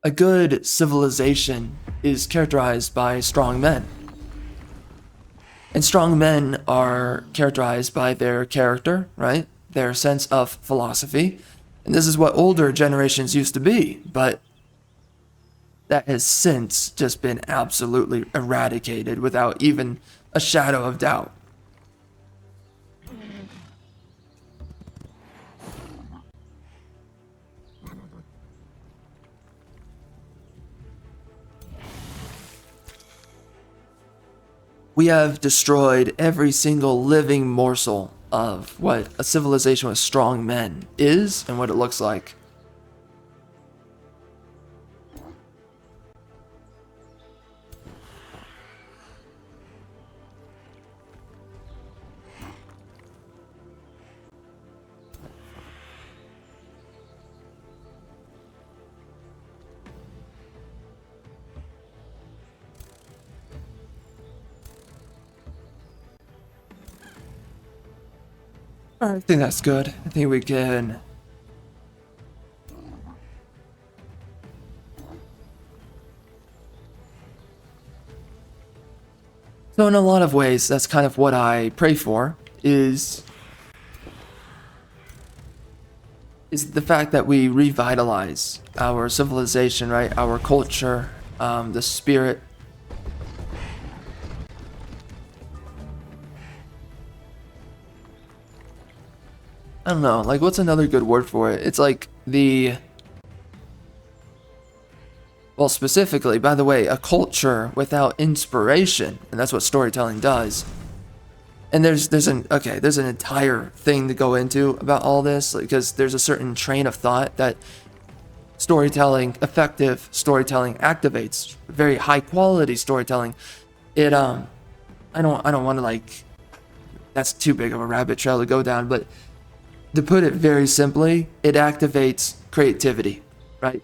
Speaker 1: A good civilization is characterized by strong men. And strong men are characterized by their character, right? Their sense of philosophy. And this is what older generations used to be, but that has since just been absolutely eradicated without even a shadow of doubt. We have destroyed every single living morsel of what a civilization with strong men is and what it looks like. I think that's good. I think we can... So in a lot of ways, that's kind of what I pray for, is the fact that we revitalize our civilization, right? Our culture, the spirit. I don't know, like, what's another good word for it? It's like well, specifically, by the way, a culture without inspiration, and that's what storytelling does. And there's an entire thing to go into about all this, because there's a certain train of thought that effective storytelling activates. Very high quality storytelling. I don't want to, like, that's too big of a rabbit trail to go down, but to put it very simply, it activates creativity, right?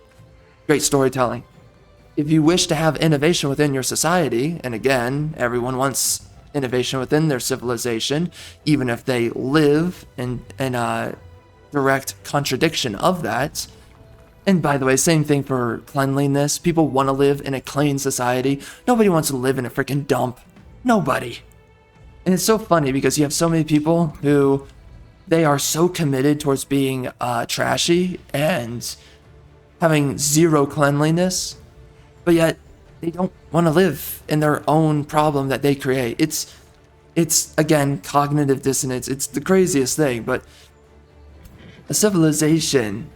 Speaker 1: Great storytelling. If you wish to have innovation within your society, and again, everyone wants innovation within their civilization, even if they live in direct contradiction of that. And by the way, same thing for cleanliness. People want to live in a clean society. Nobody wants to live in a freaking dump. Nobody. And it's so funny because you have so many people who they are so committed towards being trashy and having zero cleanliness, but yet they don't want to live in their own problem that they create. It's again, cognitive dissonance. It's the craziest thing, but a civilization...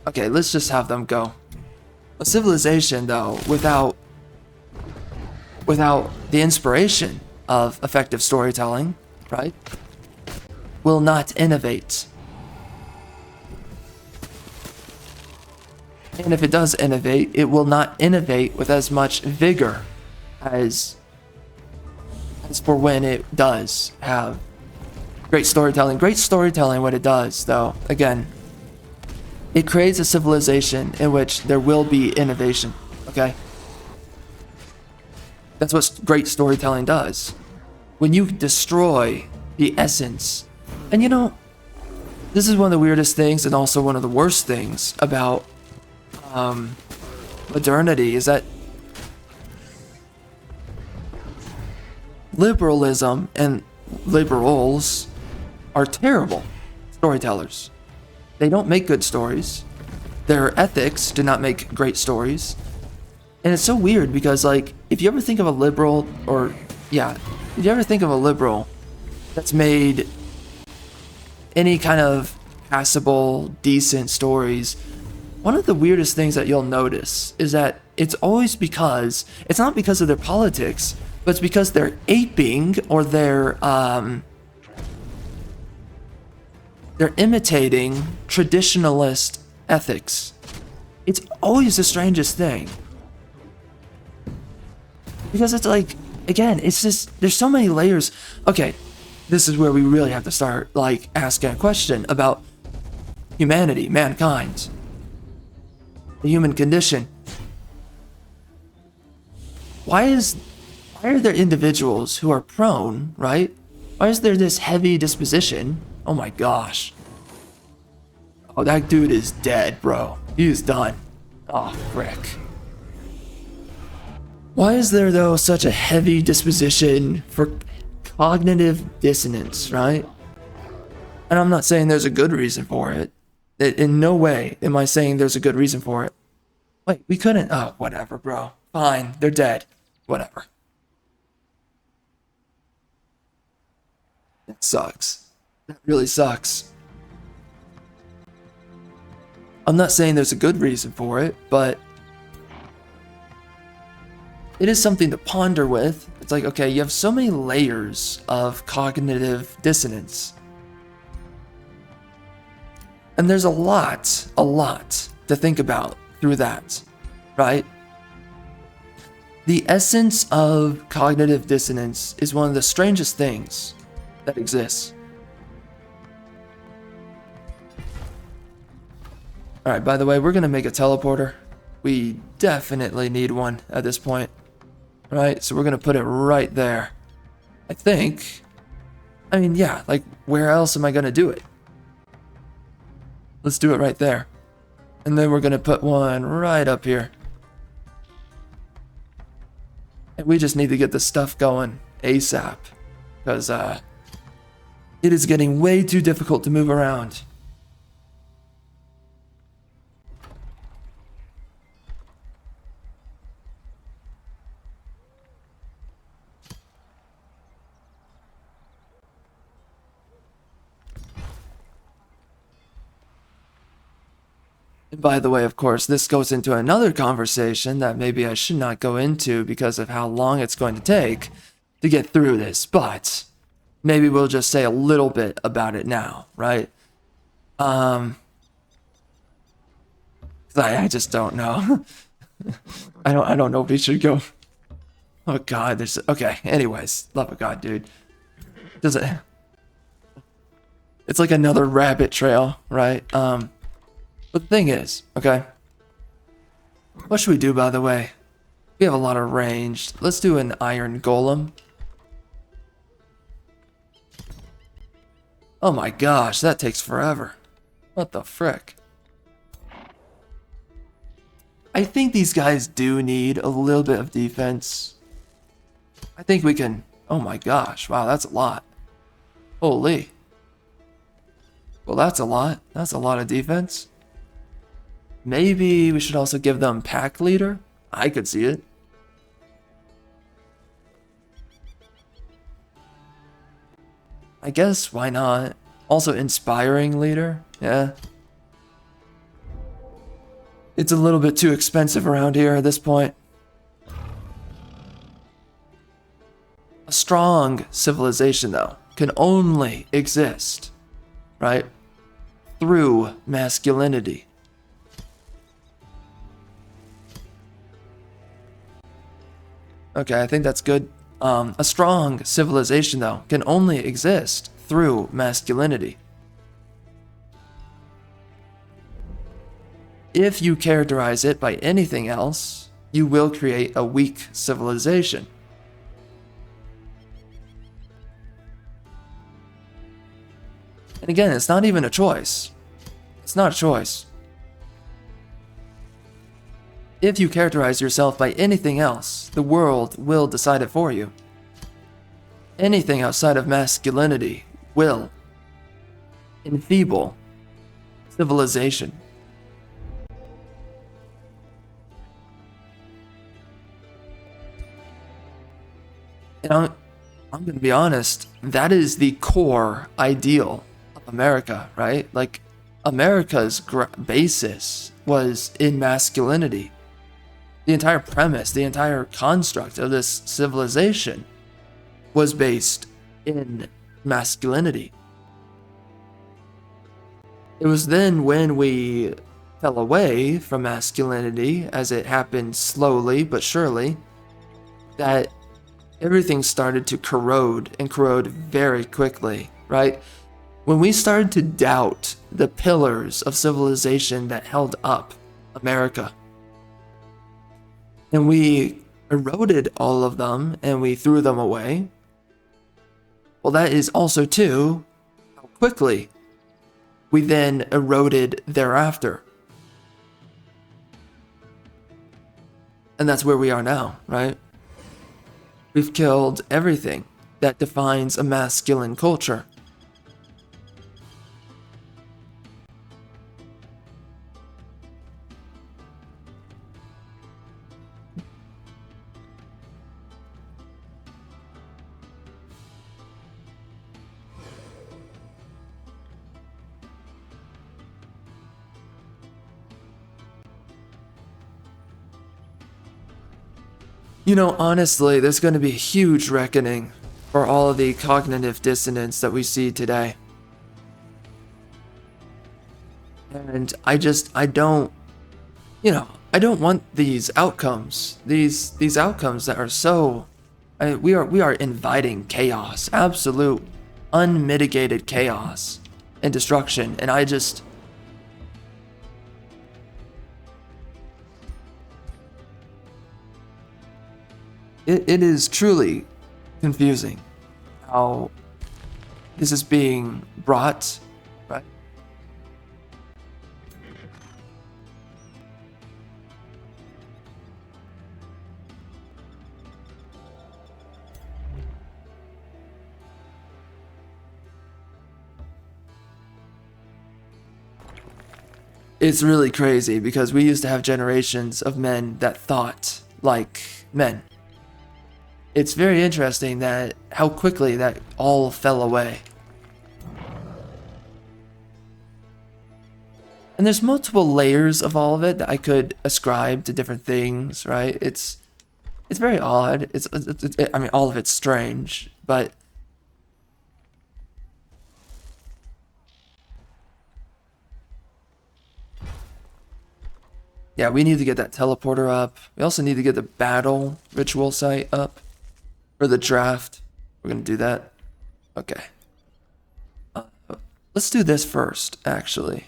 Speaker 1: Okay, let's just have them go. A civilization, though, without the inspiration of effective storytelling, right, will not innovate. And if it does innovate, it will not innovate with as much vigor as for when it does have great storytelling. Great storytelling, what it does, though, again, it creates a civilization in which there will be innovation, okay? That's what great storytelling does. When you destroy the essence, and This is one of the weirdest things and also one of the worst things about modernity is that liberalism and liberals are terrible storytellers. They don't make good stories. Their ethics do not make great stories. And it's so weird because, like, if you ever think of a liberal, if you ever think of a liberal that's made any kind of passable, decent stories, one of the weirdest things that you'll notice is that it's always because, it's not because of their politics, but it's because they're aping or they're imitating traditionalist ethics. It's always the strangest thing. Because it's like, again, it's just, there's so many layers. Okay, this is where we really have to start, like, asking a question about humanity, mankind, the human condition. Why are there individuals who are prone, right? Why is there this heavy disposition? Oh my gosh. Oh, that dude is dead, bro. He is done. Oh, frick. Why is there, though, such a heavy disposition for cognitive dissonance, right? And I'm not saying there's a good reason for it. In no way am I saying there's a good reason for it. Wait, we couldn't. Oh, whatever, bro. Fine, they're dead. Whatever. That sucks. That really sucks. I'm not saying there's a good reason for it, but it is something to ponder with. It's like, okay, you have so many layers of cognitive dissonance. And there's a lot to think about through that, right? The essence of cognitive dissonance is one of the strangest things that exists. Alright, by the way, we're gonna make a teleporter. We definitely need one at this point. Right, so we're gonna put it right there. I think. I mean, yeah, like, where else am I gonna do it? Let's do it right there. And then we're gonna put one right up here. And we just need to get this stuff going ASAP. Because, it is getting way too difficult to move around. And by the way, of course, this goes into another conversation that maybe I should not go into because of how long it's going to take to get through this, but maybe we'll just say a little bit about it now, right? I just don't know. I don't know if we should go. Oh God, there's okay. Anyways, love of God, dude. Does it? It's like another rabbit trail, right? But the thing is, okay. What should we do, by the way? We have a lot of range. Let's do an iron golem. Oh my gosh, that takes forever. What the frick? I think these guys do need a little bit of defense. I think we can... Oh my gosh, wow, that's a lot. Holy. Well, that's a lot. That's a lot of defense. Maybe we should also give them pack leader. I could see it. I guess, why not? Also inspiring leader. Yeah. It's a little bit too expensive around here at this point. A strong civilization, though, can only exist, right, through masculinity. Okay, I think that's good. A strong civilization, though, can only exist through masculinity. If you characterize it by anything else, you will create a weak civilization. And again, it's not even a choice. It's not a choice. If you characterize yourself by anything else, the world will decide it for you. Anything outside of masculinity will enfeeble civilization. And I'm going to be honest, that is the core ideal of America, right? Like, America's basis was in masculinity. The entire premise, the entire construct of this civilization was based in masculinity. It was then when we fell away from masculinity, as it happened slowly but surely, that everything started to corrode, and corrode very quickly, right? When we started to doubt the pillars of civilization that held up America, and we eroded all of them and we threw them away, well, that is also too how quickly we then eroded thereafter. And that's where we are now, right? We've killed everything that defines a masculine culture. You know, honestly, there's going to be a huge reckoning for all of the cognitive dissonance that we see today. And I don't want these outcomes. These outcomes that are so... we are inviting chaos, absolute, unmitigated chaos and destruction. And It is truly confusing how this is being brought, right? It's really crazy because we used to have generations of men that thought like men. It's very interesting that how quickly that all fell away. And there's multiple layers of all of it that I could ascribe to different things, right? It's very odd. I mean, all of it's strange, but yeah, we need to get that teleporter up. We also need to get the battle ritual site up. For the draft. We're gonna do that. Okay. Let's do this first, actually.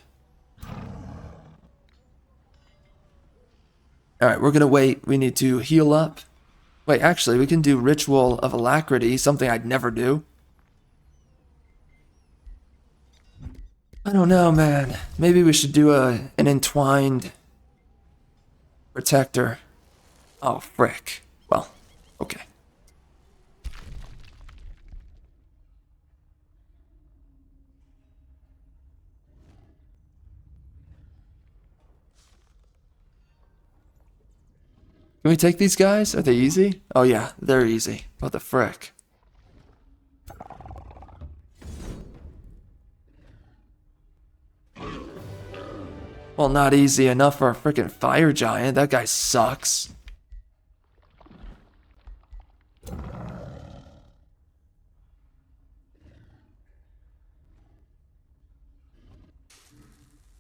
Speaker 1: Alright, we're gonna wait. We need to heal up. Wait, actually, we can do Ritual of Alacrity, something I'd never do. I don't know, man. Maybe we should do an entwined protector. Oh, frick. Well, okay. Can we take these guys? Are they easy? Oh yeah, they're easy. What the frick? Well, not easy enough for a freaking fire giant. That guy sucks.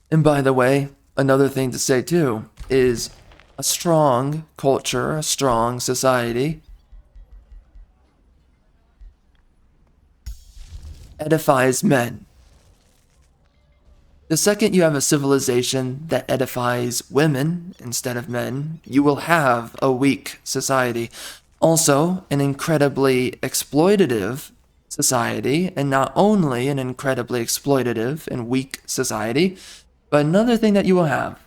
Speaker 1: And by the way, another thing to say too is a strong culture, a strong society edifies men. The second you have a civilization that edifies women instead of men, you will have a weak society. Also, an incredibly exploitative society, and not only an incredibly exploitative and weak society, but another thing that you will have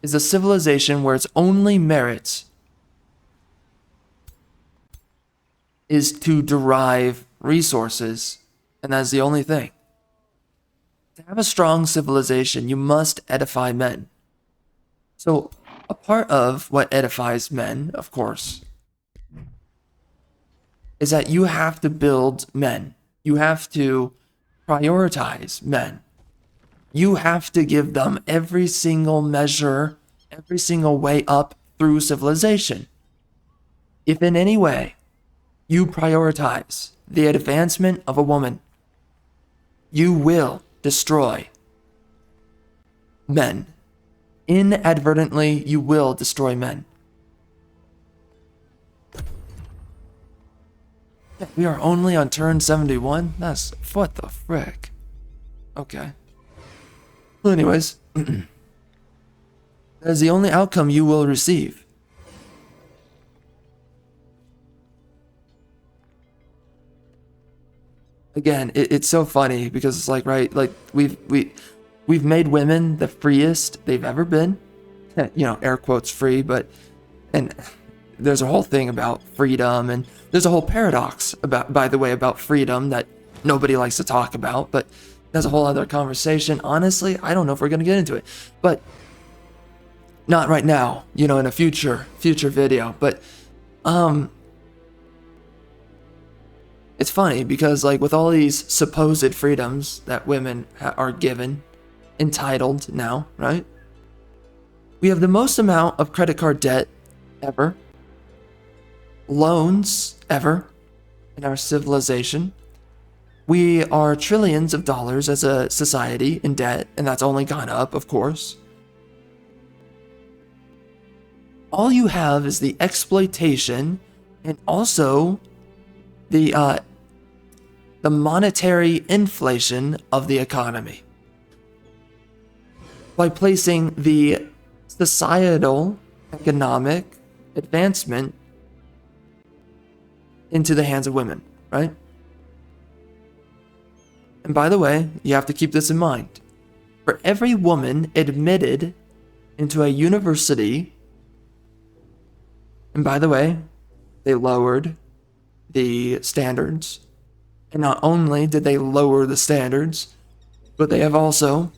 Speaker 1: is a civilization where its only merit is to derive resources, and that is the only thing. To have a strong civilization, you must edify men. So, a part of what edifies men, of course, is that you have to build men. You have to prioritize men. You have to give them every single measure, every single way up through civilization. If in any way you prioritize the advancement of a woman, you will destroy men. Inadvertently, you will destroy men. We are only on turn 71? That's... what the frick? Okay. Well, anyways. That is the only outcome you will receive. Again, it's so funny because it's like, right, like we've made women the freest they've ever been. You know, air quotes free, but... and there's a whole thing about freedom, and there's a whole paradox about, by the way, about freedom that nobody likes to talk about, but that's a whole other conversation. Honestly, I don't know if we're going to get into it, but not right now, you know, in a future video. But it's funny because, like, with all these supposed freedoms that women are given, entitled now, right? We have the most amount of credit card debt ever, loans ever in our civilization. We are trillions of dollars as a society in debt, and that's only gone up, of course. All you have is the exploitation and also the monetary inflation of the economy. By placing the societal economic advancement into the hands of women, right? And by the way, you have to keep this in mind. For every woman admitted into a university, and by the way, they lowered the standards. And not only did they lower the standards, but they have also...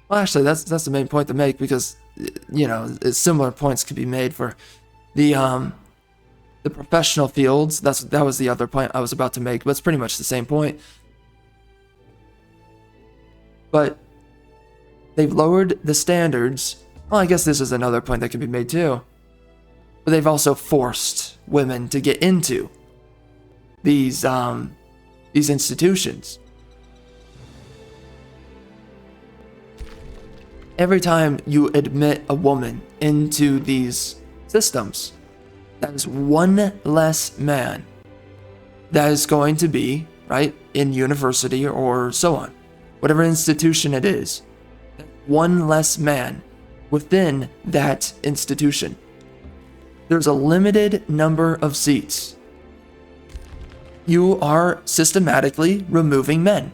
Speaker 1: well, actually, that's the main point to make, because, you know, similar points could be made for the professional fields. That was the other point I was about to make, but it's pretty much the same point. But they've lowered the standards. Well, I guess this is another point that can be made too. But they've also forced women to get into these institutions. Every time you admit a woman into these systems, that is one less man that is going to be, right, in university or so on. Whatever institution it is, one less man within that institution. There's a limited number of seats. You are systematically removing men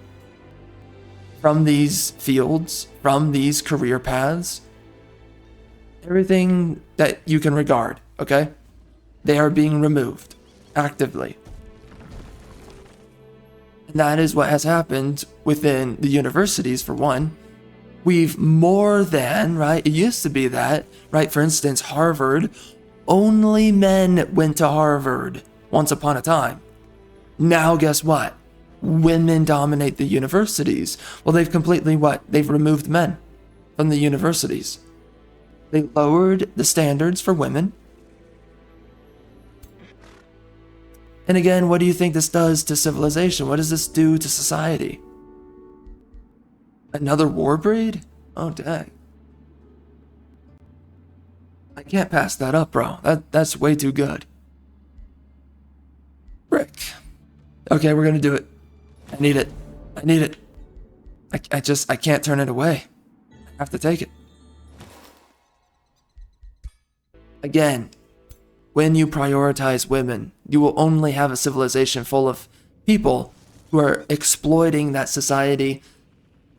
Speaker 1: from these fields, from these career paths, everything that you can regard, okay? They are being removed actively. And that is what has happened within the universities, for one. We've more than, right? It used to be that, right? For instance, Harvard, only men went to Harvard once upon a time. Now, guess what? Women dominate the universities. Well, they've completely what? They've removed men from the universities. They lowered the standards for women. And again, what do you think this does to civilization? What does this do to society? Another war breed? Oh, dang. I can't pass that up, bro. That's way too good. Frick. Okay, we're gonna do it. I need it. I need it. I can't turn it away. I have to take it. Again, when you prioritize women, you will only have a civilization full of people who are exploiting that society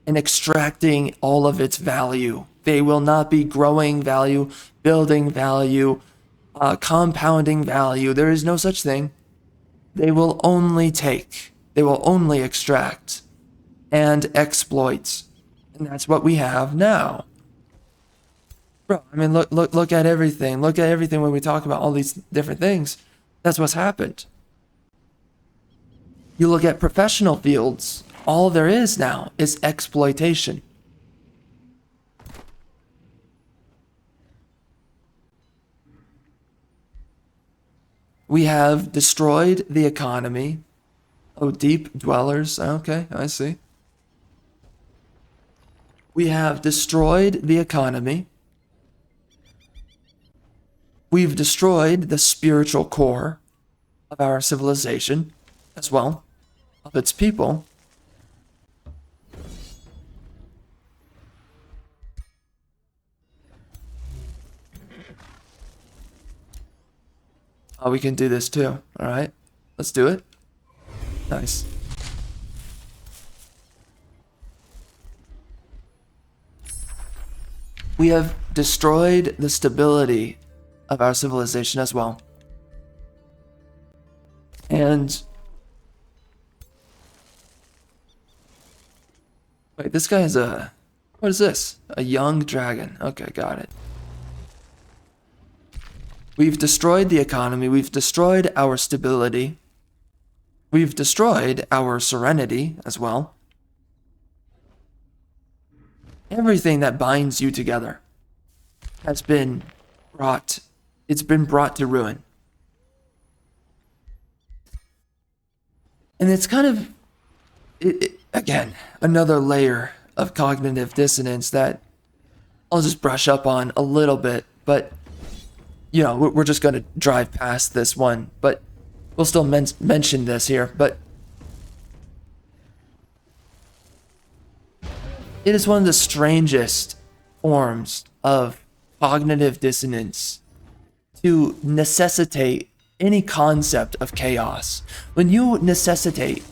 Speaker 1: and extracting all of its value. They will not be growing value, building value, compounding value. There is no such thing. They will only take, they will only extract and exploit. And that's what we have now. Bro, I mean, look at everything. Look at everything when we talk about all these different things. That's what's happened. You look at professional fields, all there is now is exploitation. We have destroyed the economy. Oh, deep dwellers. Okay, I see. We have destroyed the economy. We've destroyed the spiritual core of our civilization as well, of its people. Oh, we can do this too. All right, let's do it. Nice. We have destroyed the stability of our civilization as well. And wait, this guy is what is this? A young dragon. Okay, got it. We've destroyed the economy. We've destroyed our stability. We've destroyed our serenity as well. Everything that binds you together has been brought, it's been brought to ruin. And it's kind of, again, another layer of cognitive dissonance that I'll just brush up on a little bit, but you know, we're just going to drive past this one, but we'll still mention this here. But it is one of the strangest forms of cognitive dissonance to necessitate any concept of chaos. When you necessitate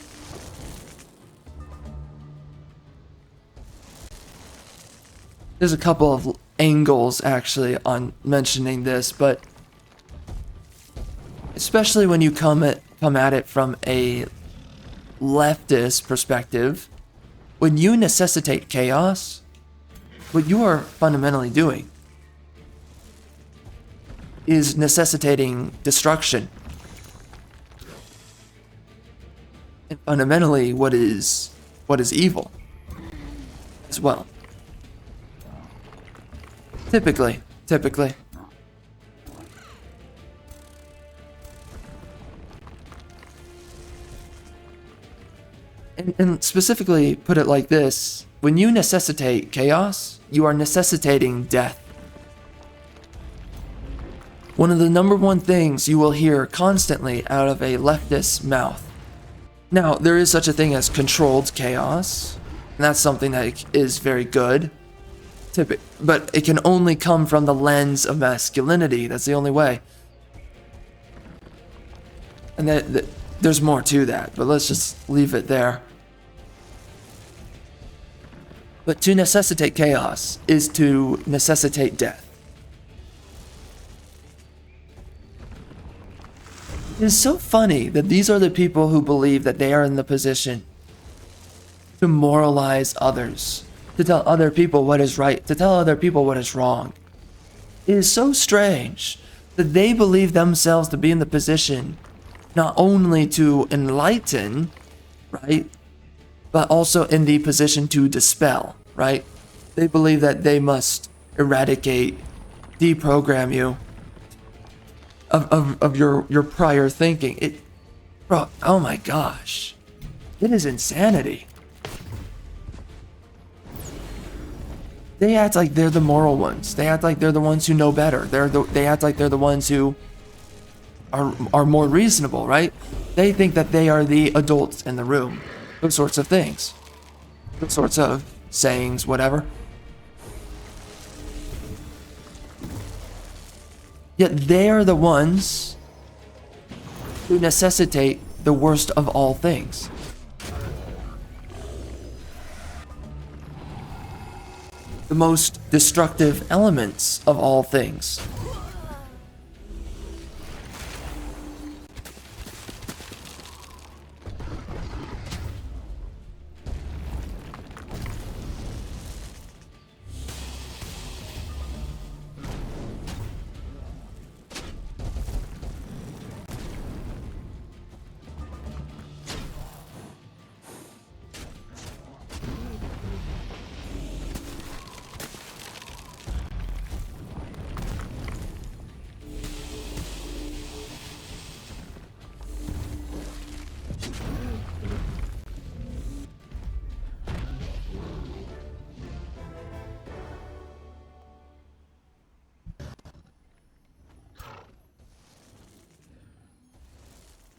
Speaker 1: there's a couple of angles actually on mentioning this, but especially when you come at it from a leftist perspective, when you necessitate chaos, what you are fundamentally doing is necessitating destruction. And fundamentally what is evil as well. Typically. And specifically put it like this, when you necessitate chaos, you are necessitating death. One of the number one things you will hear constantly out of a leftist's mouth. Now, there is such a thing as controlled chaos, and that's something that is very good. But it can only come from the lens of masculinity. That's the only way. And there's more to that, but let's just leave it there. But to necessitate chaos is to necessitate death. It is so funny that these are the people who believe that they are in the position to moralize others, to tell other people what is right, to tell other people what is wrong. It is so strange that they believe themselves to be in the position not only to enlighten, right, but also in the position to dispel, right? They believe that they must eradicate, deprogram you of your prior thinking. Bro, oh my gosh. It is insanity. They act like they're the moral ones. They act like they're the ones who know better. They act like they're the ones who are more reasonable, right? They think that they are the adults in the room. Those sorts of things. Those sorts of sayings, whatever. Yet they are the ones who necessitate the worst of all things. The most destructive elements of all things.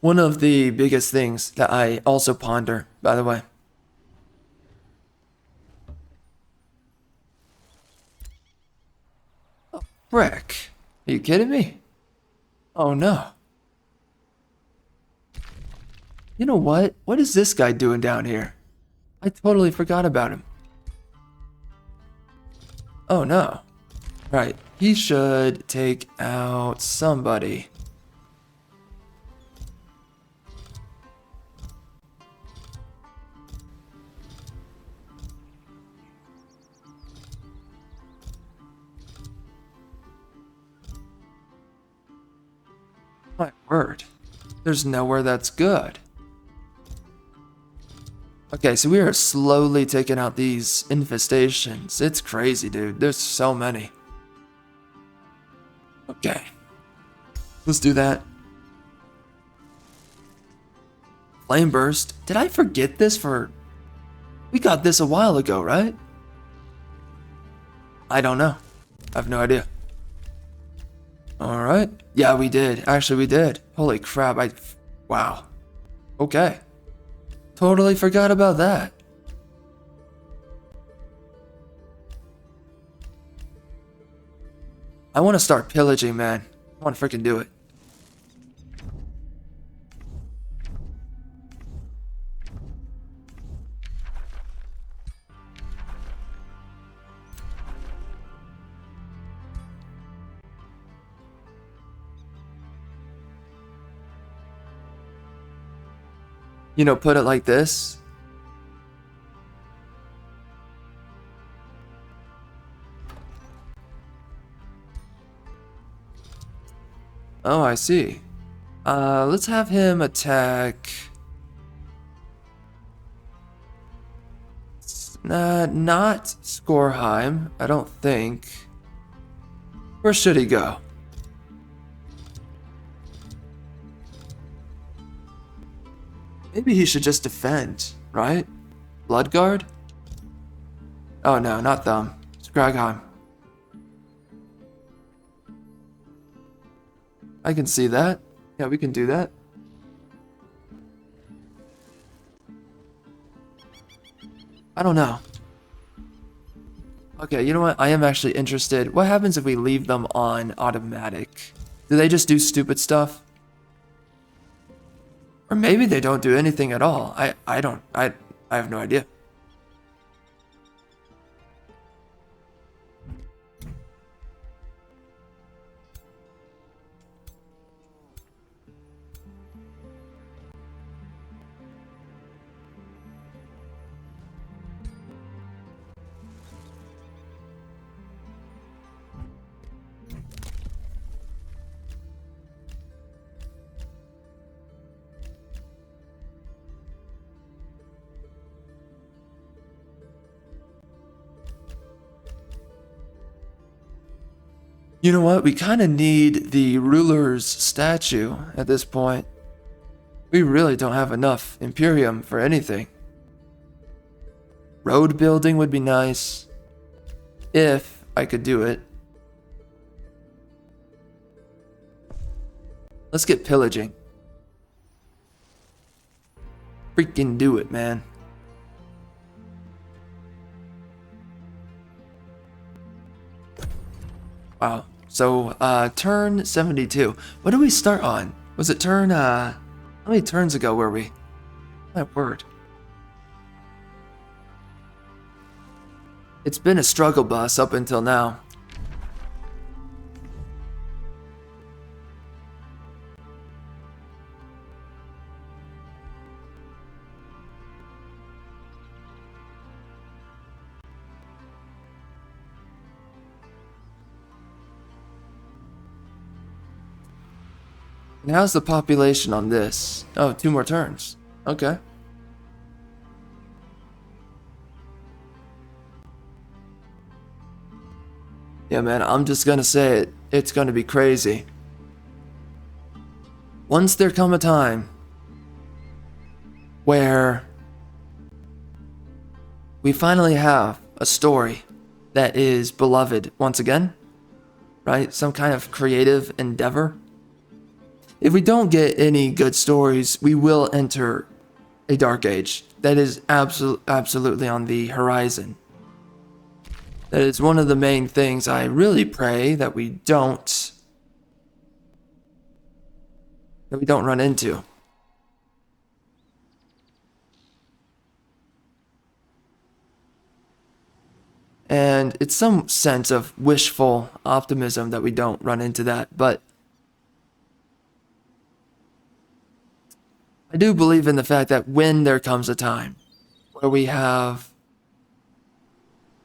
Speaker 1: One of the biggest things that I also ponder, by the way. Oh, frick. Are you kidding me? Oh no. You know what? What is this guy doing down here? I totally forgot about him. Oh no. Right. He should take out somebody. My word. There's nowhere that's good. Okay, so we are slowly taking out these infestations. It's crazy, dude. There's so many. Okay. Let's do that. Flame burst. Did I forget this for... We got this a while ago, right? I don't know. I have no idea. Alright. Yeah, we did. Actually, we did. Holy crap. Wow. Okay. Totally forgot about that. I want to start pillaging, man. I want to freaking do it. You know, put it like this. Oh, I see. Let's have him attack... not Skorheim, I don't think. Where should he go? Maybe he should just defend, right? Bloodguard? Oh no, not them. Skragheim. I can see that. Yeah, we can do that. I don't know. Okay, you know what? I am actually interested. What happens if we leave them on automatic? Do they just do stupid stuff? Or maybe they don't do anything at all. I have no idea. You know what? We kind of need the ruler's statue at this point. We really don't have enough Imperium for anything. Road building would be nice. If I could do it. Let's get pillaging. Freaking do it, man. Wow. So, turn 72. What did we start on? Was it turn, how many turns ago were we? My word. It's been a struggle bus up until now. And how's the population on this? Oh, 2 more turns. Okay. Yeah, man, I'm just gonna say it. It's gonna be crazy. Once there come a time where we finally have a story that is beloved once again, right? Some kind of creative endeavor. If we don't get any good stories, we will enter a dark age. That is absolutely on the horizon. That is one of the main things I really pray that we don't run into. And it's some sense of wishful optimism that we don't run into that, but I do believe in the fact that when there comes a time where we have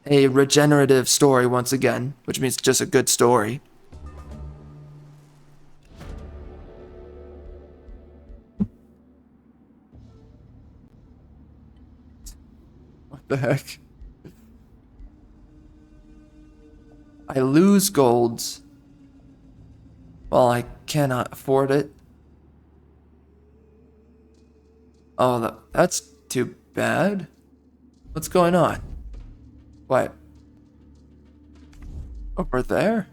Speaker 1: a regenerative story once again, which means just a good story, what the heck? I lose golds while I cannot afford it. Oh, that's too bad. What's going on? What? Over there?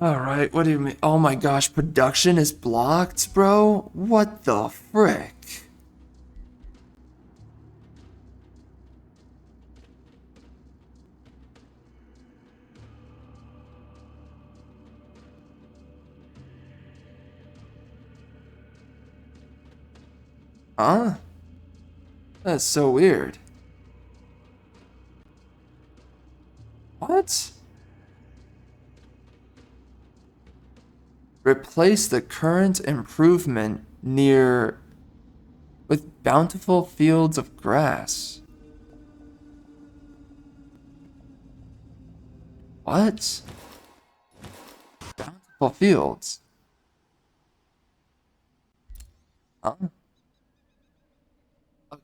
Speaker 1: Alright, what do you mean? Oh my gosh, production is blocked, bro? What the frick? Huh? That's so weird. What? Replace the current improvement near with bountiful fields of grass. What? Bountiful fields? Huh?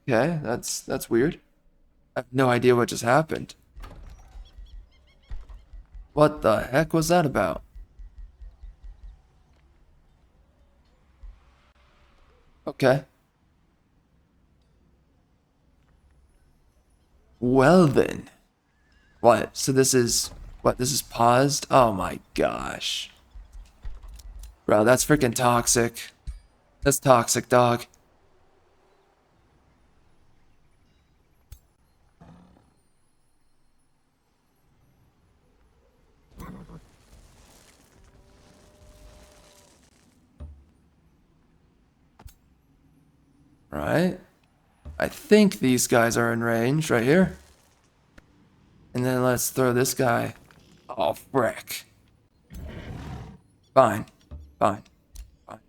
Speaker 1: Okay, that's weird. I have no idea what just happened. What the heck was that about? Okay. Well then. What? So this is... What, this is paused? Oh my gosh. Bro, that's freaking toxic. That's toxic, dog. Right? I think these guys are in range right here. And then let's throw this guy. Oh, frick. Fine. Fine. Fine.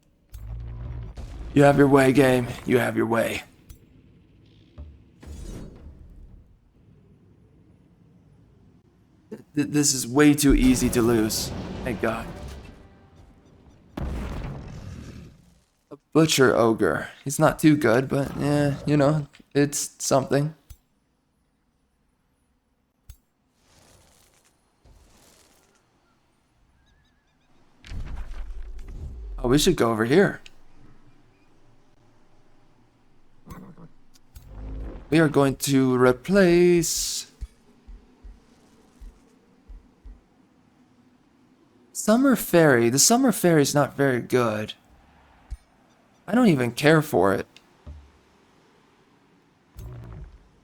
Speaker 1: You have your way, game. You have your way. This is way too easy to lose. Thank God. A butcher ogre. He's not too good, but yeah, you know, it's something. Oh, we should go over here. We are going to replace Summer Fairy. The Summer Fairy is not very good. I don't even care for it.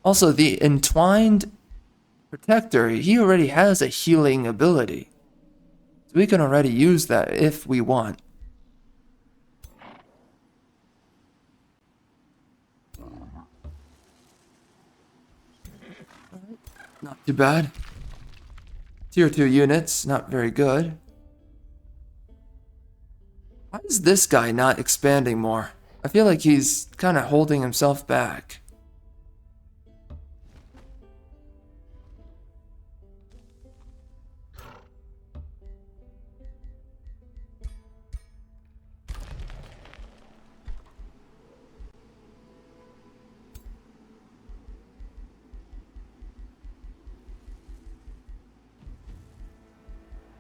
Speaker 1: Also, the entwined Protector, he already has a healing ability. So we can already use that if we want. Not too bad. Tier 2 units, not very good. Why is this guy not expanding more? I feel like he's kind of holding himself back.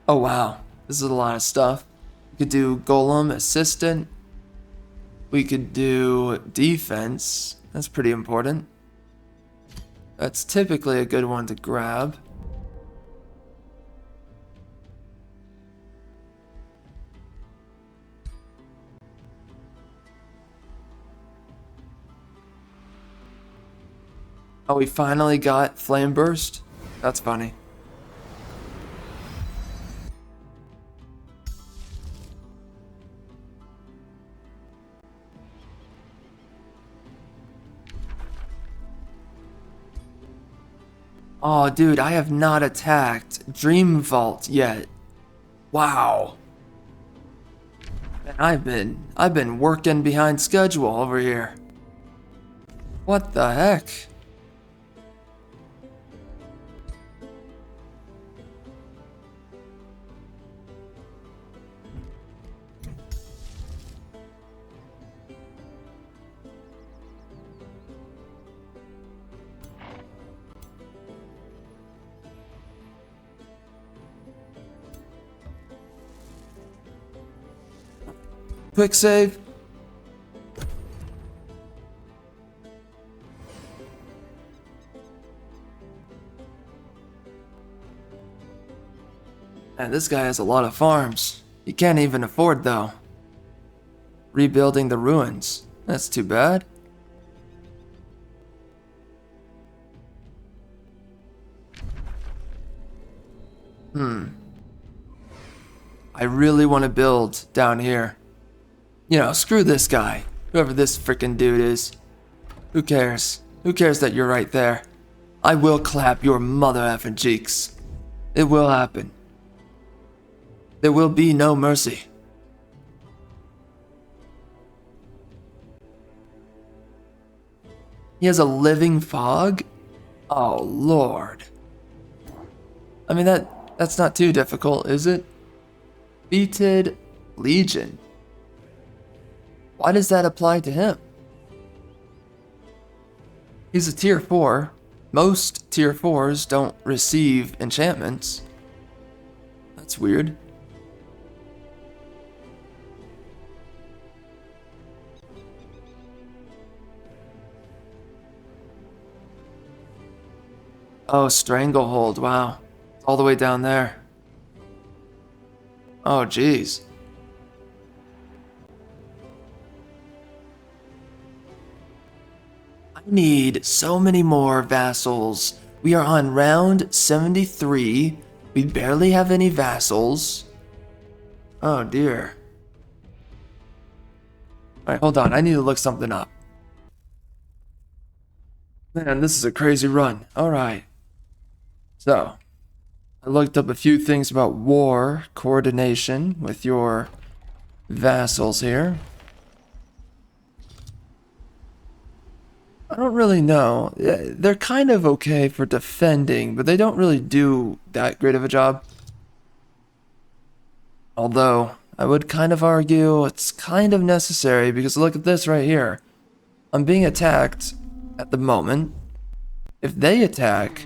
Speaker 1: Oh wow, this is a lot of stuff. We could do Golem Assistant. We could do Defense. That's pretty important. That's typically a good one to grab. Oh, we finally got Flame Burst? That's funny. Oh, dude, I have not attacked Dream Vault yet. Wow. Man, I've been working behind schedule over here. What the heck? Quick save. Man, this guy has a lot of farms. He can't even afford though. Rebuilding the ruins. That's too bad. I really want to build down here. You know, screw this guy. Whoever this frickin' dude is. Who cares? Who cares that you're right there? I will clap your mother effing cheeks. It will happen. There will be no mercy. He has a living fog? Oh, Lord. I mean, that's not too difficult, is it? Defeated Legion. Why does that apply to him? He's a tier 4. Most tier 4s don't receive enchantments. That's weird. Oh, Stranglehold, wow. It's all the way down there. Oh, jeez. I need so many more vassals. We are on round 73. We barely have any vassals. Oh, dear. Alright, hold on. I need to look something up. Man, this is a crazy run. Alright. So, I looked up a few things about war coordination with your vassals here. I don't really know. They're kind of okay for defending, but they don't really do that great of a job. Although, I would kind of argue it's kind of necessary because look at this right here. I'm being attacked at the moment. If they attack,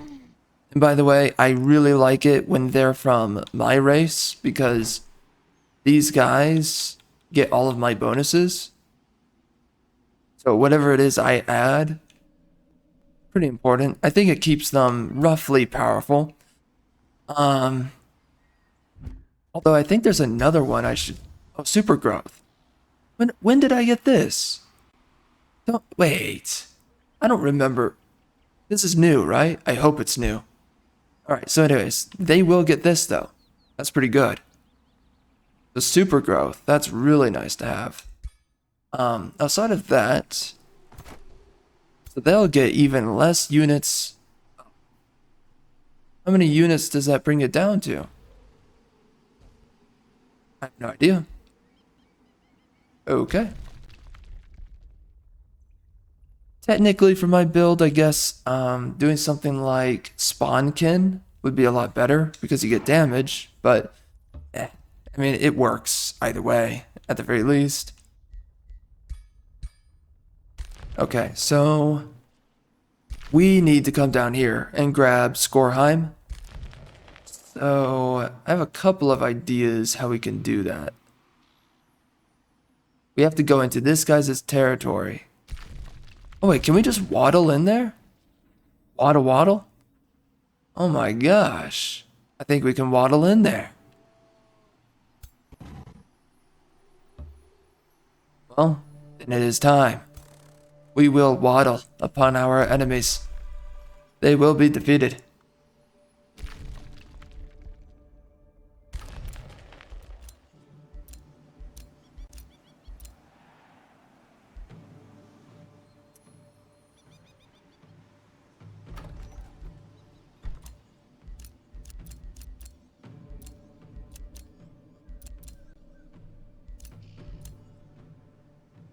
Speaker 1: and by the way, I really like it when they're from my race because these guys get all of my bonuses. So whatever it is I add, pretty important. I think it keeps them roughly powerful. Although I think there's another one I should... Oh, super growth. When did I get this? Wait. I don't remember. This is new, right? I hope it's new. Alright, so anyways, they will get this though. That's pretty good. The super growth, that's really nice to have. Outside of that, so they'll get even less units. How many units does that bring it down to? I have no idea. Okay. Technically, for my build, I guess doing something like spawnkin would be a lot better because you get damage, but I mean, it works either way, at the very least. Okay, so we need to come down here and grab Skorheim. So I have a couple of ideas how we can do that. We have to go into this guy's territory. Oh wait, can we just waddle in there? Waddle waddle? Oh my gosh. I think we can waddle in there. Well, then it is time. We will waddle upon our enemies. They will be defeated.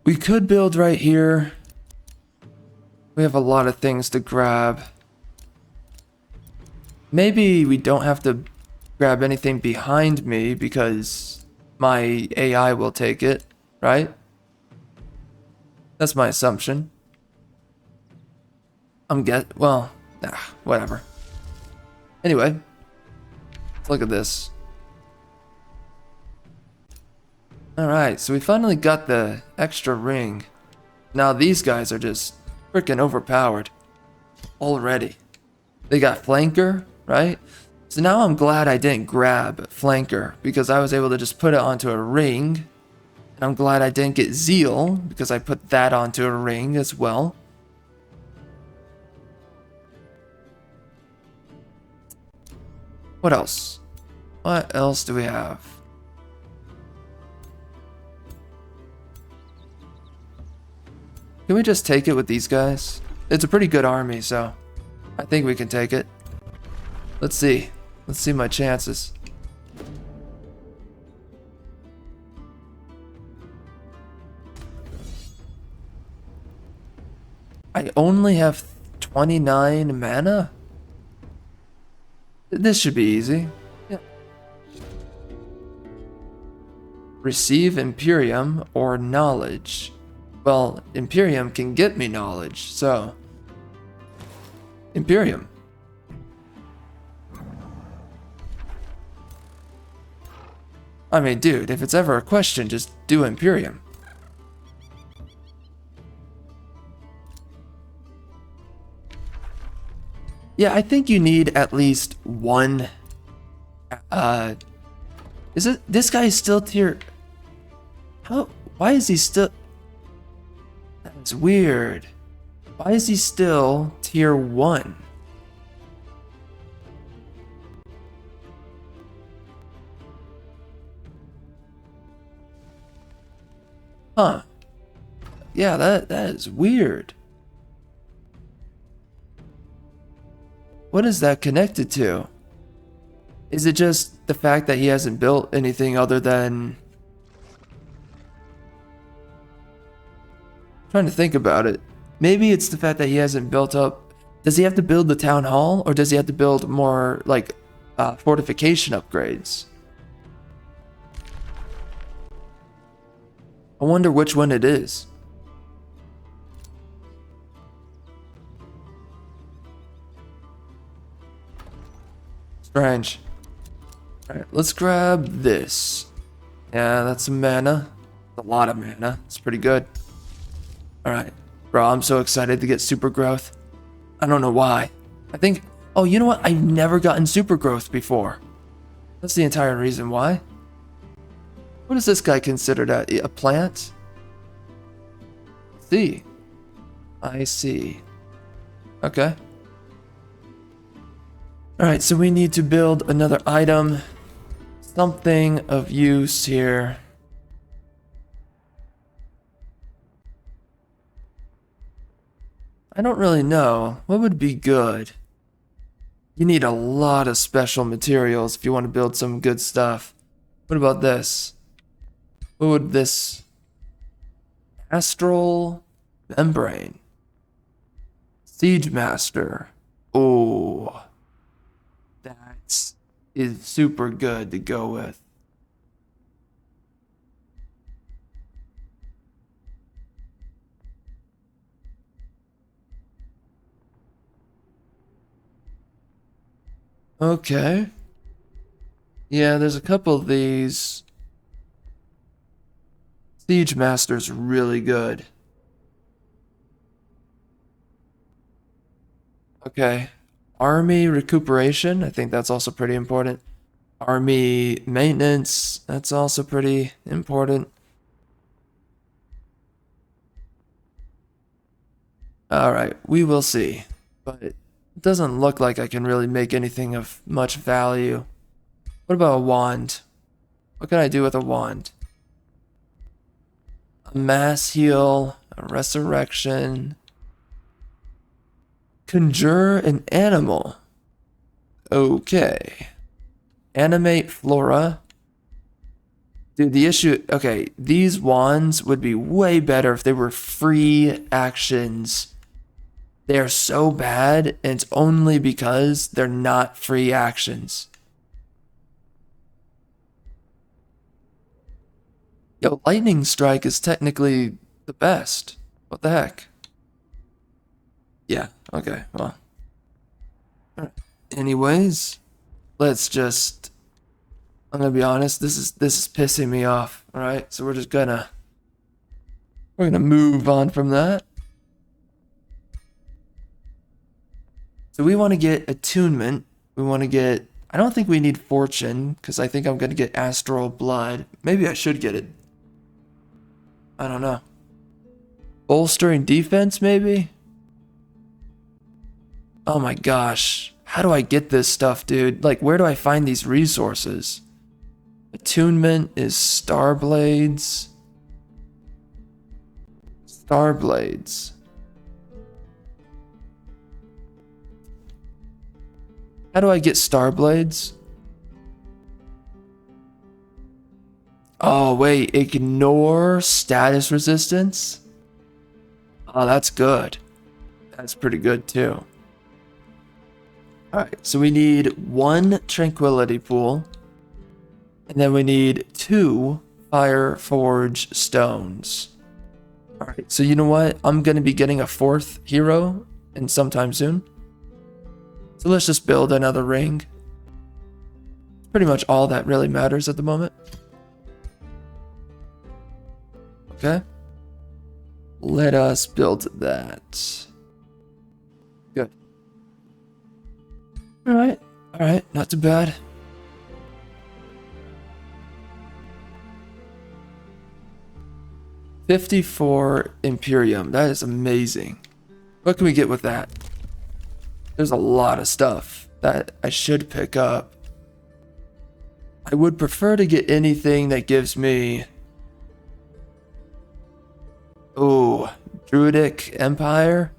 Speaker 1: We could build right here. We have a lot of things to grab. Maybe we don't have to grab anything behind me because my AI will take it, right? That's my assumption. Well, whatever. Anyway, let's look at this. Alright, so we finally got the extra ring. Now these guys are just freaking overpowered already. They got flanker, right? So now I'm glad I didn't grab flanker because I was able to just put it onto a ring. And I'm glad I didn't get zeal because I put that onto a ring as well. What else? What else do we have? Can we just take it with these guys? It's a pretty good army, so I think we can take it. Let's see. Let's see my chances. I only have 29 mana? This should be easy. Yeah. Receive Imperium or Knowledge. Well, Imperium can get me knowledge, so Imperium. I mean, dude, if it's ever a question, just do Imperium. Yeah, I think you need at least one. Is it this guy is still tier? How? Why is he still? That's weird. Why is he still tier 1? Huh. Yeah, that is weird. What is that connected to? Is it just the fact that he hasn't built anything other than... Trying to think about it. Maybe it's the fact that he hasn't built up. Does he have to build the town hall, or does he have to build more like fortification upgrades? I wonder which one it is. Strange. Alright, let's grab this. Yeah, that's some mana. A lot of mana. It's pretty good. Alright. Bro, I'm so excited to get super growth. I don't know why. I think... Oh, you know what? I've never gotten super growth before. That's the entire reason why. What is this guy considered a plant? See. I see. Okay. Alright, so we need to build another item. Something of use here. I don't really know. What would be good? You need a lot of special materials if you want to build some good stuff. What about this? What would this... Astral membrane. Siege Master. Oh. That is super good to go with. Okay. Yeah, there's a couple of these. Siege Master's really good. Okay. Army recuperation, I think that's also pretty important. Army maintenance, that's also pretty important. Alright, we will see. But it doesn't look like I can really make anything of much value. What about a wand? What can I do with a wand? A mass heal, a resurrection. Conjure an animal. Okay. Animate flora. Dude, the issue... Okay, these wands would be way better if they were free actions. They are so bad, and it's only because they're not free actions. Yo, Lightning Strike is technically the best. What the heck? Yeah, okay, well. Anyways, let's just... I'm gonna be honest, this is pissing me off, alright? So we're gonna move on from that. So we want to get attunement. We want to get... I don't think we need fortune, because I think I'm gonna get astral blood. Maybe I should get it. I don't know. Bolstering defense, maybe? Oh my gosh. How do I get this stuff, dude? Like, where do I find these resources? Attunement is Starblades. Starblades. How do I get Starblades? Oh, wait. Ignore status resistance? Oh, that's good. That's pretty good, too. Alright, so we need 1 tranquility pool. And then we need 2 fire forge stones. Alright, so you know what? I'm going to be getting a 4th hero in sometime soon. So let's just build another ring. It's pretty much all that really matters at the moment. Okay. Let us build that. Good. Alright, not too bad. $54 Imperium, that is amazing. What can we get with that? There's a lot of stuff that I should pick up. I would prefer to get anything that gives me... Oh, Druidic Empire?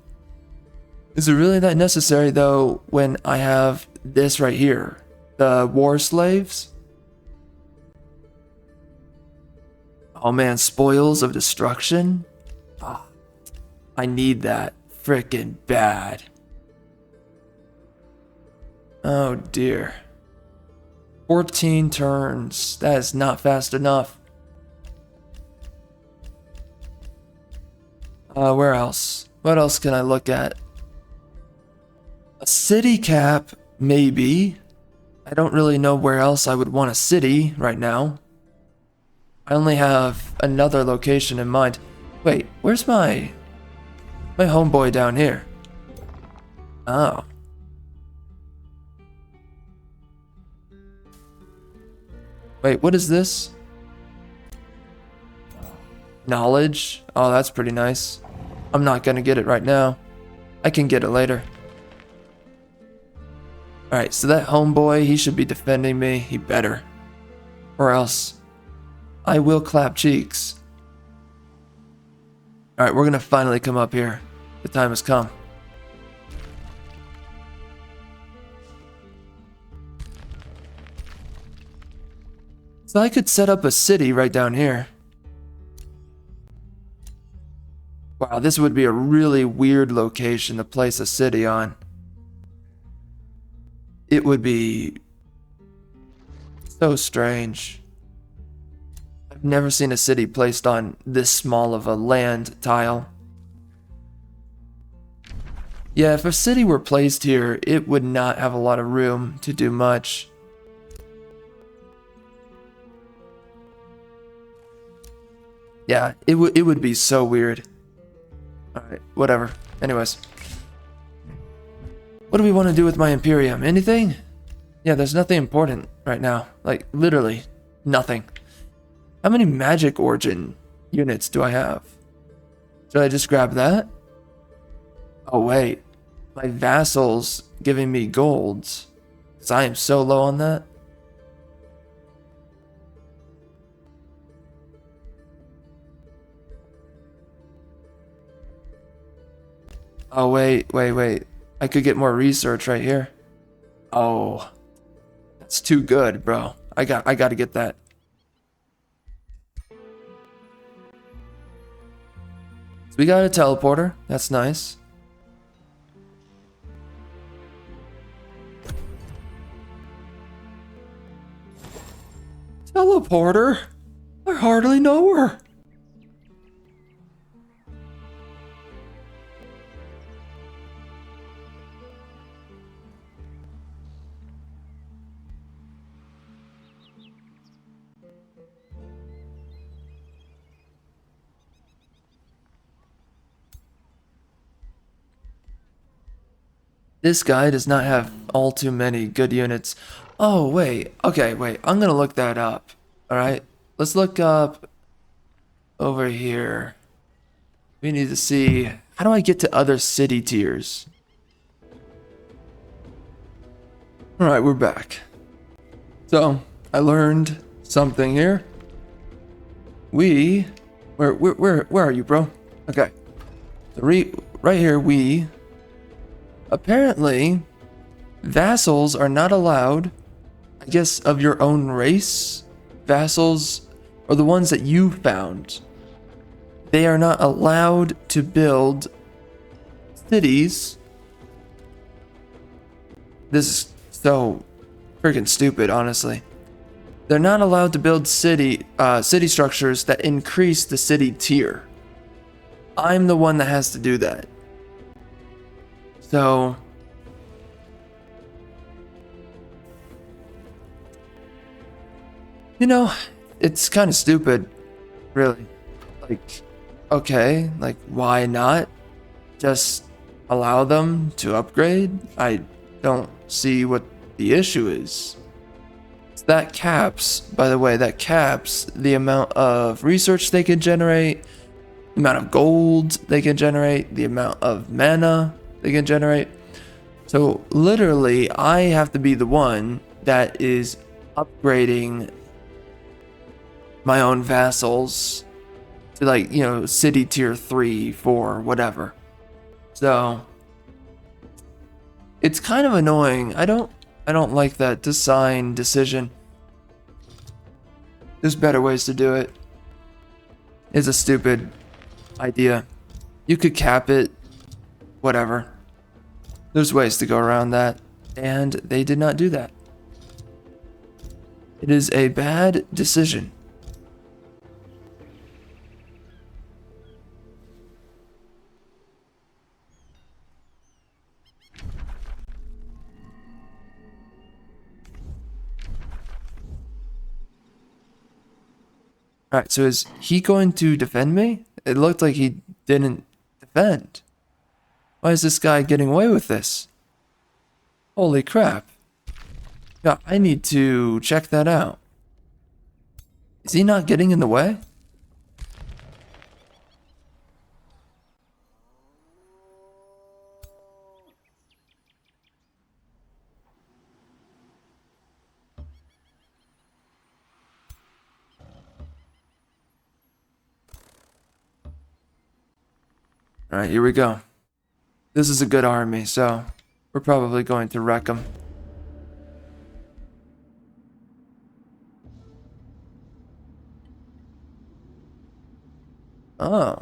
Speaker 1: Is it really that necessary though when I have this right here? The War Slaves? Oh man, Spoils of Destruction? Oh, I need that frickin' bad. Oh dear. 14 turns. That is not fast enough. Where else? What else can I look at? A city cap, maybe. I don't really know where else I would want a city right now. I only have another location in mind. Wait, where's my homeboy down here? Oh. Wait, what is this? Knowledge? Oh, that's pretty nice. I'm not gonna get it right now. I can get it later. Alright, so that homeboy, he should be defending me. He better. Or else I will clap cheeks. Alright, we're gonna finally come up here. The time has come. So I could set up a city right down here. Wow, this would be a really weird location to place a city on. It would be so strange. I've never seen a city placed on this small of a land tile. Yeah, if a city were placed here, it would not have a lot of room to do much. Yeah, it would be so weird. Alright, whatever. Anyways. What do we want to do with my Imperium? Anything? Yeah, there's nothing important right now. Like, literally, nothing. How many magic origin units do I have? Should I just grab that? Oh, wait. My vassal's giving me golds. Because I am so low on that. Oh, wait. I could get more research right here. Oh. That's too good, bro. I got to get that. So we got a teleporter. That's nice. Teleporter? I hardly know her. This guy does not have all too many good units. Oh, wait. Okay, wait. I'm gonna look that up. Alright? Let's look up over here. We need to see... How do I get to other city tiers? Alright, we're back. So, I learned something here. We... Where are you, bro? Okay. So right here, we... Apparently, vassals are not allowed, I guess, of your own race. Vassals are the ones that you found. They are not allowed to build cities. This is so freaking stupid, honestly. They're not allowed to build city structures that increase the city tier. I'm the one that has to do that. So, you know, it's kind of stupid, really. Like, okay, like, why not just allow them to upgrade? I don't see what the issue is. That caps, by the way, that caps the amount of research they can generate, the amount of gold they can generate, the amount of mana they can generate. So literally, I have to be the one that is upgrading my own vassals to, like, you know, city tier 3, 4, whatever. So it's kind of annoying. I don't like that design decision. There's better ways to do it. It's a stupid idea. You could cap it, whatever. There's ways to go around that, and they did not do that. It is a bad decision. Alright, so is he going to defend me? It looked like he didn't defend. Why is this guy getting away with this? Holy crap. Yeah, I need to check that out. Is he not getting in the way? Alright, here we go. This is a good army, so we're probably going to wreck them. Oh.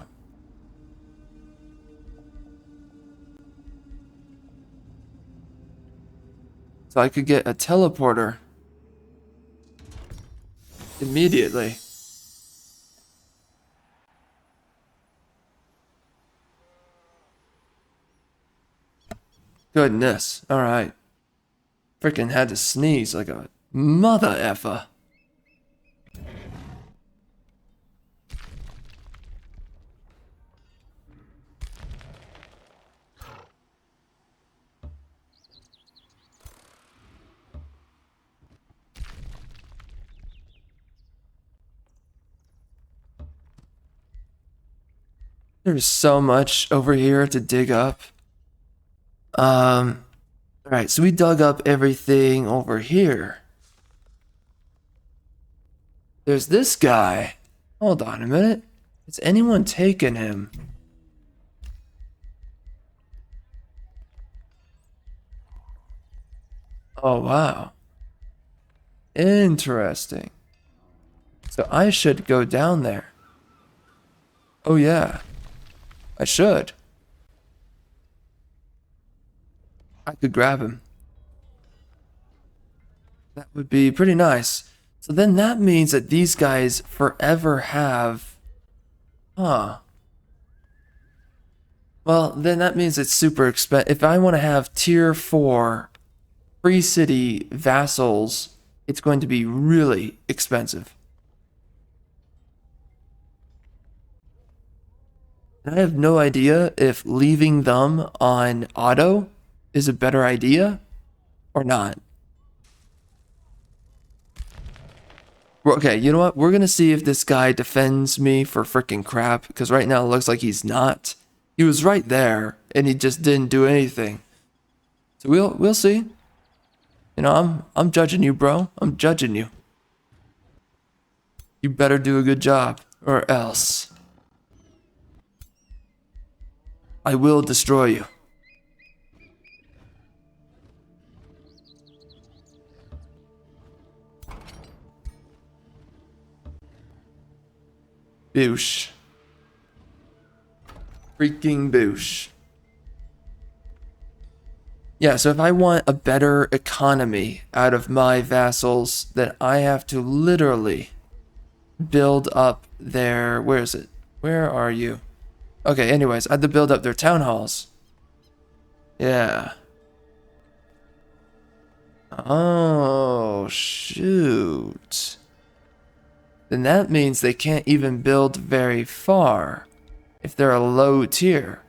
Speaker 1: So I could get a teleporter immediately. Goodness. Alright. Freaking had to sneeze like a mother effer. There's so much over here to dig up. Alright, so we dug up everything over here. There's this guy. Hold on a minute. Has anyone taken him? Oh, wow. Interesting. So I should go down there. Oh, yeah. I should. I could grab him. That would be pretty nice. So then that means that these guys forever have... Huh. Well, then that means it's super expensive. If I want to have tier 4 free city vassals, it's going to be really expensive. And I have no idea if leaving them on auto is a better idea or not. Okay, you know what? We're gonna see if this guy defends me for freaking crap, because right now it looks like he's not. He was right there, and he just didn't do anything. So we'll see. You know, I'm judging you, bro. I'm judging you. You better do a good job, or else I will destroy you. Boosh. Freaking boosh. Yeah, so if I want a better economy out of my vassals, then I have to literally build up their... Where is it? Where are you? Okay, anyways, I have to build up their town halls. Yeah. Oh, shoot. Then that means they can't even build very far if they're a low tier.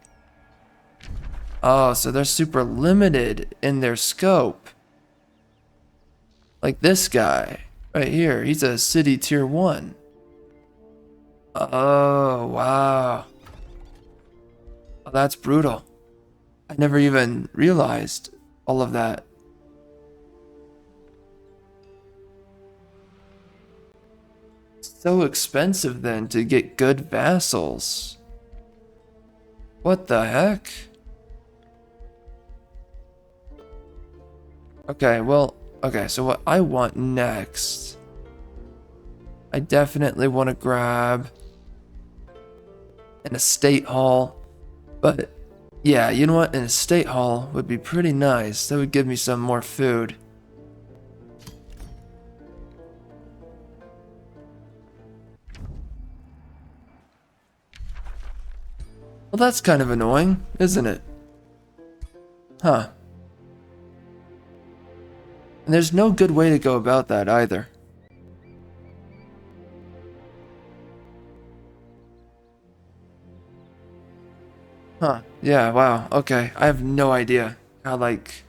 Speaker 1: Oh, so they're super limited in their scope. Like this guy right here, he's a city tier 1. Oh, wow. Oh, that's brutal. I never even realized all of that. So expensive then to get good vassals. What the heck? Okay, well, okay, so what I want next, I definitely want to grab an estate hall, but yeah, you know what, an estate hall would be pretty nice. That would give me some more food. Well, that's kind of annoying, isn't it? Huh. And there's no good way to go about that either. Huh. Yeah, wow. Okay. I have no idea how, like,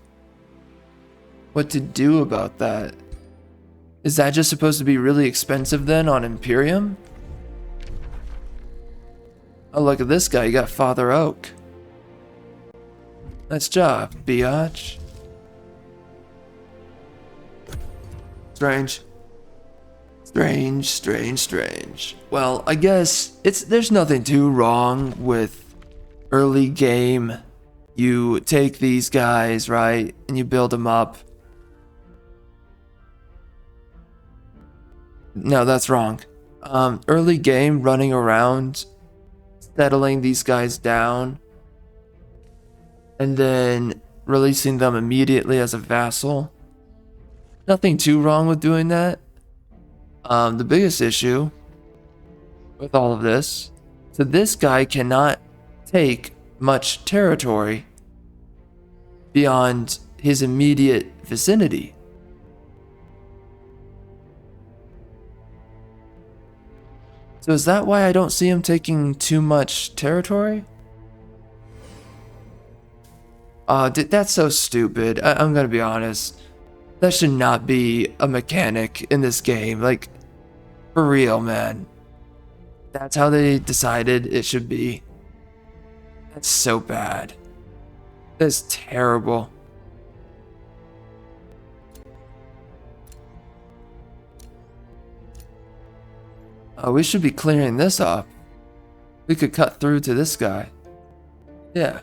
Speaker 1: what to do about that. Is that just supposed to be really expensive then on Imperium? Oh, look at this guy. You got Father Oak. Nice job, biatch. Strange. Strange, strange, strange. Well, I guess there's nothing too wrong with early game, you take these guys, right, and you build them up. No, that's wrong. Early game, running around, settling these guys down, and then releasing them immediately as a vassal. Nothing too wrong with doing that. The biggest issue with all of this, so this guy cannot take much territory beyond his immediate vicinity. So is that why I don't see him taking too much territory? That's so stupid. I'm gonna be honest. That should not be a mechanic in this game. Like, for real, man. That's how they decided it should be. That's so bad. That's terrible. We should be clearing this up. We could cut through to this guy. Yeah.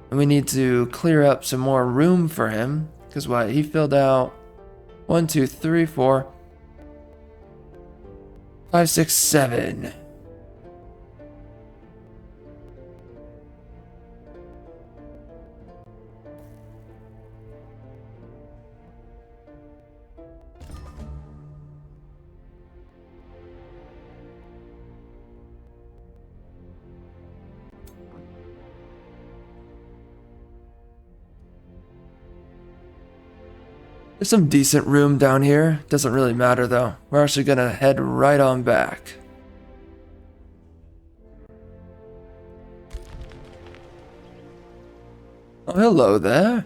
Speaker 1: And we need to clear up some more room for him. Because what? He filled out 1, 2, 3, 4, 5, 6, 7. There's some decent room down here. Doesn't really matter though. We're actually gonna head right on back. Oh, hello there.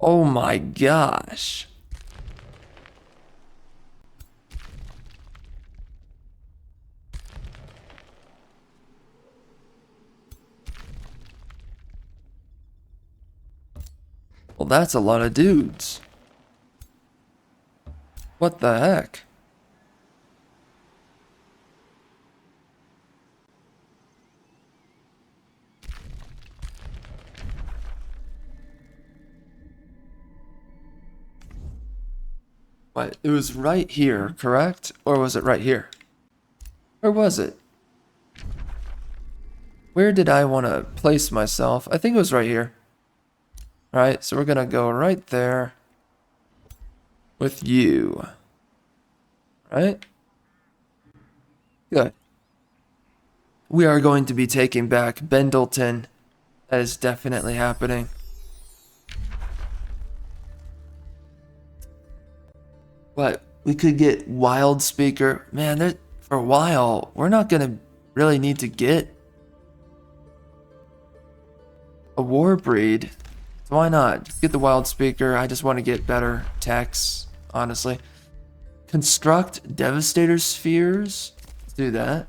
Speaker 1: Oh my gosh. Well, that's a lot of dudes. What the heck? What? It was right here, correct? Or was it right here? Where was it? Where did I want to place myself? I think it was right here. Right, so we're gonna go right there with you. Right? Good. We are going to be taking back Bendleton. That is definitely happening. What? We could get Wild Speaker. Man, for a while, we're not gonna really need to get a War Breed. So why not? Just get the Wild Speaker. I just want to get better techs, honestly. Construct Devastator Spheres. Let's do that.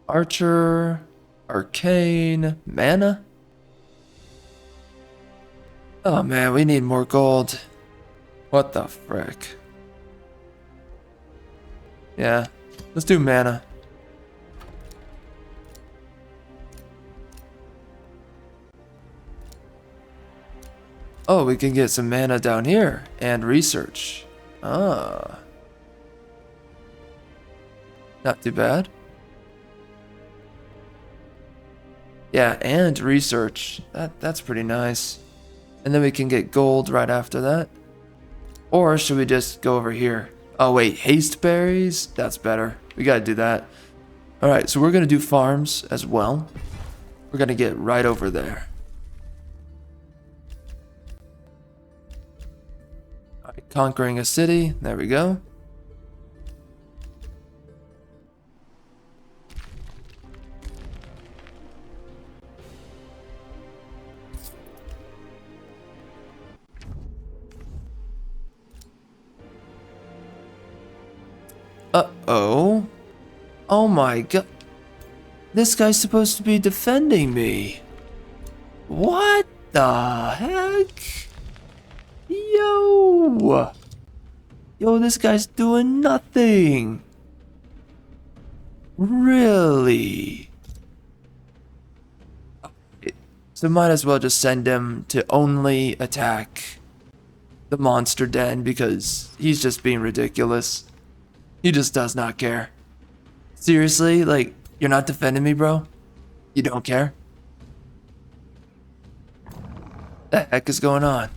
Speaker 1: Archer, Arcane, Mana. Oh man, we need more gold. What the frick? Yeah, let's do Mana. Oh, we can get some mana down here and research. Ah. Not too bad. Yeah, and research. That's pretty nice. And then we can get gold right after that. Or should we just go over here? Oh wait, haste berries? That's better. We gotta do that. Alright, so we're gonna do farms as well. We're gonna get right over there. Alright, conquering a city. There we go. Uh-oh. Oh my god. This guy's supposed to be defending me. What the heck? Yo! Yo, this guy's doing nothing. Really? So might as well just send him to only attack the monster den because he's just being ridiculous. He just does not care. Seriously? Like, you're not defending me, bro? You don't care? The heck is going on?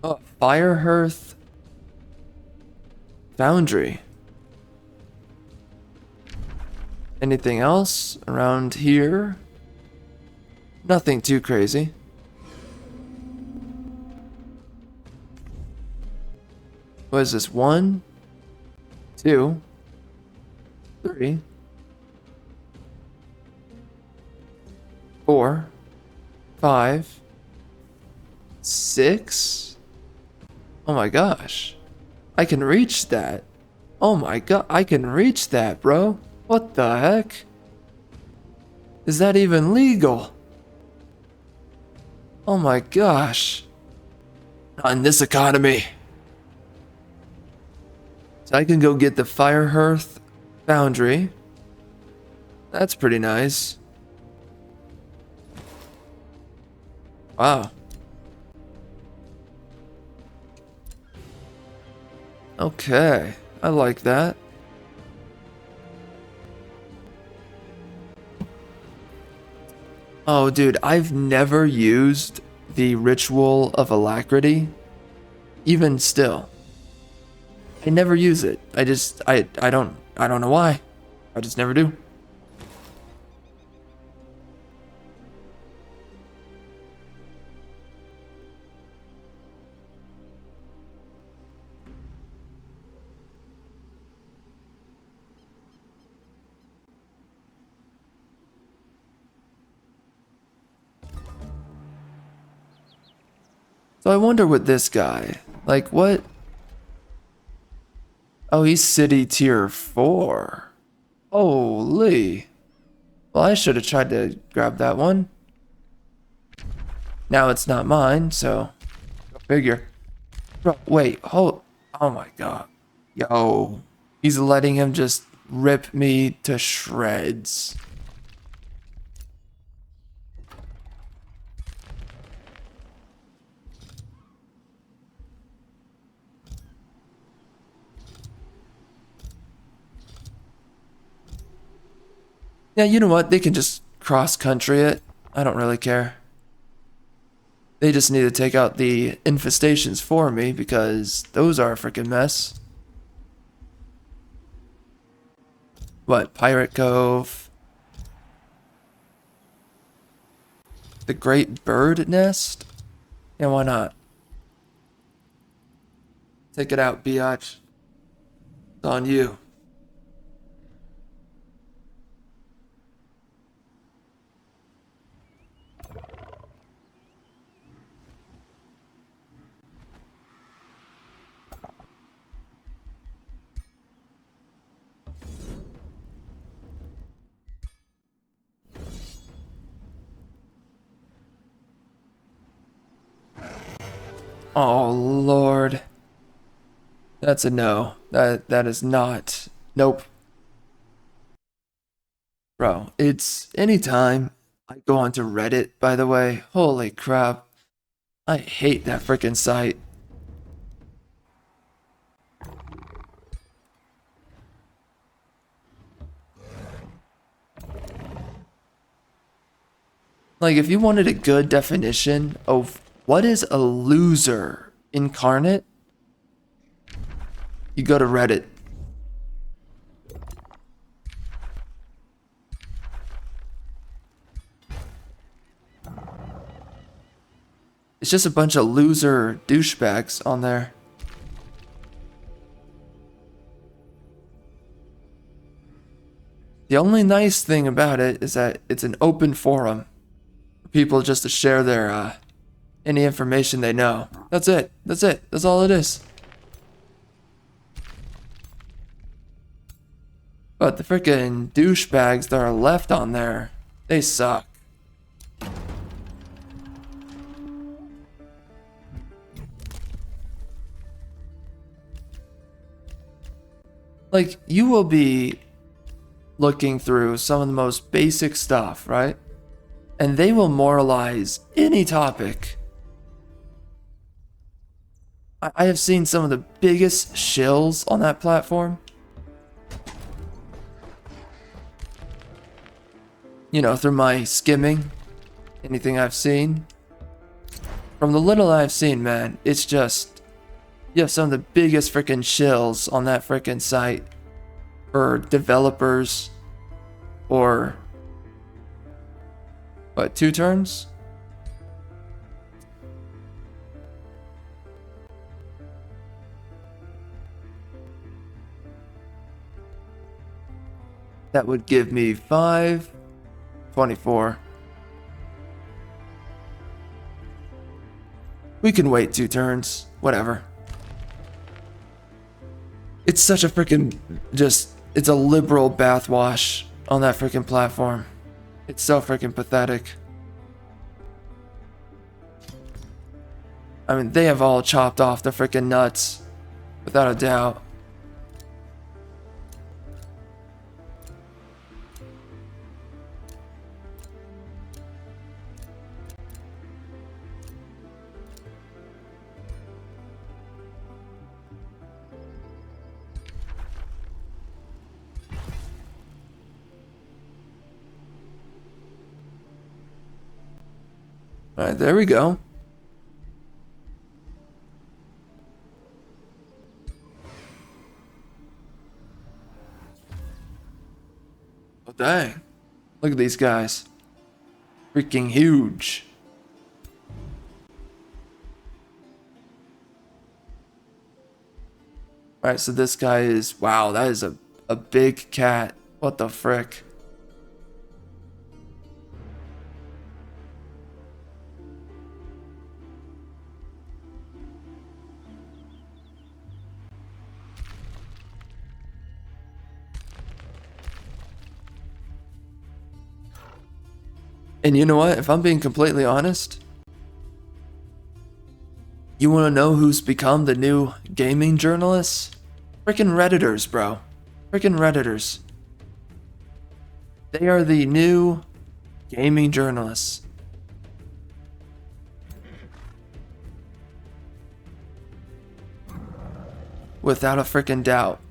Speaker 1: Oh, fire hearth foundry. Anything else around here? Nothing too crazy. What is this? 1, 2, 3, 4, 5, 6. Oh my gosh. I can reach that. Oh my god, I can reach that, bro. What the heck? Is that even legal? Oh my gosh. Not in this economy. So I can go get the fire hearth foundry. That's pretty nice. Wow. Okay, I like that. Oh, dude, I've never used the Ritual of Alacrity. Even still. I never use it. I don't know why. I just never do. So I wonder what this guy, like what? Oh, he's city tier 4. Holy. Well, I should have tried to grab that one. Now it's not mine, so go figure. Bro, wait, hold. Oh my god. Yo. He's letting him just rip me to shreds. Yeah, you know what? They can just cross-country it. I don't really care. They just need to take out the infestations for me because those are a freaking mess. What? Pirate Cove? The Great Bird Nest? Yeah, why not? Take it out, biatch. It's on you. Oh, Lord. That's a no. That is not. Nope. Bro, it's anytime I go onto Reddit, by the way. Holy crap. I hate that freaking site. Like, if you wanted a good definition of what is a loser incarnate, you go to Reddit. It's just a bunch of loser douchebags on there. The only nice thing about it is that it's an open forum for people just to share their any information they know. That's it. That's it. That's all it is. But the freaking douchebags that are left on there, they suck. Like, you will be looking through some of the most basic stuff, right? And they will moralize any topic. I have seen some of the biggest shills on that platform. You know, through my skimming, anything I've seen. From the little I've seen, man, it's just, you have some of the biggest freaking shills on that freaking site for developers or what, 2 turns? That would give me 5, 24. We can wait 2 turns, whatever. It's such a freaking it's a liberal bathwash on that freaking platform. It's so freaking pathetic. I mean, they have all chopped off the freaking nuts, without a doubt. Alright, there we go. Oh, dang. Look at these guys. Freaking huge. Alright, so this guy is... Wow, that is a big cat. What the frick? And you know what? If I'm being completely honest, you want to know who's become the new gaming journalists? Freaking Redditors, bro. Freaking Redditors. They are the new gaming journalists. Without a freaking doubt.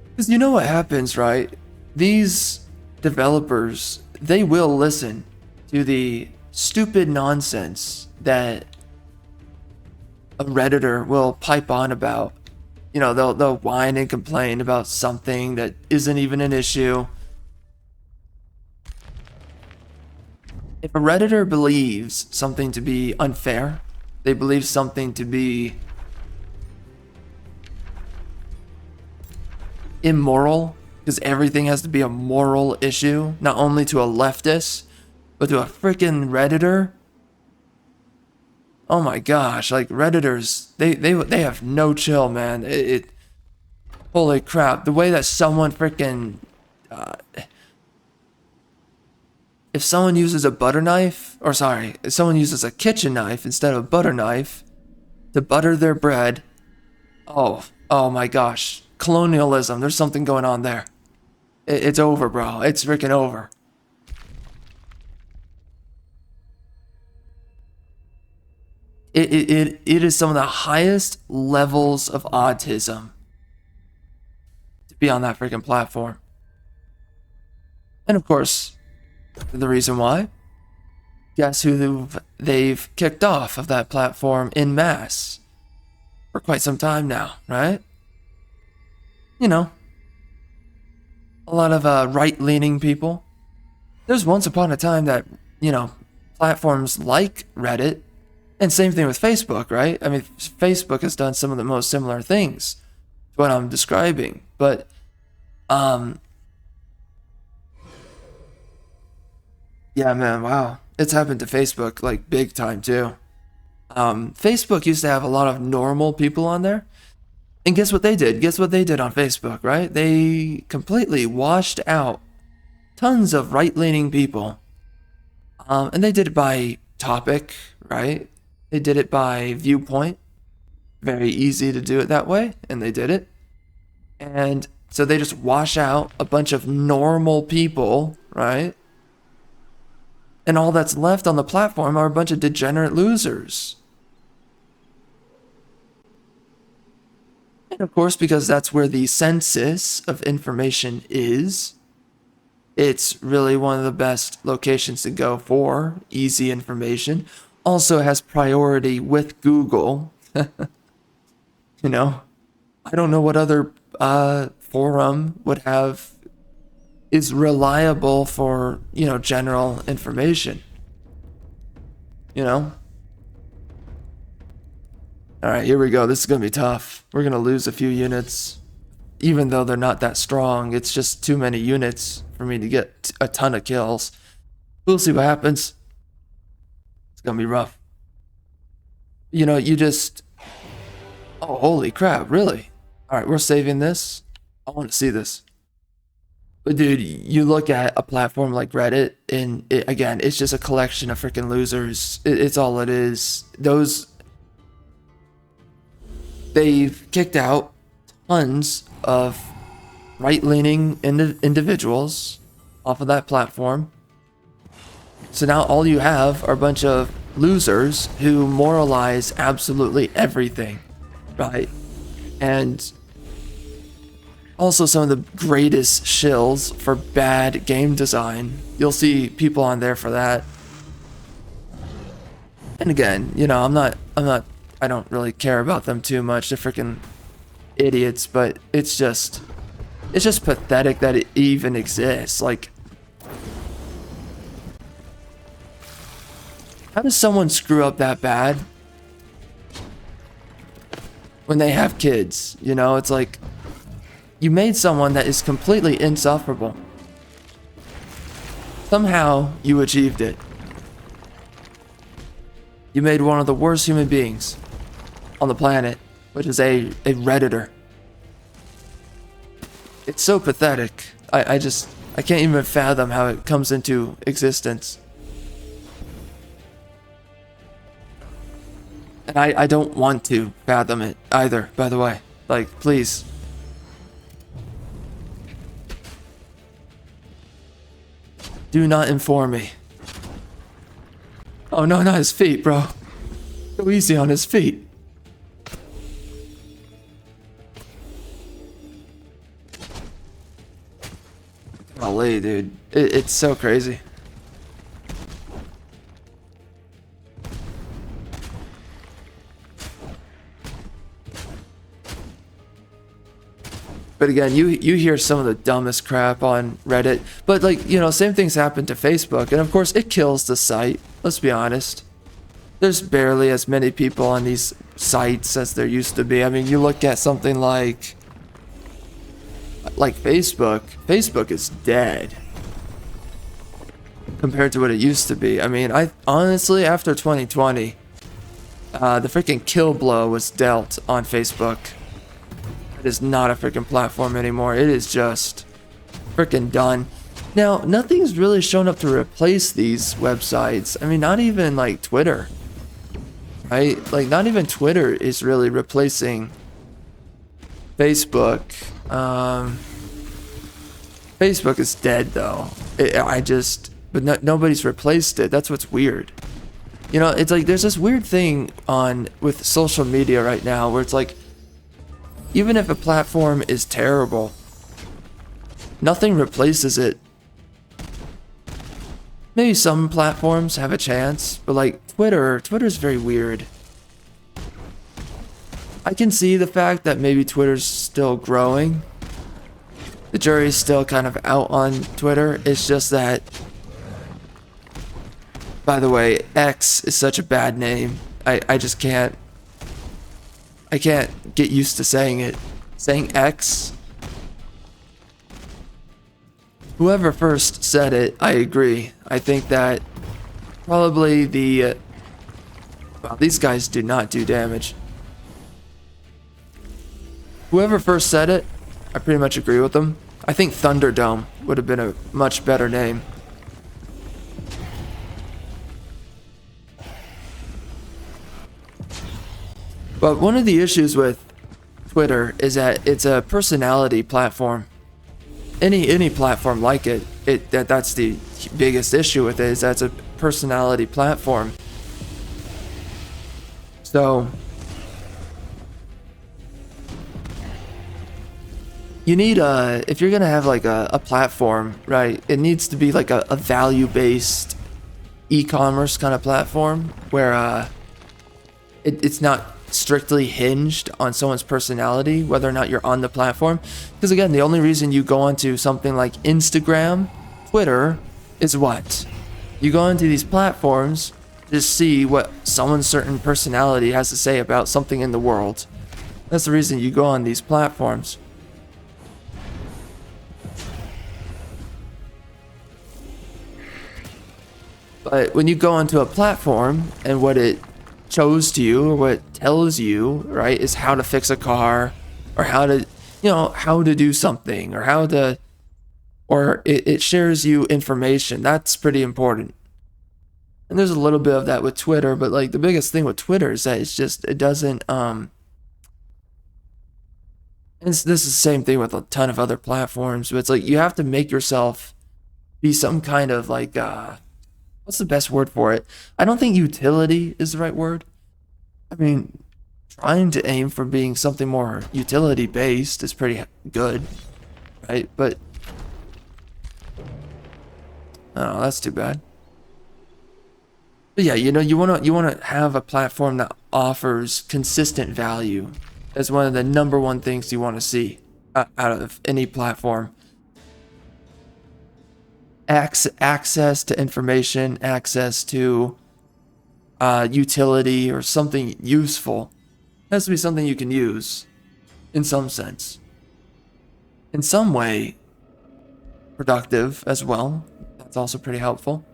Speaker 1: Because you know what happens, right? These developers, they will listen to the stupid nonsense that a Redditor will pipe on about. You know, they'll whine and complain about something that isn't even an issue. If a Redditor believes something to be unfair, they believe something to be immoral, because everything has to be a moral issue, not only to a leftist, but to a freaking Redditor, Oh my gosh, like Redditors, they have no chill, man. Holy crap, the way that someone freaking if someone uses a butter knife, or sorry, if someone uses a kitchen knife instead of a butter knife to butter their bread, oh my gosh, colonialism, there's something going on there. It's over, bro. It's freaking over. It is some of the highest levels of autism to be on that freaking platform. And of course, the reason why? Guess who they've kicked off of that platform en masse for quite some time now, right? You know, a lot of right-leaning people. There's once upon a time that, you know, platforms like Reddit, and same thing with Facebook, right? I mean, Facebook has done some of the most similar things to what I'm describing, but yeah, man, wow. It's happened to Facebook like big time too. Facebook used to have a lot of normal people on there. And guess what they did? Guess what they did on Facebook, right? They completely washed out tons of right-leaning people. And they did it by topic, right? They did it by viewpoint. Very easy to do it that way, and they did it. And so they just wash out a bunch of normal people, right? And all that's left on the platform are a bunch of degenerate losers. And of course, because that's where the census of information is, it's really one of the best locations to go for easy information. Also has priority with Google. You know, I don't know what other forum would have is reliable for, you know, general information. You know? Alright, here we go. This is going to be tough. We're going to lose a few units. Even though they're not that strong, it's just too many units for me to get a ton of kills. We'll see what happens. It's going to be rough. You know, you just... Oh, holy crap, really? Alright, we're saving this. I want to see this. But dude, you look at a platform like Reddit, and again, it's just a collection of freaking losers. It's all it is. They've kicked out tons of right-leaning individuals off of that platform. So now all you have are a bunch of losers who moralize absolutely everything, right? And also some of the greatest shills for bad game design. You'll see people on there for that. And again, you know, I don't really care about them too much. They're freaking idiots, but it's just pathetic that it even exists. Like, how does someone screw up that bad when they have kids? You know, it's like, you made someone that is completely insufferable. Somehow you achieved it. You made one of the worst human beings on the planet, which is a Redditor. It's so pathetic. I can't even fathom how it comes into existence. And I don't want to fathom it either, by the way. Like, please. Do not inform me. Oh no, not his feet, bro. Go easy on his feet. Golly, dude. It's so crazy. But again, you hear some of the dumbest crap on Reddit. But like, you know, same things happen to Facebook. And of course, it kills the site. Let's be honest. There's barely as many people on these sites as there used to be. I mean, you look at something like Facebook. Facebook is dead compared to what it used to be. I mean, I honestly, after 2020, The freaking kill blow was dealt on Facebook. It is not a freaking platform anymore. It is just freaking done. Now, nothing's really shown up to replace these websites. I mean, not even like Twitter. Right? Like, not even Twitter is really replacing Facebook. Facebook is dead though. But nobody's replaced it. That's what's weird. You know, it's like there's this weird thing with social media right now where it's like, even if a platform is terrible, nothing replaces it. Maybe some platforms have a chance, but like Twitter's very weird. I can see the fact that maybe Twitter's still growing. The jury's still kind of out on Twitter. It's just that, by the way, X is such a bad name. I just can't. I can't get used to saying it. Saying X. Whoever first said it, I agree. I think that probably well, these guys do not do damage. Whoever first said it, I pretty much agree with them. I think Thunderdome would have been a much better name. But one of the issues with Twitter is that it's a personality platform. Any platform like that's the biggest issue with it, is that it's a personality platform. So you need if you're gonna have like a platform, right, it needs to be like a value-based e-commerce kind of platform where it's not strictly hinged on someone's personality, whether or not you're on the platform. Because again, the only reason you go onto something like Instagram, Twitter, is what? You go into these platforms to see what someone's certain personality has to say about something in the world. That's the reason you go on these platforms. But when you go onto a platform and what it shows to you, or what it tells you, right, is how to fix a car, or how to, how to do something, or it shares you information. That's pretty important. And there's a little bit of that with Twitter, but like the biggest thing with Twitter is that it doesn't, and this is the same thing with a ton of other platforms, but it's like you have to make yourself be some kind of like, what's the best word for it? I don't think utility is the right word. I mean, trying to aim for being something more utility based is pretty good, right? But oh, that's too bad. But yeah, you want to have a platform that offers consistent value. That's one of the number one things you want to see out of any platform. Access to information, access to utility, or something useful. It has to be something you can use in some sense, in some way productive as well. That's also pretty helpful.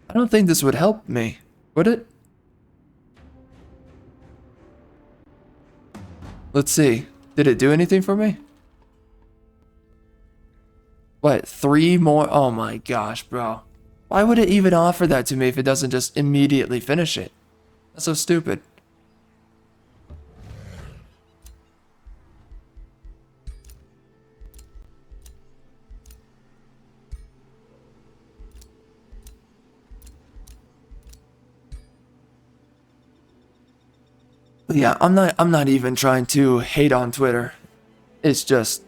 Speaker 1: I don't think this would help me, would it? Let's see. Did it do anything for me? What, 3 more? Oh my gosh, bro. Why would it even offer that to me if it doesn't just immediately finish it? That's so stupid. But yeah, I'm not even trying to hate on Twitter. It's just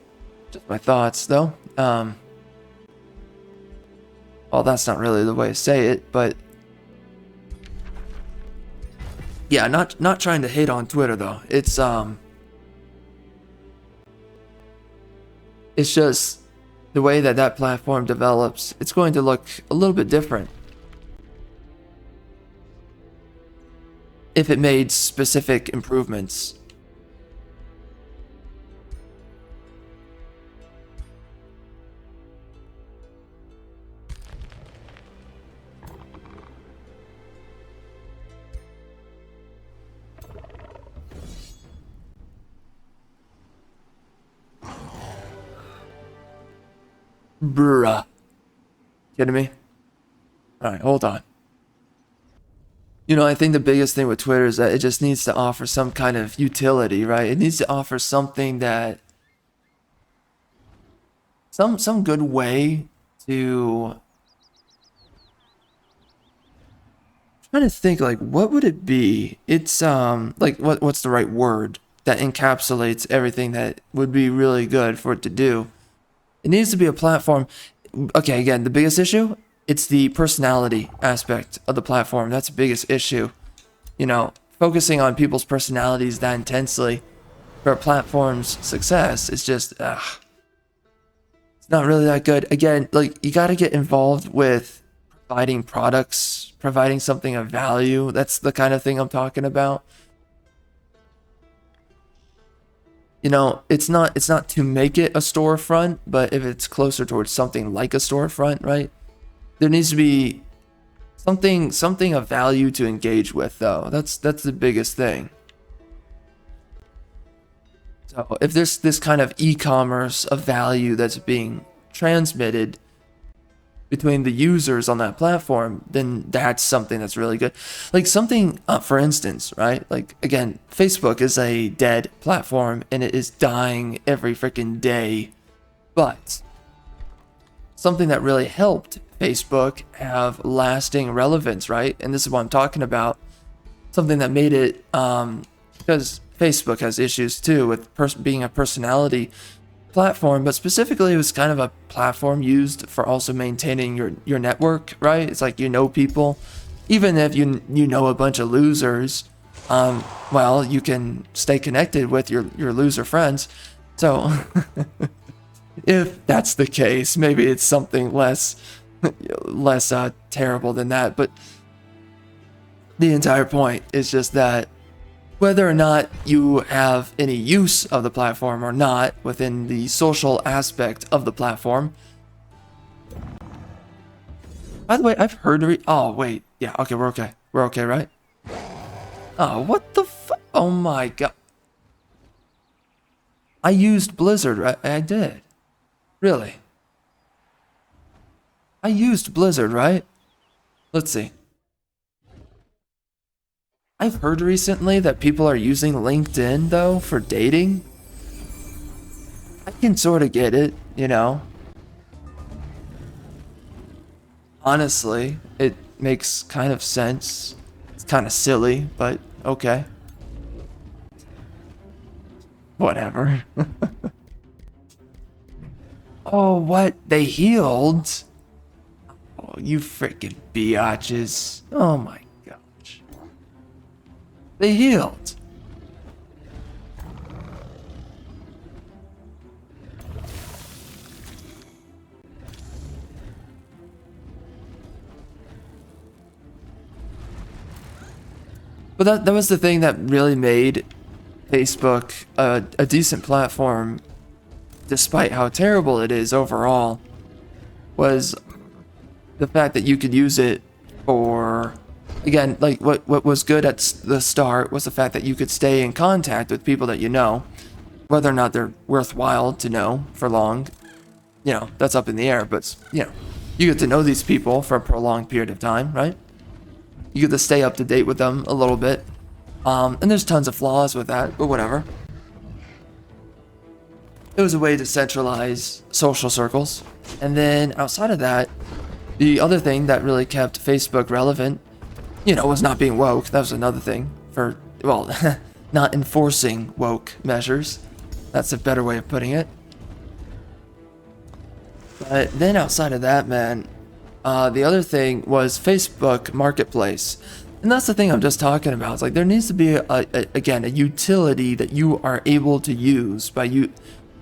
Speaker 1: my thoughts though. Well, that's not really the way to say it, but yeah, not trying to hate on Twitter though. It's just the way that platform develops. It's going to look a little bit different if it made specific improvements. Bruh. Kidding me? Alright, hold on. You know, I think the biggest thing with Twitter is that it just needs to offer some kind of utility, right? It needs to offer something that some good way to trying to think like what would it be? It's like what's the right word that encapsulates everything that would be really good for it to do. It needs to be a platform. Okay, again, the biggest issue, it's the personality aspect of the platform. That's the biggest issue. You know, focusing on people's personalities that intensely for a platform's success is just it's not really that good. Again, like you got to get involved with providing products, providing something of value. That's the kind of thing I'm talking about. You know, it's not to make it a storefront, but if it's closer towards something like a storefront, right? There needs to be something of value to engage with, though. That's the biggest thing. So if there's this kind of e-commerce of value that's being transmitted between the users on that platform, then that's something that's really good. Like something, for instance, right? Like again, Facebook is a dead platform and it is dying every freaking day. But something that really helped Facebook have lasting relevance, right? And this is what I'm talking about. Something that made it, because Facebook has issues too with being a personality platform, but specifically it was kind of a platform used for also maintaining your network, right? It's like you know people, even if you know a bunch of losers, well, you can stay connected with your loser friends. So if that's the case, maybe it's something less terrible than that. But the entire point is just that whether or not you have any use of the platform or not within the social aspect of the platform. By the way, I've heard oh wait, yeah, okay, we're okay, right? Oh, what the oh my god. I used Blizzard, right? I did. Really? I used Blizzard, right? Let's see. I've heard recently that people are using LinkedIn, though, for dating. I can sort of get it, you know. Honestly, it makes kind of sense. It's kind of silly, but okay. Whatever. Oh, what? They healed? Oh, you freaking biatches. Oh my gosh. They healed. But that was the thing that really made Facebook a decent platform, despite how terrible it is overall, was the fact that you could use it for, again, like what was good at the start was the fact that you could stay in contact with people that you know, whether or not they're worthwhile to know for long, you know, that's up in the air, but you know, you get to know these people for a prolonged period of time, right? You get to stay up to date with them a little bit. And there's tons of flaws with that, but whatever. It was a way to centralize social circles. And then outside of that, the other thing that really kept Facebook relevant, you know, was not being woke. That was another thing for, well, not enforcing woke measures. That's a better way of putting it. But then outside of that, man, the other thing was Facebook Marketplace. And that's the thing I'm just talking about. It's like there needs to be, again, a utility that you are able to use by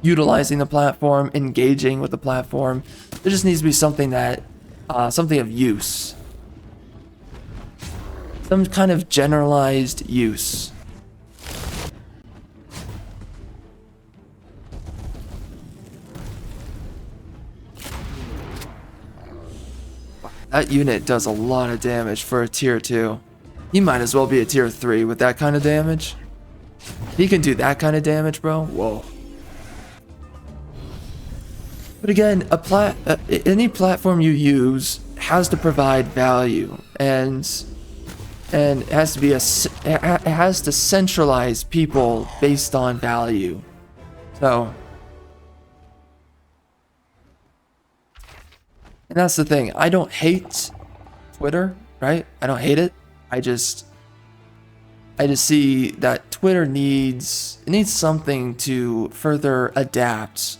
Speaker 1: utilizing the platform, engaging with the platform. There just needs to be something that, something of use. Some kind of generalized use. That unit does a lot of damage for a tier 2. He might as well be a tier 3 with that kind of damage. He can do that kind of damage, bro. Whoa. But again, any platform you use has to provide value, and it has to be it has to centralize people based on value. So, and that's the thing. I don't hate Twitter, right? I don't hate it. I just see that Twitter needs something to further adapt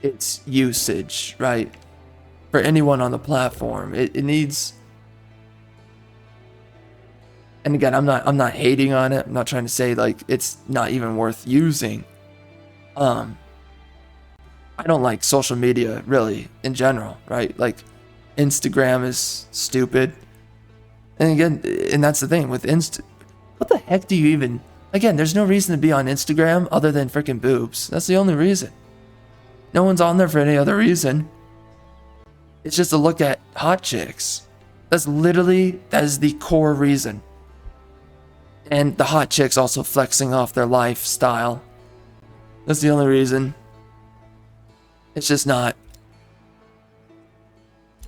Speaker 1: its usage, right? For anyone on the platform, it needs. And again, I'm not hating on it. I'm not trying to say like it's not even worth using. I don't like social media really in general, right? Like Instagram is stupid. And again, and that's the thing with what the heck do you even, again, there's no reason to be on Instagram other than freaking boobs. That's the only reason. No one's on there for any other reason. It's just to look at hot chicks. That is the core reason. And the hot chicks also flexing off their lifestyle. That's the only reason. It's just not.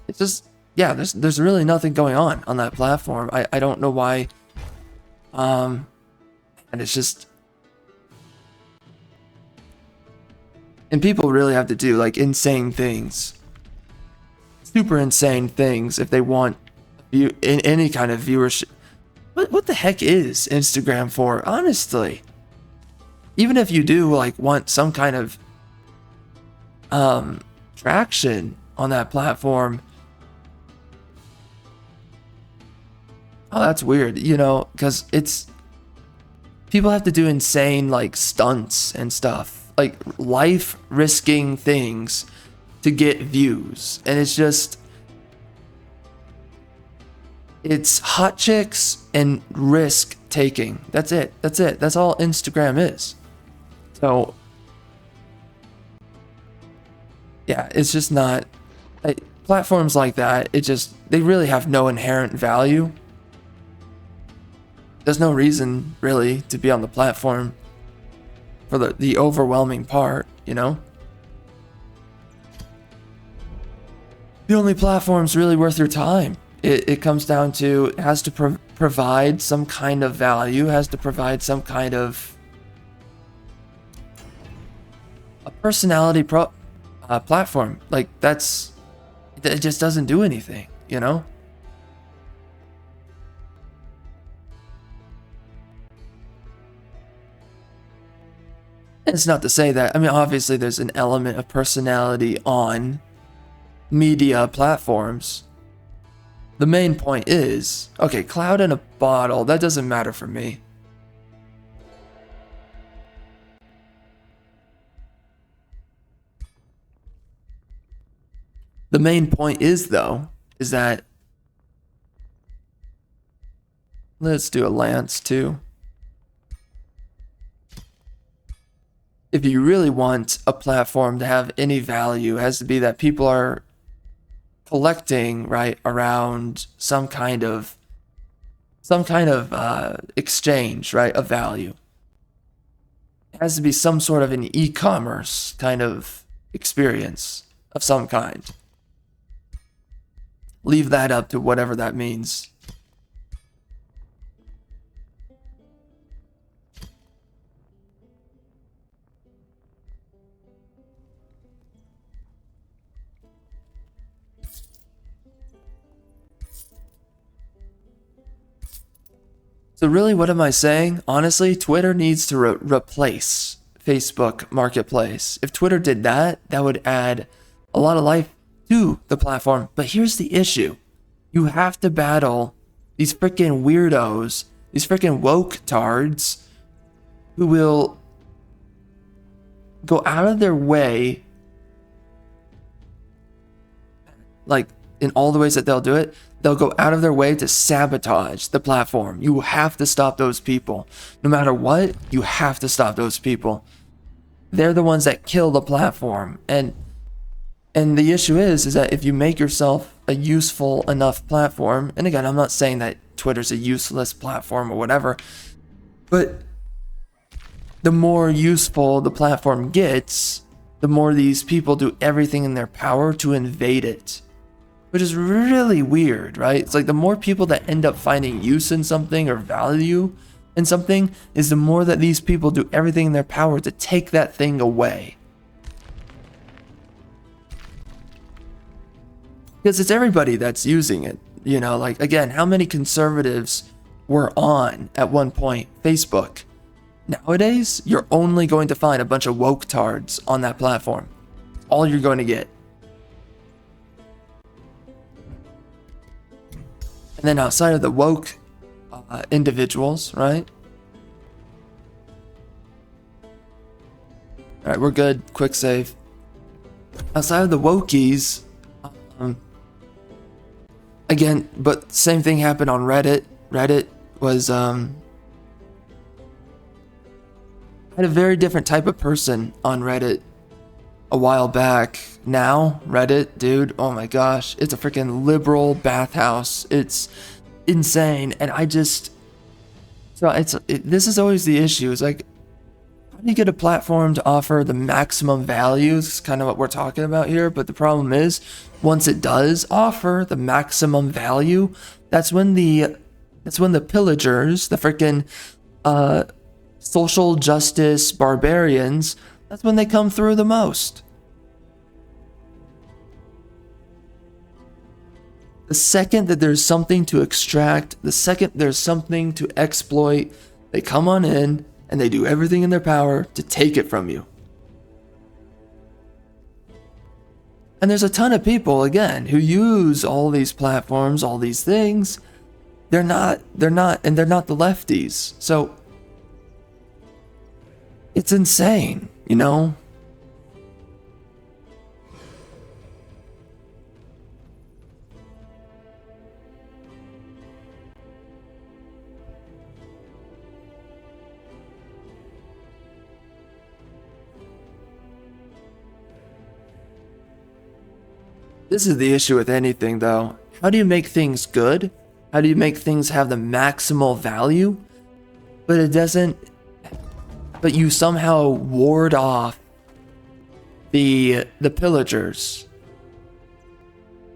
Speaker 1: It's just, yeah, there's really nothing going on that platform. I don't know why. And it's just. And people really have to do like insane things. Super insane things if they want any kind of viewership. What the heck is Instagram for, honestly? Even if you do like want some kind of traction on that platform. Oh, that's weird, you know, because people have to do insane like stunts and stuff, like life risking things to get views, and it's hot chicks and risk taking. That's it. That's all Instagram is. So yeah, it's just not platforms like that. They really have no inherent value. There's no reason really to be on the platform for the overwhelming part, you know? The only platform's really worth your time. It comes down to, it has to provide some kind of value, has to provide some kind of a personality platform. Like it just doesn't do anything, you know? It's not to say that, I mean, obviously there's an element of personality on media platforms. The main point is, okay, cloud in a bottle, that doesn't matter for me. The main point is, though, is that, let's do a lance too. If you really want a platform to have any value, it has to be that people are collecting right around some kind of exchange, right, of value. It has to be some sort of an e-commerce kind of experience of some kind. Leave that up to whatever that means. So really, what am I saying? Honestly, Twitter needs to replace Facebook Marketplace. If Twitter did that, that would add a lot of life to the platform. But here's the issue. You have to battle these freaking weirdos, these freaking woke tards who will go out of their way, like in all the ways that they'll do it. They'll go out of their way to sabotage the platform. You have to stop those people. No matter what, you have to stop those people. They're the ones that kill the platform. And the issue is that if you make yourself a useful enough platform, and again, I'm not saying that Twitter's a useless platform or whatever, but the more useful the platform gets, the more these people do everything in their power to invade it. Which is really weird, right? It's like the more people that end up finding use in something or value in something is the more that these people do everything in their power to take that thing away. Because it's everybody that's using it. You know, like, again, how many conservatives were on at one point Facebook? Nowadays, you're only going to find a bunch of woke tards on that platform. All you're going to get. And then outside of the woke individuals, right? Alright, we're good. Quick save. Outside of the wokies, again, but same thing happened on Reddit. Reddit was, had a very different type of person on Reddit a while back. Now, Reddit, dude, oh my gosh, it's a freaking liberal bathhouse. It's insane. And I just, this is always the issue. It's like, how do you get a platform to offer the maximum value? It's kind of what we're talking about here. But the problem is, once it does offer the maximum value, that's when the pillagers, the freaking social justice barbarians, that's when they come through the most. The second that there's something to extract, the second there's something to exploit, they come on in and they do everything in their power to take it from you. And there's a ton of people, again, who use all these platforms, all these things. They're not the lefties. So it's insane, you know? This is the issue with anything, though. How do you make things good? How do you make things have the maximal value? But it doesn't... But you somehow ward off the pillagers.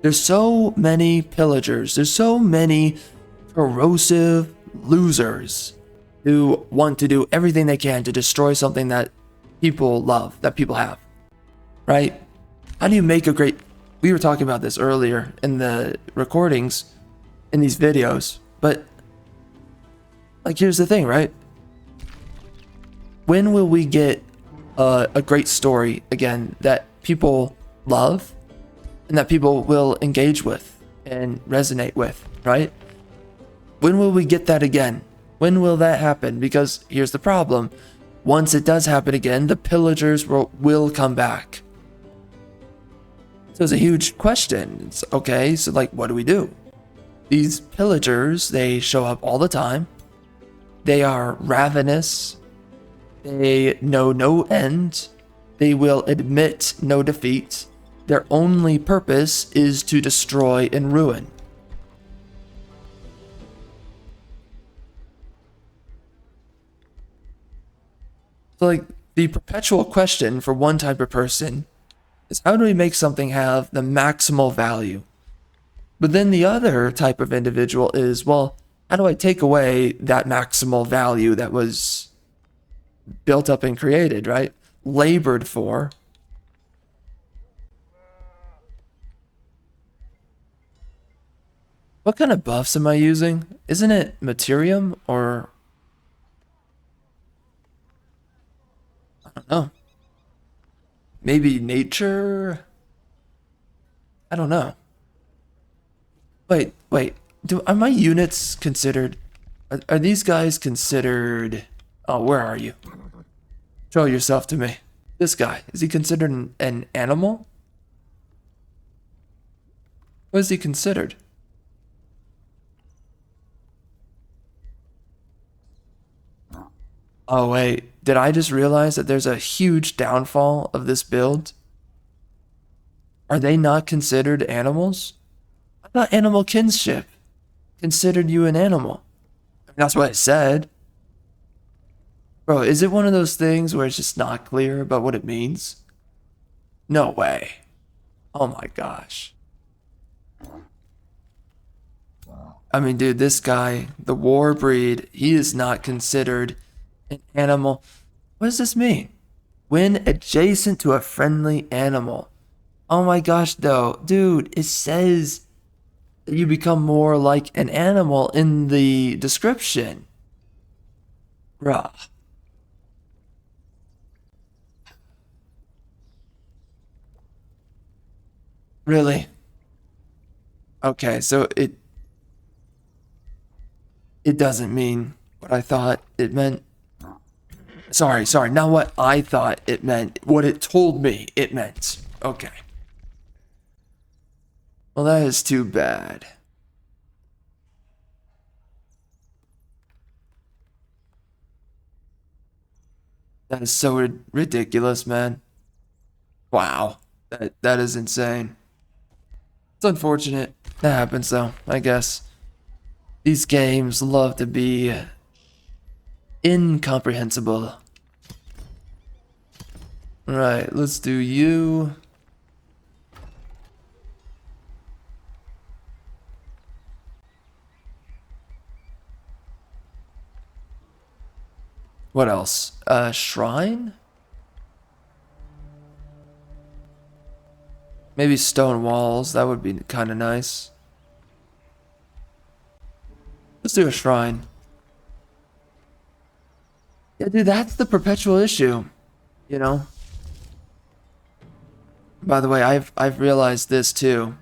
Speaker 1: There's so many pillagers. There's so many corrosive losers who want to do everything they can to destroy something that people love, that people have. Right? How do you make a great... We were talking about this earlier in the recordings, in these videos, but like, here's the thing, right? When will we get a great story again that people love and that people will engage with and resonate with, right? When will we get that again? When will that happen? Because here's the problem. Once it does happen again, the pillagers will come back. So it's a huge question. It's okay, so like, what do we do? These pillagers, they show up all the time. They are ravenous. They know no end. They will admit no defeat. Their only purpose is to destroy and ruin. So like, the perpetual question for one type of person is, how do we make something have the maximal value? But then the other type of individual is, well, how do I take away that maximal value that was built up and created, right? Labored for. What kind of buffs am I using? Isn't it Materium or... I don't know. Maybe nature? I don't know. Wait. Are my units considered... Are these guys considered... Oh, where are you? Show yourself to me. This guy, is he considered an animal? What is he considered? Oh wait, did I just realize that there's a huge downfall of this build? Are they not considered animals? I thought animal kinship considered you an animal. I mean, that's what it said. Bro, is it one of those things where it's just not clear about what it means? No way. Oh my gosh. I mean, dude, this guy, the war breed, he is not considered an animal. What does this mean? When adjacent to a friendly animal. Oh my gosh, though. Dude, it says that you become more like an animal in the description. Bruh. Really? Okay, so it doesn't mean what I thought it meant. Sorry, not what I thought it meant. What it told me it meant. Okay. Well, that is too bad. That is so ridiculous, man. Wow. That is insane. It's unfortunate. That happens though, I guess. These games love to be incomprehensible. Right, let's do you. What else? Shrine? Maybe stone walls. That would be kind of nice. Let's do a shrine. Yeah, dude, that's the perpetual issue. You know? By the way, I've realized this too.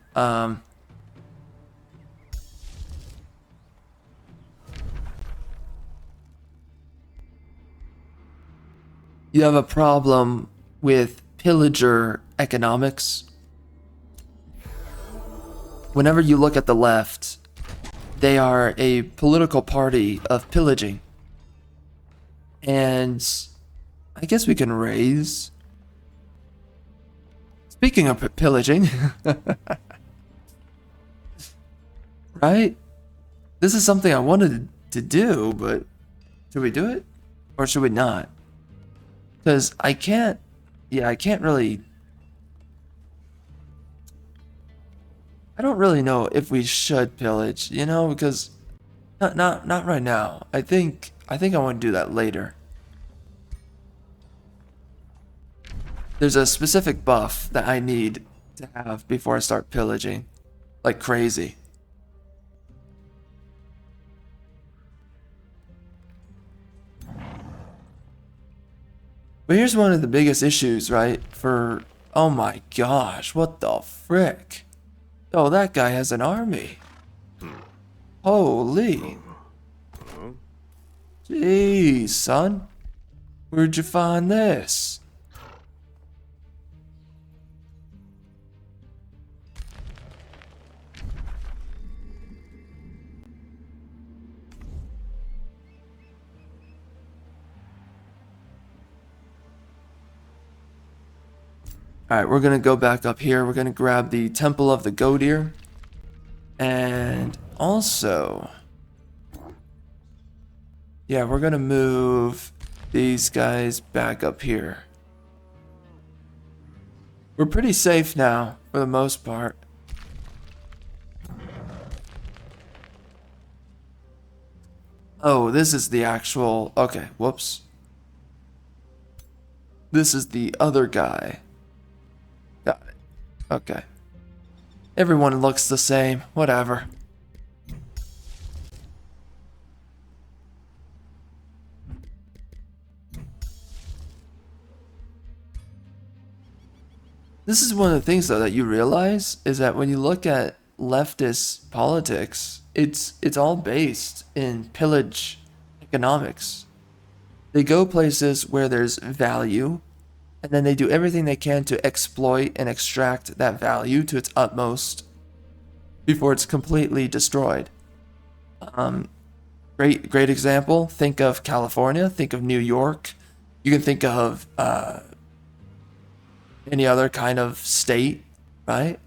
Speaker 1: You have a problem with pillager economics. Whenever you look at the left, they are a political party of pillaging. And I guess we can raise. Speaking of pillaging, right? This is something I wanted to do, but should we do it? Or should we not? Because I can't really. I don't really know if we should pillage, you know, because not right now. I think I want to do that later. There's a specific buff that I need to have before I start pillaging, like crazy. But here's one of the biggest issues, right? Oh my gosh, what the frick? Oh, that guy has an army. Holy. Jeez, son. Where'd you find this? Alright, we're gonna go back up here. We're gonna grab the Temple of the Goat Ear. And also, yeah, we're gonna move these guys back up here. We're pretty safe now, for the most part. Oh, this is the actual... Okay, whoops. This is the other guy. Got it. Okay. Everyone looks the same. Whatever. This is one of the things, though, that you realize is that when you look at leftist politics, it's all based in pillage economics. They go places where there's value, and then they do everything they can to exploit and extract that value to its utmost before it's completely destroyed. Great example. Think of California. Think of New York. You can think of any other kind of state, right?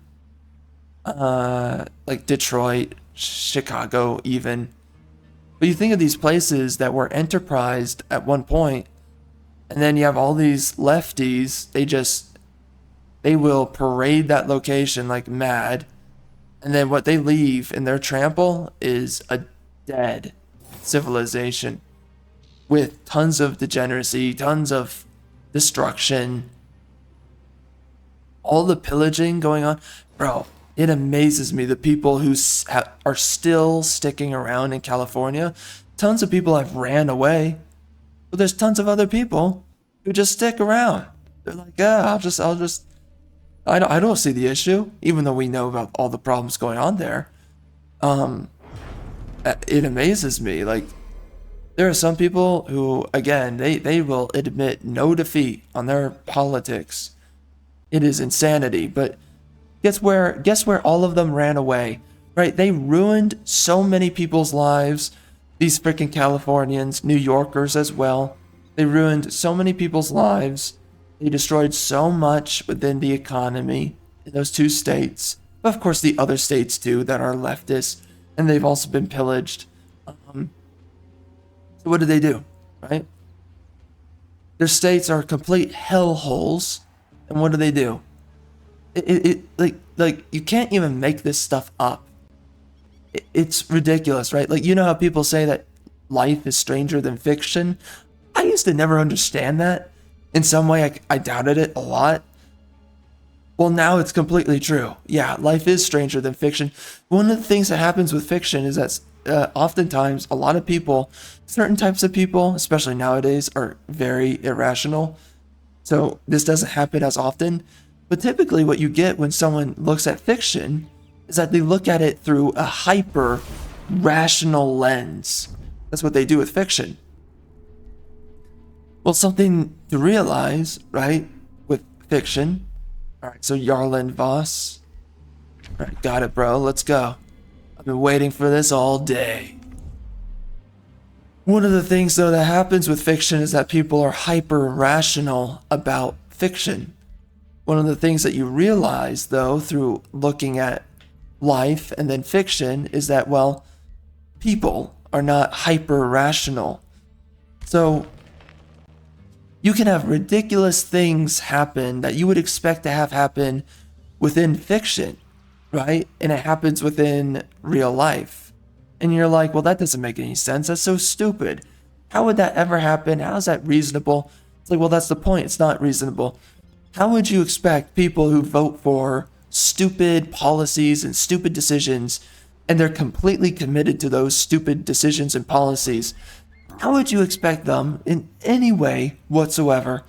Speaker 1: Like Detroit, Chicago, even. But you think of these places that were enterprised at one point, and then you have all these lefties. They just They will parade that location like mad, and then what they leave in their trample is a dead civilization with tons of degeneracy, tons of destruction, all the pillaging going on. Bro, it amazes me the people who are still sticking around in California. Tons of people have ran away, but there's tons of other people who just stick around. They're like, yeah, I don't see the issue, even though we know about all the problems going on there. It amazes me. Like, there are some people who, again, they will admit no defeat on their politics. It is insanity. But guess where all of them ran away, right? They ruined so many people's lives. These freaking Californians, New Yorkers as well. They ruined so many people's lives. They destroyed so much within the economy in those two states. But of course, the other states too that are leftist, and they've also been pillaged. So what do? Right? Their states are complete hellholes, and what do? Like you can't even make this stuff up. It's ridiculous, right? Like, you know how people say that life is stranger than fiction? I used to never understand that. In some way, I doubted it a lot. Well, now it's completely true. Yeah, life is stranger than fiction. One of the things that happens with fiction is that oftentimes a lot of people, certain types of people, especially nowadays, are very irrational. So this doesn't happen as often. But typically what you get when someone looks at fiction is that they look at it through a hyper rational lens. That's what they do with fiction. Well, something to realize, right, with fiction. All right, so Yarland Voss. All right, got it, bro. Let's go. I've been waiting for this all day. One of the things, though, that happens with fiction is that people are hyper rational about fiction. One of the things that you realize, though, through looking at life and then fiction is that, well, people are not hyper rational. So you can have ridiculous things happen that you would expect to have happen within fiction, right? And it happens within real life. And you're like, well, that doesn't make any sense. That's so stupid. How would that ever happen? How is that reasonable? It's like, well, that's the point. It's not reasonable. How would you expect people who vote for stupid policies and stupid decisions, and they're completely committed to those stupid decisions and policies, how would you expect them in any way whatsoever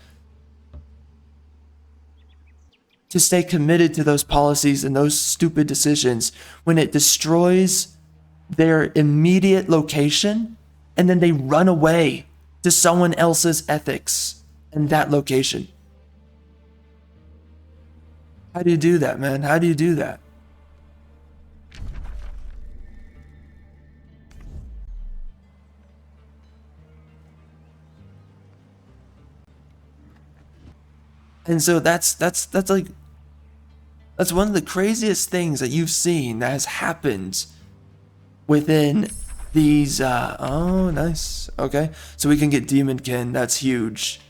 Speaker 1: to stay committed to those policies and those stupid decisions when it destroys their immediate location and then they run away to someone else's ethics in that location? How do you do that, man? How do you do that? And so that's like, that's one of the craziest things that you've seen that has happened within these oh, nice. Okay, so we can get Demonkin. That's huge.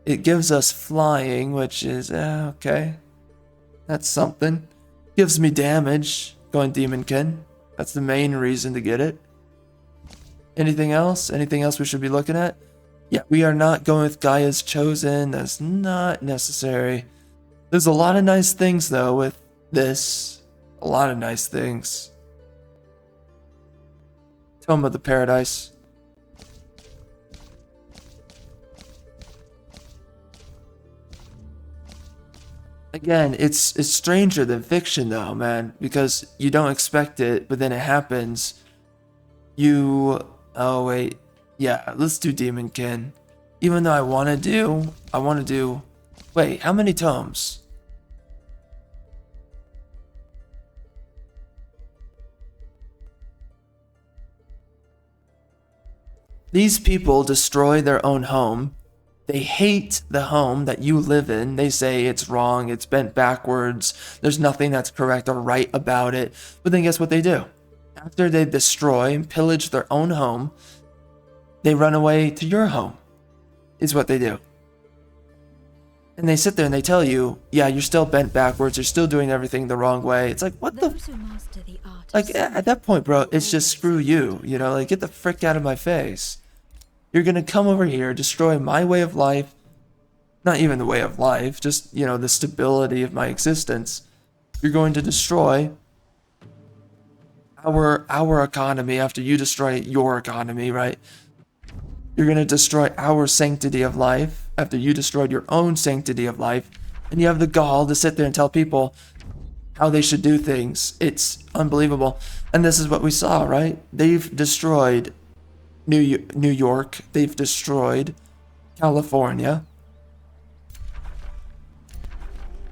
Speaker 1: It gives us flying, which is okay, that's something. Gives me damage going Demonkin. That's the main reason to get it. Anything else we should be looking at? Yeah, we are not going with Gaia's Chosen. That's not necessary. There's a lot of nice things, though, with this. A lot of nice things. Tome of the Paradise. Again, it's stranger than fiction, though, man, because you don't expect it, but then it happens. Oh, wait. Yeah, let's do Demonkin. Even though I want to do... Wait, how many tomes? These people destroy their own home. They hate the home that you live in. They say it's wrong, it's bent backwards, there's nothing that's correct or right about it. But then guess what they do? After they destroy and pillage their own home, they run away to your home, is what they do. And they sit there and they tell you, yeah, you're still bent backwards, you're still doing everything the wrong way. It's like, what the...
Speaker 2: Those who master the art
Speaker 1: Like,
Speaker 2: of
Speaker 1: at that point, bro, it's just screw you, you know? Like, get the frick out of my face. You're gonna come over here, destroy my way of life. Not even the way of life, just, you know, the stability of my existence. You're going to destroy our economy after you destroy your economy, right? You're going to destroy our sanctity of life after you destroyed your own sanctity of life. And you have the gall to sit there and tell people how they should do things. It's unbelievable. And this is what we saw, right? They've destroyed New York. They've destroyed California.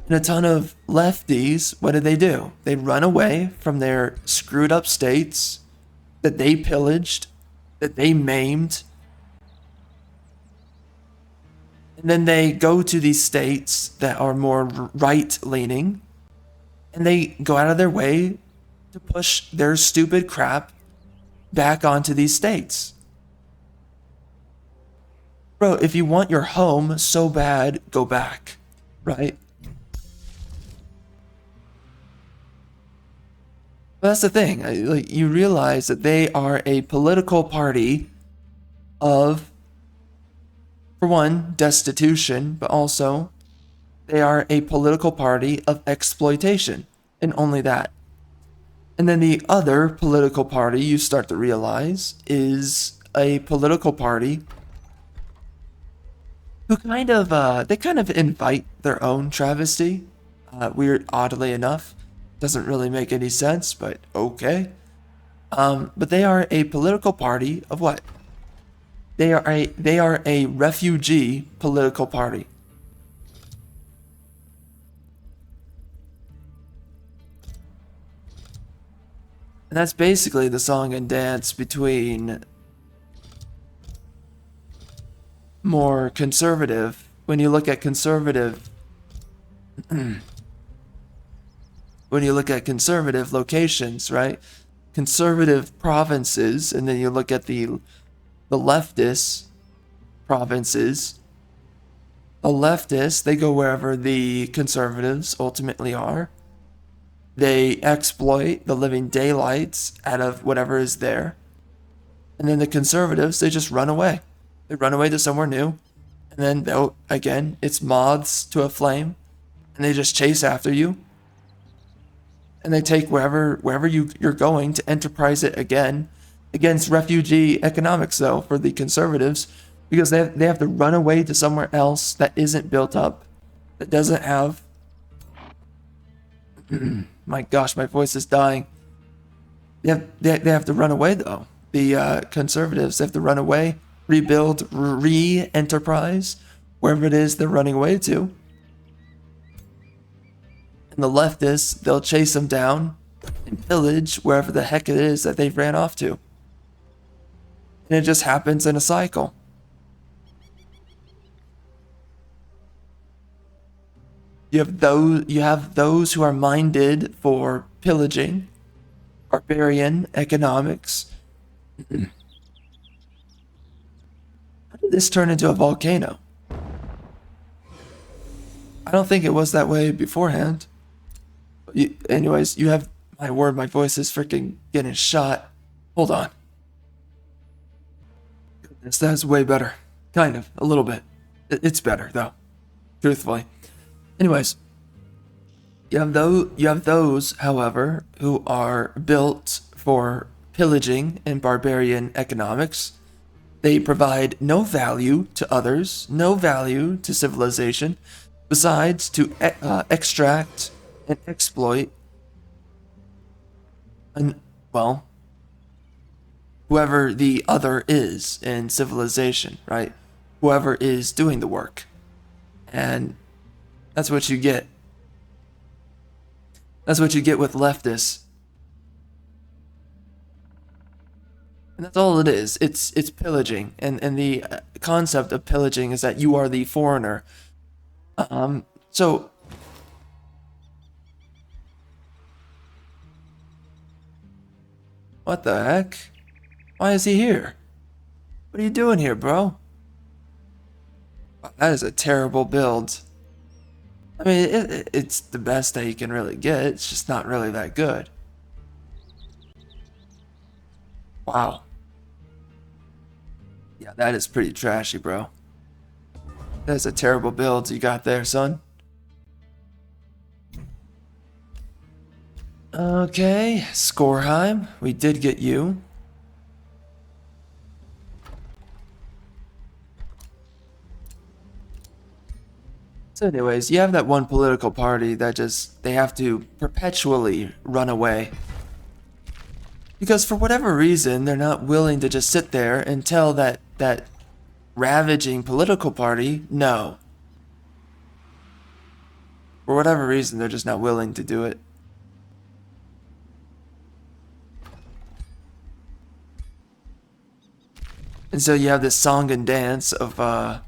Speaker 1: And a ton of lefties, what do? They run away from their screwed up states that they pillaged, that they maimed. And then they go to these states that are more right-leaning, and they go out of their way to push their stupid crap back onto these states. Bro, if you want your home so bad, go back, right? But that's the thing. Like, you realize that they are a political party of, for one, destitution, but also they are a political party of exploitation, and only that. And then the other political party you start to realize is a political party who kind of invite their own travesty. Weird, oddly enough, doesn't really make any sense, but okay. But they are a political party of what? They are a refugee political party. And that's basically the song and dance between more conservative. When you look at conservative, when you look at conservative locations, right? Conservative provinces, and then you look at the leftist provinces. The leftists, they go wherever the conservatives ultimately are. They exploit the living daylights out of whatever is there. And then the conservatives, they just run away. They run away to somewhere new. And then they'll, again, it's moths to a flame. And they just chase after you. And they take wherever you're going to enterprise it again. Against refugee economics, though, for the conservatives, because they have to run away to somewhere else that isn't built up, that doesn't have... My gosh, my voice is dying. They have to run away, though. The conservatives have to run away, rebuild, re-enterprise, wherever it is they're running away to. And the leftists, they'll chase them down and pillage wherever the heck it is that they've ran off to. And it just happens in a cycle. You have those who are minded for pillaging, barbarian economics. How did this turn into a volcano? I don't think it was that way beforehand. Anyways, you have... My word, my voice is freaking getting shot. Hold on. Goodness, that's way better. Kind of, a little bit. It's better, though. Truthfully. Anyways, you have those, however, who are built for pillaging and barbarian economics. They provide no value to others, no value to civilization, besides to extract and exploit, and, well, whoever the other is in civilization, right? Whoever is doing the work. And that's what you get. That's what you get with leftists. And that's all it is. It's pillaging. And the concept of pillaging is that you are the foreigner. So... What the heck? Why is he here? What are you doing here, bro? Wow, that is a terrible build. I mean, it's the best that you can really get. It's just not really that good. Wow. Yeah, that is pretty trashy, bro. That's a terrible build you got there, son. Okay, Skorheim, we did get you. So anyways, you have that one political party that just, they have to perpetually run away. Because for whatever reason, they're not willing to just sit there and tell that ravaging political party no. For whatever reason, they're just not willing to do it. And so you have this song and dance of a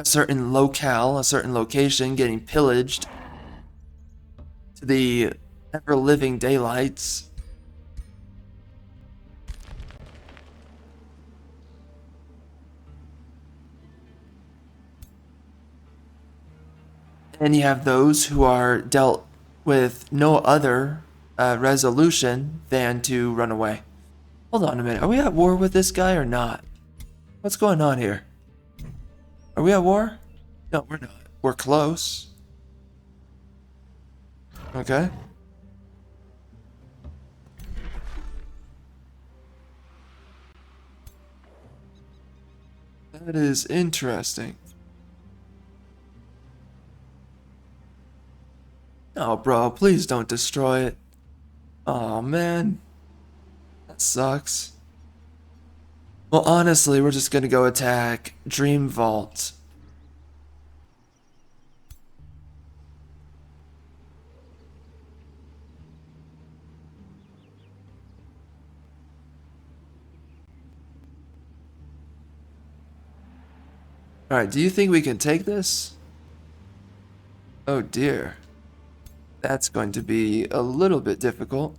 Speaker 1: certain locale, a certain location getting pillaged to the ever-living daylights. And you have those who are dealt with no other resolution than to run away. Hold on a minute. Are we at war with this guy or not? What's going on here? Are we at war? No, we're not. We're close. Okay. That is interesting. Oh, bro, please don't destroy it. Oh, man. That sucks. Well, honestly, we're just gonna go attack Dream Vault. Alright, do you think we can take this? Oh dear. That's going to be a little bit difficult.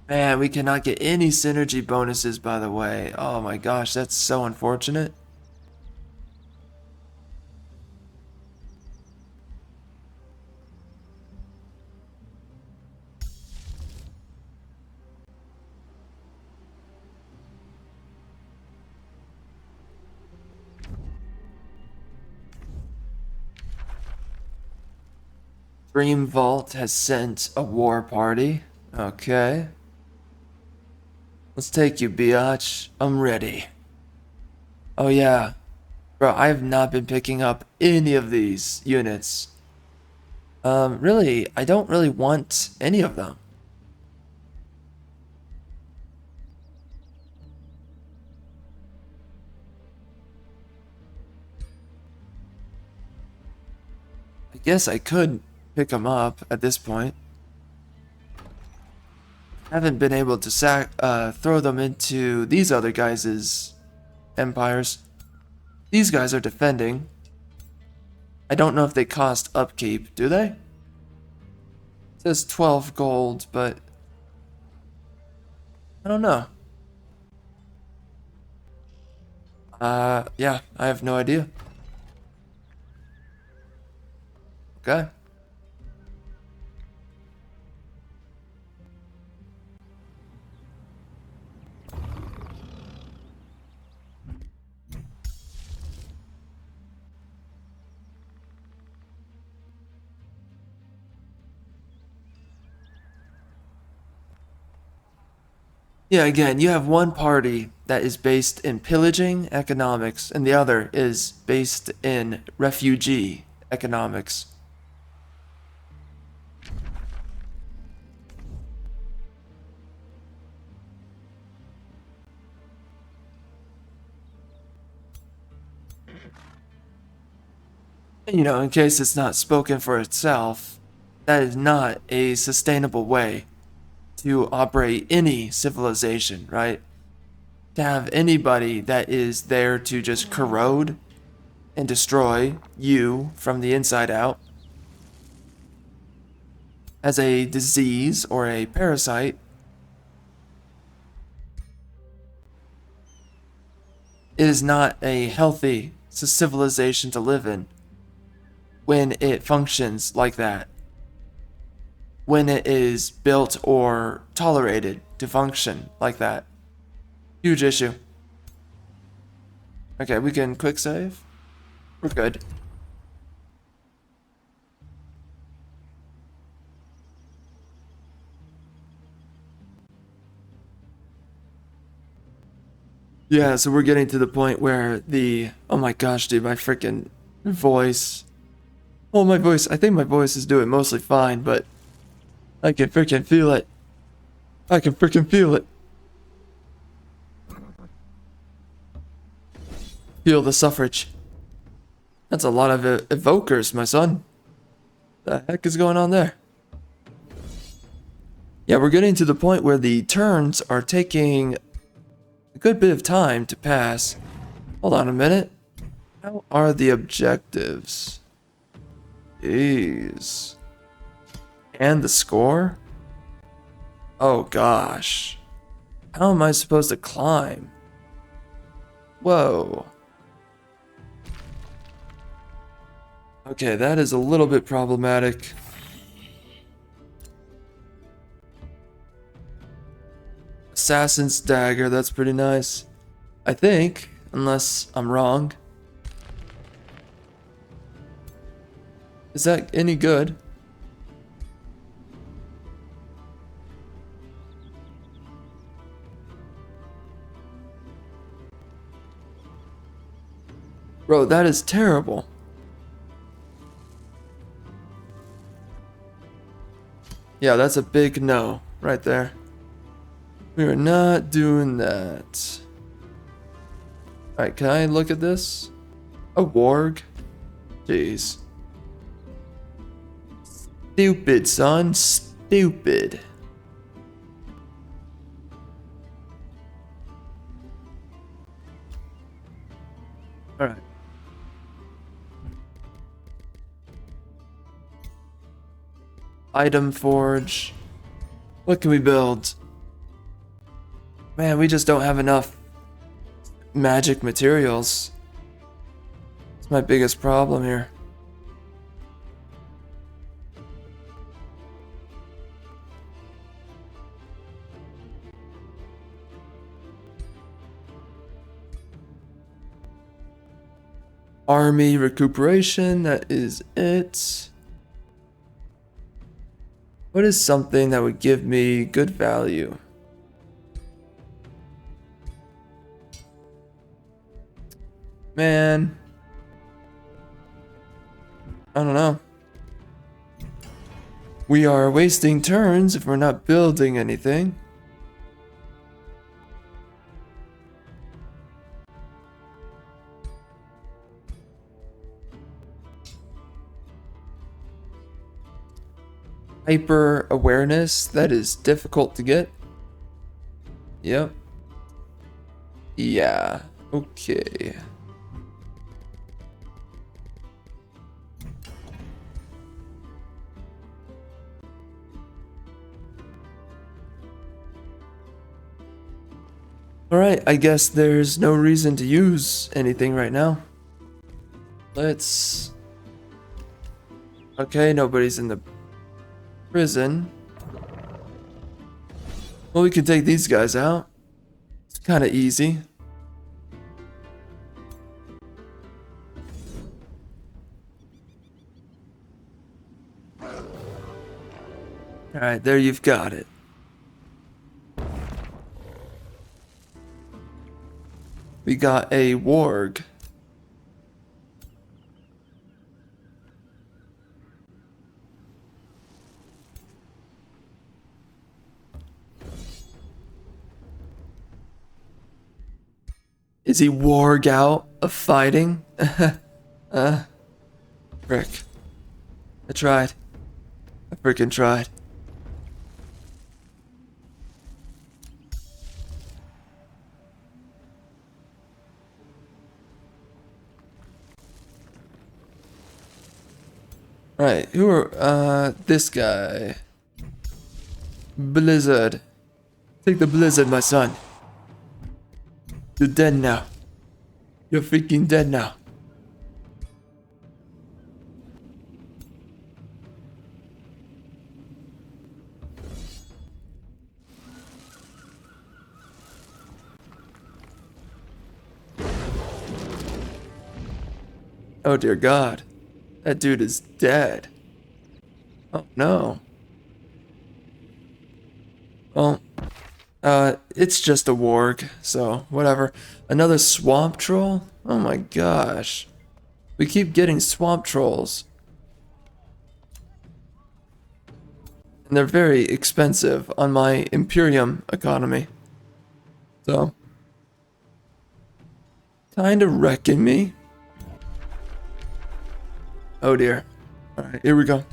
Speaker 1: Man, we cannot get any synergy bonuses, by the way. Oh my gosh, that's so unfortunate. Dream Vault has sent a war party. Okay. Let's take you, biatch. I'm ready. Oh yeah. Bro, I have not been picking up any of these units. Really, I don't really want any of them. I guess I could pick them up at this point. Haven't been able to throw them into these other guys' empires. These guys are defending. I don't know if they cost upkeep, do they? It says 12 gold, but I don't know. Yeah, I have no idea. Okay. Yeah, again, you have one party that is based in pillaging economics, and the other is based in refugee economics. And, you know, in case it's not spoken for itself, that is not a sustainable way to operate any civilization, right? To have anybody that is there to just corrode and destroy you from the inside out. has a disease or a parasite, it is not a healthy civilization to live in when it functions like that. When it is built or tolerated to function like that. Huge issue. Okay, we can quick save. We're good. Yeah, so we're getting to the point where the... Oh my gosh, dude, my freaking voice. Well, my voice, I think my voice is doing mostly fine, but I can freaking feel it. I can freaking feel it. Feel the suffrage. That's a lot of evokers, my son. The heck is going on there? Yeah, we're getting to the point where the turns are taking a good bit of time to pass. Hold on a minute. How are the objectives? Jeez. And the score? Oh gosh. How am I supposed to climb? Whoa. Okay, that is a little bit problematic. Assassin's Dagger, that's pretty nice. I think, unless I'm wrong. Is that any good? Bro, that is terrible. Yeah, that's a big no right there. We are not doing that. Alright, can I look at this? A warg? Jeez. Stupid, son. Stupid. Alright. Item forge. What can we build? Man, we just don't have enough magic materials. It's my biggest problem here. Army recuperation, that is it. What is something that would give me good value? Man. I don't know. We are wasting turns if we're not building anything. Hyper awareness, that is difficult to get. Yep. Yeah, okay. Alright, I guess there's no reason to use anything right now. Let's... Okay, nobody's in the prison. Well, we can take these guys out. It's kind of easy. Alright, there you've got it. We got a warg. Is he warg out of fighting? Frick. I tried. I freaking tried. Right, who are, this guy. Blizzard. Take the blizzard, my son. You're dead now. You're freaking dead now. Oh dear God. That dude is dead. Oh no. Well, it's just a warg, so whatever. Another swamp troll? Oh my gosh. We keep getting swamp trolls. And they're very expensive on my Imperium economy. So, kinda wrecking me. Oh dear. Alright, here we go.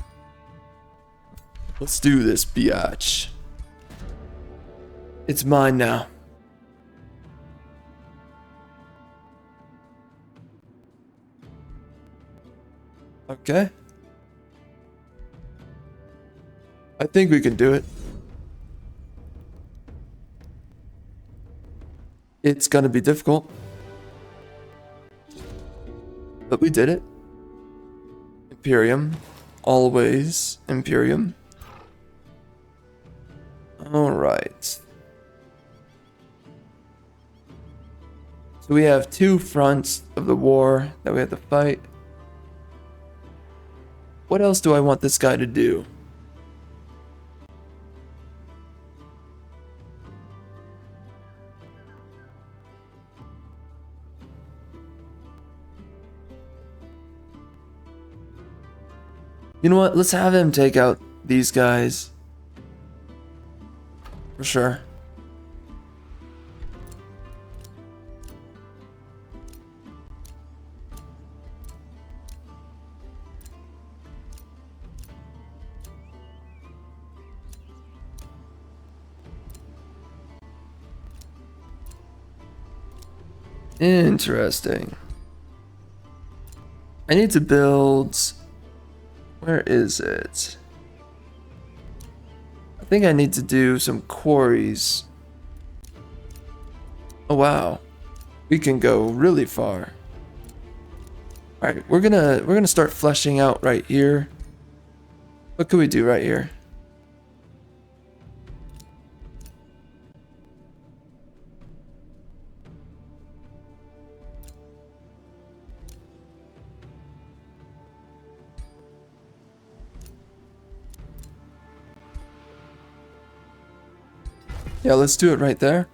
Speaker 1: Let's do this, biatch. It's mine now. Okay. I think we can do it. It's gonna be difficult. But we did it. Imperium. Always Imperium. Alright. So we have two fronts of the war that we have to fight. What else do I want this guy to do? You know what? Let's have him take out these guys. For sure. Interesting. I need to build... Where is it? I think I need to do some quarries. Oh wow. We can go really far. Alright, we're gonna start fleshing out right here. What could we do right here? Yeah, let's do it right there.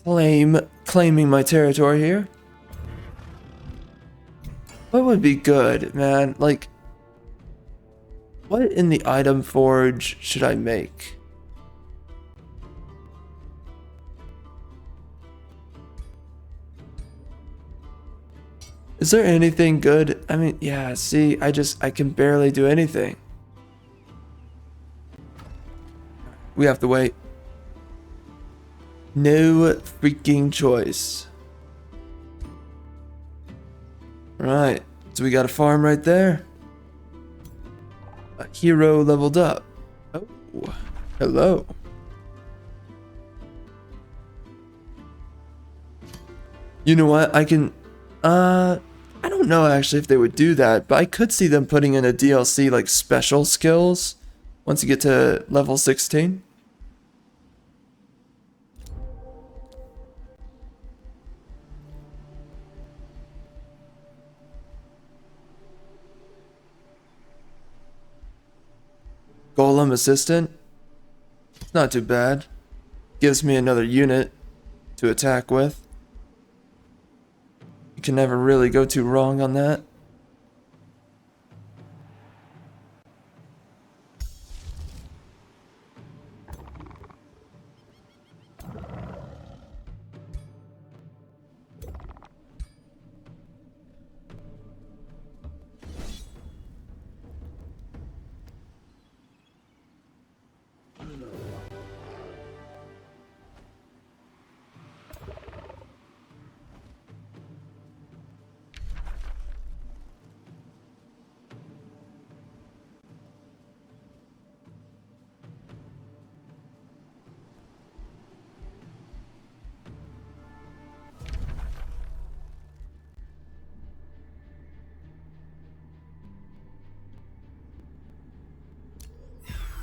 Speaker 1: Claiming my territory here. What would be good, man? Like, what in the item forge should I make? Is there anything good? I mean, yeah, see, I can barely do anything. We have to wait. No freaking choice. Right, so we got a farm right there. A hero leveled up. Oh, hello. You know what? I can, I don't know actually if they would do that, but I could see them putting in a DLC like special skills once you get to level 16. Golem assistant. It's not too bad. Gives me another unit to attack with. You can never really go too wrong on that.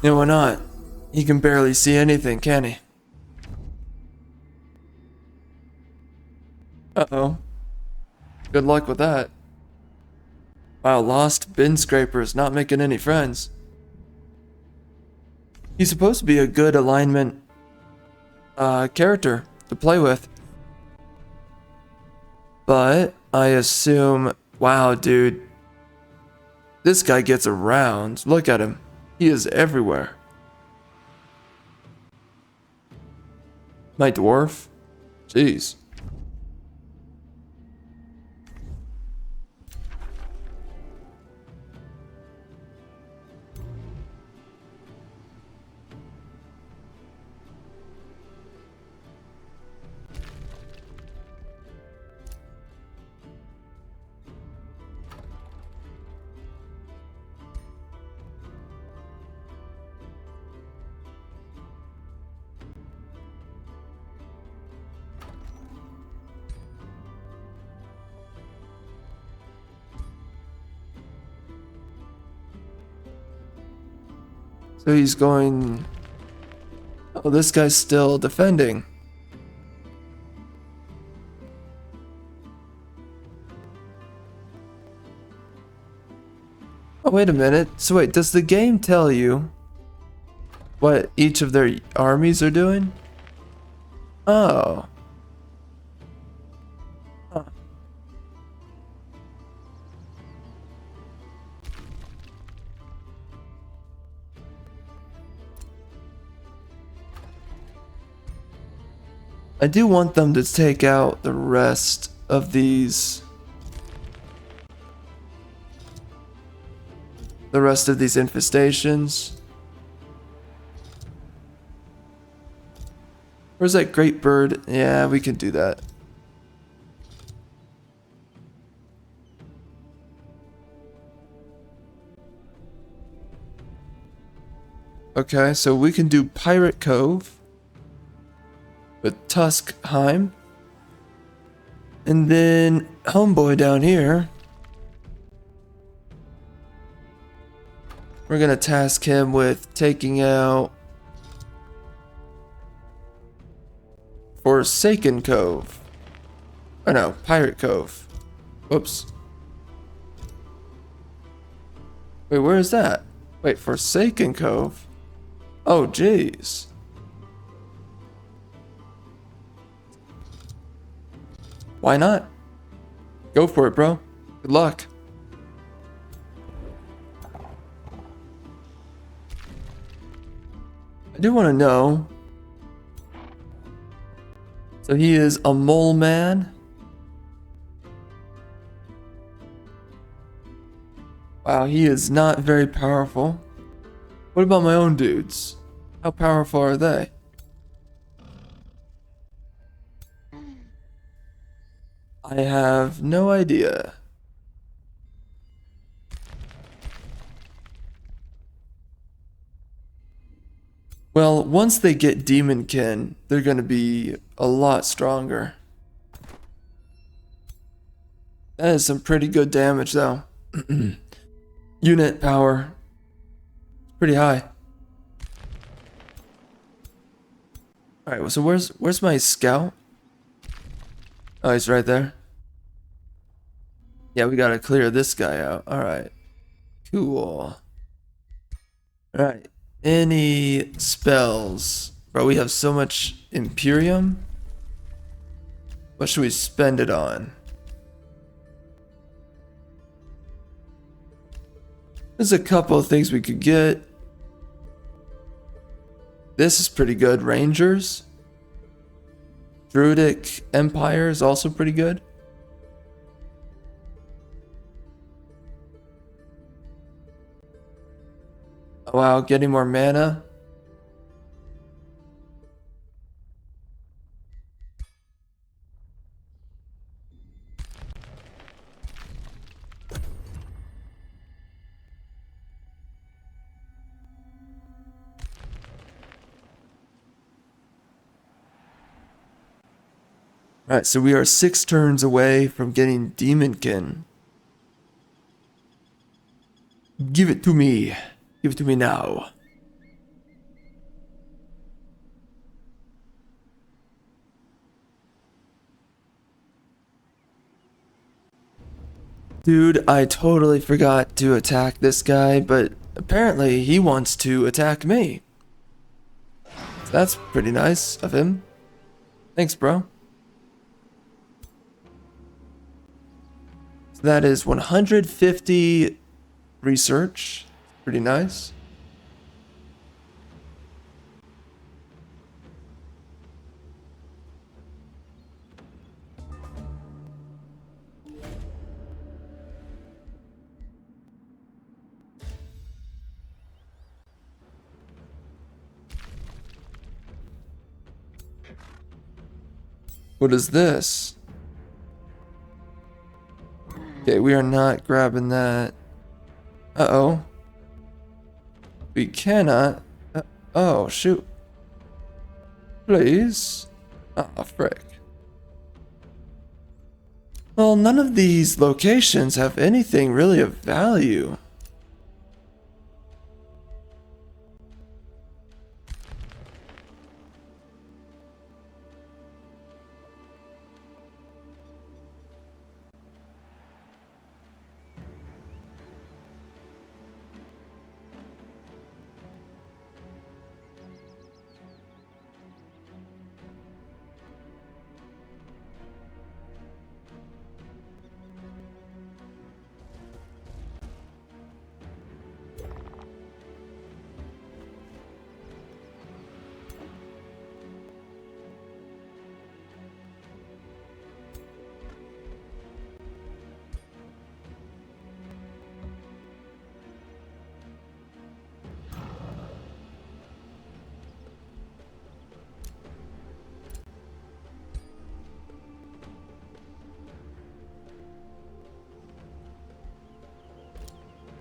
Speaker 1: Yeah, why not? He can barely see anything, can he? Uh-oh. Good luck with that. Wow, lost bin scraper's not making any friends. He's supposed to be a good alignment character to play with. But I assume, wow, dude. This guy gets around. Look at him. He is everywhere. My dwarf? Jeez. So he's going... Oh, this guy's still defending. Oh, wait a minute. So wait, does the game tell you what each of their armies are doing? Oh. Huh. I do want them to take out the rest of these... The rest of these infestations. Where's that great bird? Yeah, we can do that. Okay, so we can do Pirate Cove with Tuskheim. And then homeboy down here, we're gonna task him with taking out Forsaken Cove. Oh no, Pirate Cove. Whoops. Wait, where is that? Wait, Forsaken Cove? Oh, jeez. Why not? Go for it, bro. Good luck. I do want to know. So he is a mole man. Wow, he is not very powerful. What about my own dudes? How powerful are they? I have no idea. Well, once they get Demonkin, they're gonna be a lot stronger. That is some pretty good damage though. Unit power. Pretty high. Alright, so where's my scout? Oh, he's right there. Yeah, we gotta clear this guy out. Alright. Cool. Alright. Any spells? Bro, we have so much Imperium. What should we spend it on? There's a couple of things we could get. This is pretty good. Rangers. Druidic Empire is also pretty good. Oh, wow, getting more mana. Alright, so we are 6 turns away from getting Demonkin. Give it to me. Give it to me now. Dude, I totally forgot to attack this guy, but apparently he wants to attack me. So that's pretty nice of him. Thanks, bro. So that is 150 research. Pretty nice. What is this? Okay, we are not grabbing that. Uh-oh. We cannot. Oh, shoot. Please. Oh, frick. Well, none of these locations have anything really of value.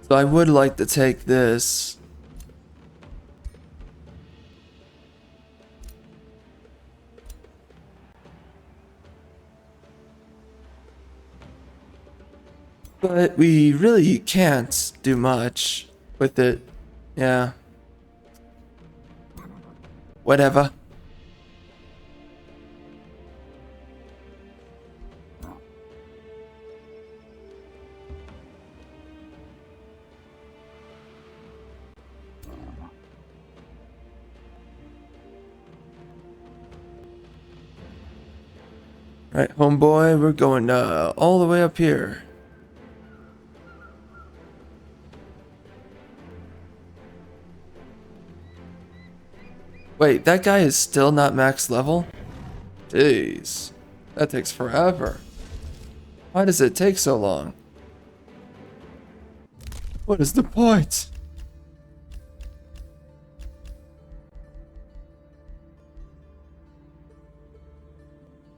Speaker 1: So I would like to take this. But we really can't do much with it. Yeah. Whatever. Right, homeboy, we're going all the way up here. Wait, that guy is still not max level? Jeez, that takes forever. Why does it take so long? What is the point?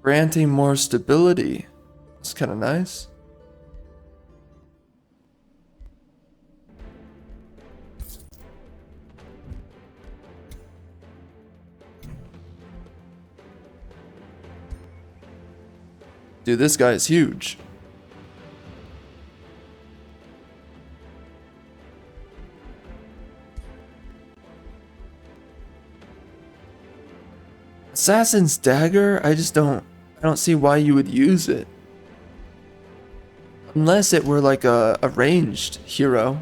Speaker 1: Granting more stability. It's kind of nice. Dude, this guy is huge. Assassin's Dagger? I don't see why you would use it. Unless it were like a ranged hero.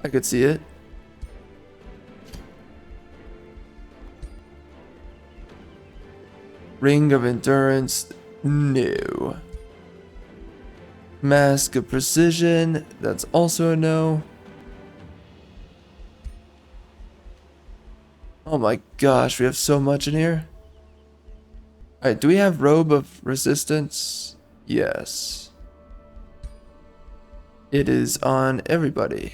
Speaker 1: I could see it. Ring of Endurance. No. Mask of Precision. That's also a no. Oh my gosh, we have so much in here. Alright, do we have Robe of Resistance? Yes. It is on everybody.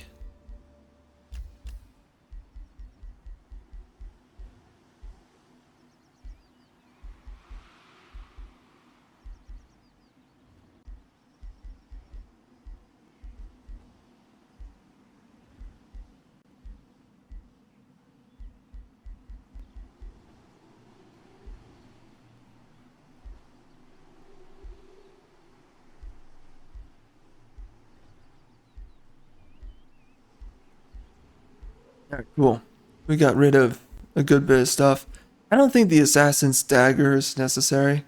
Speaker 1: Alright, cool. We got rid of a good bit of stuff. I don't think the Assassin's Dagger is necessary.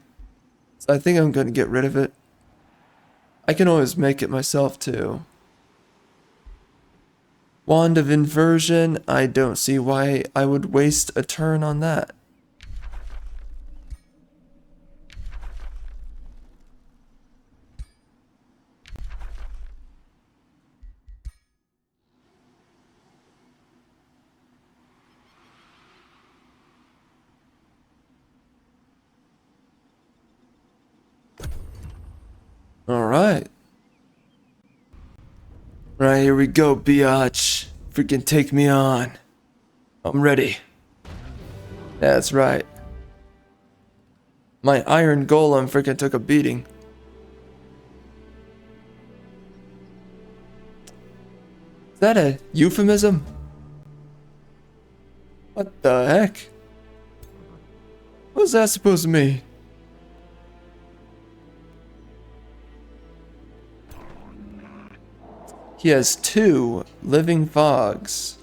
Speaker 1: So I think I'm going to get rid of it. I can always make it myself too. Wand of Inversion, I don't see why I would waste a turn on that. Alright. Alright, here we go, biatch. Freaking take me on. I'm ready. That's right. My iron golem freaking took a beating. Is that a euphemism? What the heck? What's that supposed to mean? He has 2 living fogs.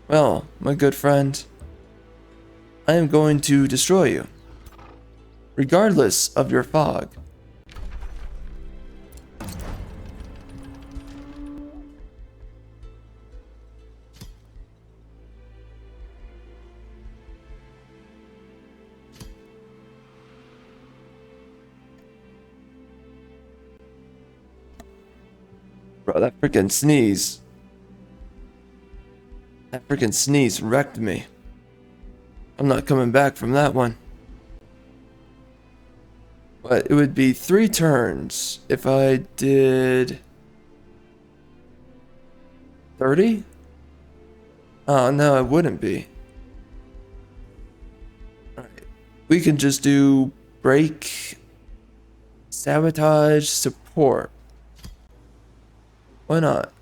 Speaker 1: Well, my good friend, I am going to destroy you, regardless of your fog. Bro, that freaking sneeze. That freaking sneeze wrecked me. I'm not coming back from that one. But it would be 3 turns if I did 30? Oh, no, it wouldn't be. Alright. We can just do break, sabotage, support. Why not?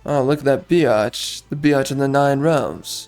Speaker 1: Oh, look at that biatch. The biatch in the 9 realms.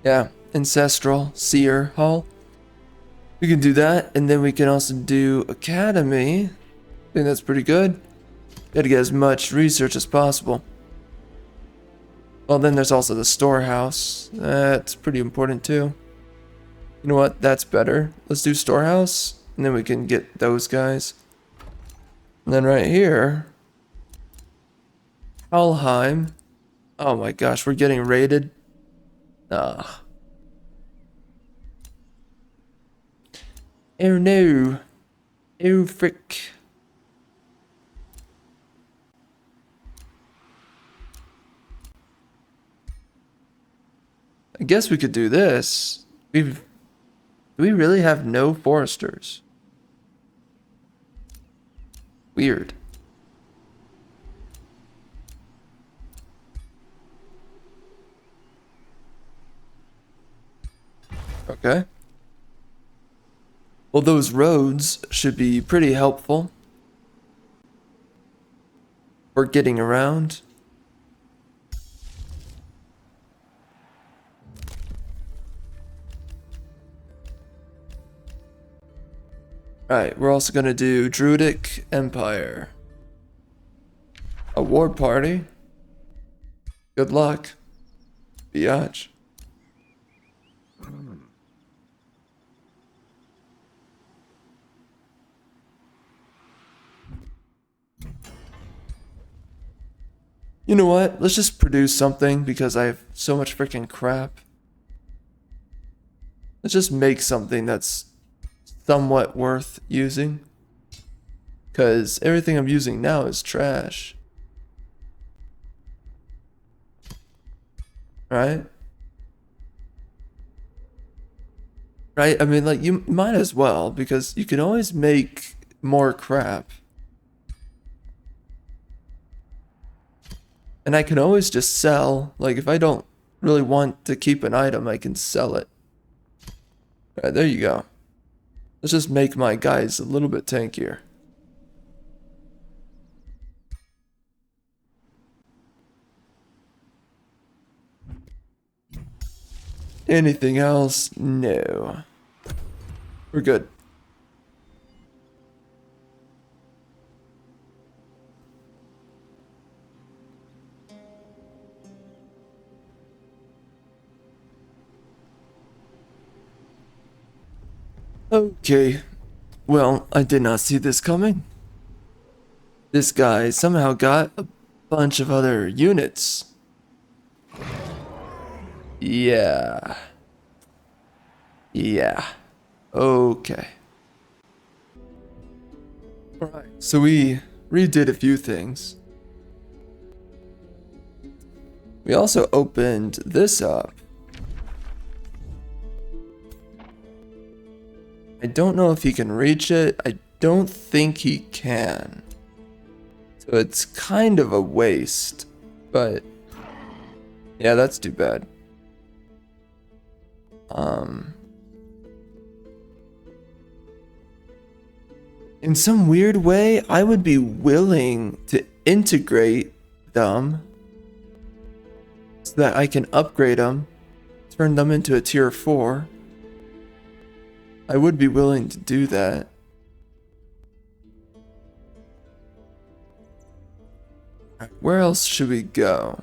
Speaker 1: Yeah, Ancestral, Seer, Hall. We can do that, and then we can also do Academy. I think that's pretty good. Gotta get as much research as possible. Well, then there's also the Storehouse. That's pretty important too. You know what? That's better. Let's do Storehouse, and then we can get those guys. And then right here, Helheim. Oh my gosh, we're getting raided. Ah. Oh no. Oh frick. I guess we could do this. Do we really have no foresters? Weird. Okay. Well, those roads should be pretty helpful for getting around. Alright, we're also gonna do Druidic Empire. A war party. Good luck, biatch. You know what? Let's just produce something because I have so much freaking crap. Let's just make something that's somewhat worth using. Because everything I'm using now is trash. Right? Right? I mean, like, you might as well, because you can always make more crap. And I can always just sell. Like, if I don't really want to keep an item, I can sell it. Alright, there you go. Let's just make my guys a little bit tankier. Anything else? No. We're good. Okay. Well, I did not see this coming. This guy somehow got a bunch of other units. Yeah. Yeah. Okay. Alright, so we redid a few things. We also opened this up. I don't know if he can reach it. I don't think he can. So it's kind of a waste, but yeah, that's too bad. In some weird way, I would be willing to integrate them so that I can upgrade them, turn them into a tier 4. I would be willing to do that. Where else should we go?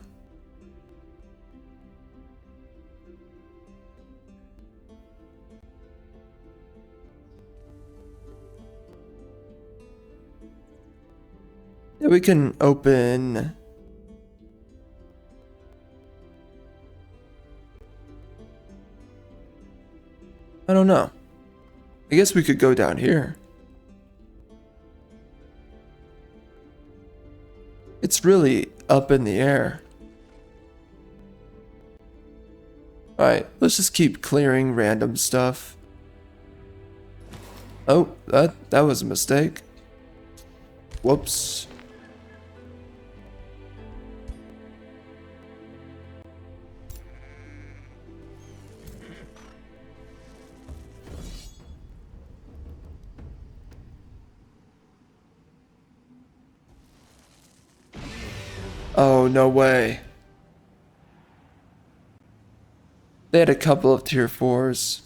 Speaker 1: Yeah, we can open... I don't know. I guess we could go down here. It's really up in the air. Alright, let's just keep clearing random stuff. Oh, that was a mistake. Whoops. Oh, no way. They had a couple of tier 4s.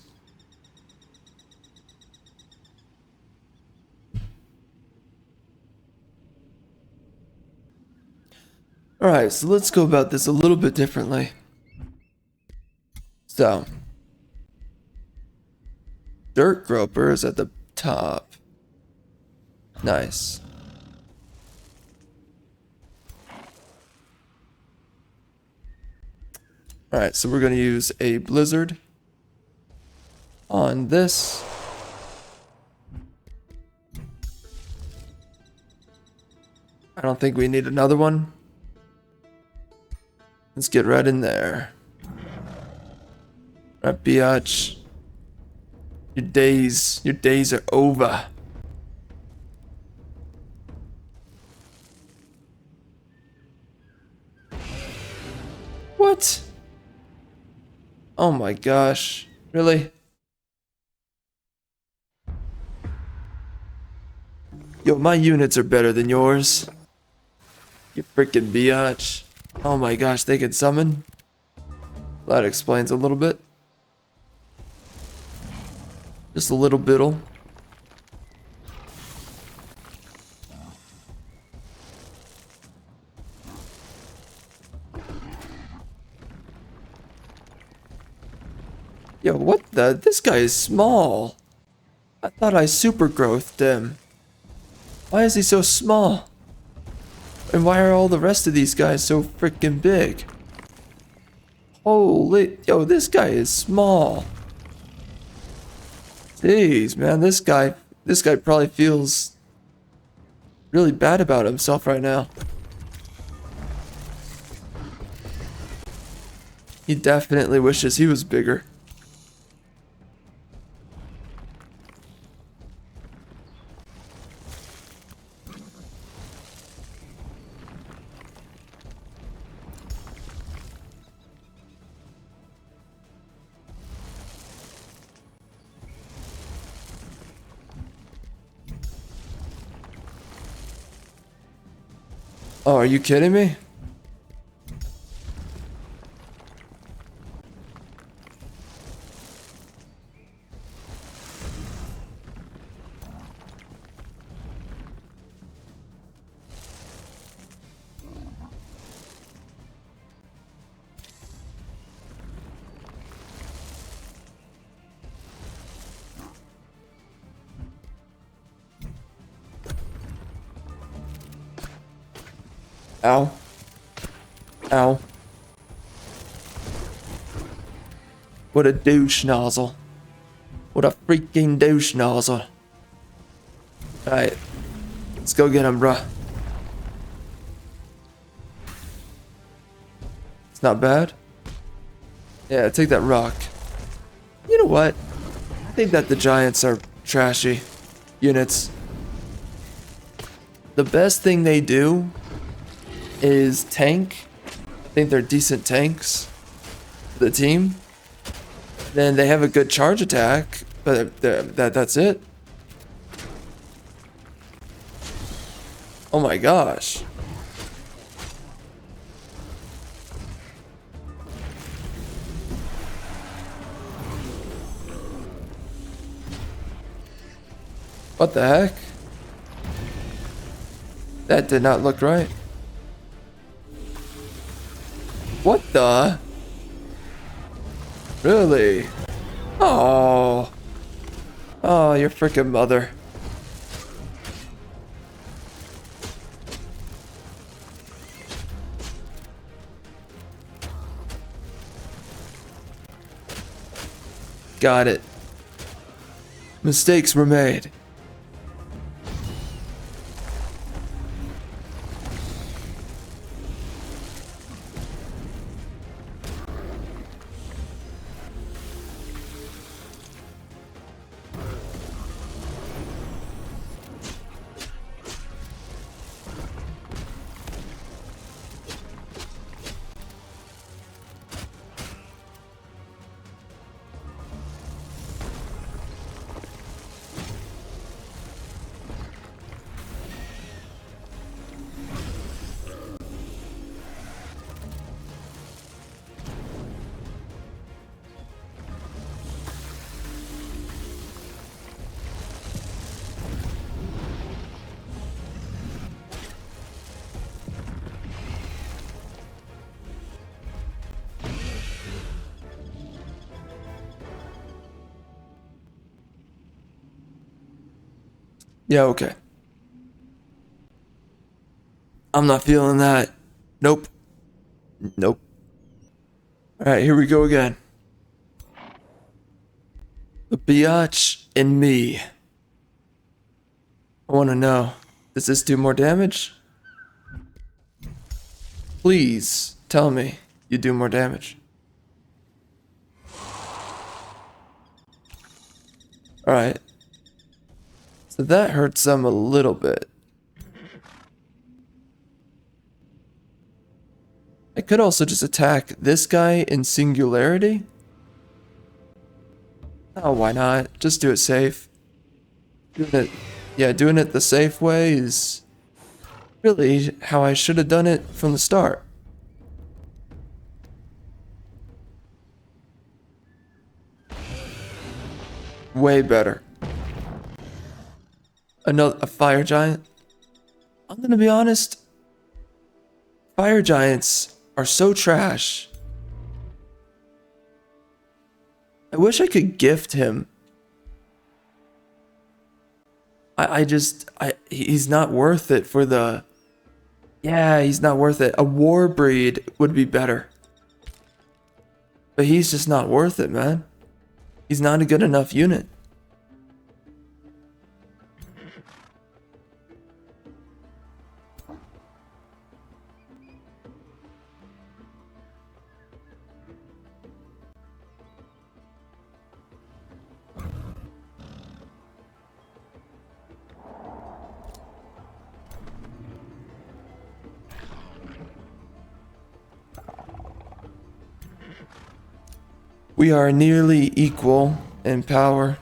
Speaker 1: Alright, so let's go about this a little bit differently. So, Dirt Groper is at the top. Nice. Alright, so we're going to use a blizzard on this. I don't think we need another one. Let's get right in there. Alright, biatch. Your days are over. What? Oh my gosh. Really? Yo, my units are better than yours. You freaking biatch. Oh my gosh, they can summon? That explains a little bit. Just a little bittle. Yo, what the? This guy is small. I thought I super growthed him. Why is he so small? And why are all the rest of these guys so freaking big? Holy, yo, this guy is small. Jeez, man, this guy probably feels really bad about himself right now. He definitely wishes he was bigger. Oh, are you kidding me? Ow. Ow. What a douche nozzle. What a freaking douche nozzle. Alright. Let's go get him, bruh. It's not bad. Yeah, take that rock. You know what? I think that the giants are trashy units. The best thing they do is tank. I think they're decent tanks for the team. Then they have a good charge attack, but that's it. Oh my gosh. What the heck? That did not look right. What the? Really? Oh. Oh, your freaking mother. Got it. Mistakes were made. Yeah, okay. I'm not feeling that. Nope. Nope. Alright, here we go again. The biatch and me. I want to know, does this do more damage? Please tell me you do more damage. Alright. So that hurts them a little bit. I could also just attack this guy in singularity. Oh, why not? Just do it safe. Doing it the safe way is really how I should have done it from the start. Way better. A fire giant. I'm gonna be honest. Fire giants are so trash. I wish I could gift him. He's not worth it for the... Yeah, he's not worth it. A war breed would be better. But he's just not worth it, man. He's not a good enough unit. We are nearly equal in power.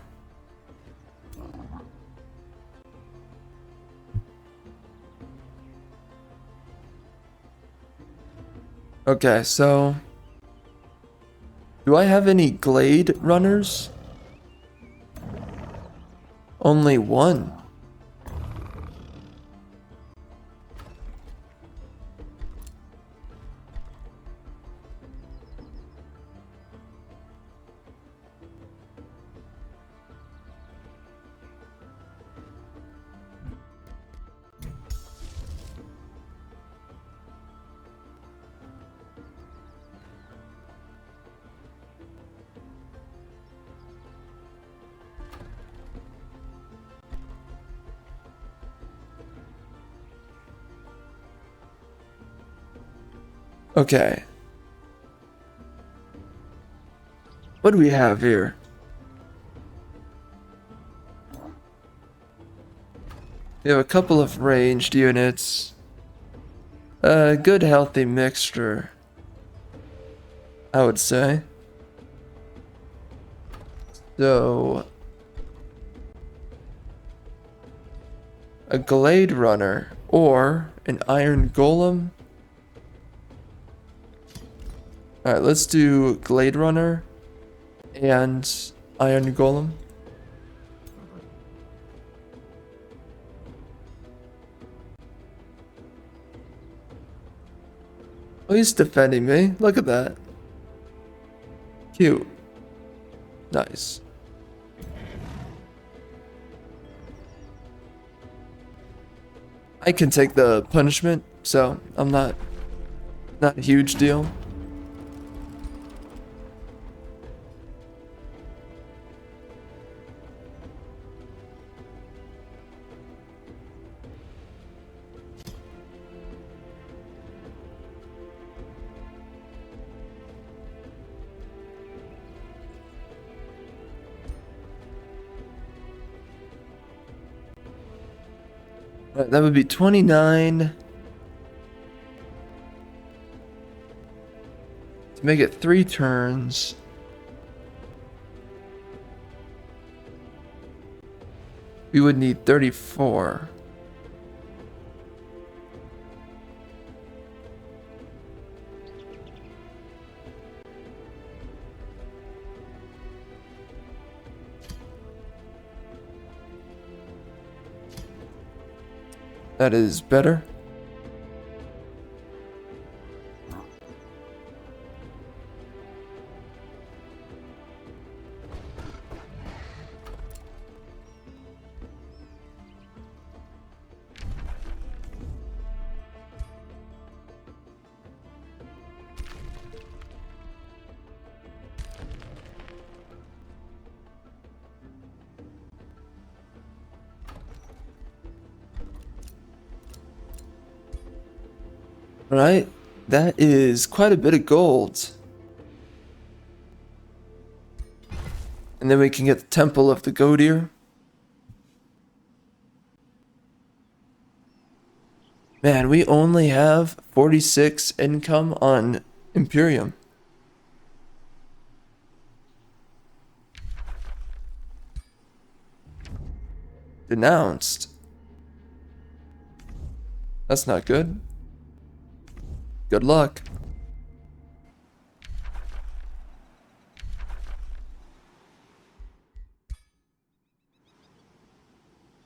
Speaker 1: Okay, so... do I have any Glade runners? Only one. Okay. What do we have here? We have a couple of ranged units. A good healthy mixture, I would say. So... a Glade Runner or an Iron Golem. Alright, let's do Glade Runner and Iron Golem. Oh, he's defending me. Look at that. Cute. Nice. I can take the punishment, so I'm not a huge deal. Right, that would be 29. To make it 3 turns. We would need 34. That is better. Alright, that is quite a bit of gold. And then we can get the Temple of the Goateer. Man, we only have 46 income on Imperium. Denounced. That's not good. Good luck.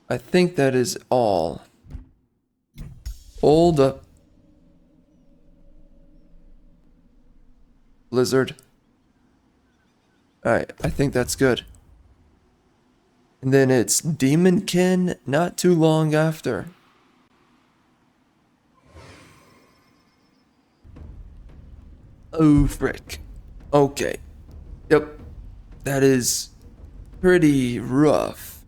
Speaker 1: I think that is all. Hold up. Blizzard. Alright, I think that's good. And then it's Demonkin not too long after. Oh, frick. Okay. Yep. That is pretty rough.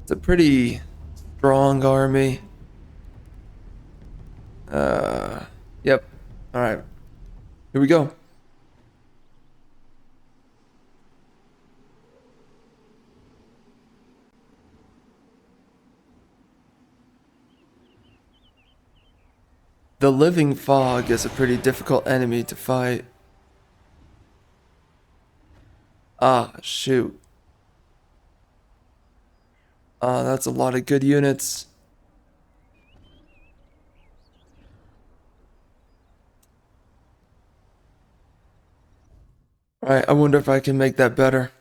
Speaker 1: It's a pretty strong army. Yep. Alright. Here we go. The living fog is a pretty difficult enemy to fight. Ah, shoot. Ah, that's a lot of good units. Alright, I wonder if I can make that better.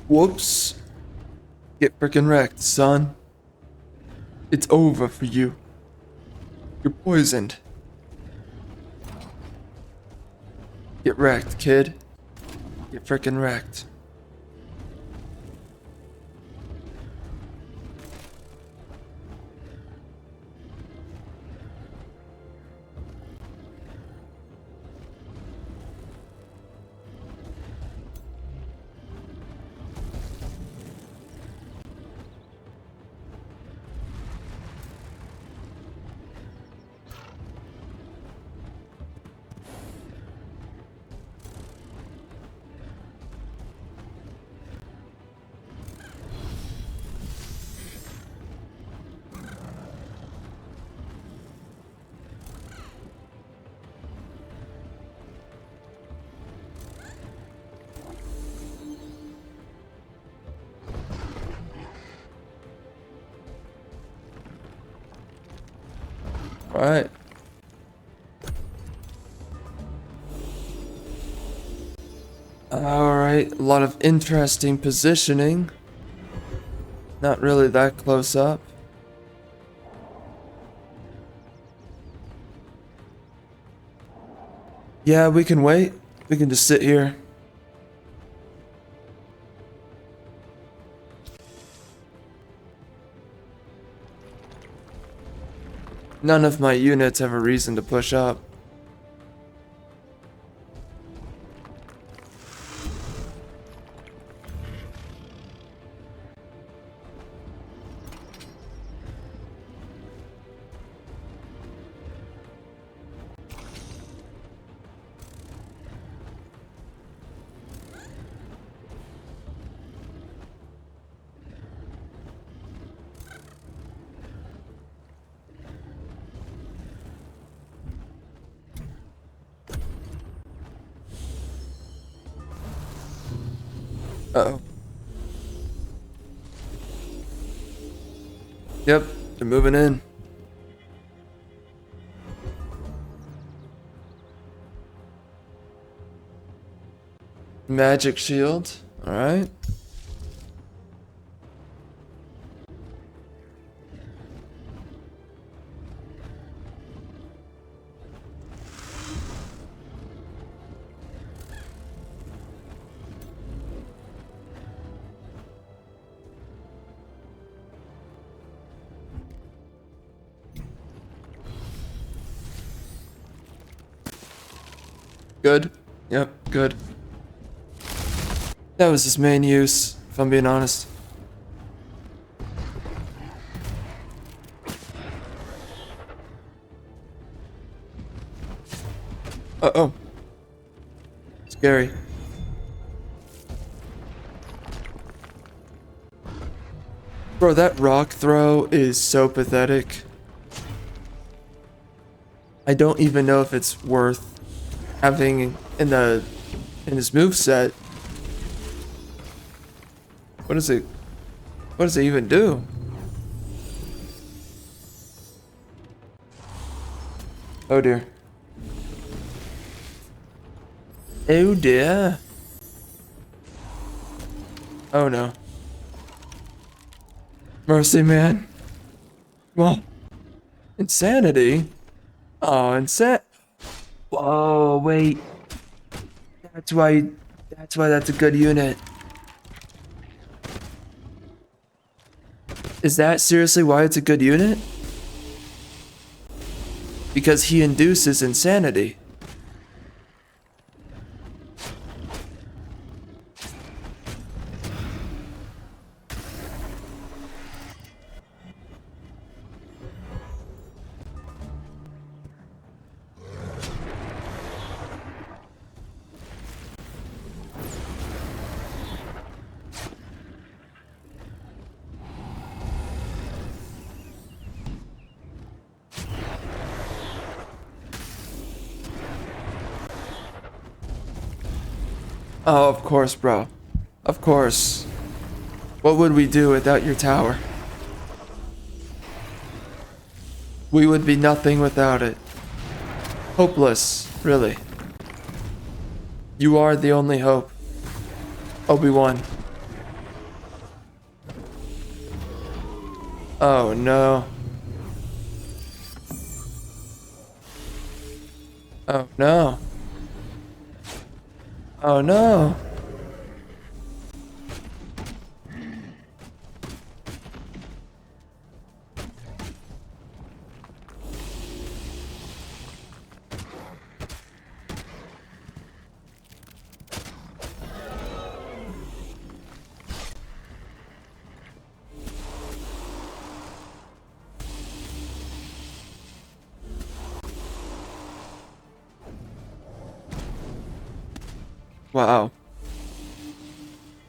Speaker 1: Whoops. Get frickin' wrecked, son. It's over for you. You're poisoned. Get wrecked, kid. Get frickin' wrecked. Alright. Alright, a lot of interesting positioning. Not really that close up. Yeah, we can wait. We can just sit here. None of my units have a reason to push up. Uh-oh. Yep, they're moving in. Magic shield. Alright. Good. Yep, good. That was his main use, if I'm being honest. Uh-oh. Scary. Bro, that rock throw is so pathetic. I don't even know if it's worth having in his moveset. What does it even do? Oh dear. Oh dear. Oh no. Mercy, man. Well, insanity? Oh, Whoa, wait. That's why that's a good unit. Is that seriously why it's a good unit? Because he induces insanity. Oh, of course, bro. Of course. What would we do without your tower? We would be nothing without it. Hopeless, really. You are the only hope. Obi-Wan. Oh no. Oh no. Oh no. Wow.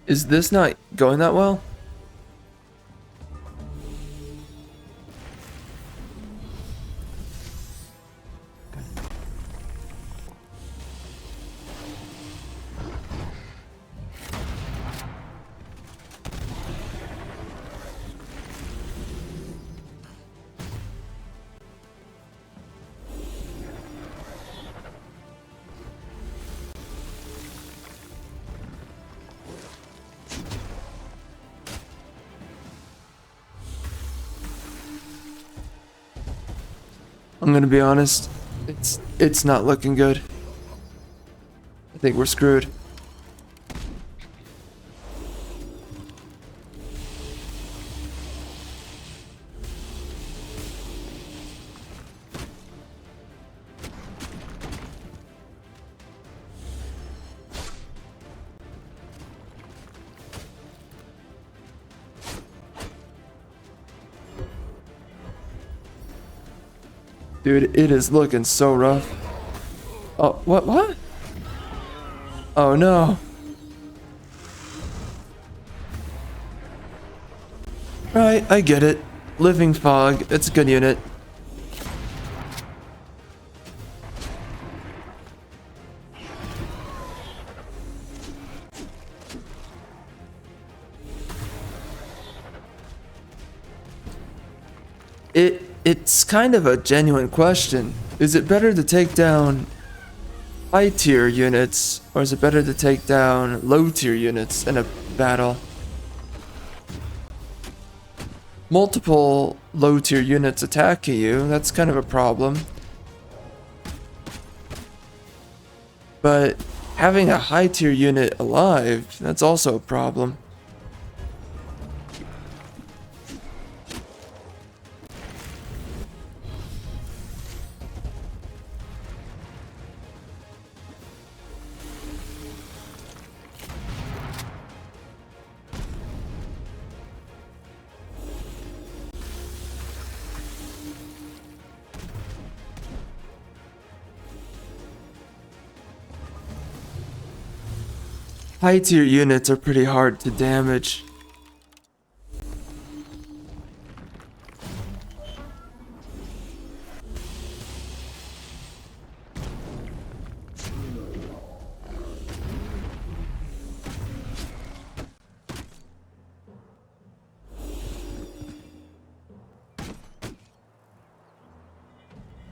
Speaker 1: Is this not going that well? I'm gonna be honest. It's not looking good. I think we're screwed. Dude, it is looking so rough. Oh, what? Oh no. Right, I get it. Living Fog, it's a good unit. It's kind of a genuine question. Is it better to take down high tier units, or is it better to take down low tier units in a battle? Multiple low tier units attacking you, that's kind of a problem. But having a high tier unit alive, that's also a problem. High tier units are pretty hard to damage.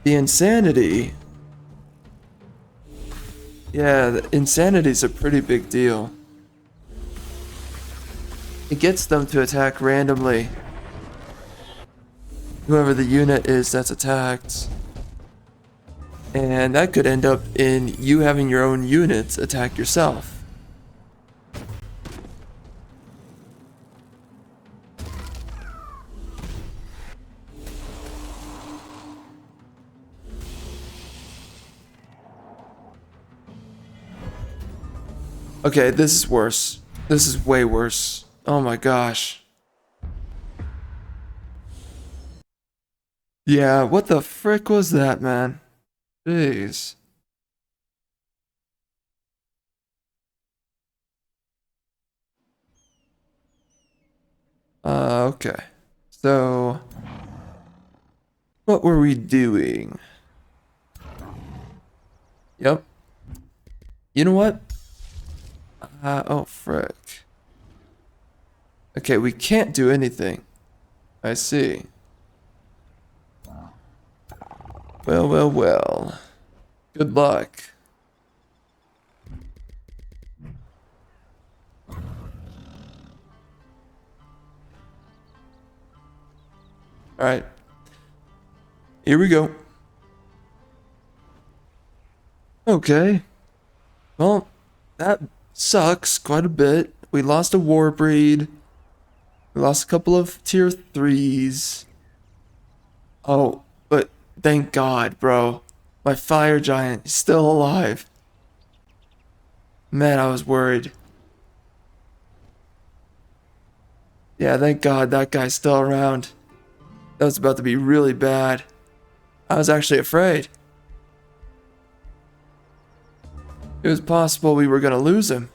Speaker 1: The insanity. Yeah, the insanity's a pretty big deal. It gets them to attack randomly. Whoever the unit is that's attacked. And that could end up in you having your own units attack yourself. Okay, this is worse. This is way worse. Oh my gosh. Yeah, what the frick was that, man? Jeez. Okay. So, what were we doing? Yep. You know what? Oh frick. Okay, we can't do anything. I see. Well, well, well. Good luck. Alright. Here we go. Okay. Well, that sucks quite a bit. We lost a war breed. We lost a couple of tier 3s. Oh, but thank God, bro. My fire giant is still alive. Man, I was worried. Yeah, thank God that guy's still around. That was about to be really bad. I was actually afraid. It was possible we were gonna lose him.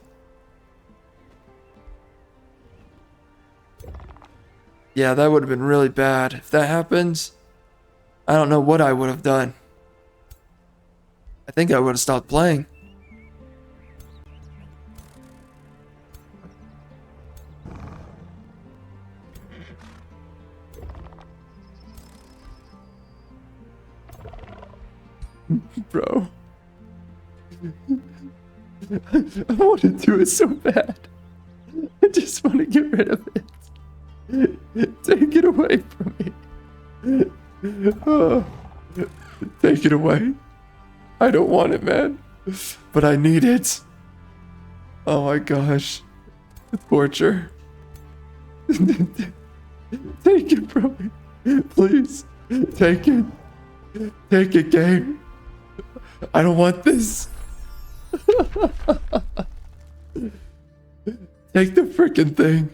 Speaker 1: Yeah, that would have been really bad. If that happens, I don't know what I would have done. I think I would have stopped playing. Bro. I want to do it so bad. I just want to get rid of it. Take it away from me. Oh, take it away. I don't want it, man. But I need it. Oh my gosh. The torture. Take it from me. Please. Take it. Take it, game. I don't want this. Take the freaking thing.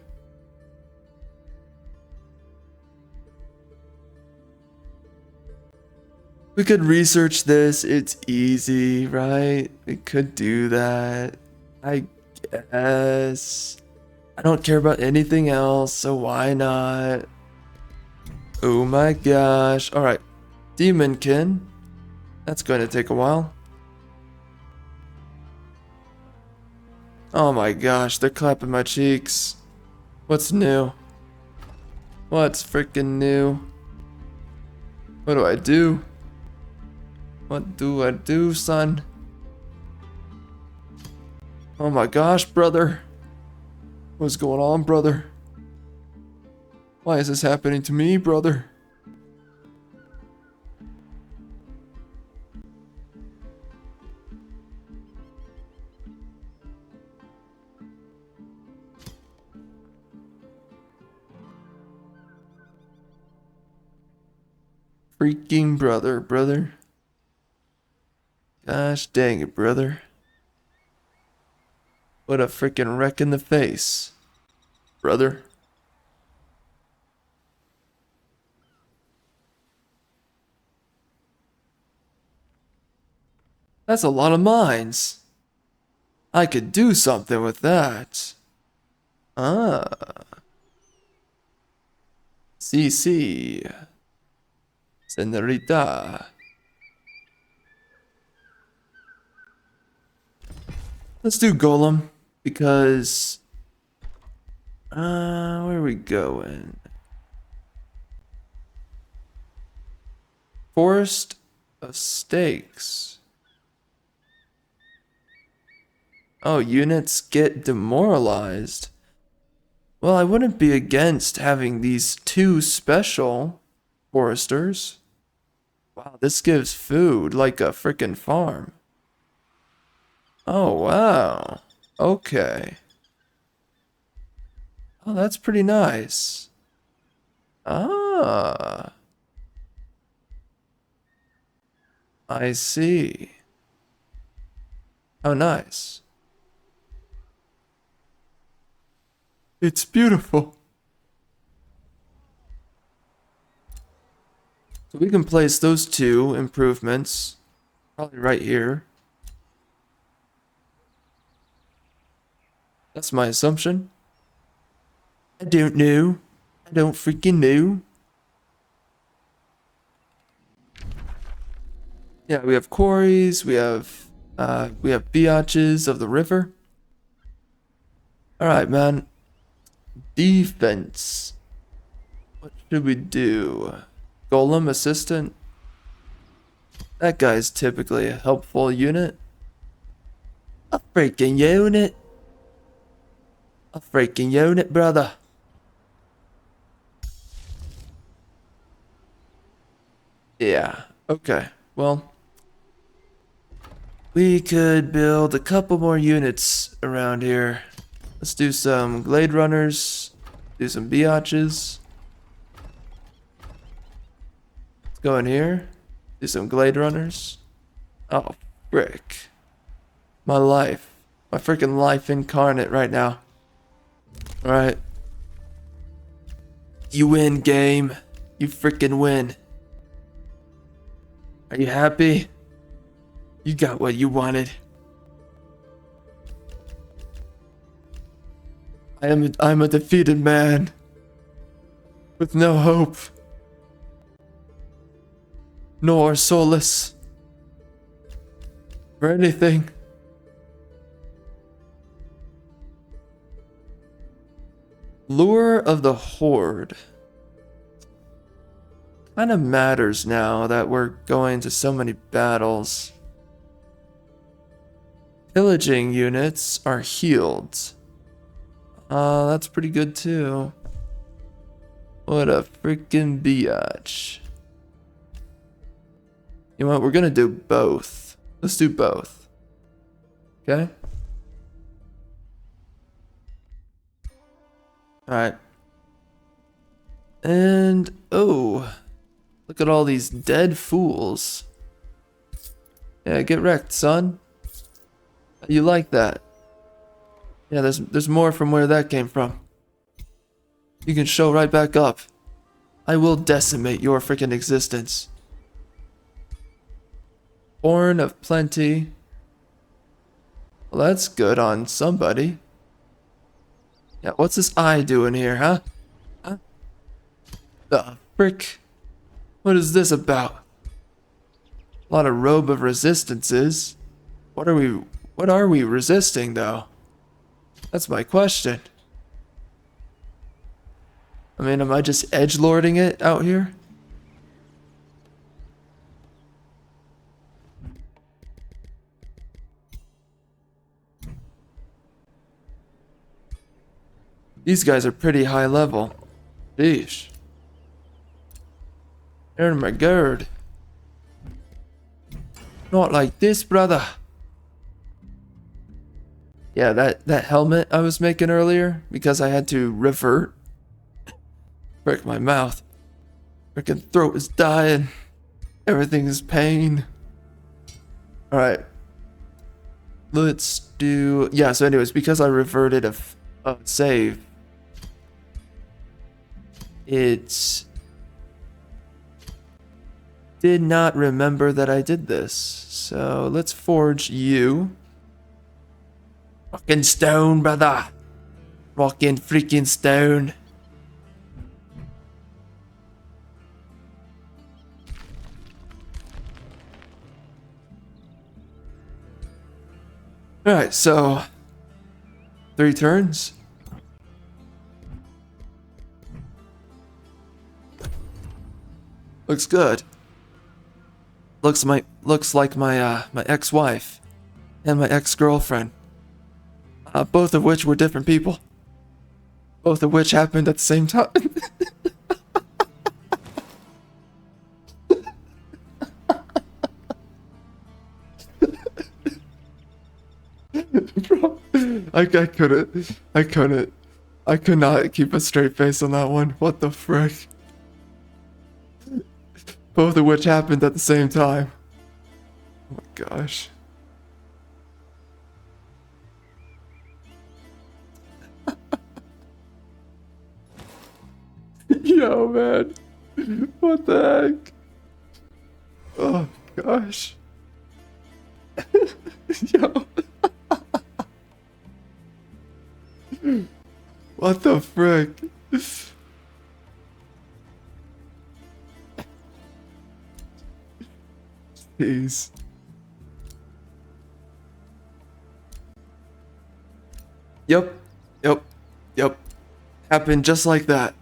Speaker 1: We could research this. It's easy, right? We could do that. I guess. I don't care about anything else, so why not? Oh my gosh. Alright. Demonkin. That's going to take a while. Oh my gosh, they're clapping my cheeks. What's new? What's freaking new? What do I do? What do I do, son? Oh my gosh, brother. What's going on, brother? Why is this happening to me, brother? Freaking brother. Gosh dang it, brother. What a freaking wreck in the face, brother. That's a lot of mines. I could do something with that. Ah. Sí. Senorita. Let's do Golem. Because... where are we going? Forest of Stakes. Oh, units get demoralized. Well, I wouldn't be against having these 2 special foresters. Wow, this gives food like a frickin' farm. Oh, wow. Okay. Oh, that's pretty nice. Ah. I see. Oh, nice. It's beautiful. So we can place those 2 improvements probably right here. That's my assumption. I don't know. I don't freaking know. Yeah, we have quarries, we have biatches of the river. Alright, man. Defense. What should we do? Golem assistant? That guy's typically a helpful unit. A freaking unit. A freaking unit, brother. Yeah, okay. Well, we could build a couple more units around here. Let's do some Glade Runners, do some biatches. Let's go in here, do some Glade Runners. Oh, frick. My life. My freaking life incarnate right now. Alright. You win, game. You freaking win. Are you happy? You got what you wanted. I'm a defeated man. With no hope. Nor solace. For anything. Lure of the Horde. Kind of matters now that we're going to so many battles. Pillaging units are healed. That's pretty good too. What a freaking biatch. You know what? We're gonna do both. Let's do both. Okay? Alright. And, oh. Look at all these dead fools. Yeah, get wrecked, son. You like that? Yeah, there's more from where that came from. You can show right back up. I will decimate your freaking existence. Born of Plenty. Well, that's good on somebody. Yeah, what's this eye doing here, huh? Huh? The frick? What is this about? A lot of robe of resistances. What are we resisting though? That's my question. I mean, am I just edgelording it out here? These guys are pretty high level. Sheesh. Oh my god. Not like this, brother. Yeah, that helmet I was making earlier, because I had to revert. Break my mouth. Freaking throat is dying. Everything is pain. Alright. Let's do... Yeah, so anyways, because I reverted a save, it did not remember that I did this. So let's forge you. Fucking stone, brother. Fucking freaking stone. Alright, so 3 turns. Looks good. Looks like my my ex-wife and my ex-girlfriend. Both of which were different people. Both of which happened at the same time. Bro, I could not keep a straight face on that one. What the frick? Both of which happened at the same time. Oh my gosh. Yo, man. What the heck? Oh gosh. Yo. What the frick? Jeez. Yep. Happened just like that.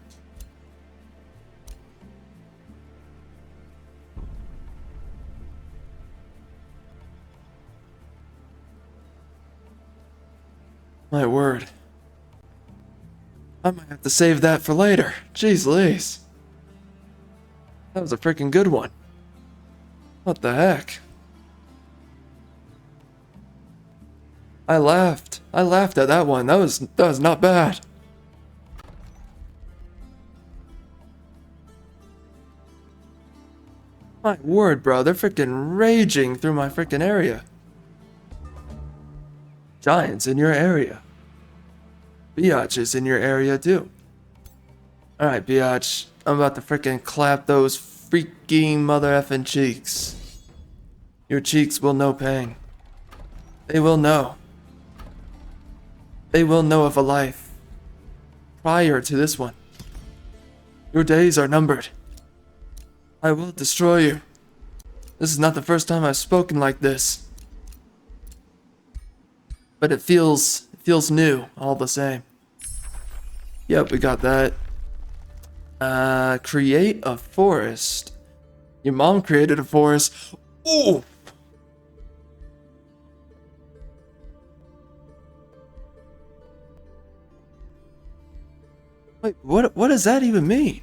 Speaker 1: My word. I might have to save that for later. Jeez Louise. That was a freaking good one. What the heck? I laughed at that one. That was not bad. My word, bro. They're freaking raging through my freaking area. Giants in your area. Biatch is in your area too. Alright, Biatch. I'm about to freaking clap those freaking mother effing cheeks. Your cheeks will know pain. They will know. They will know of a life prior to this one. Your days are numbered. I will destroy you. This is not the first time I've spoken like this. But it feels new all the same. Yep, we got that. Create a forest. Your mom created a forest. Ooh! Wait, what does that even mean?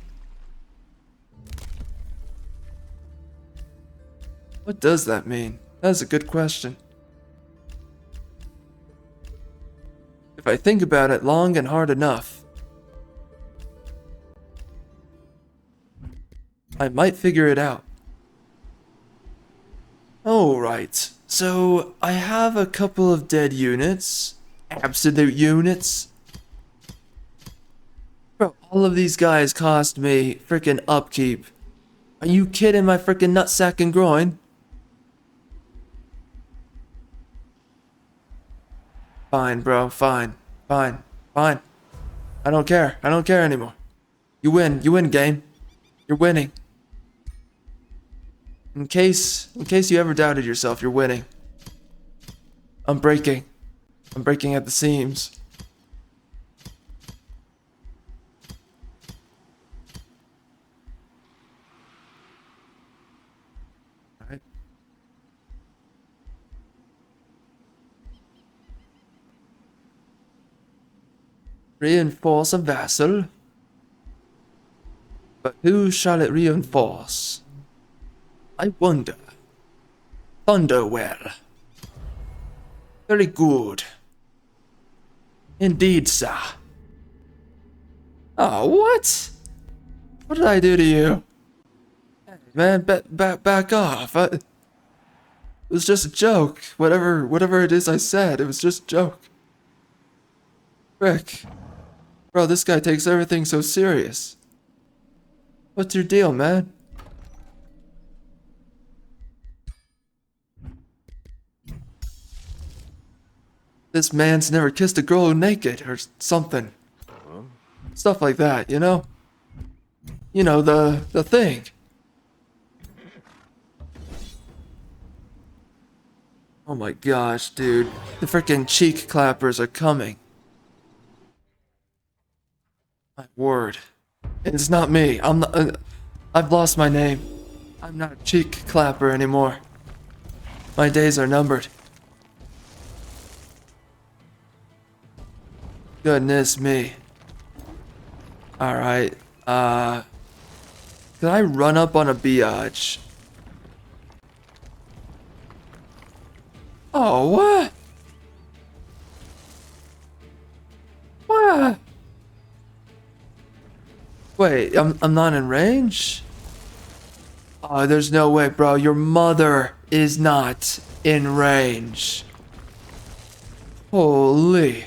Speaker 1: What does that mean? That's a good question. If I think about it long and hard enough, I might figure it out. Alright, so I have a couple of dead units. Absolute units. Bro, all of these guys cost me freaking upkeep. Are you kidding my freaking nutsack and groin? Fine, bro, fine. I don't care anymore. You win, game. You're winning. In case you ever doubted yourself, you're winning. I'm breaking at the seams. Alright. Reinforce a vassal. But who shall it reinforce? I wonder. Thunderwell. Very good. Indeed, sir. Oh, what? What did I do to you? Hey, man, back off. It was just a joke. Whatever it is I said, it was just a joke. Frick. Bro, this guy takes everything so serious. What's your deal, man? this man's never kissed a girl naked or something. Stuff like that, you know? You know, the thing. Oh my gosh, dude. The freaking cheek clappers are coming. My word. It's not me. I'm not, I've lost my name. I'm not a cheek clapper anymore. My days are numbered. Goodness me. Alright, can I run up on a biatch? Oh, what? What? Wait, I'm not in range? Oh, there's no way, bro. Your mother is not in range. Holy.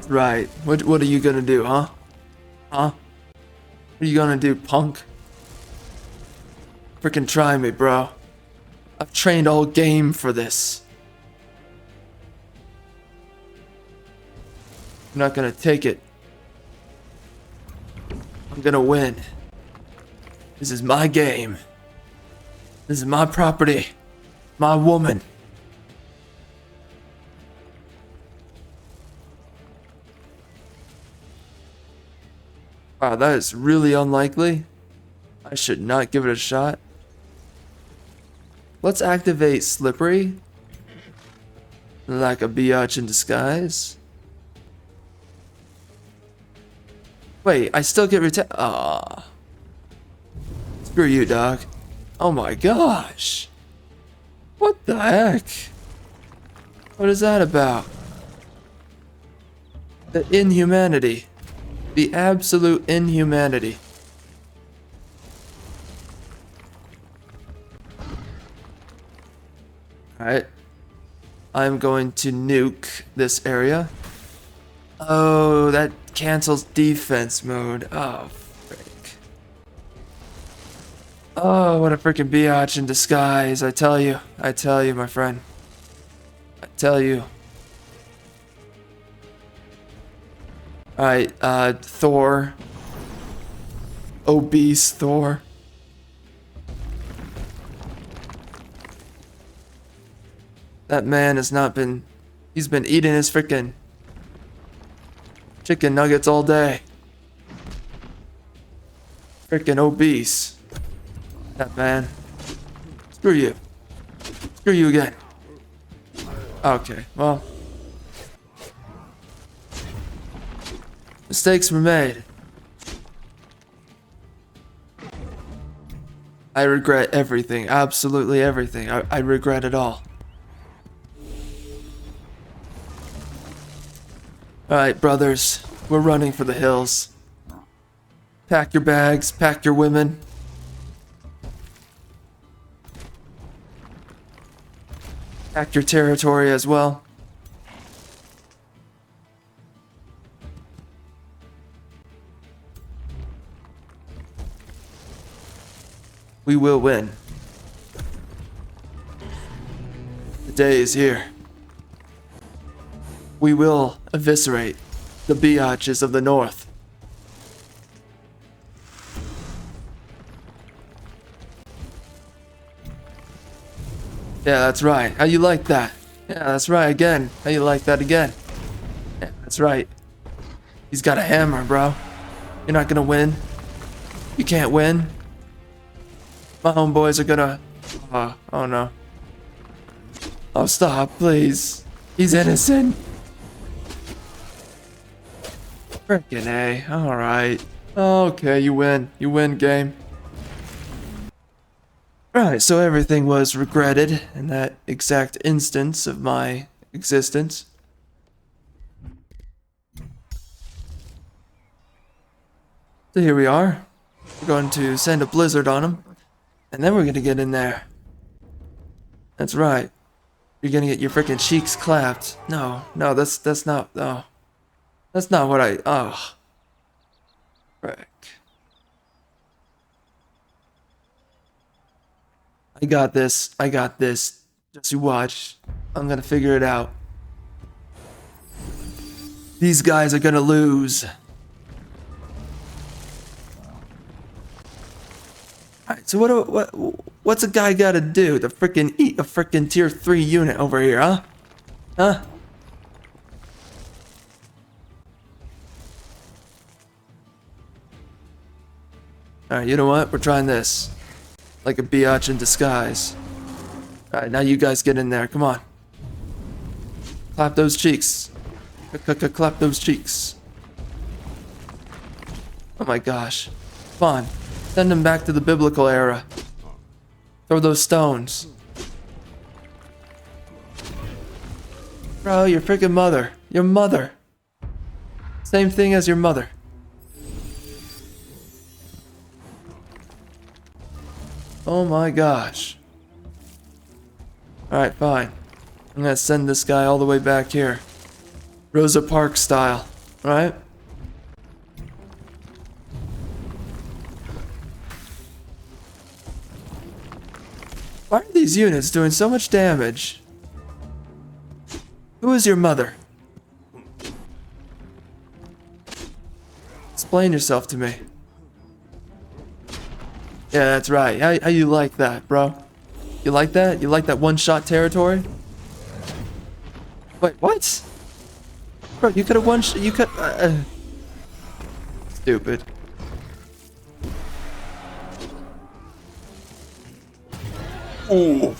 Speaker 1: Right. What are you gonna do, huh? Huh? What are you gonna do, punk? Frickin' try me, bro. I've trained all game for this. I'm not gonna take it. I'm gonna win. This is my game. This is my property. My woman. Wow, that is really unlikely. I should not give it a shot. Let's activate Slippery. Like a biatch in disguise. Wait, I still get ah. Screw you, dog. Oh my gosh. What the heck? What is that about? The inhumanity. The absolute inhumanity. Alright. I'm going to nuke this area. Oh, that cancels defense mode. Oh, frick. Oh, what a freaking biatch in disguise. I tell you, my friend. I tell you. Alright, Thor. Obese Thor. That man has not been... He's been eating his frickin' chicken nuggets all day. Frickin' obese. That man. Screw you. Screw you again. Okay, well... Mistakes were made. I regret everything. Absolutely everything. I regret it all. Alright, brothers. We're running for the hills. Pack your bags. Pack your women. Pack your territory as well. We will win. The day is here. We will eviscerate the biatches of the North. Yeah, that's right. How you like that? Yeah, that's right again. How you like that again? Yeah, that's right. He's got a hammer, bro. You're not gonna win. You can't win. My homeboys are gonna... oh no. Oh, stop, please. He's innocent. Frickin' A. Alright. Okay, you win. You win, game. Right, so everything was regretted in that exact instance of my existence. So here we are. We're going to send a blizzard on him. And then we're gonna get in there. That's right. You're gonna get your frickin' cheeks clapped. No, that's not. Oh, That's not what I... Oh. Frick. I got this. I got this. Just you watch. I'm gonna figure it out. These guys are gonna lose. Alright, so what's a guy gotta do to frickin' eat a frickin' tier 3 unit over here, huh? Huh? Alright, you know what? We're trying this. Like a biatch in disguise. Alright, now you guys get in there. Come on. Clap those cheeks. Clap those cheeks. Oh my gosh. Come on. Send them back to the biblical era. Throw those stones. Bro, your freaking mother. Your mother. Same thing as your mother. Oh my gosh. Alright, fine. I'm gonna send this guy all the way back here. Rosa Parks style. Alright? Why are these units doing so much damage? Who is your mother? Explain yourself to me. Yeah, that's right. How you like that, bro? You like that? You like that one-shot territory? Wait, what? Bro, you could have you could... Stupid. Ooh.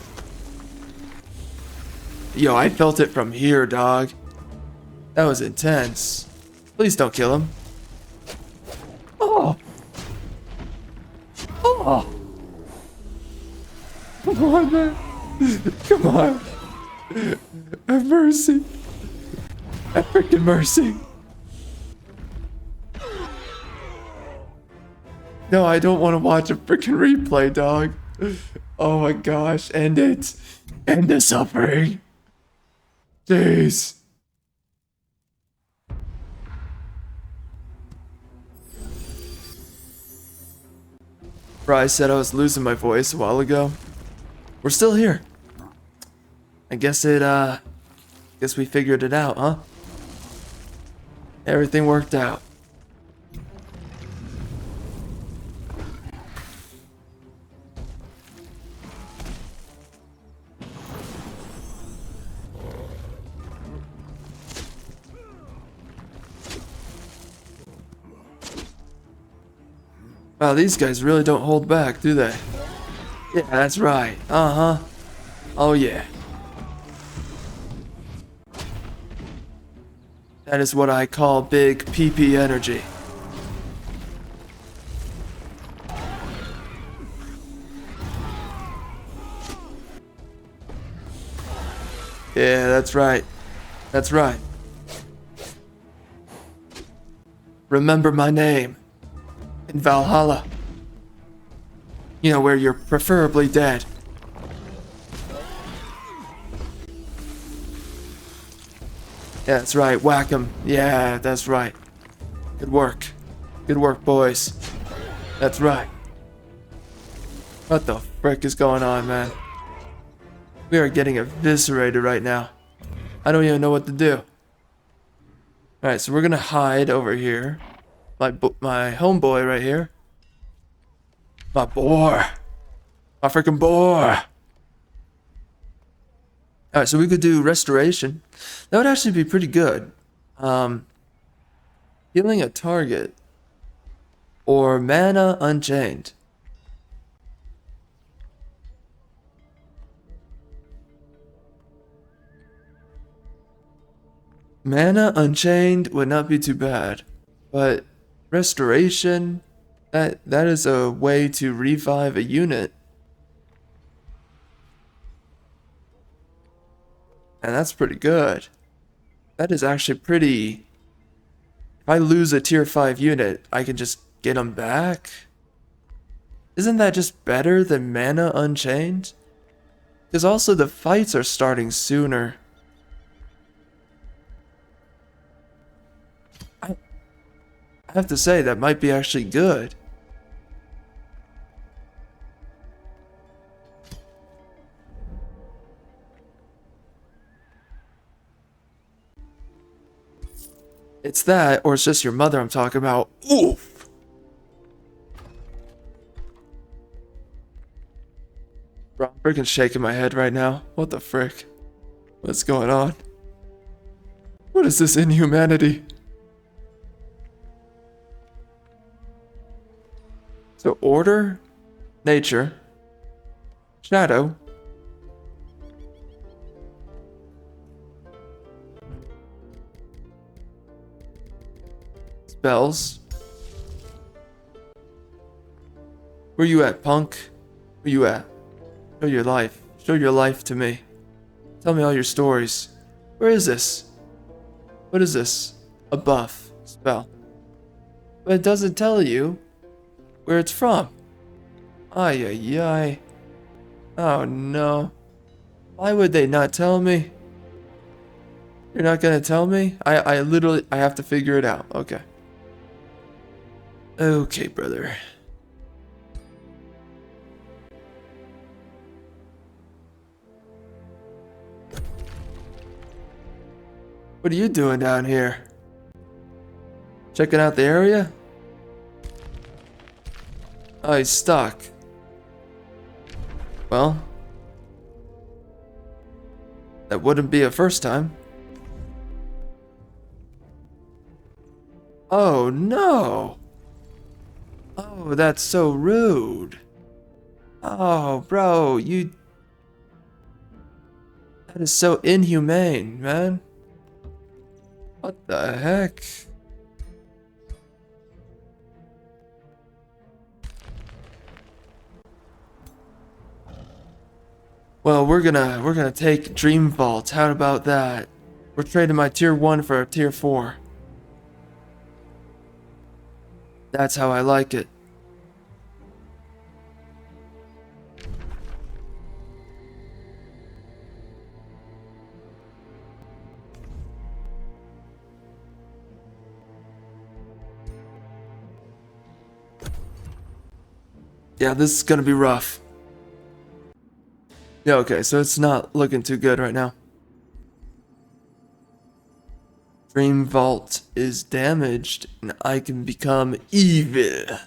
Speaker 1: Yo, I felt it from here, dog. That was intense. Please don't kill him. Oh. Oh. Come on, man. Come on. Have mercy. Have freaking mercy. No, I don't want to watch a freaking replay, dog. Oh my gosh, end it. End the suffering. Jeez. Bri said I was losing my voice a while ago. We're still here. I guess guess we figured it out, huh? Everything worked out. Wow, these guys really don't hold back, do they? Yeah, that's right. Uh-huh. Oh, yeah. That is what I call big PP energy. Yeah, that's right. That's right. Remember my name. In Valhalla. You know, where you're preferably dead. Yeah, that's right. Whack 'em. Yeah, that's right. Good work. Good work, boys. That's right. What the frick is going on, man? We are getting eviscerated right now. I don't even know what to do. Alright, so we're gonna hide over here. My homeboy right here. My boy. My freaking boy. Alright, so we could do restoration. That would actually be pretty good. Healing a target. Or mana unchained. Mana unchained would not be too bad. But restoration, that is a way to revive a unit. And that's pretty good. That is actually pretty... If I lose a tier 5 unit, I can just get them back? Isn't that just better than Mana Unchained? Because also the fights are starting sooner. I have to say, that might be actually good. It's that, or it's just your mother I'm talking about. Oof! Bro, I'm freaking shaking my head right now. What the frick? What's going on? What is this inhumanity? So order, nature, shadow, spells. Where you at, punk? Where you at? Show your life. Show your life to me. Tell me all your stories. Where is this? What is this? A buff spell. But it doesn't tell you where it's from. Ay ay ay. Oh no. Why would they not tell me? You're not gonna tell me? I literally, I have to figure it out. Okay. Okay, brother. What are you doing down here? Checking out the area? Oh, he's stuck. Well, that wouldn't be a first time. Oh no! Oh, that's so rude. Oh, bro, you... That is so inhumane, man. What the heck? Well, we're gonna take Dream Vault. How about that? We're trading my tier 1 for a tier 4. That's how I like it. Yeah, this is gonna be rough. Yeah, okay, so it's not looking too good right now. Dream Vault is damaged, and I can become evil.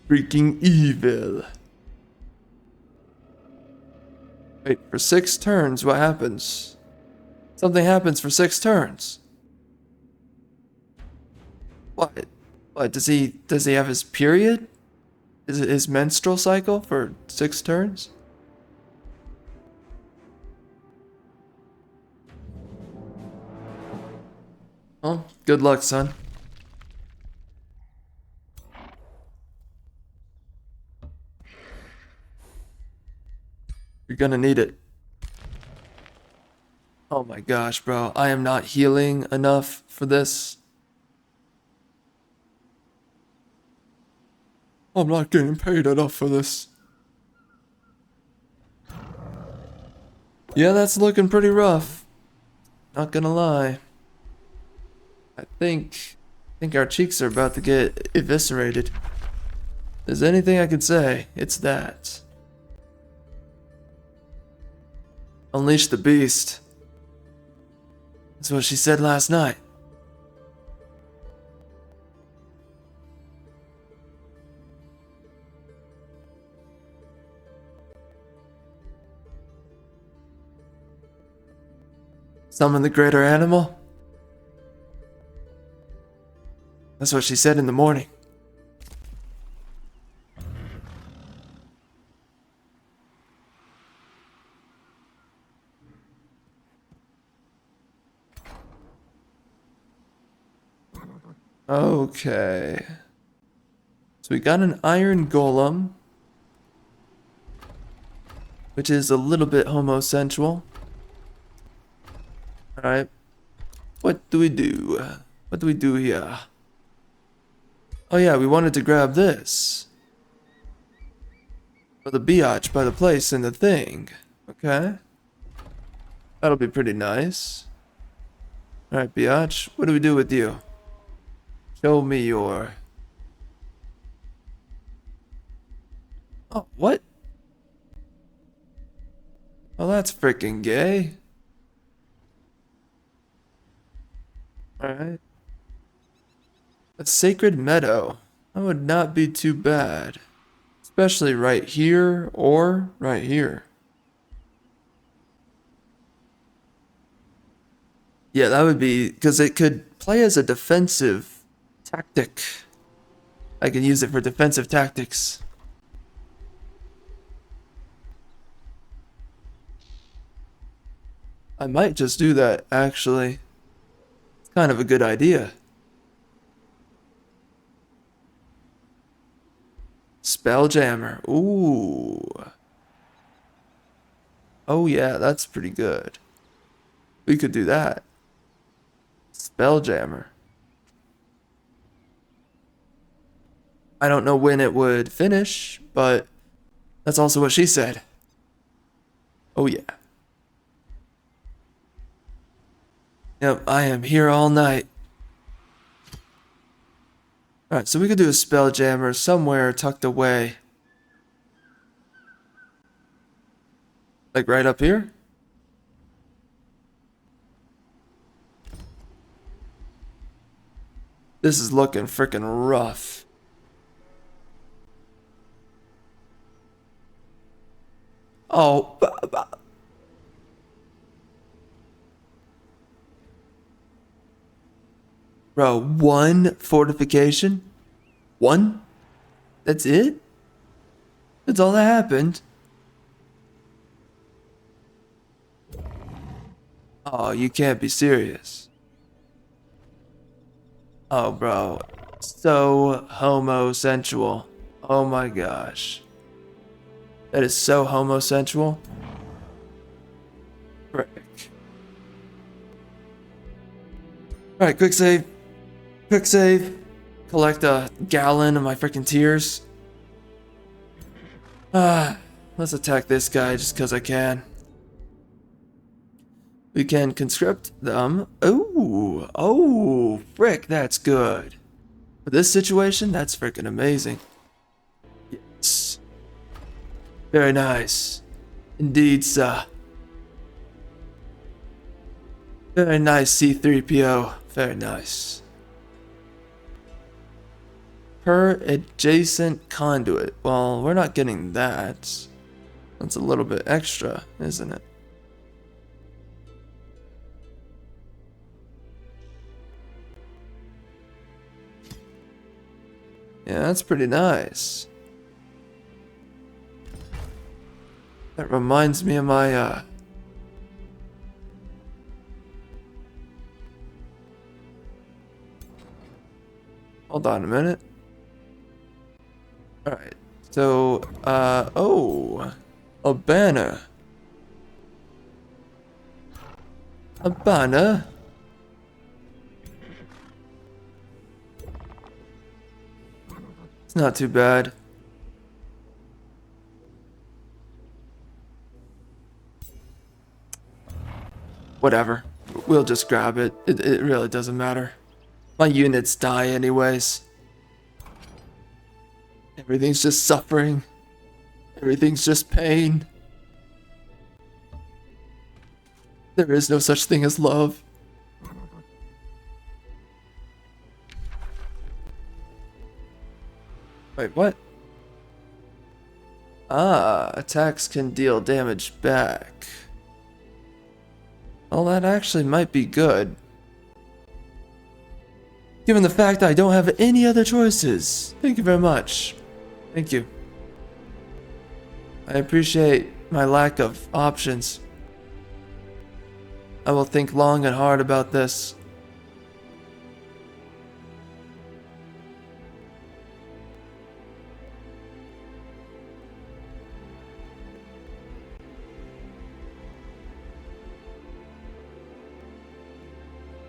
Speaker 1: Freaking evil. Wait, for 6 turns, what happens? Something happens for 6 turns. What? What, does he have his period? Is it his menstrual cycle for 6 turns? Well, good luck, son. You're gonna need it. Oh my gosh, bro. I am not healing enough for this. I'm not getting paid enough for this. Yeah, that's looking pretty rough. Not gonna lie. I think our cheeks are about to get eviscerated. If there's anything I could say, it's that. Unleash the beast. That's what she said last night. Summon the greater animal? That's what she said in the morning. Okay. So we got an iron golem, which is a little bit homosexual. Alright. What do we do? What do we do here? Oh yeah, we wanted to grab this. For the biatch by the place and the thing. Okay. That'll be pretty nice. Alright, biatch, what do we do with you? Show me your... Oh, what? Well, that's freaking gay. Alright. A sacred meadow. That would not be too bad. Especially right here or right here. Yeah, that would be... because it could play as a defensive tactic. I can use it for defensive tactics. I might just do that, actually. It's kind of a good idea. Spelljammer. Ooh. Oh yeah, that's pretty good. We could do that. Spelljammer. I don't know when it would finish, but that's also what she said. Oh yeah. Yep, I am here all night. Alright, so we could do a Spelljammer somewhere tucked away. Like right up here? This is looking freaking rough. Oh, bro, one fortification? One? That's it? That's all that happened? Oh, you can't be serious. Oh, bro. So homosensual. Oh my gosh. That is so homosensual. Frick. Alright, quick save. Quick save. Collect a gallon of my freaking tears. Let's attack this guy just because I can. We can conscript them. Oh, frick, that's good. For this situation, that's freaking amazing. Yes. Very nice. Indeed, sir. Very nice, C-3PO. Very nice. Per adjacent conduit. Well, we're not getting that. That's a little bit extra, isn't it? Yeah, that's pretty nice. That reminds me of my, hold on a minute. Alright, so, oh, a banner. A banner? It's not too bad. Whatever. We'll just grab it. It really doesn't matter. My units die anyways. Everything's just suffering. Everything's just pain. There is no such thing as love. Wait, what? Ah, attacks can deal damage back. Well, that actually might be good. Given the fact I don't have any other choices. Thank you very much. Thank you. I appreciate my lack of options. I will think long and hard about this.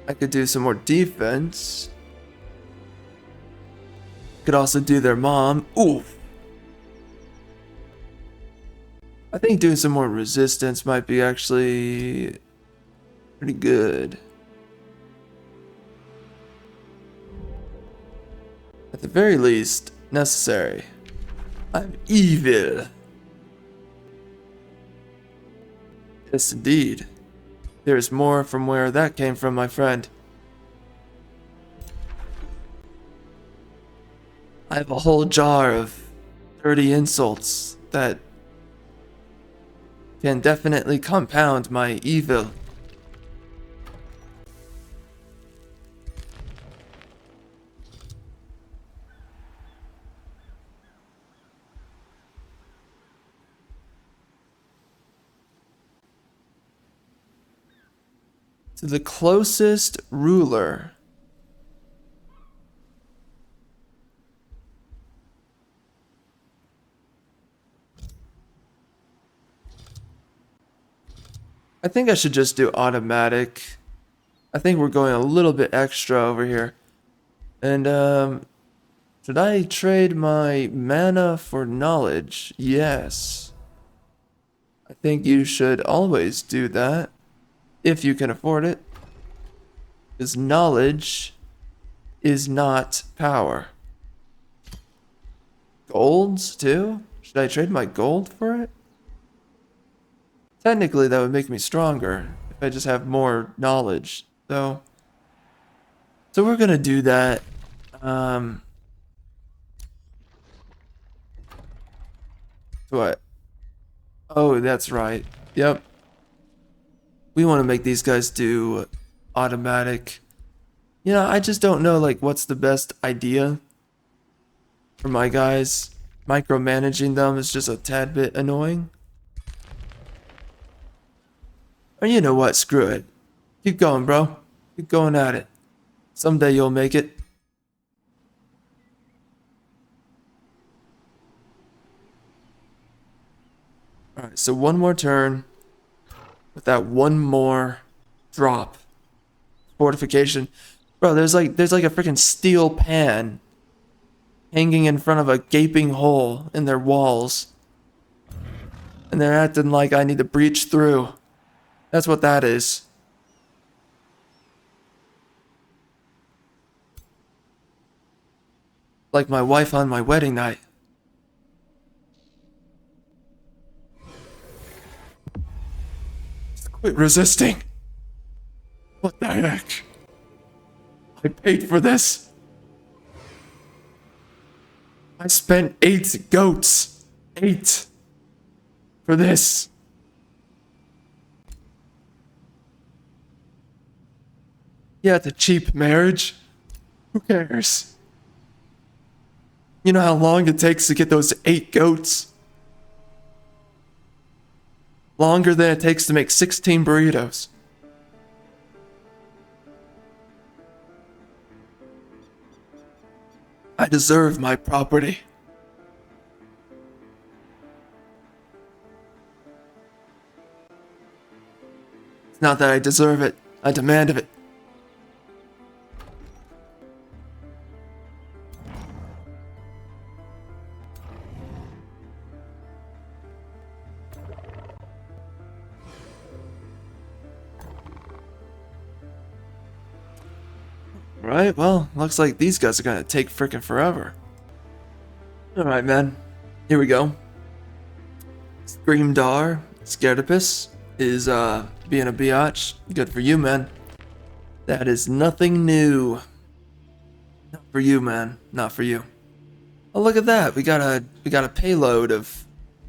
Speaker 1: I could do some more defense. Could also do their mom. Oof. I think doing some more resistance might be actually pretty good. at the very least, necessary. I'm evil. Yes, indeed. There's more from where that came from, my friend. I have a whole jar of dirty insults that can definitely compound my evil. To the closest ruler. I think I should just do automatic. I think we're going a little bit extra over here. And, should I trade my mana for knowledge? Yes. I think you should always do that. If you can afford it. Because knowledge is not power. Golds, too? Should I trade my gold for it? Technically, that would make me stronger if I just have more knowledge, though. So we're gonna do that. What? Oh, that's right. Yep. We want to make these guys do automatic. You know, I just don't know, like, what's the best idea for my guys. Micromanaging them is just a tad bit annoying. Or you know what, screw it. Keep going, bro. Keep going at it. Someday you'll make it. Alright, so one more turn. With that one more drop. Fortification. Bro, there's like a freaking steel pan hanging in front of a gaping hole in their walls. And they're acting like I need to breach through. That's what that is. Like my wife on my wedding night. Just quit resisting. What the heck? I paid for this. I spent 8 goats. 8. For this. Yeah, it's a cheap marriage. Who cares? You know how long it takes to get those 8 goats? Longer than it takes to make 16 burritos. I deserve my property. It's not that I deserve it, I demand of it. Right, well, looks like these guys are gonna take frickin' forever. Alright, man. Here we go. Screamdar, Scaredipus, is, being a biatch. Good for you, man. That is nothing new. Not for you, man. Not for you. Oh, look at that. We got a payload of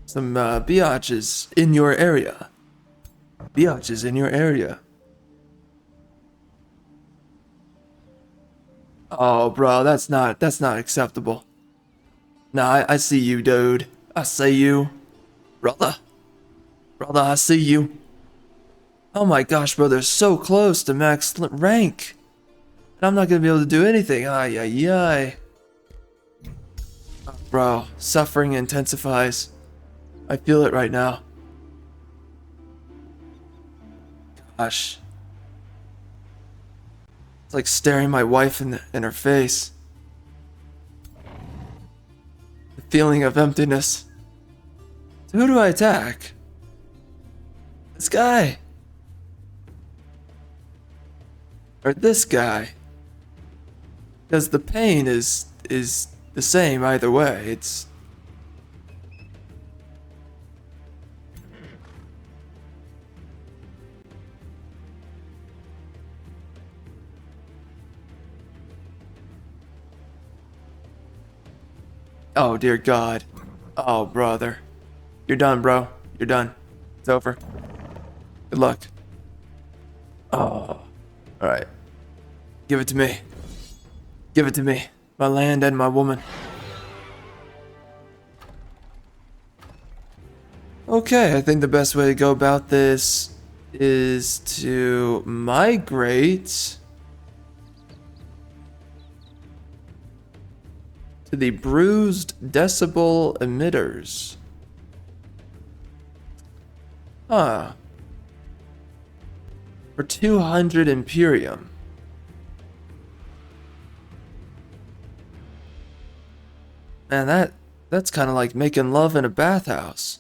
Speaker 1: some, biatches in your area. Biatches in your area. Oh, bro, that's not acceptable. Nah, I see you, dude. I see you. Brother, I see you. Oh my gosh, bro, they're so close to max rank. And I'm not gonna be able to do anything. Ay, ay, ay. Oh, bro, suffering intensifies. I feel it right now. Gosh. It's like staring my wife in her face. The feeling of emptiness. So who do I attack? This guy. Or this guy. Because the pain is is the same either way. It's... Oh, dear God. Oh, brother. You're done, bro. You're done. It's over. Good luck. Oh. Alright. Give it to me. Give it to me. My land and my woman. Okay, I think the best way to go about this is to migrate to the bruised decibel emitters. Huh. For 200 Imperium. Man, that's kind of like making love in a bathhouse.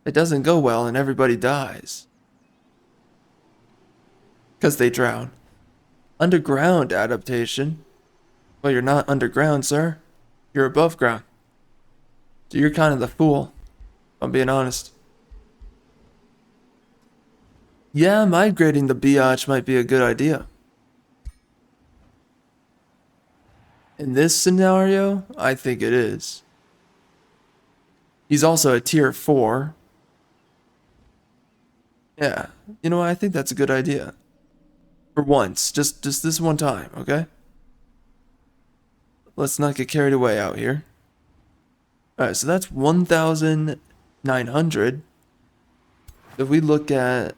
Speaker 1: It doesn't go well and everybody dies. 'Cause they drown. Underground adaptation. Well, you're not underground, sir. You're above ground. So you're kind of the fool, if I'm being honest. Yeah, migrating the biatch might be a good idea. In this scenario, I think it is. He's also a tier 4. Yeah, you know what? I think that's a good idea. For once, just this one time, okay? Let's not get carried away out here. Alright, so that's 1,900. If we look at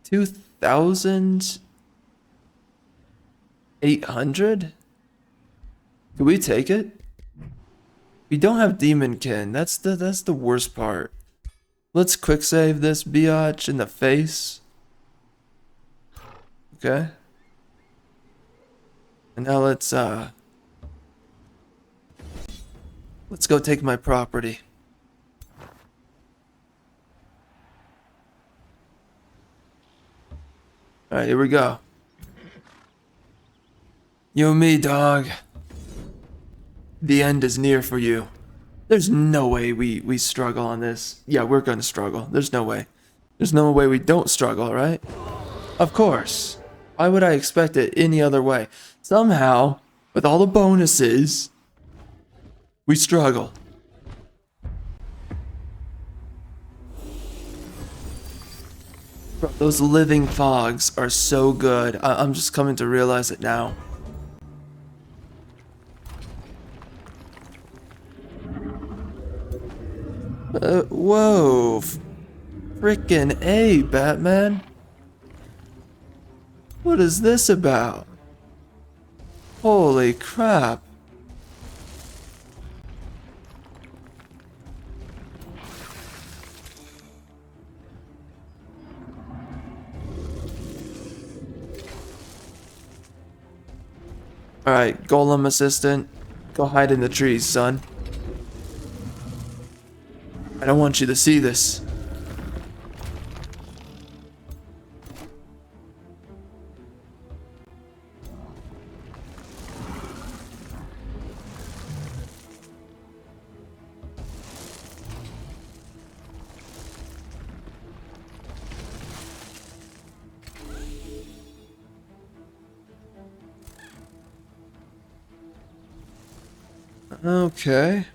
Speaker 1: 2,800? Can we take it? We don't have Demonkin. That's the worst part. Let's quick save this biatch in the face. Okay. And now let's go take my property. Alright, here we go. You and me, dog. The end is near for you. There's no way we struggle on this. Yeah, we're gonna struggle. There's no way. There's no way we don't struggle, right? Of course. Why would I expect it any other way? Somehow, with all the bonuses, we struggle. Bro, those living fogs are so good. I'm just coming to realize it now. Whoa. Frickin' A, Batman. What is this about? Holy crap. Alright, Golem assistant. Go hide in the trees, son. I don't want you to see this. Okay.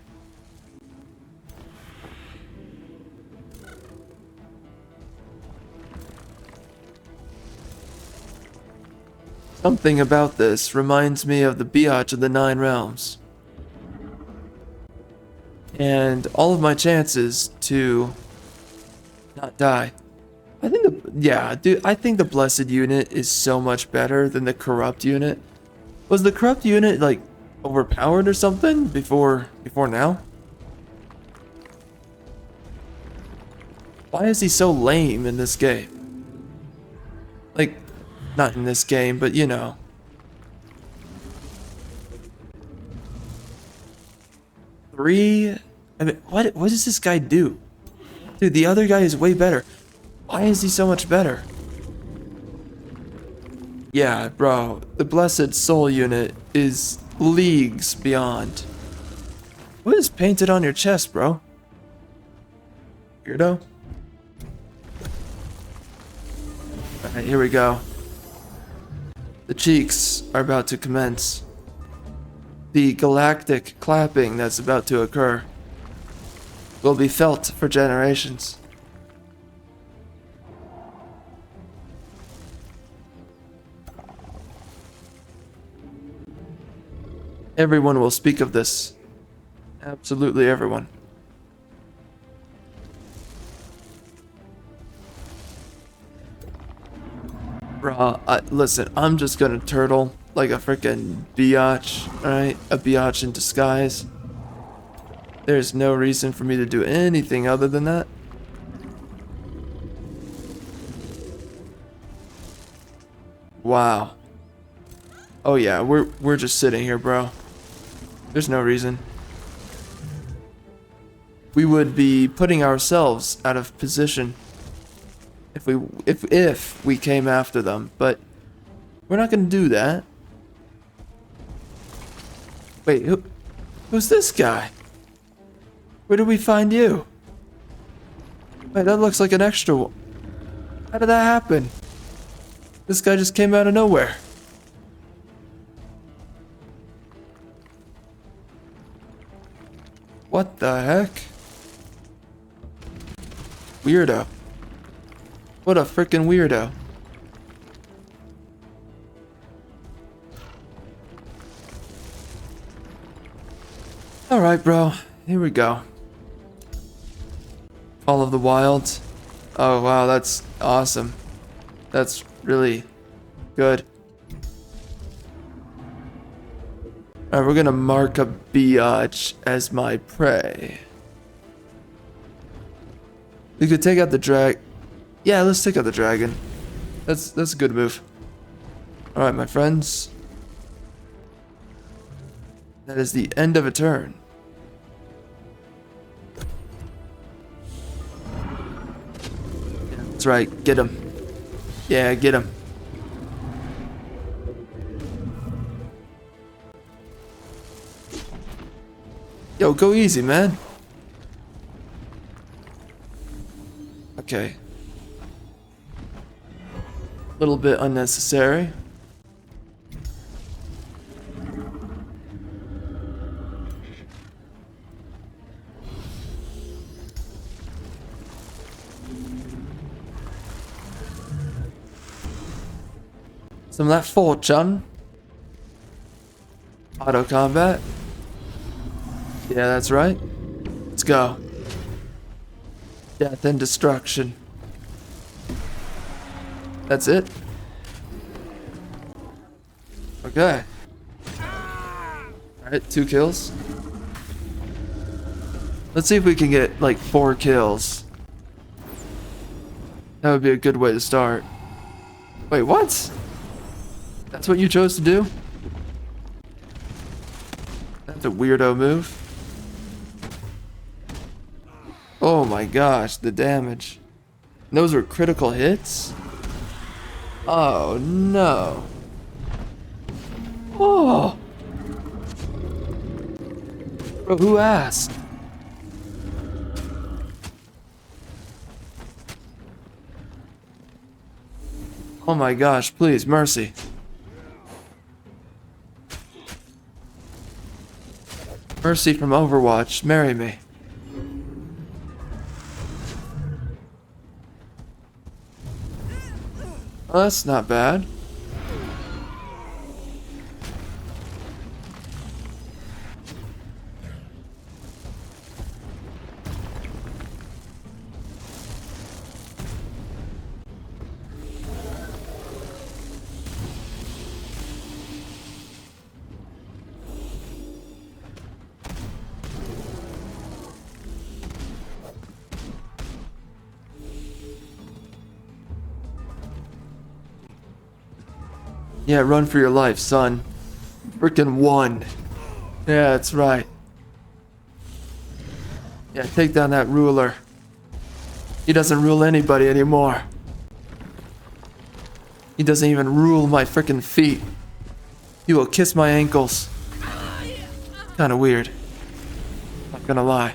Speaker 1: Something about this reminds me of the biatch of the 9 realms. And all of my chances to not die. I think I think the blessed unit is so much better than the corrupt unit. Was the corrupt unit like overpowered or something before now? Why is he so lame in this game? Like, not in this game, but you know. I mean, what does this guy do? Dude, the other guy is way better. Why is he so much better? Yeah, bro, the Blessed Soul unit is leagues beyond. What is painted on your chest, bro? Weirdo. Alright, here we go. The cheeks are about to commence. The galactic clapping that's about to occur will be felt for generations. Everyone will speak of this. Absolutely everyone. Bruh, listen, I'm just gonna turtle like a freaking biatch, alright? A biatch in disguise. There's no reason for me to do anything other than that. Wow. Oh yeah, we're just sitting here, bro. There's no reason. We would be putting ourselves out of position if we came after them, but we're not gonna do that. Wait, who's this guy? Where did we find you? Wait, that looks like an extra one. How did that happen? This guy just came out of nowhere. What the heck? Weirdo. What a freaking weirdo. Alright, bro. Here we go. Fall of the Wild. Oh, wow, that's awesome. That's really good. Alright, we're gonna mark a biatch as my prey. We could take out the drag. Yeah, let's take out the dragon. That's a good move. Alright, my friends. That is the end of a turn. Yeah, that's right, get him. Yeah, get him. Yo, go easy, man. Okay. Little bit unnecessary. Some of that fortune. Auto combat. Yeah, that's right. Let's go. Death and destruction. That's it. Okay. Alright, 2 kills. Let's see if we can get like 4 kills. That would be a good way to start. Wait, what? That's what you chose to do? That's a weirdo move. Oh my gosh, the damage. Those were critical hits? Oh no. Oh. Bro, who asked? Oh my gosh, please, mercy. Mercy from Overwatch, marry me. Oh, that's not bad. Yeah, run for your life, son. Frickin' 1. Yeah, that's right. Yeah, take down that ruler. He doesn't rule anybody anymore. He doesn't even rule my freaking feet. He will kiss my ankles. Kinda weird. Not gonna lie.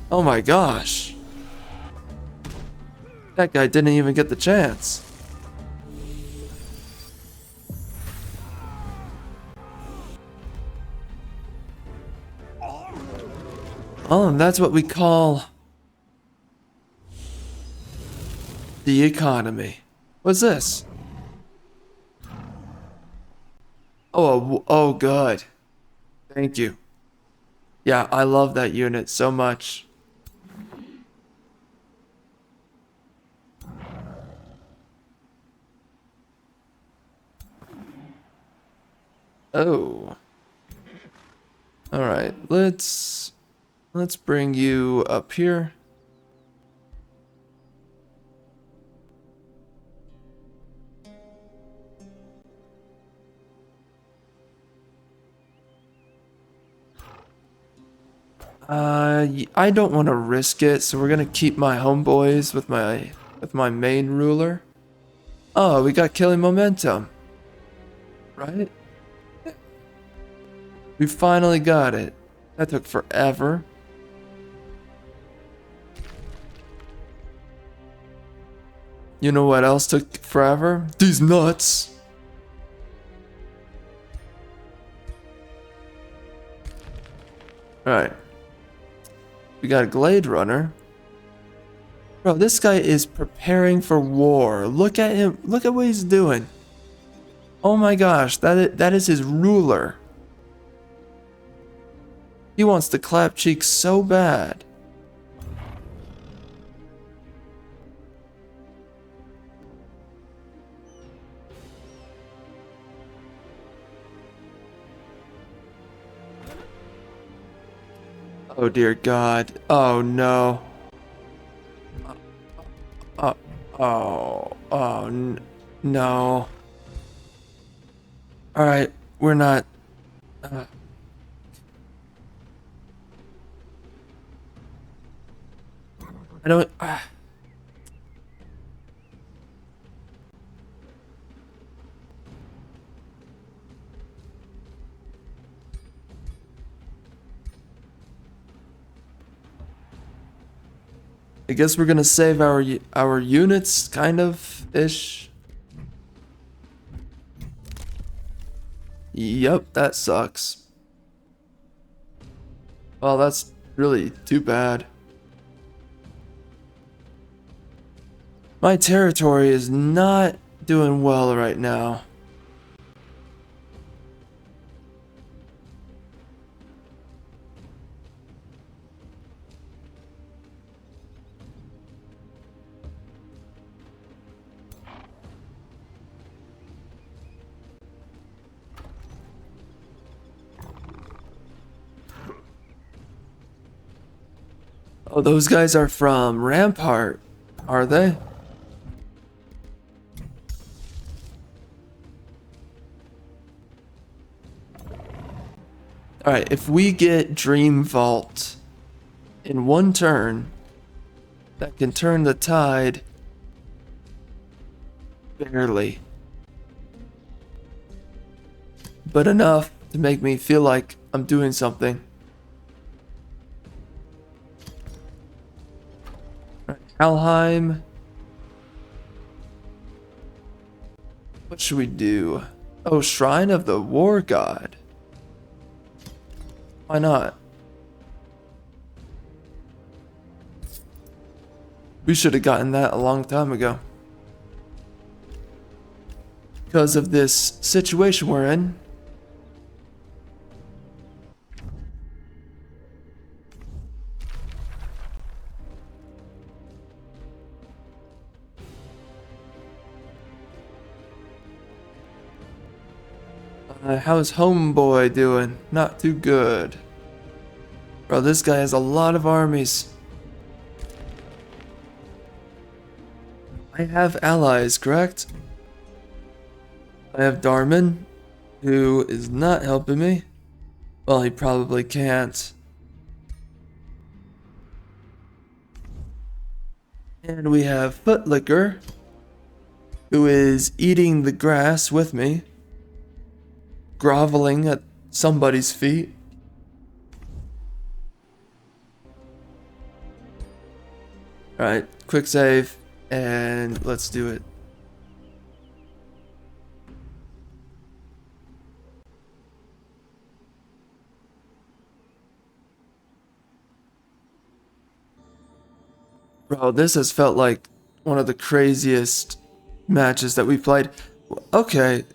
Speaker 1: Oh my gosh. That guy didn't even get the chance. Oh, and that's what we call the economy. What's this? Oh, good. Thank you. Yeah, I love that unit so much. Oh. All right, let's bring you up here. I don't want to risk it, so we're gonna keep my homeboys with my main ruler. Oh, we got killing momentum. Right? We finally got it. That took forever. You know what else took forever? These nuts. Alright. We got a Glade Runner. Bro, this guy is preparing for war. Look at him. Look at what he's doing. Oh my gosh, that is his ruler. He wants to clap cheeks so bad. Oh dear God. Oh no. No. Alright, we're not. I don't. I guess we're gonna save our units, kind of ish. Yep, that sucks. Well, that's really too bad. My territory is not doing well right now. Oh, those guys are from Rampart, are they? Alright, if we get Dream Vault in one turn, that can turn the tide. Barely. But enough to make me feel like I'm doing something. Alheim. What should we do? Oh, Shrine of the War God. Why not? We should have gotten that a long time ago. Because of this situation we're in. How's Homeboy doing? Not too good. Bro, this guy has a lot of armies. I have allies, correct? I have Darman, who is not helping me. Well, he probably can't. And we have Footlicker, who is eating the grass with me, groveling at somebody's feet. Alright, quick save, and let's do it. Bro, this has felt like one of the craziest matches that we've played. Okay.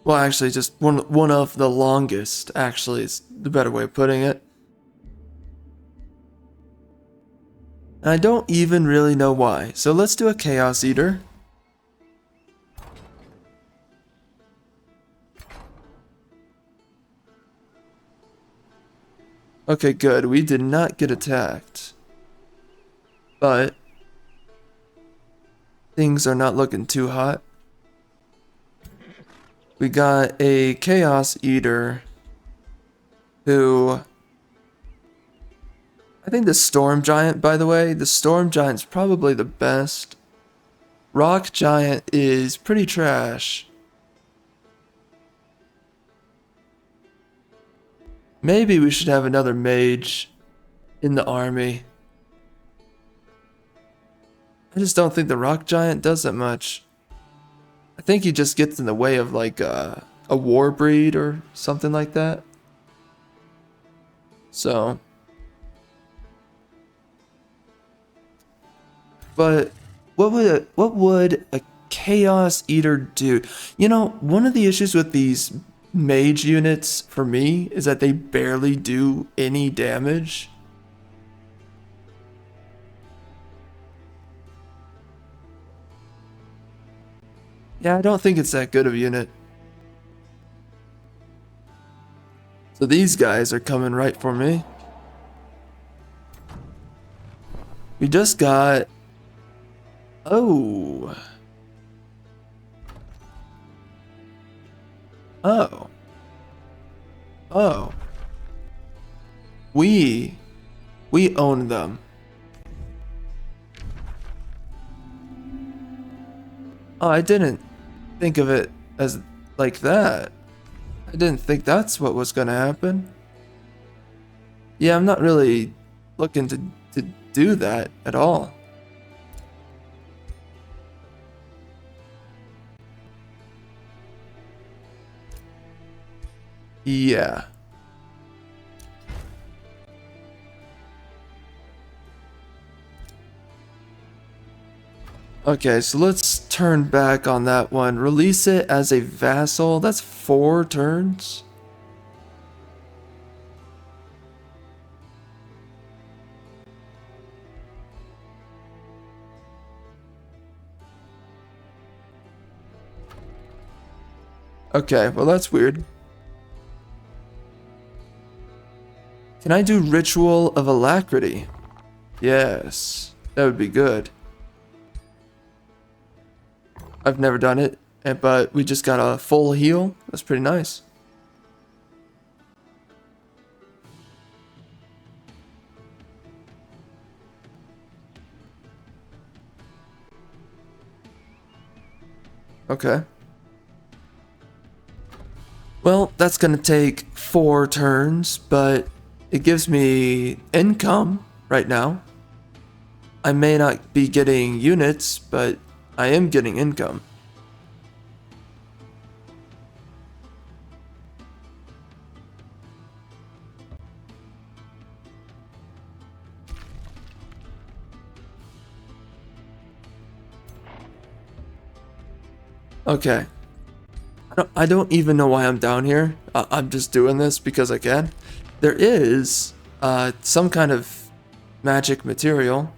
Speaker 1: Well, actually, just one of the longest, actually, is the better way of putting it. And I don't even really know why. So let's do a Chaos Eater. Okay, good. We did not get attacked. But things are not looking too hot. We got a Chaos Eater who... I think the Storm Giant, by the way, the Storm Giant's probably the best. Rock Giant is pretty trash. Maybe we should have another mage in the army. I just don't think the Rock Giant does that much. I think he just gets in the way of like a war breed or something like that. So... But what would a Chaos Eater do? You know, one of the issues with these mage units for me is that they barely do any damage. Yeah, I don't think it's that good of a unit. So these guys are coming right for me. We just got... Oh. Oh. Oh. We own them. Oh, I didn't think of it as like that. I didn't think that's what was gonna happen. Yeah, I'm not really looking to do that at all. Yeah. Okay, so let's turn back on that one. Release it as a vassal. That's 4 turns. Okay, well that's weird. Can I do Ritual of Alacrity? Yes, that would be good. I've never done it, but we just got a full heal. That's pretty nice. Okay. Well, that's gonna take 4 turns, but it gives me income right now. I may not be getting units, but I am getting income. Okay. I don't even know why I'm down here. I'm just doing this because I can. There is some kind of magic material.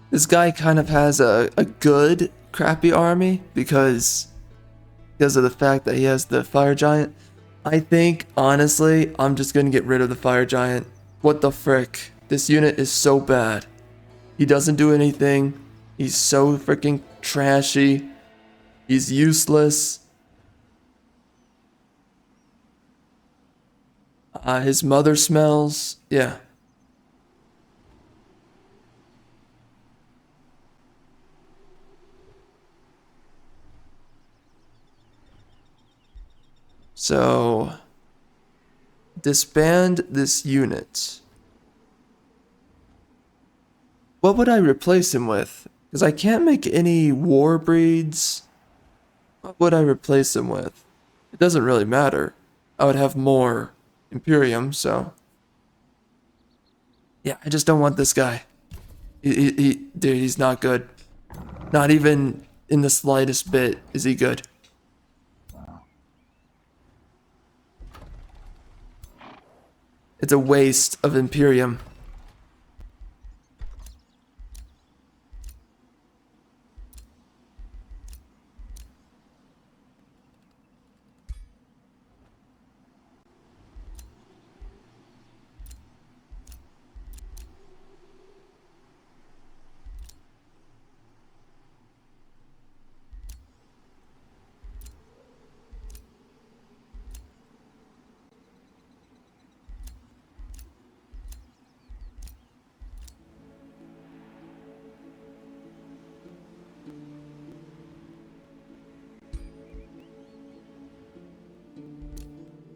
Speaker 1: This guy kind of has a good crappy army because of the fact that he has the fire giant. I think, honestly, I'm just gonna get rid of the fire giant. What the frick? This unit is so bad. He doesn't do anything. He's so freaking trashy. He's useless. His mother smells. Yeah. So, disband this unit. What would I replace him with? Because I can't make any war breeds. What would I replace him with? It doesn't really matter. I would have more Imperium, so. Yeah, I just don't want this guy. Dude, he's not good. Not even in the slightest bit is he good. It's a waste of Imperium.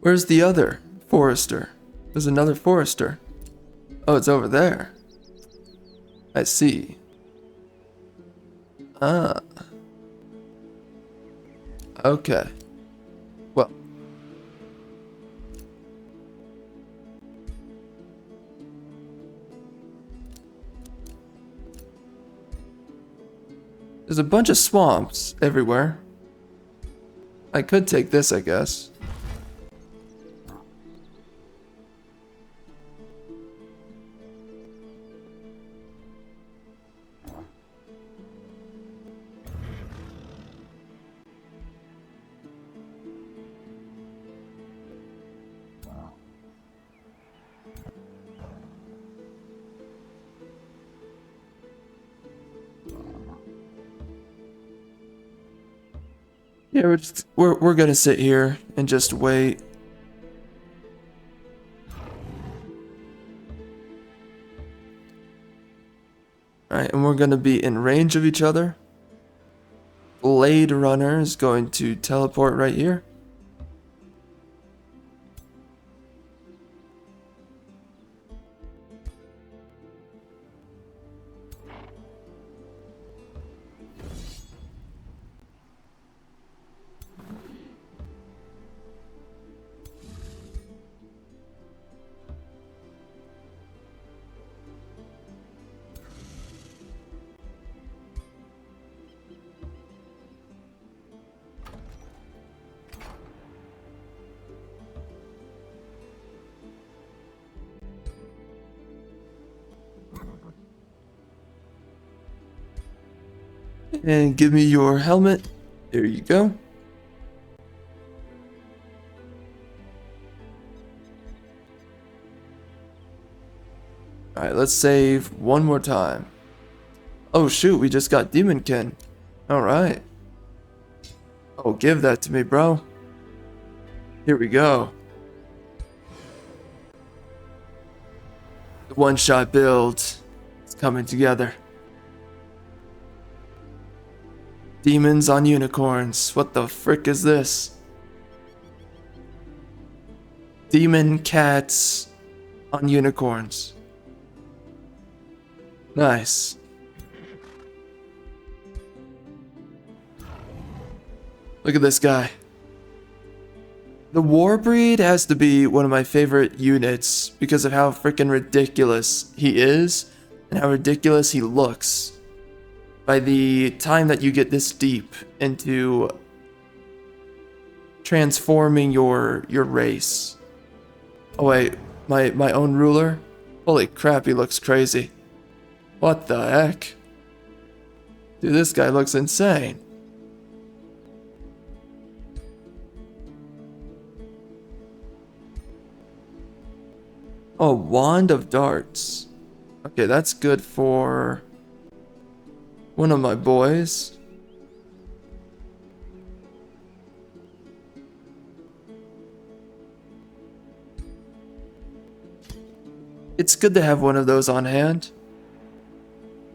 Speaker 1: Where's the other forester? There's another forester. Oh, it's over there. I see. Ah. Okay. Well. There's a bunch of swamps everywhere. I could take this, I guess. Yeah, we're gonna sit here and just wait. Alright, and we're gonna be in range of each other. Blade Runner is going to teleport right here. And give me your helmet. There you go. Alright, let's save one more time. Oh shoot, we just got Demonkin. Alright. Oh, give that to me, bro. Here we go. The one-shot build is coming together. Demons on unicorns. What the frick is this? Demon cats on unicorns. Nice. Look at this guy. The Warbreed has to be one of my favorite units because of how freaking ridiculous he is and how ridiculous he looks. By the time that you get this deep into transforming your race. Oh wait, my own ruler? Holy crap, he looks crazy. What the heck? Dude, this guy looks insane. Oh, Wand of Darts. Okay, that's good for one of my boys. It's good to have one of those on hand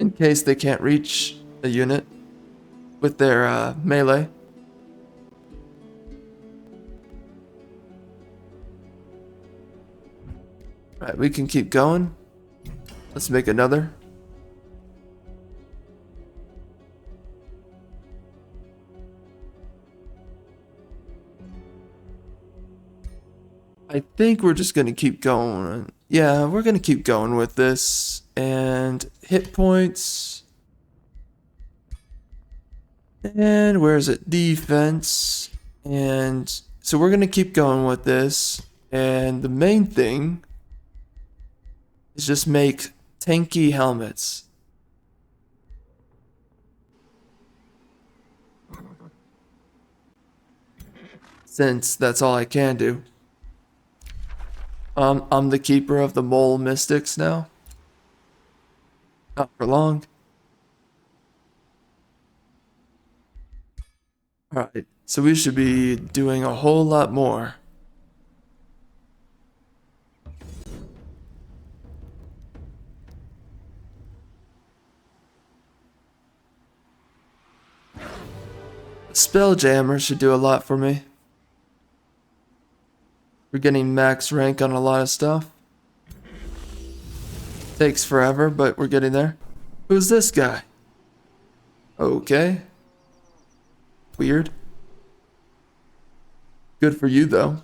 Speaker 1: in case they can't reach a unit with their melee. Right, we can keep going. Let's make another. I think we're just gonna keep going. Yeah, we're gonna keep going with this. And hit points. And where is it? Defense. And so we're gonna keep going with this. And the main thing is just make tanky helmets. Since that's all I can do. I'm the keeper of the mole mystics now. Not for long. Alright, so we should be doing a whole lot more. Spelljammer should do a lot for me. We're getting max rank on a lot of stuff. Takes forever, but we're getting there. Who's this guy? Okay. Weird. Good for you, though.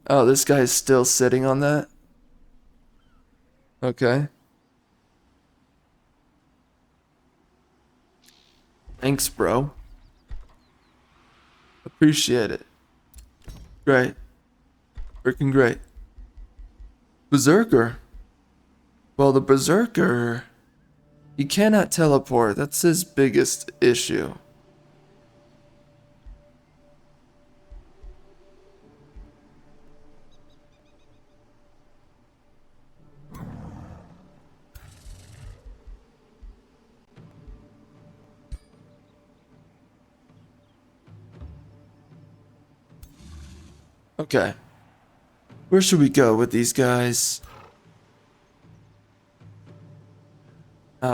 Speaker 1: Oh, this guy's still sitting on that? Okay. Thanks, bro. Appreciate it. Great. Freaking great. Berserker. Well, the Berserker... He cannot teleport. That's his biggest issue. Okay. Where should we go with these guys?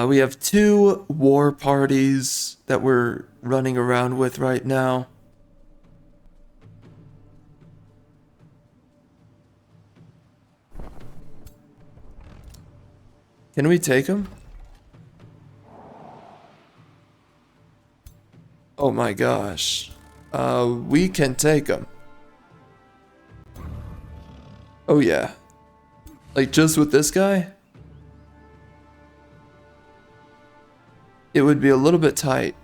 Speaker 1: We have 2 war parties that we're running around with right now. Can we take them? Oh my gosh. We can take them. Oh yeah. Like just with this guy? It would be a little bit tight.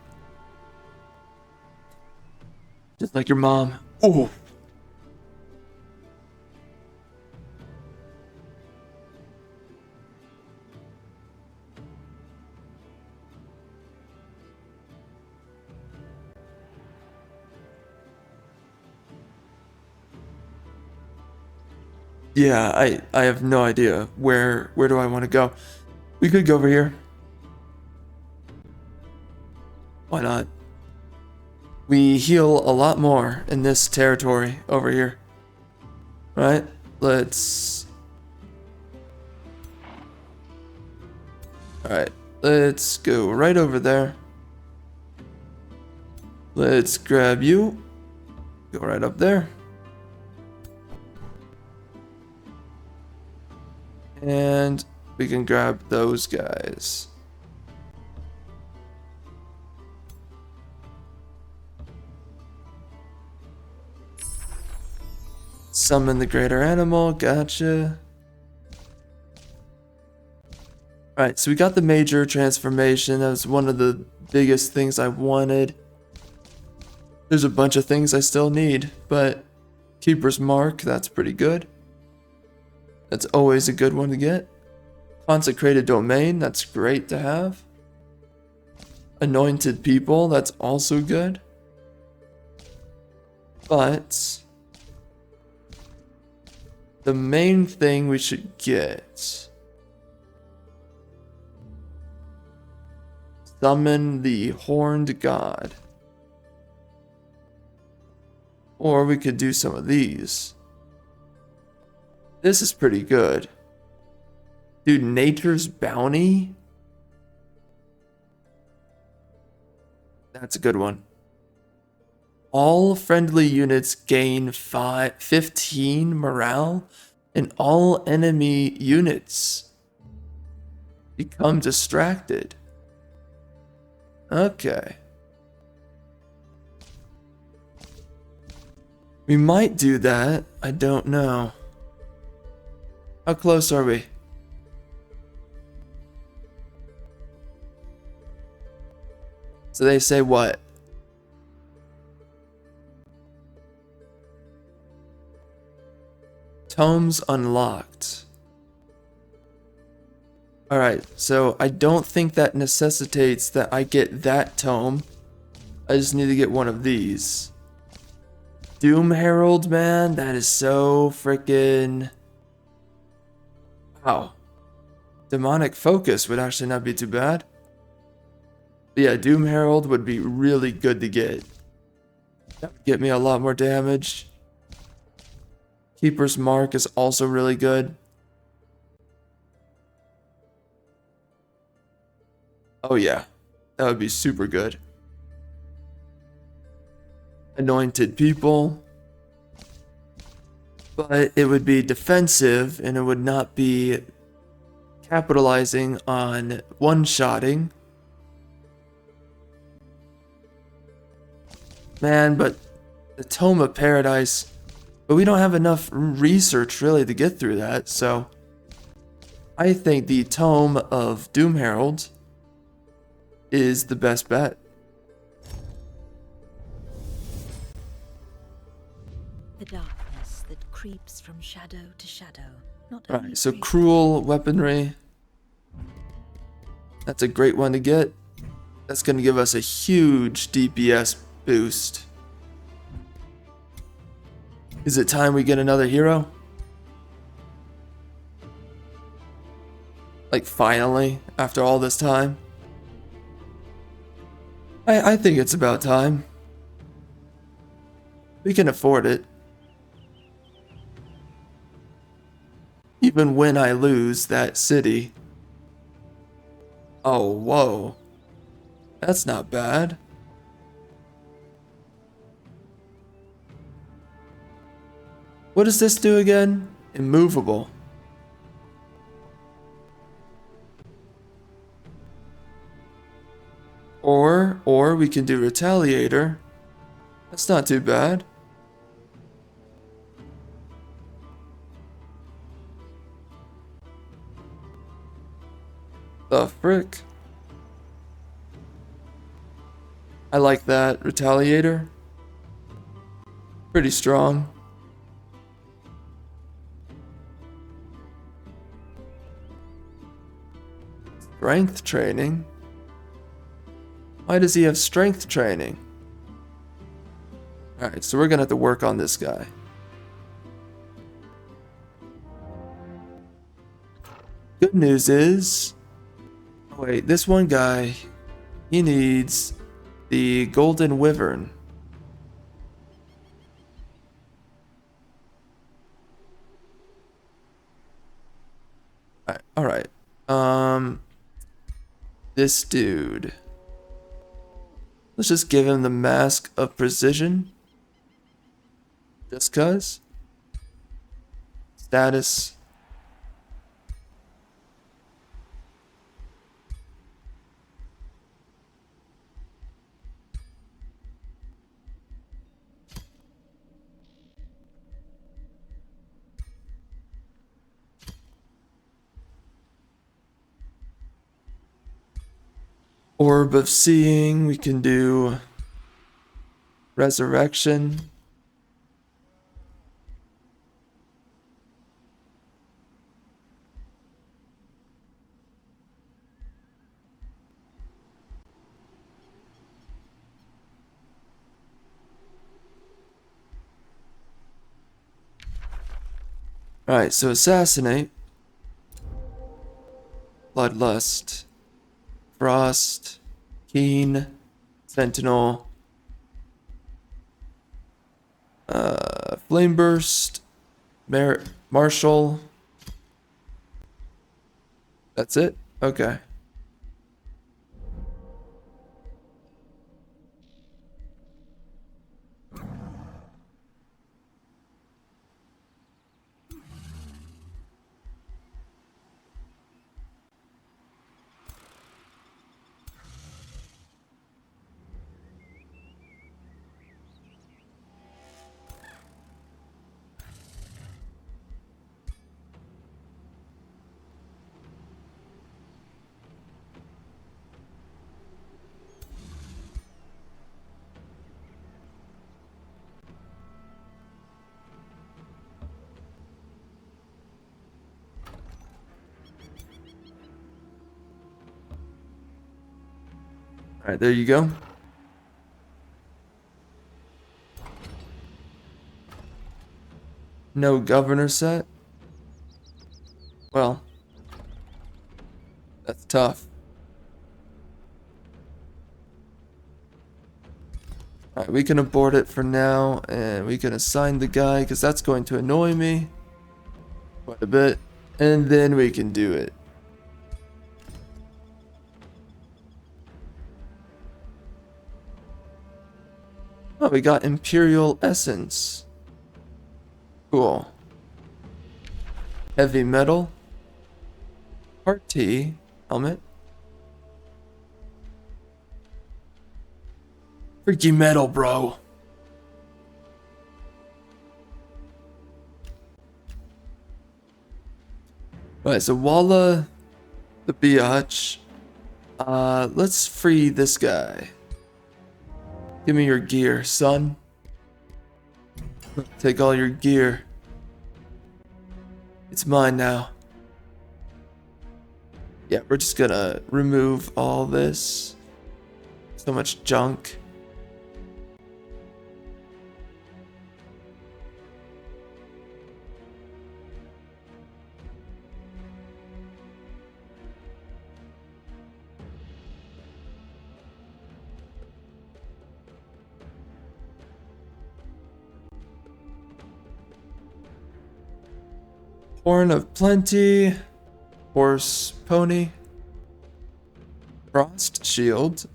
Speaker 1: Just like your mom. Oh. Yeah, I have no idea where do I want to go. We could go over here. Why not? We heal a lot more in this territory over here. Right? Let's... Alright, let's go right over there. Let's grab you. Go right up there. And we can grab those guys. Summon the greater animal, gotcha. Alright, so we got the major transformation. That was one of the biggest things I wanted. There's a bunch of things I still need, but Keeper's Mark, that's pretty good. That's always a good one to get. Consecrated Domain, that's great to have. Anointed People, that's also good. But the main thing we should get, summon the Horned God. Or we could do some of these. This is pretty good. Dude, Nature's Bounty? That's a good one. All friendly units gain 15 morale, and all enemy units become distracted. Okay. We might do that. I don't know. How close are we? So they say what? Tomes unlocked. Alright, so I don't think that necessitates that I get that tome. I just need to get one of these. Doom Herald, man, that is so freaking... Wow. Demonic Focus would actually not be too bad. But yeah, Doom Herald would be really good to get. That would get me a lot more damage. Keeper's Mark is also really good. Oh yeah, that would be super good. Anointed People. But it would be defensive and it would not be capitalizing on one-shotting. Man, but the Tome of Paradise, but we don't have enough research really to get through that, so I think the Tome of Doom Herald is the best bet.
Speaker 2: The darkness that creeps from shadow to shadow.
Speaker 1: Right, so cruel weaponry. That's a great one to get. That's going to give us a huge DPS boost. Is it time we get another hero? Like finally, after all this time? I think it's about time. We can afford it. Even when I lose that city. Oh, whoa. That's not bad. What does this do again? Immovable. Or we can do Retaliator. That's not too bad. The frick? I like that. Retaliator. Pretty strong. Strength training? Why does he have strength training? Alright, so we're gonna have to work on this guy. Good news is... Wait, this one guy, he needs the Golden Wyvern. Alright. This dude. Let's just give him the Mask of Precision. Just cuz. Status. Orb of Seeing, we can do Resurrection. Alright, so Assassinate, Bloodlust, Frost, Keen, Sentinel, Flame Burst, Marshall. That's it? Okay. Alright, there you go. No governor set? Well, that's tough. Alright, we can abort it for now, and we can assign the guy, because that's going to annoy me quite a bit. And then we can do it. Oh, we got Imperial Essence. Cool. Heavy Metal. Part T. Helmet. Freaky metal, bro. Alright, so Walla the Biatch. Let's free this guy. Give me your gear, son. Take all your gear. It's mine now. Yeah, we're just gonna remove all this. So much junk. Horn of Plenty, Horse Pony, Frost Shield,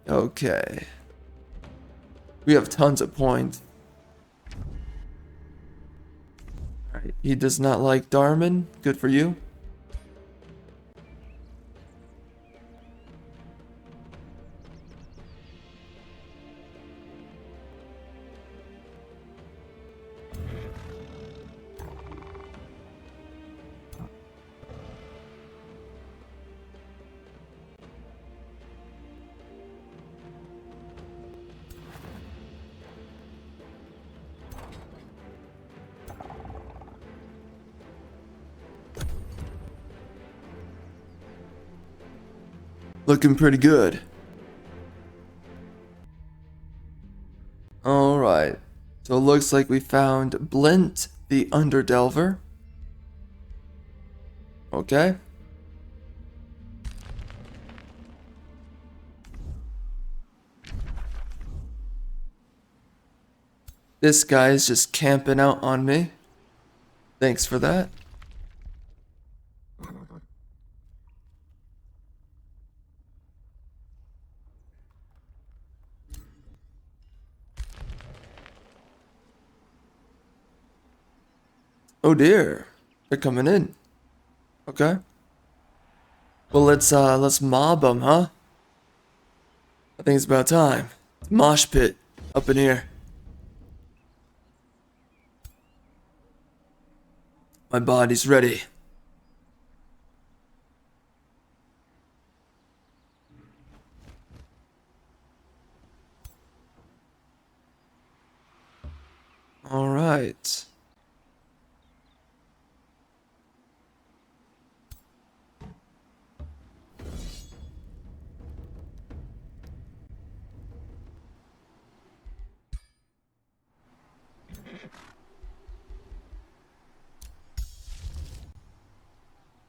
Speaker 1: okay. We have tons of points. Alright, he does not like Darman. Good for you. Looking pretty good. Alright. So it looks like we found Blint the Underdelver. Okay. This guy is just camping out on me. Thanks for that. Oh dear, they're coming in. Okay. Well, let's mob them, huh? I think it's about time. Mosh pit up in here. My body's ready. All right.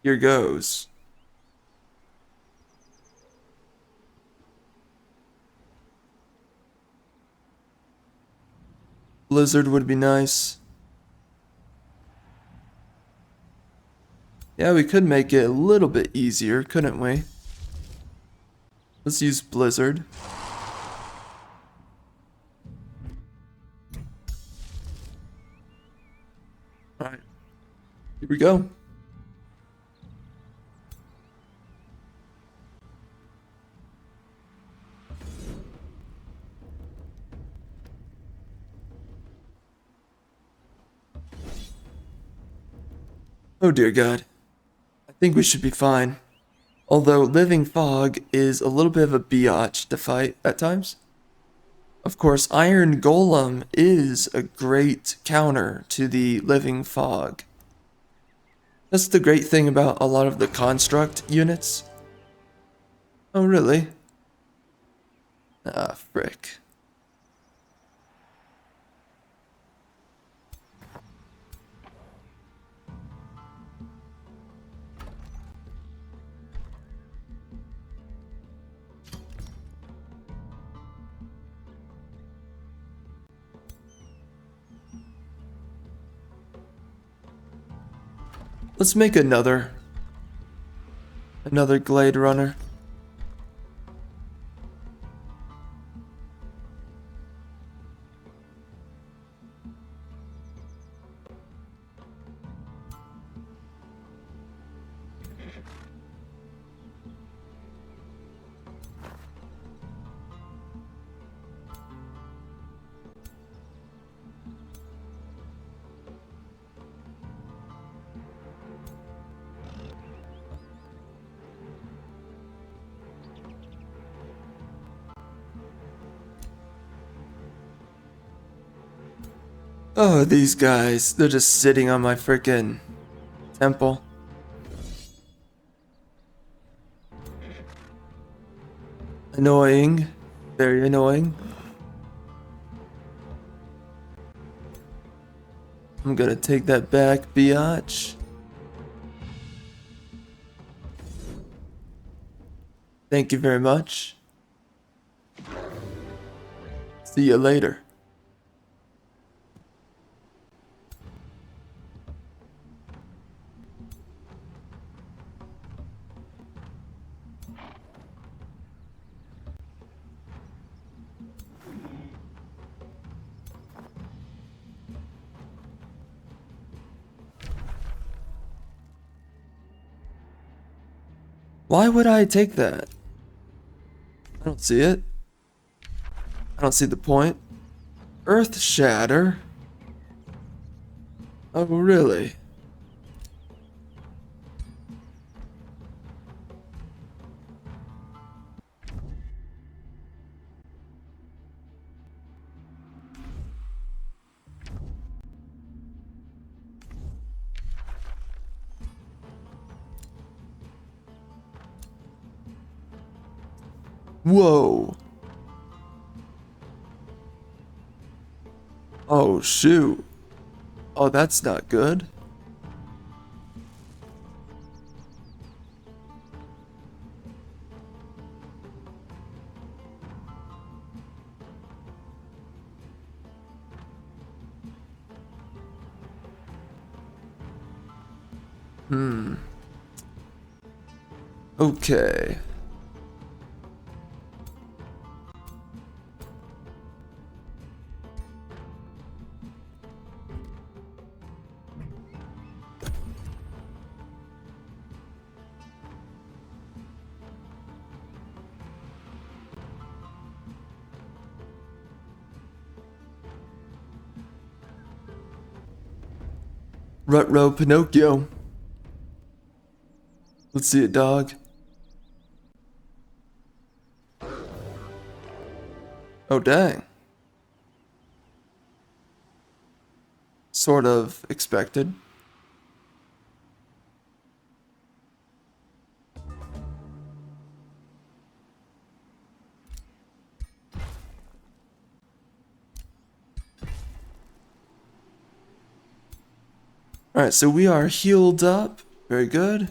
Speaker 1: Here goes. Blizzard would be nice. Yeah, we could make it a little bit easier, couldn't we? Let's use Blizzard. Alright. Here we go. Oh dear God. I think we should be fine. Although Living Fog is a little bit of a biatch to fight at times. Of course, Iron Golem is a great counter to the Living Fog. That's the great thing about a lot of the construct units. Oh, really? Ah, frick. Let's make another Glade Runner. Oh, these guys, they're just sitting on my frickin' temple. Annoying. Very annoying. I'm gonna take that back, biatch. Thank you very much. See you later. Why would I take that? I don't see it. I don't see the point. Earth Shatter? Oh, really? Whoa. Oh, shoot. Oh, that's not good. Okay. Rutro Pinocchio. Let's see it, dog. Oh, dang. Sort of expected. Alright, so we are healed up. Very good.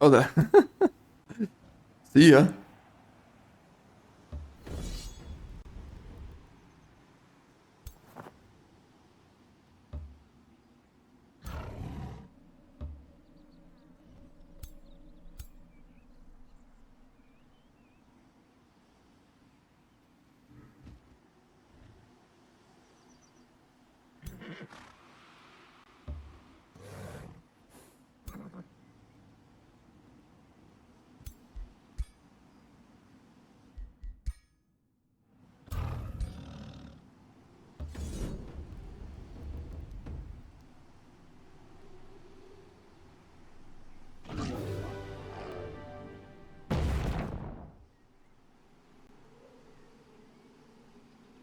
Speaker 1: Oh, there. See ya.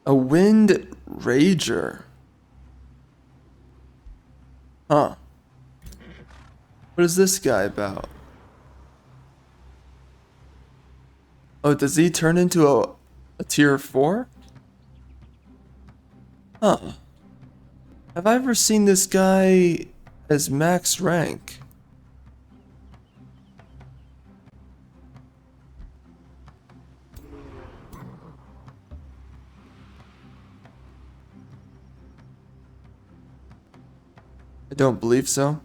Speaker 1: A wind rager. Huh. What is this guy about? Oh, does he turn into a tier 4? Huh. Have I ever seen this guy as max rank? I don't believe so.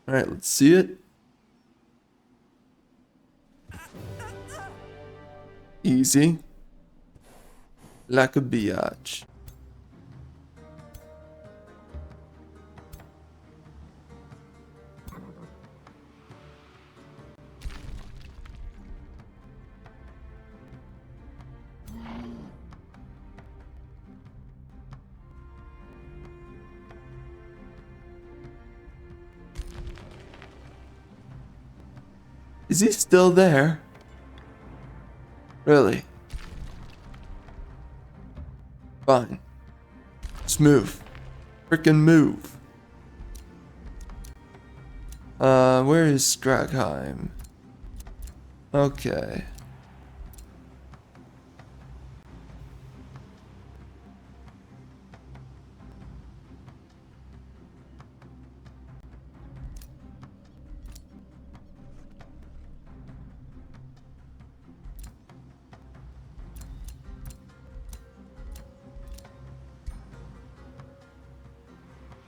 Speaker 1: Alright, let's see it. Easy. Like a biatch. Is he still there? Really? Fine. Just move. Frickin' move. Where is Stragheim? Okay.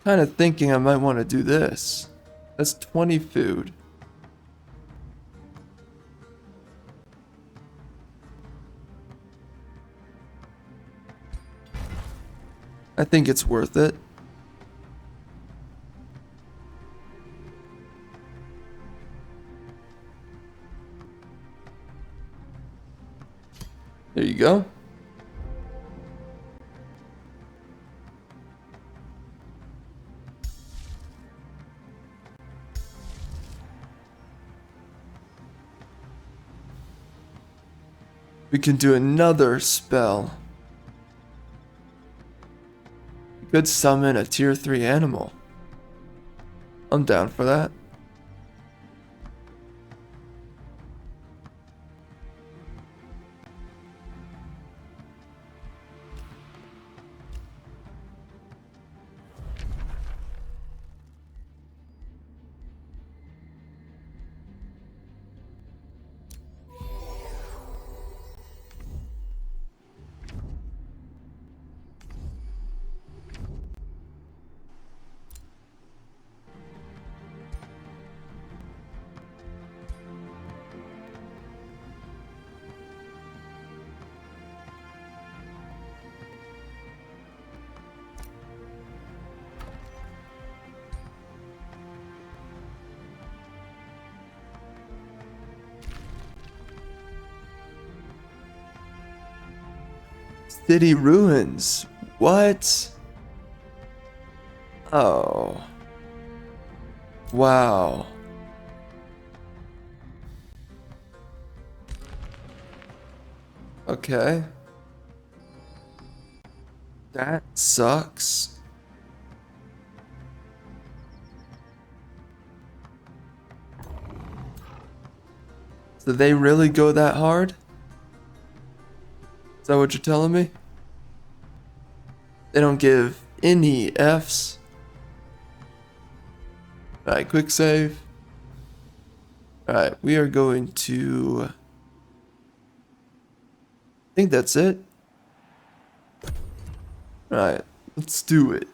Speaker 1: Kind of thinking I might want to do this. That's 20 food. I think it's worth it. There you go. We can do another spell. We could summon a tier 3 animal. I'm down for that. City ruins. What? Oh. Wow. Okay. That sucks. So they really go that hard? Is that what you're telling me? They don't give any Fs. Alright, quick save. Alright, we are going to... I think that's it. Alright, let's do it.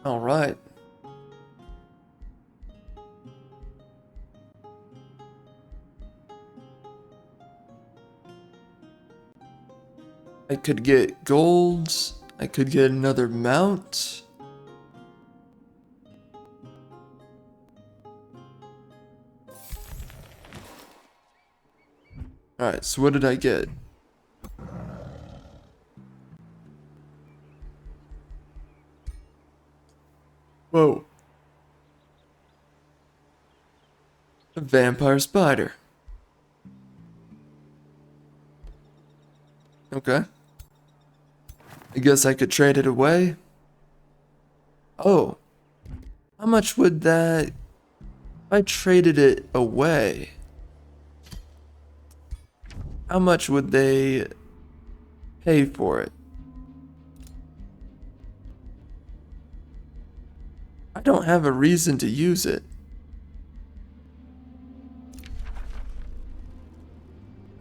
Speaker 1: Alright. I could get gold. I could get another mount. Alright, so what did I get? Whoa. A vampire spider. Okay. I guess I could trade it away. Oh. How much would that... If I traded it away... How much would they pay for it? I don't have a reason to use it.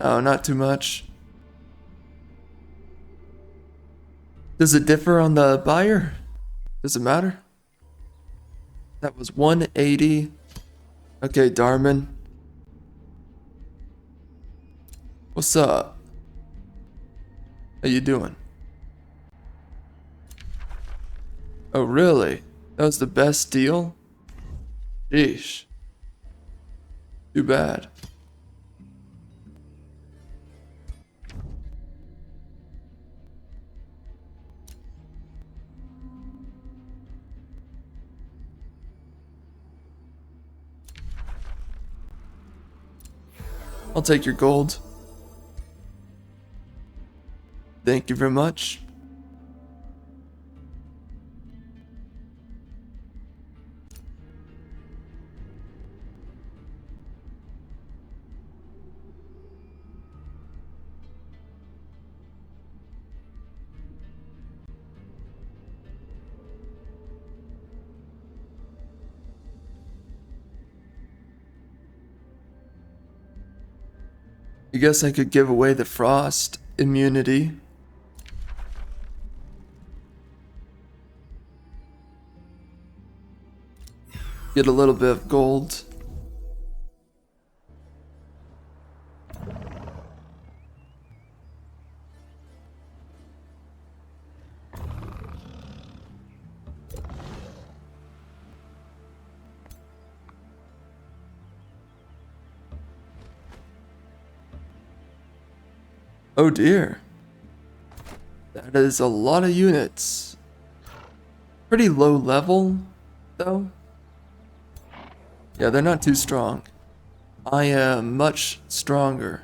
Speaker 1: Oh, not too much. Does it differ on the buyer? Does it matter? That was 180. Okay, Darman. What's up? How you doing? Oh, really? That was the best deal? Sheesh. Too bad. I'll take your gold. Thank you very much. I guess I could give away the frost immunity. Get a little bit of gold. Oh dear. That is a lot of units. Pretty low level, though. Yeah, they're not too strong. I am much stronger.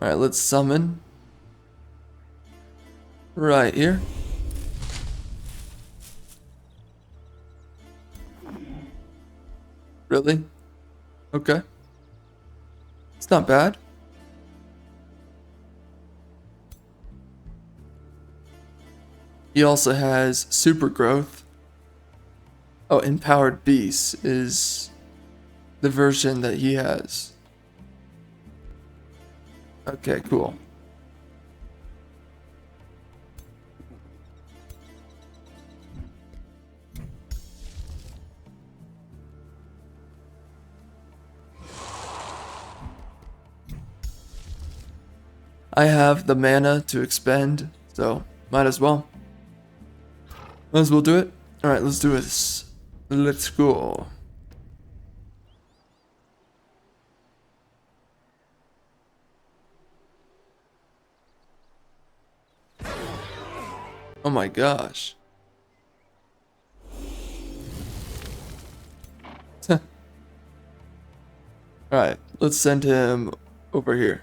Speaker 1: Alright, let's summon. Right here. Really? Okay. It's not bad. He also has super growth. Oh, empowered beasts is the version that he has. Okay, cool. I have the mana to expend, so might as well. Might as well do it. Alright, let's do this. Let's go. Oh my gosh. Alright, let's send him over here.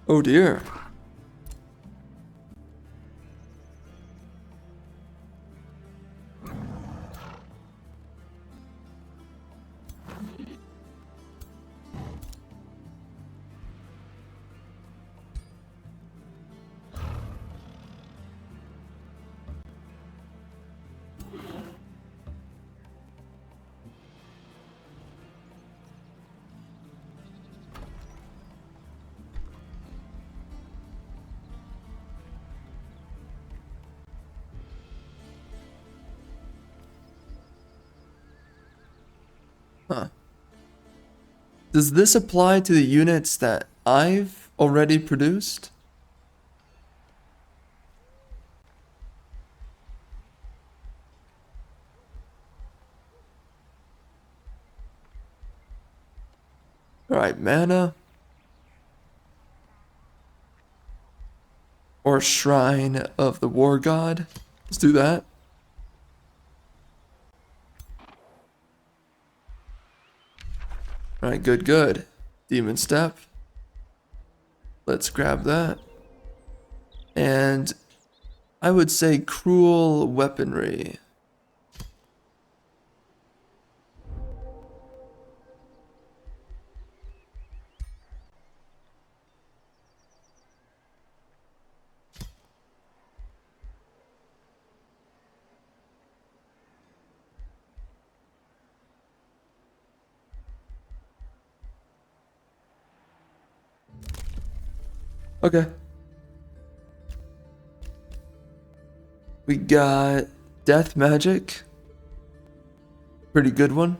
Speaker 1: Oh dear. Huh. Does this apply to the units that I've already produced? Alright, mana. Or Shrine of the War God. Let's do that. Alright, good, good. Demon Step. Let's grab that. And I would say Cruel Weaponry. Okay. We got Death Magic. Pretty good one.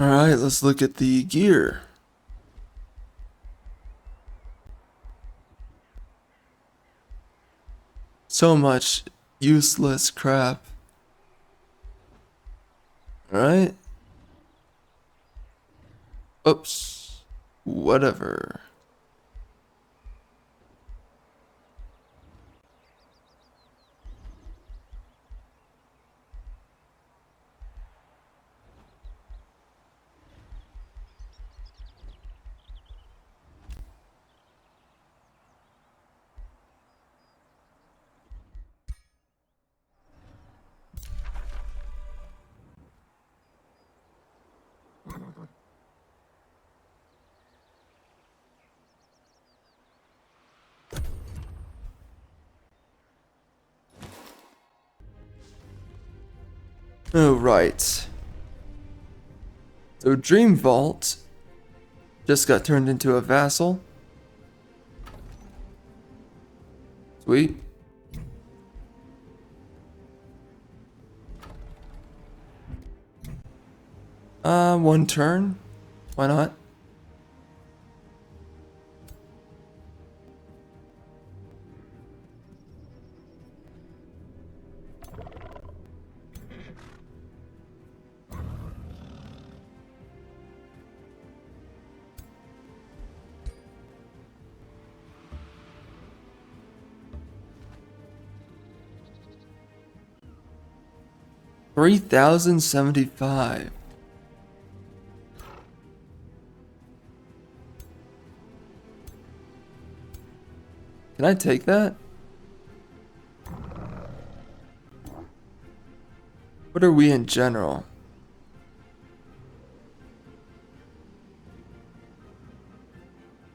Speaker 1: Alright, let's look at the gear. So much useless crap. Alright. Oops. Whatever. Oh, right. So Dream Vault just got turned into a vassal. Sweet. One turn. Why not? $3,075. Can I take that? What are we in general?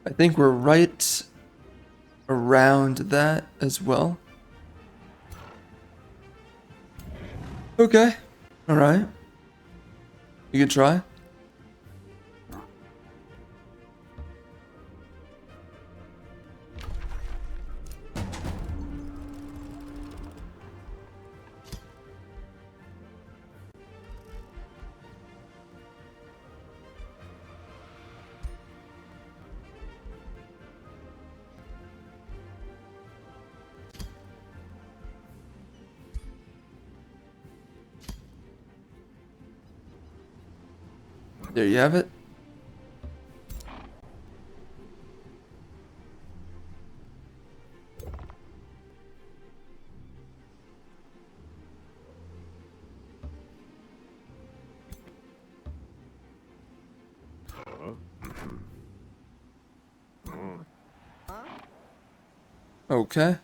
Speaker 1: I think we're right around that as well. Okay. Alright. You can try. There you have it. Okay.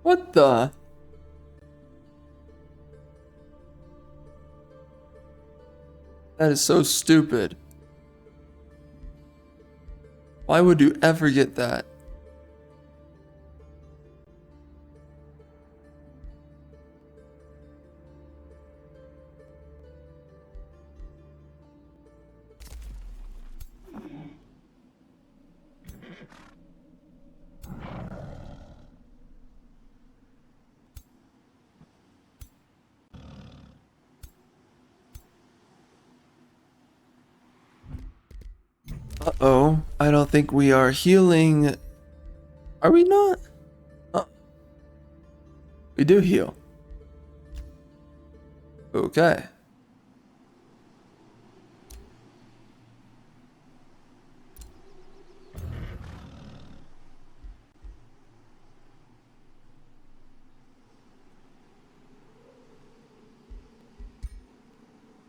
Speaker 1: What the? That is so stupid. Why would you ever get that? Uh-oh. I don't think we are healing. Are we not? Oh, we do heal. Okay.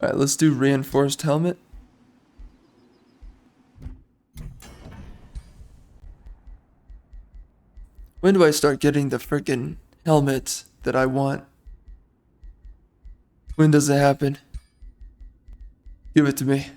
Speaker 1: Alright, let's do reinforced helmet. When do I start getting the freaking helmet that I want? When does it happen? Give it to me.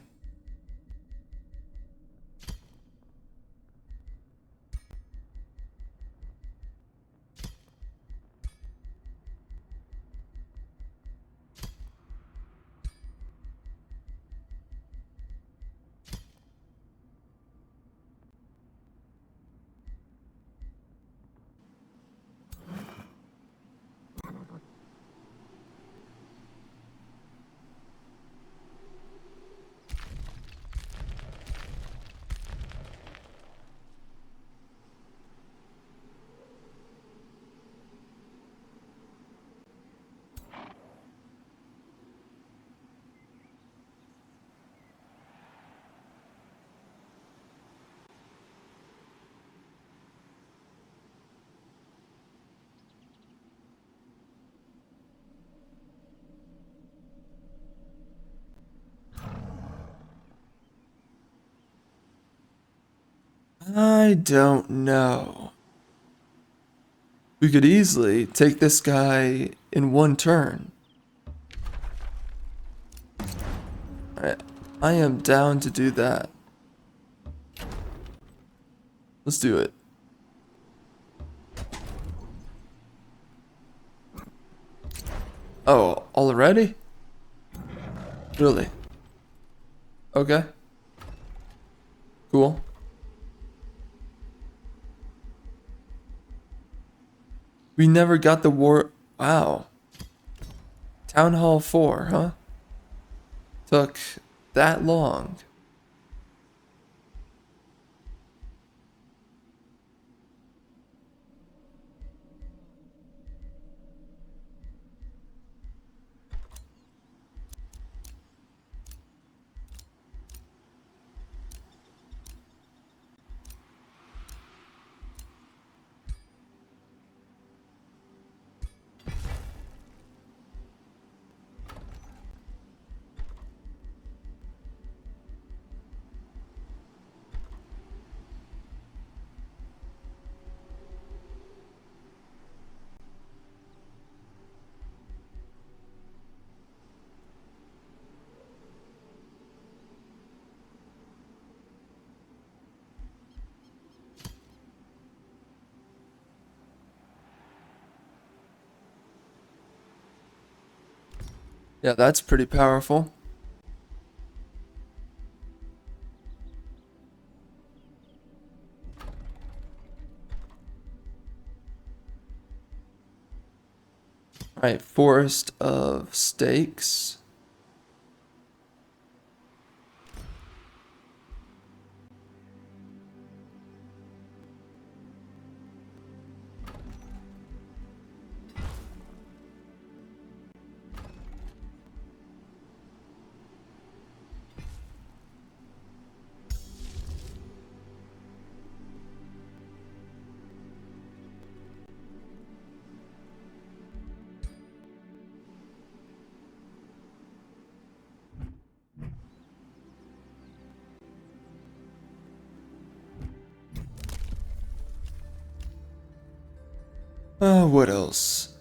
Speaker 1: I don't know. We could easily take this guy in one turn. I am down to do that. Let's do it. Oh, already? Really? Okay. Cool. We never got the war. Wow. Town Hall 4, huh? Took that long. Yeah, that's pretty powerful. Alright, Forest of Stakes. What else?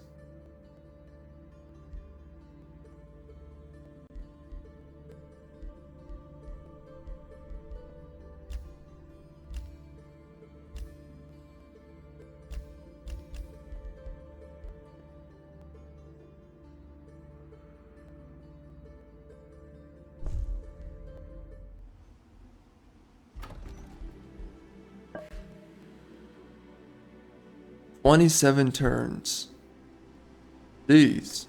Speaker 1: "27 turns. Jeez.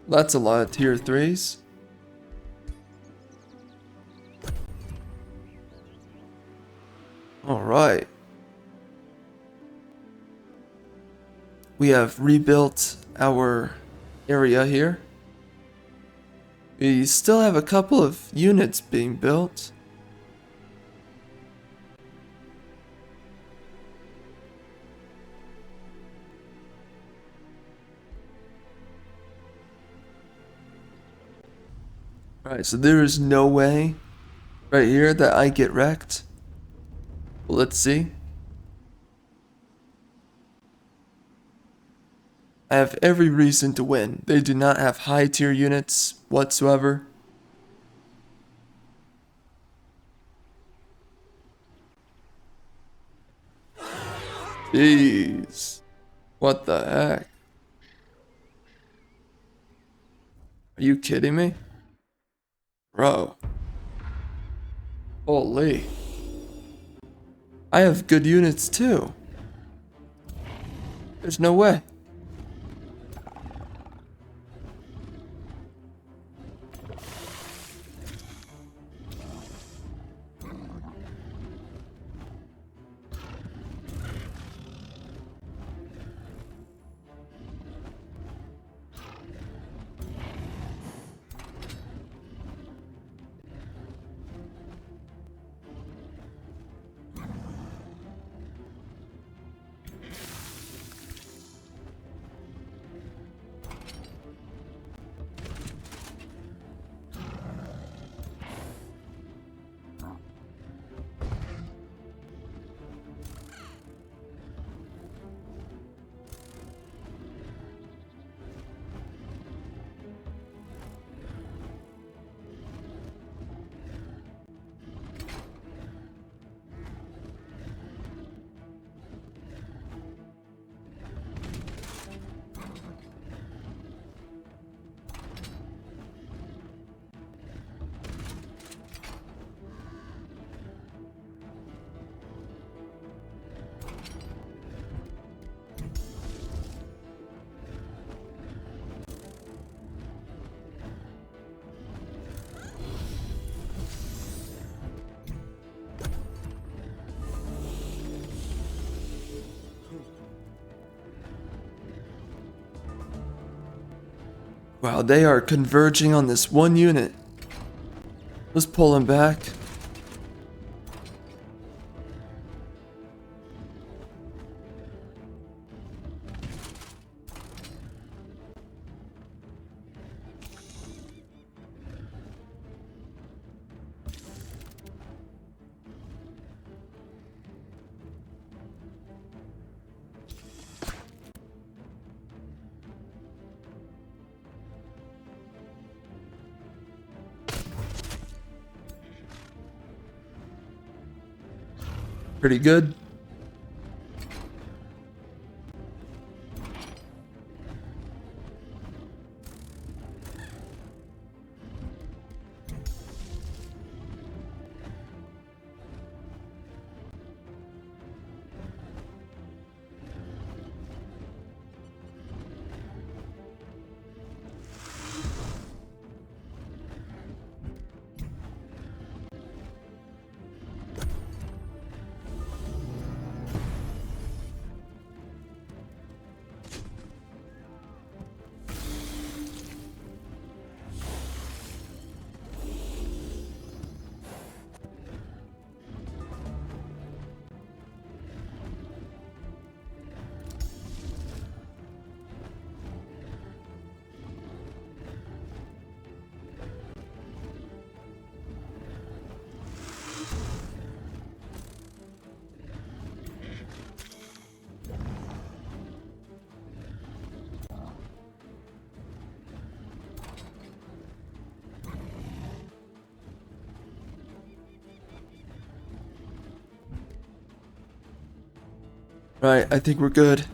Speaker 1: That's a lot of tier 3s. Alright. We have rebuilt our area here. We still have a couple of units being built. Alright, so there is no way right here that I get wrecked. Well, let's see. I have every reason to win. They do not have high tier units whatsoever. Jeez. What the heck? Are you kidding me? Bro. Holy. I have good units too. There's no way. Wow, they are converging on this one unit. Let's pull him back. Pretty good. Right, I think we're good.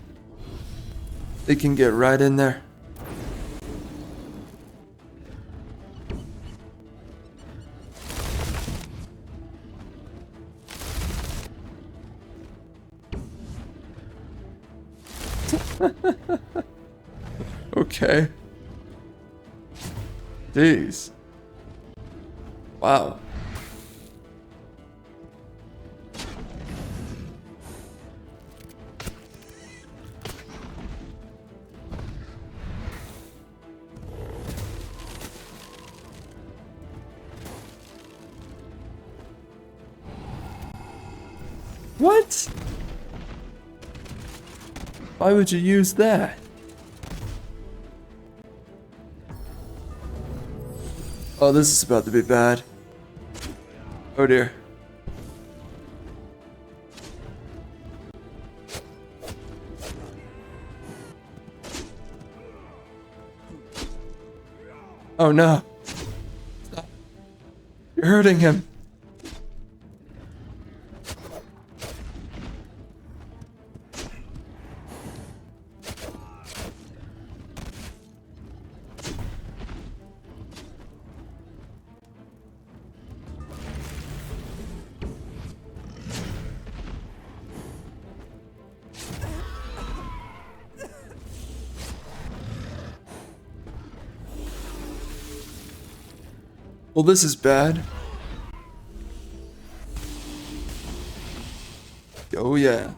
Speaker 1: They can get right in there. Okay. Jeez. Wow. What? Why would you use that? Oh, this is about to be bad. Oh dear. Oh no. Stop. You're hurting him. Well, this is bad. Oh yeah.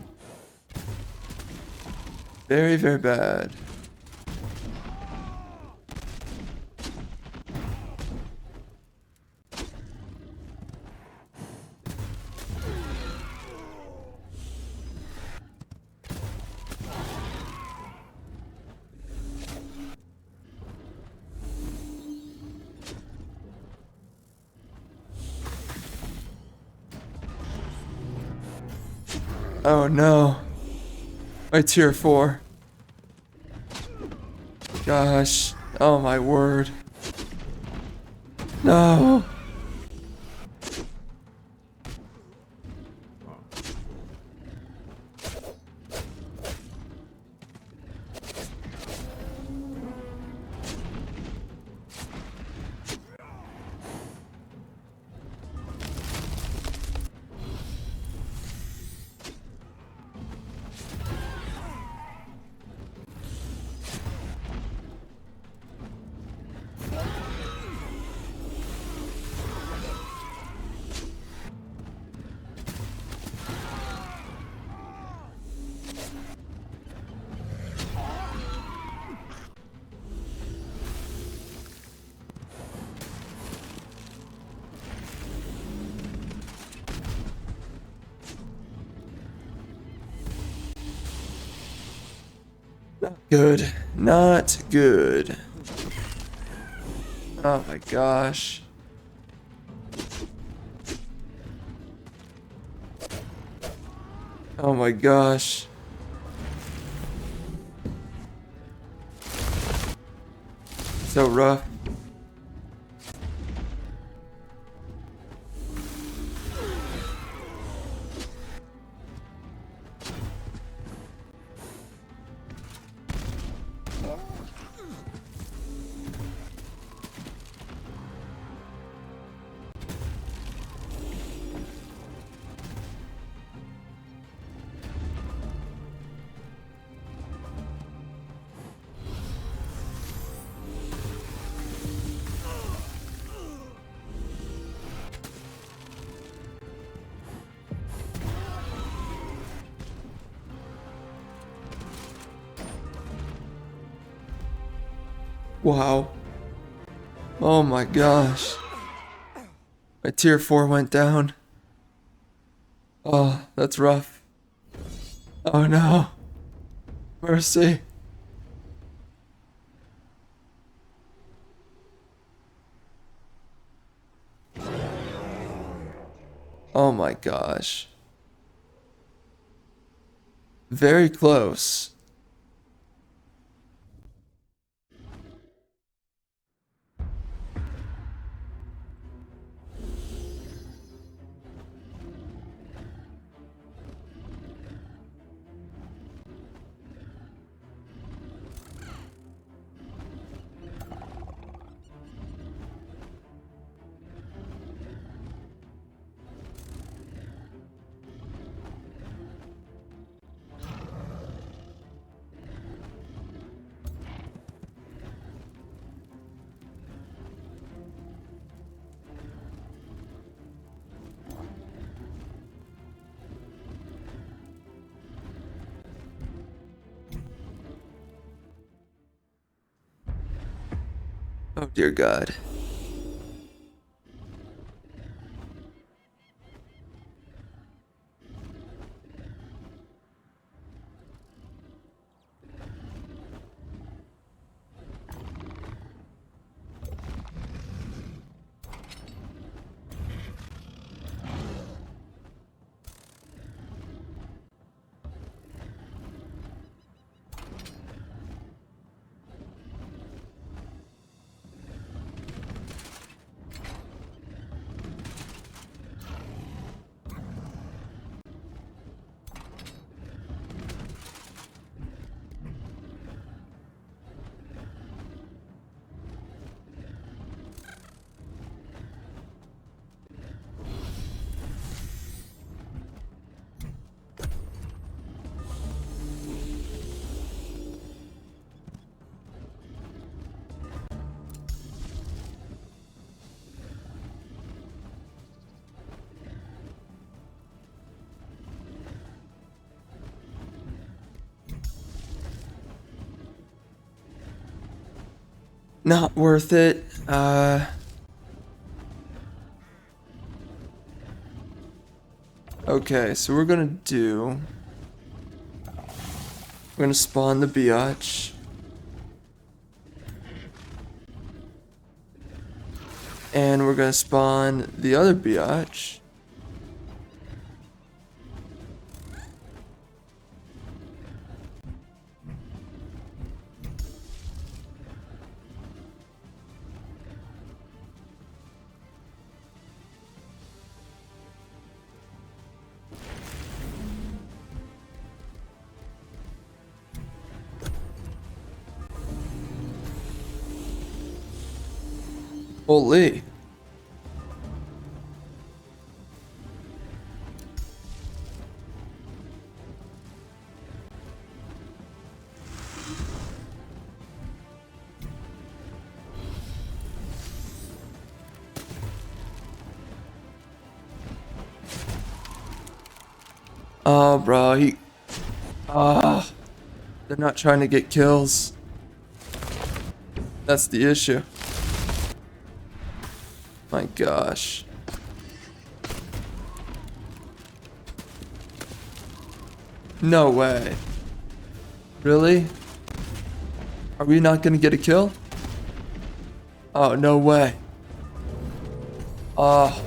Speaker 1: Very, very bad. Oh no. My tier 4. Gosh. Oh my word. No. Good. Not good. Oh my gosh. Oh my gosh. So rough. Wow. Oh my gosh. My tier 4 went down. Oh, that's rough. Oh no. Mercy. Oh my gosh. Very close. Oh dear God. Not worth it. Okay, so we're gonna spawn the biatch. And we're gonna spawn the other biatch. Holy. Oh, bro, they're not trying to get kills. That's the issue. My gosh. No way. Really? Are we not gonna get a kill? Oh, no way. Oh.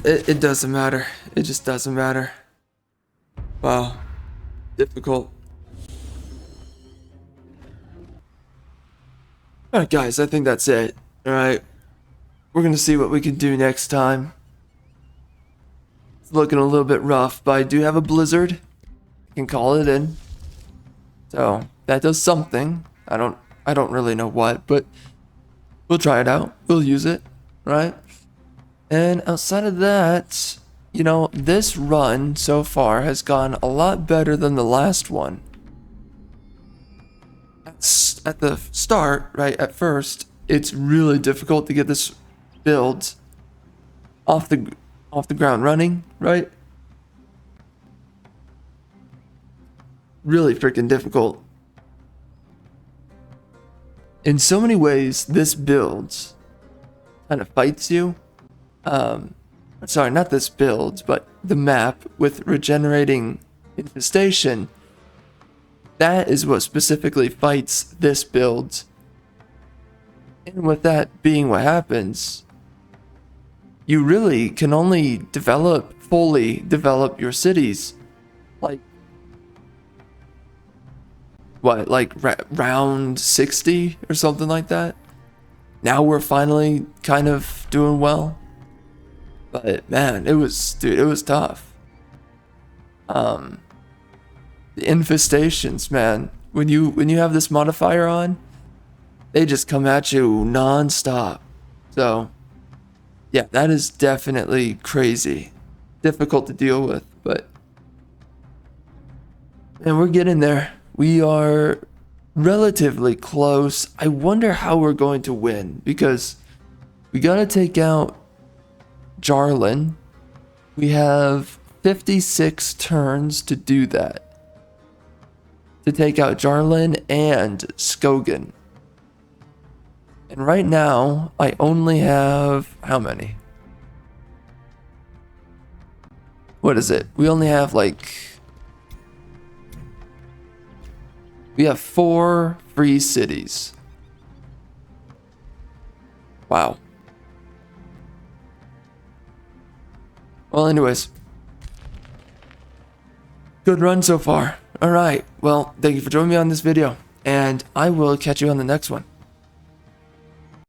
Speaker 1: It doesn't matter. It just doesn't matter. Wow. Difficult. Alright guys, I think that's it. Alright. We're gonna see what we can do next time. It's looking a little bit rough, but I do have a blizzard. I can call it in. So that does something. I don't really know what, but we'll try it out. We'll use it, right? And outside of that, you know, this run so far has gone a lot better than the last one. At the start, right, at first, it's really difficult to get this build off the ground running, right? Really freaking difficult. In so many ways, this build kind of fights you. Sorry, not this build, but the map with regenerating infestation. That is what specifically fights this build. And with that being what happens, you really can only fully develop your cities. Like, what, like round 60 or something like that? Now we're finally kind of doing well. But man, it was tough. The infestations, man. When you have this modifier on, they just come at you non-stop. So yeah, that is definitely crazy. Difficult to deal with, but man, we're getting there. We are relatively close. I wonder how we're going to win, because we gotta take out Jarlin. We have 56 turns to do that. To take out Jarlin and Skogan. And right now, I only have... how many? What is it? We only have like... we have 4 free cities. Wow. Well, anyways. Good run so far. Alright, well, thank you for joining me on this video, and I will catch you on the next one.